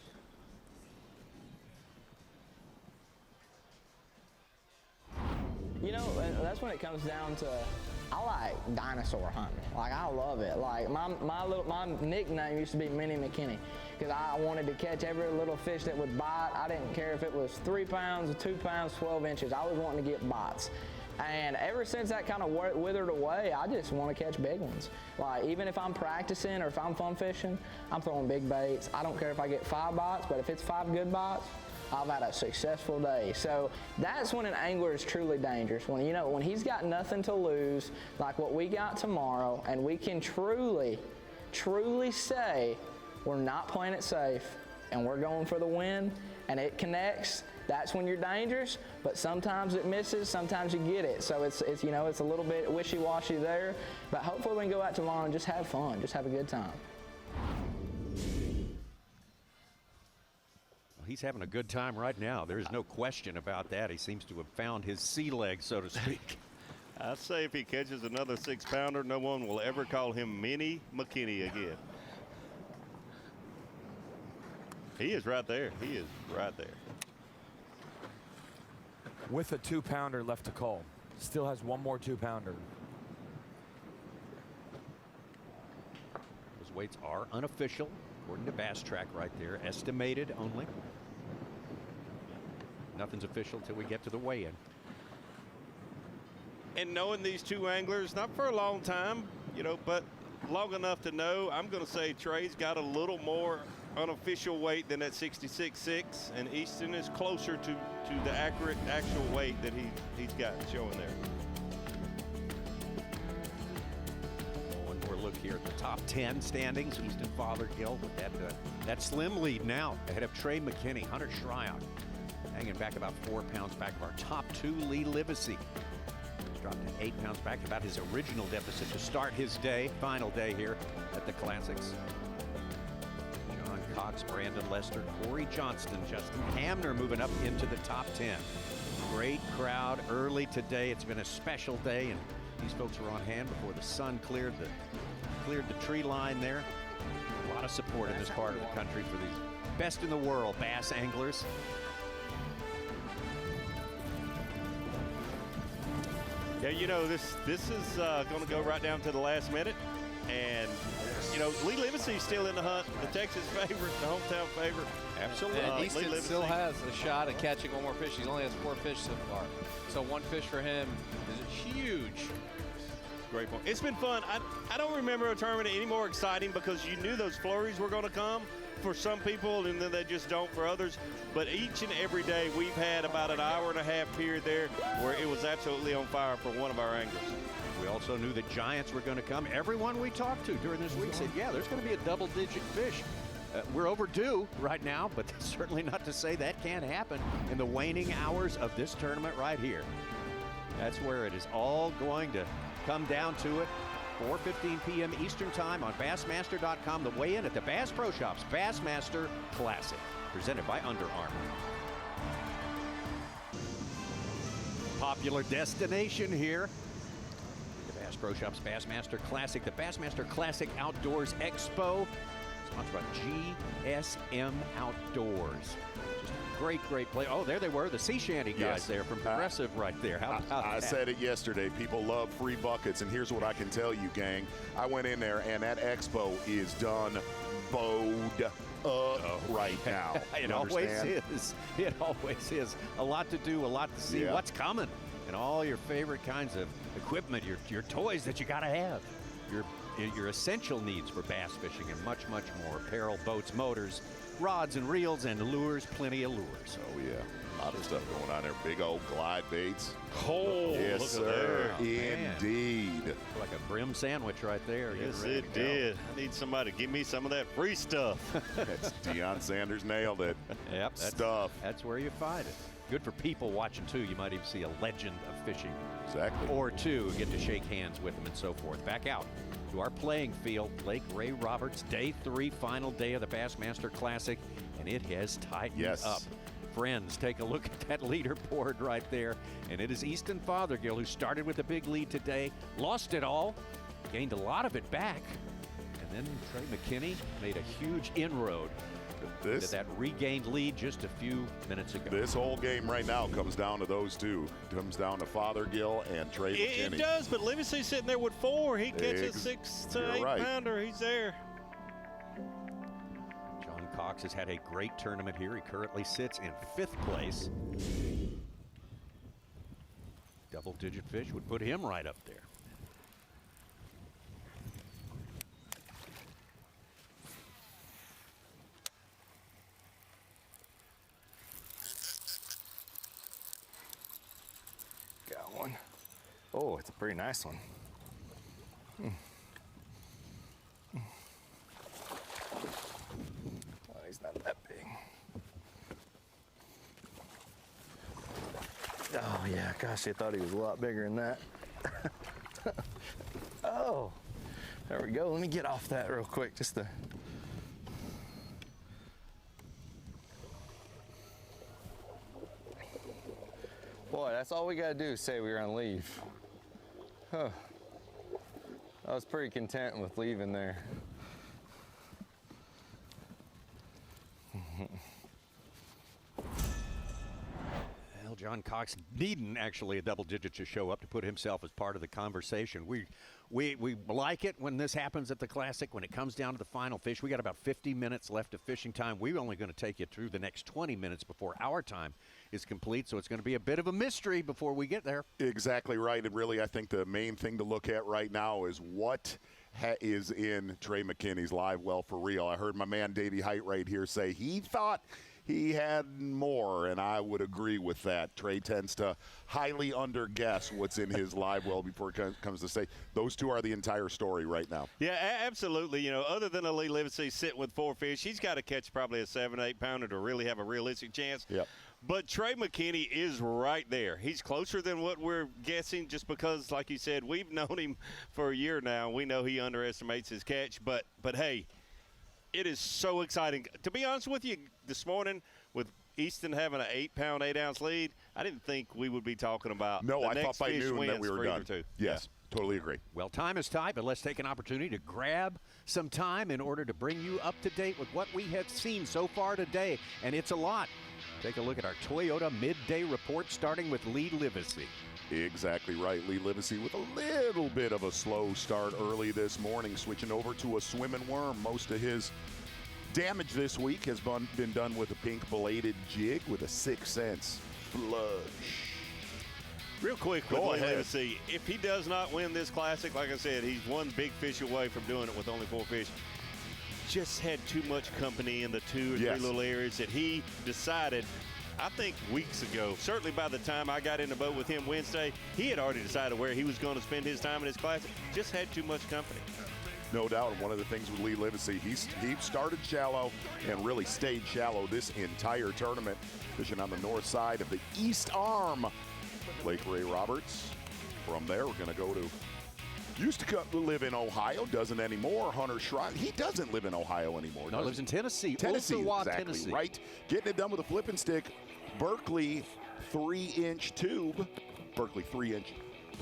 You know, that's when it comes down to, I like dinosaur hunting. Like, I love it. Like, my nickname used to be Mini McKinney, because I wanted to catch every little fish that would bite. I didn't care if it was 3 pounds or 2 pounds, 12 inches. I was wanting to get bites. And ever since that kind of withered away, I just want to catch big ones. Like, even if I'm practicing or if I'm fun fishing, I'm throwing big baits. I don't care if I get 5 bites, but if it's 5 good bites, I've had a successful day. So that's when an angler is truly dangerous. When, you know, when he's got nothing to lose, like what we got tomorrow, and we can truly say we're not playing it safe and we're going for the win, and it connects. That's when you're dangerous, but sometimes it misses, sometimes you get it. So it's you know, it's a little bit wishy-washy there, but hopefully we can go out tomorrow and just have fun, just have a good time. Well, he's having a good time right now. There's no question about that. He seems to have found his sea legs, so to speak. I'd say if he catches another 6-pounder, no one will ever call him Mini McKinney again. He is right there. He is right there. With a 2-pounder left to call. Still has one more 2-pounder. Those weights are unofficial, according to Bass Track right there. Estimated only. Nothing's official till we get to the weigh-in. And knowing these two anglers, not for a long time, you know, but long enough to know, I'm going to say Trey's got a little more unofficial weight than that 66.6, and Easton is closer to the accurate actual weight that he's got showing there. One more look here at the top 10 standings. Easton Fathergill with that slim lead now ahead of Trey McKinney. Hunter Shryock hanging back about 4 pounds back of our top 2, Lee Livesay. He's dropped in 8 pounds back, about his original deficit to start his day, final day here at the Classics. Cox, Brandon Lester, Corey Johnston, Justin Hamner moving up into the top 10. Great crowd early today. It's been a special day, and these folks were on hand before the sun cleared the tree line there. A lot of support in this part of the country for these best in the world bass anglers. Yeah, you know, this is going to go right down to the last minute. And, you know, Lee Livesay's still in the hunt. The Texas favorite, the hometown favorite. Absolutely. And Easton still has a shot at catching one more fish. He only has 4 fish so far. So 1 fish for him is huge. Great point. It's been fun. I don't remember a tournament any more exciting because you knew those flurries were going to come for some people, and then they just don't for others. But each and every day we've had about an hour-and-a-half period there where it was absolutely on fire for one of our anglers. We also knew the Giants were going to come. Everyone we talked to during this week said, yeah, there's going to be a double-digit fish. We're overdue right now, but that's certainly not to say that can't happen in the waning hours of this tournament right here. That's where it is all going to come down to it. 4:15 p.m. Eastern Time on Bassmaster.com. The weigh-in at the Bass Pro Shops Bassmaster Classic, presented by Under Armour. Popular destination here. Bass Pro Shops Bassmaster Classic, the Bassmaster Classic Outdoors Expo, sponsored by GSM Outdoors. Just a great play. Oh, there they were, the sea shanty guys there from Progressive right there. How about I that? said it yesterday. People love free buckets, and here's what I can tell you, gang. I went in there, and that expo is done bowed up right now. It always is. It always is. A lot to do, a lot to see. Yeah. What's coming? And all your favorite kinds of equipment, your toys that you got to have, your essential needs for bass fishing, and much more. Apparel, boats, motors, rods and reels, and lures, plenty of lures. Oh yeah, a lot of stuff going on there. Big old glide baits. Oh, yes, sir. Indeed. Like a brim sandwich right there. Yes, it did. I need somebody to give me some of that free stuff. That's Deion Sanders nailed it. Yep, that's where you find it. Good for people watching, too. You might even see a legend of fishing. Exactly. Or two, get to shake hands with them and so forth. Back out to our playing field. Lake Ray Roberts, day 3, final day of the Bassmaster Classic, and it has tightened up. Friends, take a look at that leaderboard right there, and it is Easton Fathergill who started with a big lead today, lost it all, gained a lot of it back, and then Trey McKinney made a huge inroad. That regained lead just a few minutes ago. This whole game right now comes down to those two. It comes down to Fathergill and Trey McKinney. It does, but Livesay's sitting there with 4. He catches 6 to 8 pounder. He's there. John Cox has had a great tournament here. He currently sits in 5th place. Double-digit fish would put him right up there. Got one. Oh, it's a pretty nice one. Well, he's not that big. Oh, yeah, gosh, I thought he was a lot bigger than that. Oh, there we go. Let me get off that real quick, just to... Boy, that's all we gotta do is say we're gonna leave. Huh. I was pretty content with leaving there. Well, John Cox needn't actually a double digit to show up to put himself as part of the conversation. We like it when this happens at the Classic, when it comes down to the final fish. We got about 50 minutes left of fishing time. We're only going to take you through the next 20 minutes before our time is complete, so it's going to be a bit of a mystery before we get there. Exactly right, and really I think the main thing to look at right now is what is in Trey McKinney's live well for real. I heard my man Davey Height right here say he thought he had more, and I would agree with that. Trey tends to highly underguess what's in his live well before it comes to say. Those two are the entire story right now. Yeah, absolutely. You know, other than a Lee Livesay sitting with 4 fish, he's got to catch probably a 7-8 pounder to really have a realistic chance. Yep. But Trey McKinney is right there. He's closer than what we're guessing just because, like you said, we've known him for a year now. We know he underestimates his catch. But hey, it is so exciting. To be honest with you, this morning with Easton having an 8-pound, 8-ounce lead, I didn't think we would be talking about No, the I next thought by fish noon that wins we were for done. either two. Yes, totally agree. Well, time is tight, but let's take an opportunity to grab some time in order to bring you up to date with what we have seen so far today, and it's a lot. Take a look at our Toyota midday report, starting with Lee Livesay. Exactly right. Lee Livesay with a little bit of a slow start early this morning, switching over to a swim and worm. Most of his damage this week has been done with a pink belated jig with a 6 cents flush. Real quick, Go with Lee ahead. Livesay, if he does not win this Classic, like I said, he's one big fish away from doing it with only 4 fish. Just had too much company in the 2 or 3 little areas that he decided, I think weeks ago, certainly by the time I got in the boat with him Wednesday, he had already decided where he was going to spend his time in his Classic. Just had too much company. No doubt. And one of the things with Lee Livesay, he started shallow and really stayed shallow this entire tournament, fishing on the north side of the East Arm, Lake Ray Roberts. From there, we're going to go to, used to live in Ohio, doesn't anymore, Hunter Shryock. He doesn't live in Ohio anymore. No, lives in Tennessee. Tennessee, Ottawa, exactly, Tennessee. right. Getting it done with a flipping stick. Berkeley 3-inch tube. Berkeley 3-inch.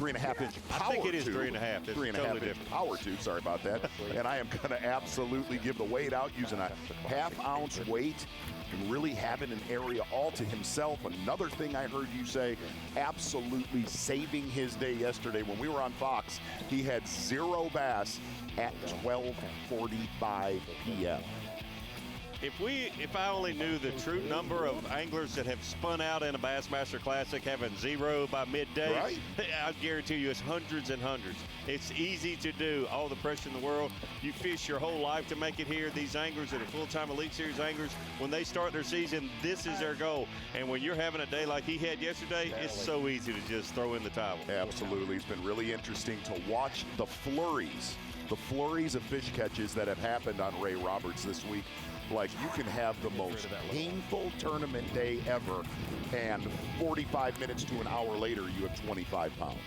3.5-inch power I think it is tube. 3.5. It's 3.5 totally inch different. power tube. Sorry about that. And I am going to absolutely give the weight out using a 1/2 ounce weight and really having an area all to himself. Another thing I heard you say, absolutely saving his day yesterday when we were on Fox. He had 0 bass at 12:45 p.m. If I only knew the true number of anglers that have spun out in a Bassmaster Classic having 0 by midday, Right. I guarantee you it's hundreds and hundreds. It's easy to do, all the pressure in the world. You fish your whole life to make it here. These anglers that are full-time Elite Series anglers, when they start their season, this is their goal. And when you're having a day like he had yesterday, it's so easy to just throw in the towel. Absolutely. It's been really interesting to watch the flurries of fish catches that have happened on Ray Roberts this week. Like, you can have the most painful tournament day ever, and 45 minutes to an hour later, you have 25 pounds.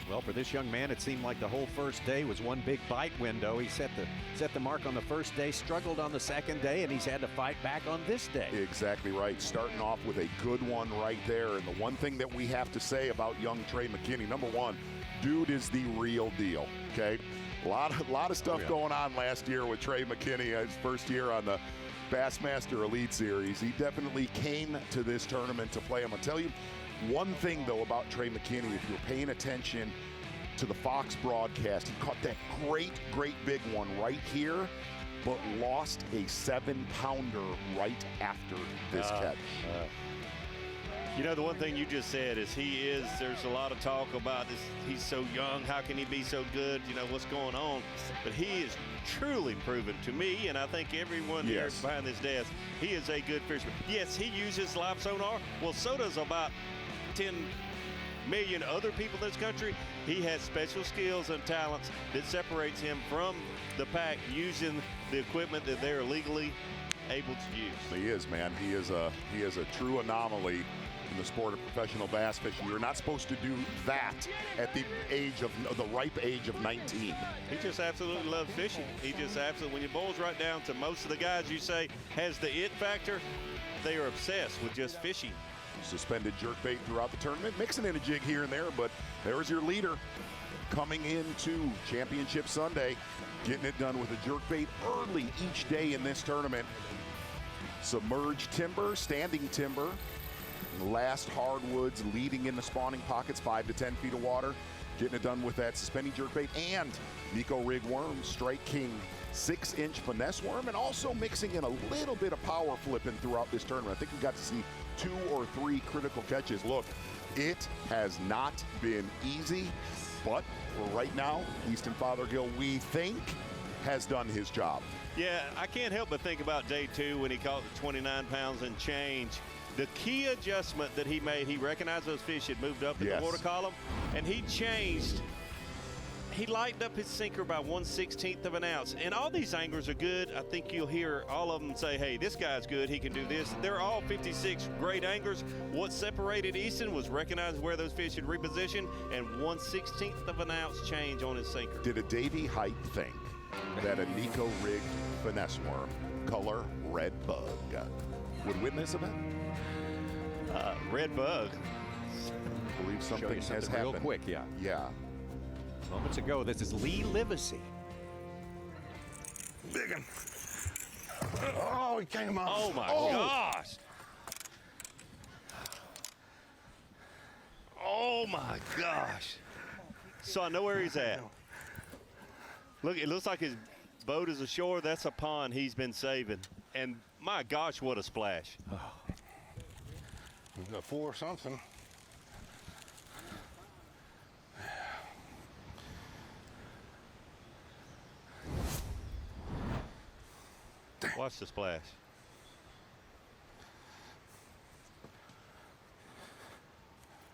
Well, for this young man, it seemed like the whole first day was one big bite window. He set the mark on the first day, struggled on the second day, and he's had to fight back on this day. Exactly right. Starting off with a good one right there. And the one thing that we have to say about young Trey McKinney, number one, dude is the real deal, okay? A lot of stuff going on last year with Trey McKinney, his first year on the Bassmaster Elite Series. He definitely came to this tournament to play. I'm going to tell you one thing, though, about Trey McKinney. If you're paying attention to the Fox broadcast, he caught that great big one right here, but lost a 7-pounder right after this catch. You know, the one thing you just said is there's a lot of talk about this. He's so young. How can he be so good? You know, what's going on? But he is truly proven to me, and I think everyone here behind this desk, he is a good fisherman. Yes, he uses live sonar. Well, so does about 10 million other people in this country. He has special skills and talents that separates him from the pack using the equipment that they're legally able to use. He is, man. He is a true anomaly in the sport of professional bass fishing. You're not supposed to do that at the ripe age of 19. He just absolutely loves fishing. He just absolutely, when it boils right down to most of the guys you say has the it factor, they are obsessed with just fishing. Suspended jerkbait throughout the tournament, mixing in a jig here and there, but there's your leader coming into Championship Sunday, getting it done with a jerkbait early each day in this tournament. Submerged timber, standing timber, last hardwoods leading in the spawning pockets, 5 to 10 feet of water, getting it done with that suspending jerkbait and Nico rig worm, Strike King 6-inch finesse worm, and also mixing in a little bit of power flipping throughout this tournament. I think we got to see 2 or 3 critical catches. Look, it has not been easy, but for right now, Easton Fathergill, we think, has done his job. Yeah, I can't help but think about day 2 when he caught the 29 pounds and change. The key adjustment that he made, he recognized those fish had moved up in the water column, and he changed. He lightened up his sinker by 1/16 of an ounce. And all these anglers are good. I think you'll hear all of them say, hey, this guy's good, he can do this. They're all 56 great anglers. What separated Easton was recognizing where those fish had repositioned and 1/16 of an ounce change on his sinker. Did a Davey Height think that a Nico rigged finesse worm, color red bug, would win this event? Red bug. I believe something has happened. Real quick, yeah. Yeah. Moments ago, this is Lee Livesay. Big one. Oh, he came off. Oh, my gosh. Oh, my gosh. So I know where he's at. Look, it looks like his boat is ashore. That's a pond he's been saving. And, my gosh, what a splash. We've got 4 or something. Watch the splash.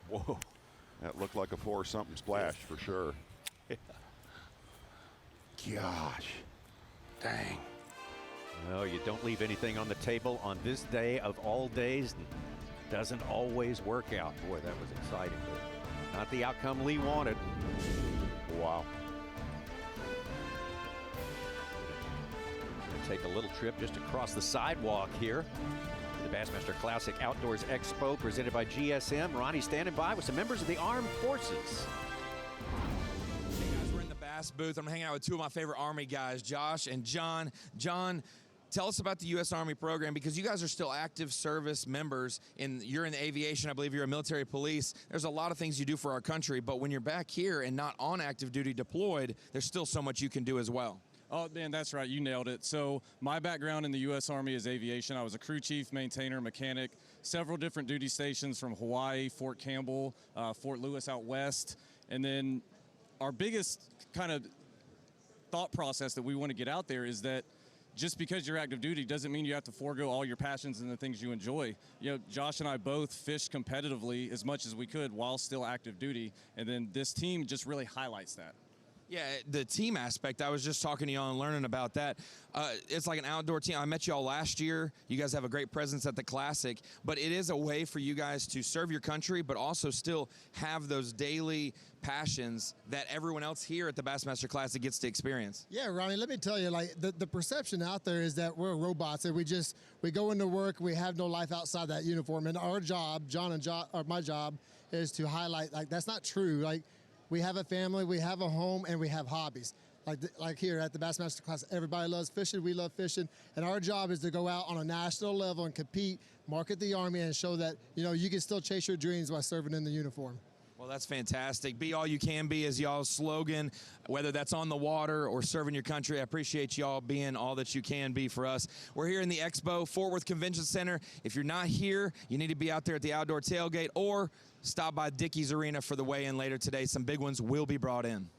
Whoa. That looked like a 4-something splash for sure. Gosh. Dang. No, you don't leave anything on the table on this day of all days. Doesn't always work out. Boy, that was exciting. But not the outcome Lee wanted. Wow. Take a little trip just across the sidewalk here. The Bassmaster Classic Outdoors Expo presented by GSM. Ronnie standing by with some members of the Armed Forces. Hey guys, we're in the Bass booth. I'm hanging out with 2 of my favorite Army guys, Josh and John. John, tell us about the U.S. Army program, because you guys are still active service members. You're in the aviation. I believe you're a military police. There's a lot of things you do for our country, but when you're back here and not on active duty deployed, there's still so much you can do as well. Oh, Dan, that's right. You nailed it. So my background in the U.S. Army is aviation. I was a crew chief, maintainer, mechanic, several different duty stations from Hawaii, Fort Campbell, Fort Lewis out west. And then our biggest kind of thought process that we want to get out there is that just because you're active duty doesn't mean you have to forego all your passions and the things you enjoy. You know, Josh and I both fished competitively as much as we could while still active duty. And then this team just really highlights that. Yeah, the team aspect, I was just talking to y'all and learning about that. It's like an outdoor team. I met y'all last year. You guys have a great presence at the Classic, but it is a way for you guys to serve your country, but also still have those daily passions that everyone else here at the Bassmaster Classic gets to experience. Yeah, Ronnie, let me tell you, like the perception out there is that we're robots and we go into work, we have no life outside that uniform. And our job, my job, is to highlight, like, that's not true. Like, we have a family, we have a home, and we have hobbies. Like here at the Bassmaster Class, everybody loves fishing, we love fishing, and our job is to go out on a national level and compete, market the Army, and show that, you know, you can still chase your dreams while serving in the uniform. Well, Well, that's fantastic. Be all you can be is y'all's slogan, whether that's on the water or serving your country. I appreciate y'all being all that you can be for us. We're here in the Expo, Fort Worth Convention Center. If you're not here, you need to be out there at the outdoor tailgate or stop by Dickey's Arena for the weigh-in later today. Some big ones will be brought in.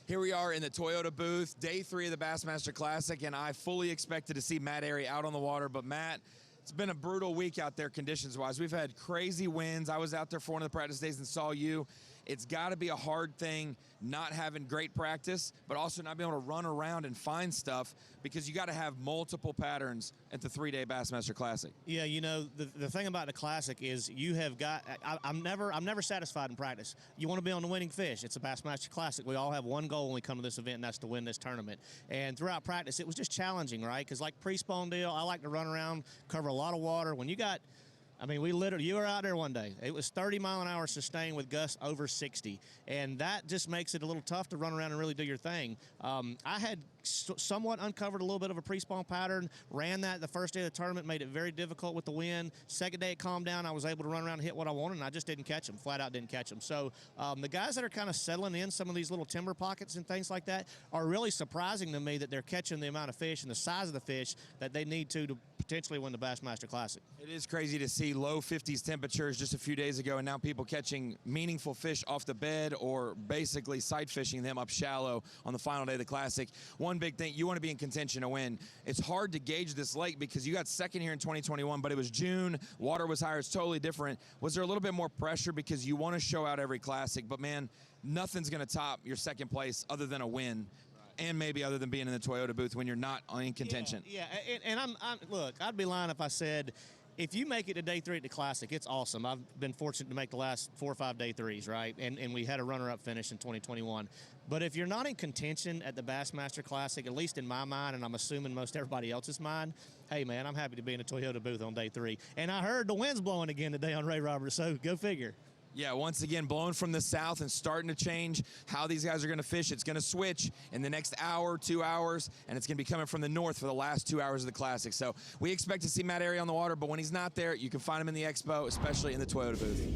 Here we are in the Toyota booth, day 3 of the Bassmaster Classic, and I fully expected to see Matt Airy out on the water, but Matt, it's been a brutal week out there conditions-wise. We've had crazy winds. I was out there for one of the practice days and saw you. It's got to be a hard thing not having great practice, but also not being able to run around and find stuff because you got to have multiple patterns at the 3-day Bassmaster Classic. Yeah, you know, the thing about the Classic is you have got, I'm never satisfied in practice. You want to be on the winning fish. It's a Bassmaster Classic. We all have one goal when we come to this event, and that's to win this tournament. And throughout practice, it was just challenging, right? Because like pre-spawn deal, I like to run around, cover a lot of water. When you got, I mean, you were out there one day. It was 30 mile an hour sustained with gusts over 60. And that just makes it a little tough to run around and really do your thing. I had somewhat uncovered a little bit of a pre-spawn pattern, ran that the first day of the tournament, made it very difficult with the wind. Second day it calmed down, I was able to run around and hit what I wanted, and I just didn't catch them, flat out didn't catch them. So the guys that are kind of settling in some of these little timber pockets and things like that are really surprising to me that they're catching the amount of fish and the size of the fish that they need to potentially win the Bassmaster Classic. It is crazy to see low 50s temperatures just a few days ago, and now people catching meaningful fish off the bed or basically sight fishing them up shallow on the final day of the Classic. One big thing, you want to be in contention to win. It's hard to gauge this lake because you got second here in 2021, but it was June, water was higher, it's totally different. Was there a little bit more pressure because you want to show out every Classic, but man, nothing's going to top your second place other than a win. And maybe other than being in the Toyota booth when you're not in contention. Yeah, and look, I'd be lying if I said, if you make it to day 3 at the Classic, it's awesome. I've been fortunate to make the last 4 or 5 day 3s, right? And we had a runner-up finish in 2021. But if you're not in contention at the Bassmaster Classic, at least in my mind, and I'm assuming most everybody else's mind, hey, man, I'm happy to be in a Toyota booth on day 3. And I heard the wind's blowing again today on Ray Roberts, so go figure. Yeah, once again, blowing from the south and starting to change how these guys are going to fish. It's going to switch in the next hour, 2 hours, and it's going to be coming from the north for the last 2 hours of the Classic. So we expect to see Matt Airy on the water, but when he's not there, you can find him in the Expo, especially in the Toyota booth.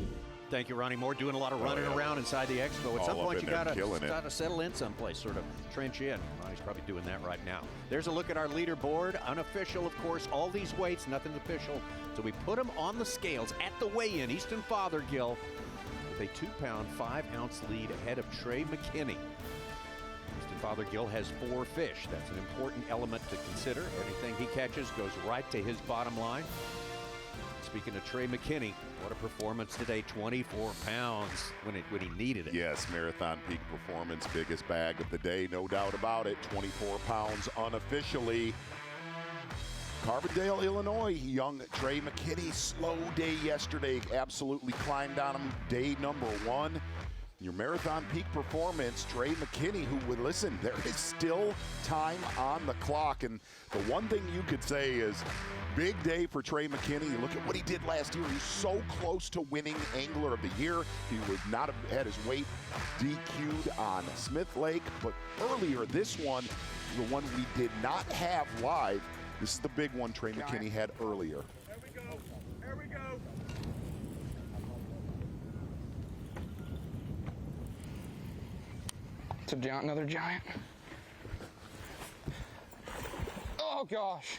Thank you, Ronnie Moore, doing a lot of running around inside the Expo. At some point, you got to settle in someplace, sort of trench in. Ronnie's probably doing that right now. There's a look at our leaderboard. Unofficial, of course, all these weights, nothing official. So we put them on the scales at the weigh-in. Easton Fathergill with a 2-pound, 5-ounce lead ahead of Trey McKinney. Easton Fathergill has 4 fish. That's an important element to consider. Anything he catches goes right to his bottom line. Speaking of Trey McKinney, what a performance today, 24 pounds when he needed it. Yes, marathon peak performance, biggest bag of the day, no doubt about it. 24 pounds unofficially. Carbondale, Illinois, young Trey McKinney, slow day yesterday, absolutely climbed on him, day number 1. Your marathon peak performance, Trey McKinney, who would listen, there is still time on the clock. And the one thing you could say is, big day for Trey McKinney. You look at what he did last year. He's so close to winning Angler of the Year. He would not have had his weight DQ'd on Smith Lake. But earlier, this one, the one we did not have live, this is the big one Trey McKinney had earlier. There we go. There we go. It's a giant, another giant. Oh gosh.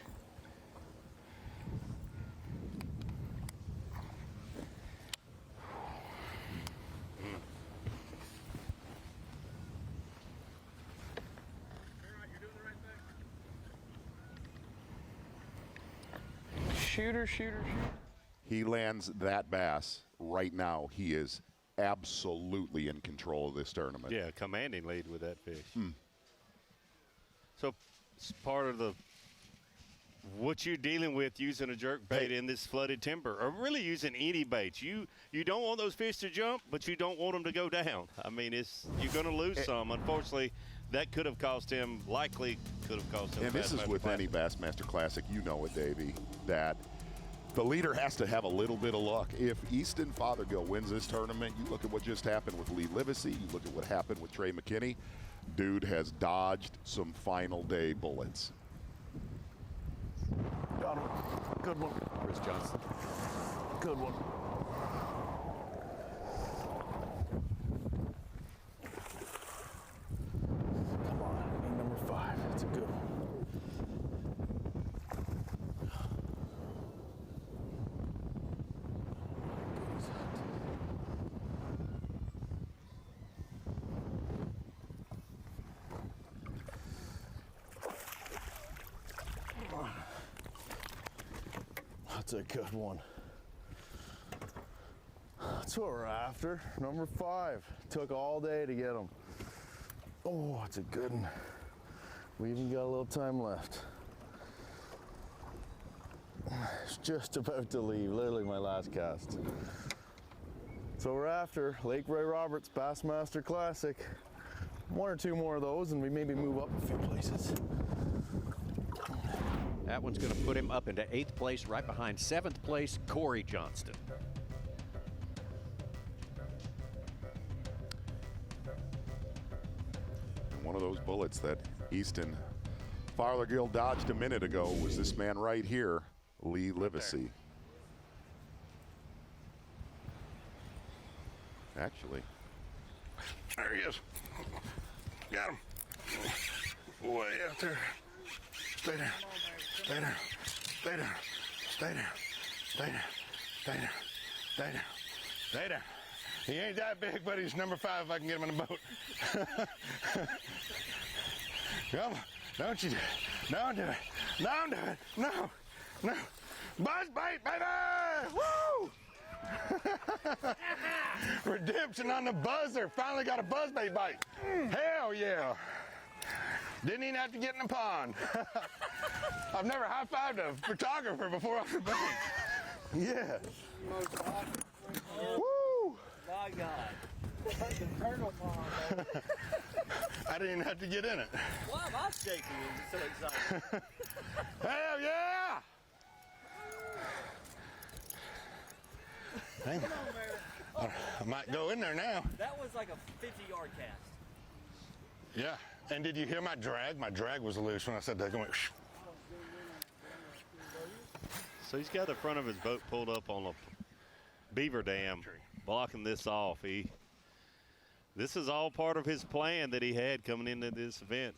Shooter. He lands that bass right now. He is absolutely in control of this tournament. Yeah, commanding lead with that fish. So it's part of what you're dealing with using a jerk bait in this flooded timber, or really using any baits. You don't want those fish to jump, but you don't want them to go down. I mean, you're going to lose some. Unfortunately, that could have cost him, likely could have cost him. And this is with any Bassmaster Classic, you know it, Davey, that the leader has to have a little bit of luck. If Easton Fathergill wins this tournament, you look at what just happened with Lee Livesay, you look at what happened with Trey McKinney, dude has dodged some final day bullets. Got him. Good one. Chris Johnson. Good one. that's a good one. That's what we're after. Number 5. Took all day to get him. Oh, it's a good one. We even got a little time left. It's just about to leave, literally my last cast. So we're after Lake Ray Roberts Bassmaster Classic. 1 or 2 more of those and we maybe move up a few places. That one's going to put him up into 8th place, right behind 7th place, Corey Johnston. And one of those bullets that Easton Fathergill dodged a minute ago was this man right here, Lee Livesay. Actually. There he is. Got him. Way out there. Stay down. Stay down. Stay down. Stay down. Stay down. Stay down. Stay down. Stay down. He ain't that big, but he's number 5 if I can get him in a boat. Come on. Don't you do it. Don't do it. Don't do it. No. No. Buzz bait, baby! Woo! Redemption on the buzzer. Finally got a buzz bait bite. Hell yeah. Didn't even have to get in the pond. I've never high-fived a photographer before off the boat. Yeah. Woo! My God. The turtle pond. I didn't even have to get in it. Why am I shaking? I'm so excited. Hell yeah! Hang on. I might go in there now. That was like a 50-yard cast. Yeah. And did you hear my drag? My drag was loose when I said that. It went, So he's got the front of his boat pulled up on a beaver dam, blocking this off. This is all part of his plan that he had coming into this event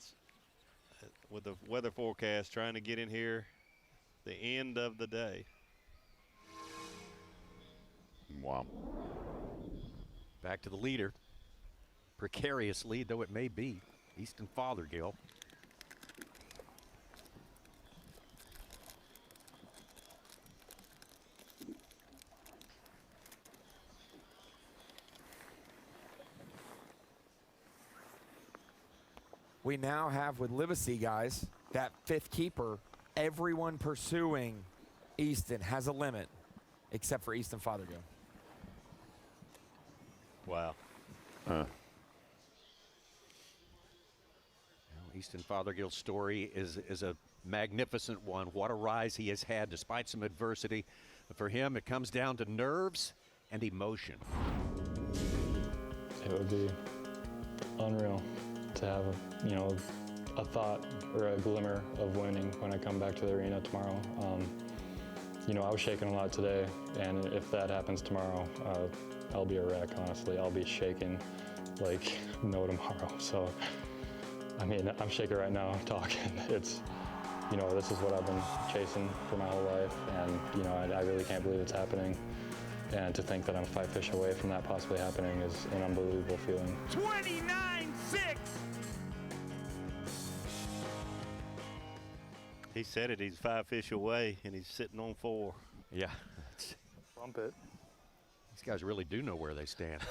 with the weather forecast, trying to get in here the end of the day. Wow. Back to the leader. Precarious lead though it may be. Easton Fathergill. We now have with Livesay, guys, that 5th keeper. Everyone pursuing Easton has a limit, except for Easton Fathergill. Wow. Easton Fathergill's story is a magnificent one. What a rise he has had despite some adversity. But for him, it comes down to nerves and emotion. It would be unreal to have a thought or a glimmer of winning when I come back to the arena tomorrow. I was shaking a lot today, and if that happens tomorrow, I'll be a wreck, honestly. I'll be shaking like no tomorrow. So, I mean, I'm shaking right now talking. It's, this is what I've been chasing for my whole life, and, I really can't believe it's happening. And to think that I'm 5 fish away from that possibly happening is an unbelievable feeling. 29-6. He said it, he's 5 fish away, and he's sitting on 4. Yeah. Bump it. These guys really do know where they stand.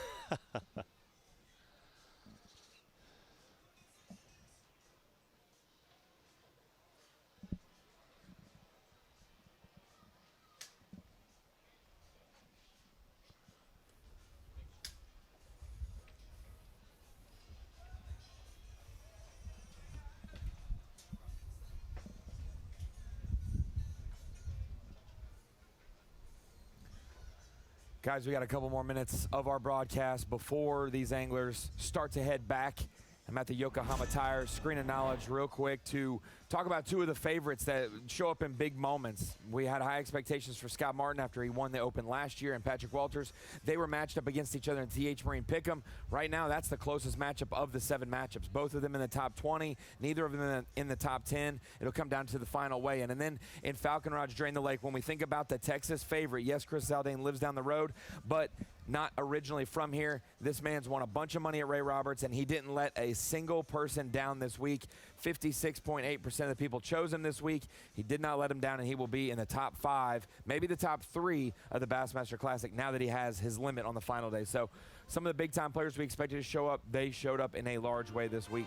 Guys, we got a couple more minutes of our broadcast before these anglers start to head back. I'm at the Yokohama Tire Screen of Knowledge real quick to talk about 2 of the favorites that show up in big moments. We had high expectations for Scott Martin after he won the Open last year, and Patrick Walters. They were matched up against each other in TH Marine Pick'em. Right now, that's the closest matchup of the 7 matchups. Both of them in the top 20, neither of them in the top 10. It'll come down to the final weigh-in. And then in Falcon Lodge Drain the Lake, when we think about the Texas favorite, yes, Chris Zaldain lives down the road, but not originally from here. This man's won a bunch of money at Ray Roberts, and he didn't let a single person down this week. 56.8% of the people chose him this week. He did not let him down, and he will be in the top 5, maybe the top 3 of the Bassmaster Classic now that he has his limit on the final day. So some of the big-time players we expected to show up, they showed up in a large way this week.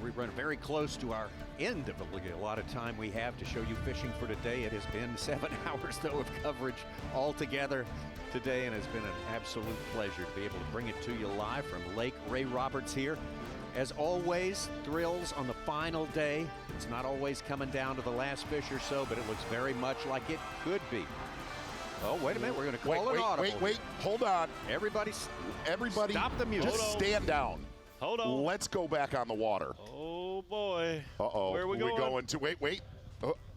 We run very close to our end of a lot of time we have to show you fishing for today. It has been 7 hours, though, of coverage altogether today, and it's been an absolute pleasure to be able to bring it to you live from Lake Ray Roberts here. As always, thrills on the final day. It's not always coming down to the last fish or so, but it looks very much like it could be. Oh, wait a minute. We're going to call it audible. Wait. Hold on. Everybody stop the music. Just stand down. Hold on. Let's go back on the water. Oh, boy. Uh-oh. Where are we going? To? Wait.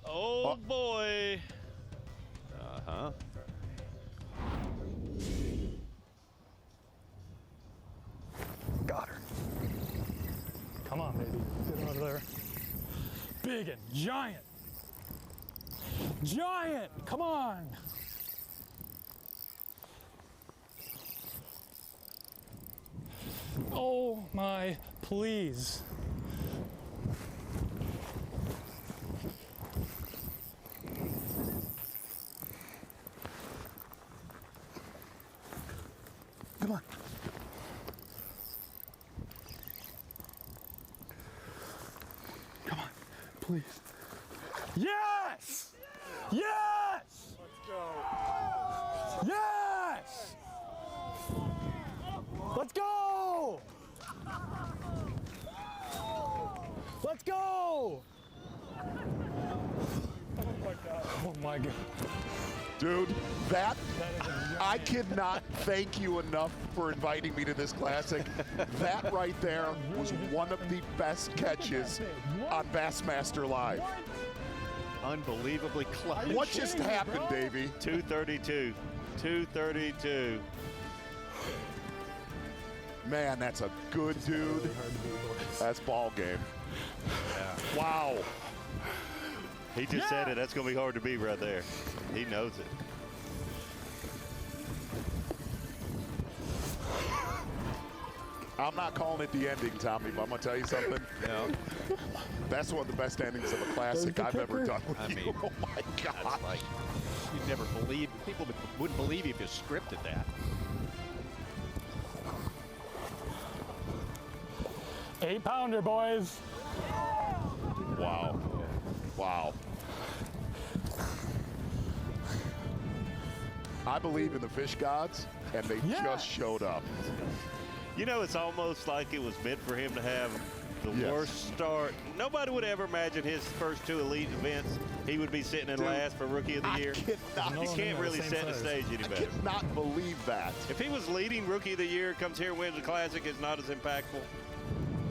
Oh, boy. Uh-huh. Got her. Come on, baby. Get over there. Big and giant. Giant. Come on. Oh my, please. Come on. Come on, please. Yes! Yes! Let's go. Yes! Let's go! Let's go! Oh my God. Oh my God. Dude, I cannot thank you enough for inviting me to this classic. That right there was one of the best catches on Bassmaster Live. Unbelievably close. What just happened, Davey? 232. 232. Man, that's a good dude. That's ball game. Yeah. Wow. He just said it. That's going to be hard to beat right there. He knows it. I'm not calling it the ending, Tommy, but I'm going to tell you something. No. That's one of the best endings of a classic I've ever done with you. Oh, my God. That's like, you'd never believe, people wouldn't believe you if you scripted that. 8-pounder, boys. Wow. Wow. I believe in the fish gods, and they just showed up. You know, it's almost like it was meant for him to have the worst start. Nobody would ever imagine his first 2 elite events, he would be sitting in last for Rookie of the Year. He can't really set the stage any better. I cannot believe that. If he was leading Rookie of the Year, comes here and wins the Classic, it's not as impactful.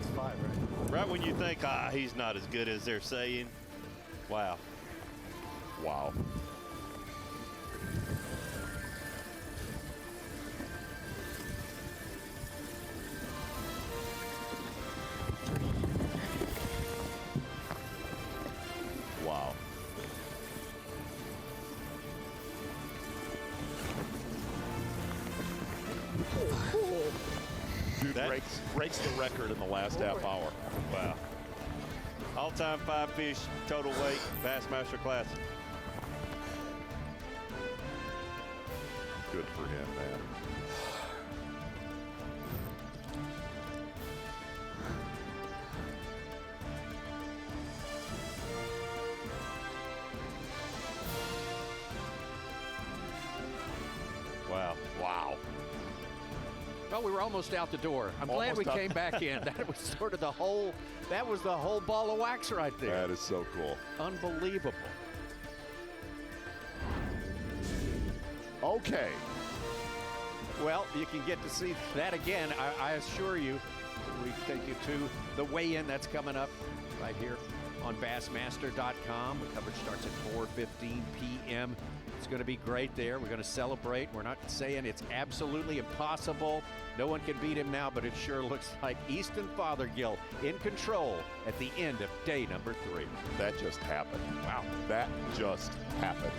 It's 5, right? Right when you think, he's not as good as they're saying. Wow. Wow. Wow. Dude breaks the record in the last half hour. Wow. All-time 5 fish, total weight, Bassmaster Classic. Good for him, man. Wow. Wow. Well, we were almost out the door. I'm glad we came back in. That was sort of the whole ball of wax right there. That is so cool. Unbelievable. Okay. Well, you can get to see that again. I assure you, we take you to the weigh-in that's coming up right here on Bassmaster.com. The coverage starts at 4:15 p.m. It's going to be great there. We're going to celebrate. We're not saying it's absolutely impossible. No one can beat him now, but it sure looks like Easton Fathergill in control at the end of day number 3. That just happened. Wow. That just happened.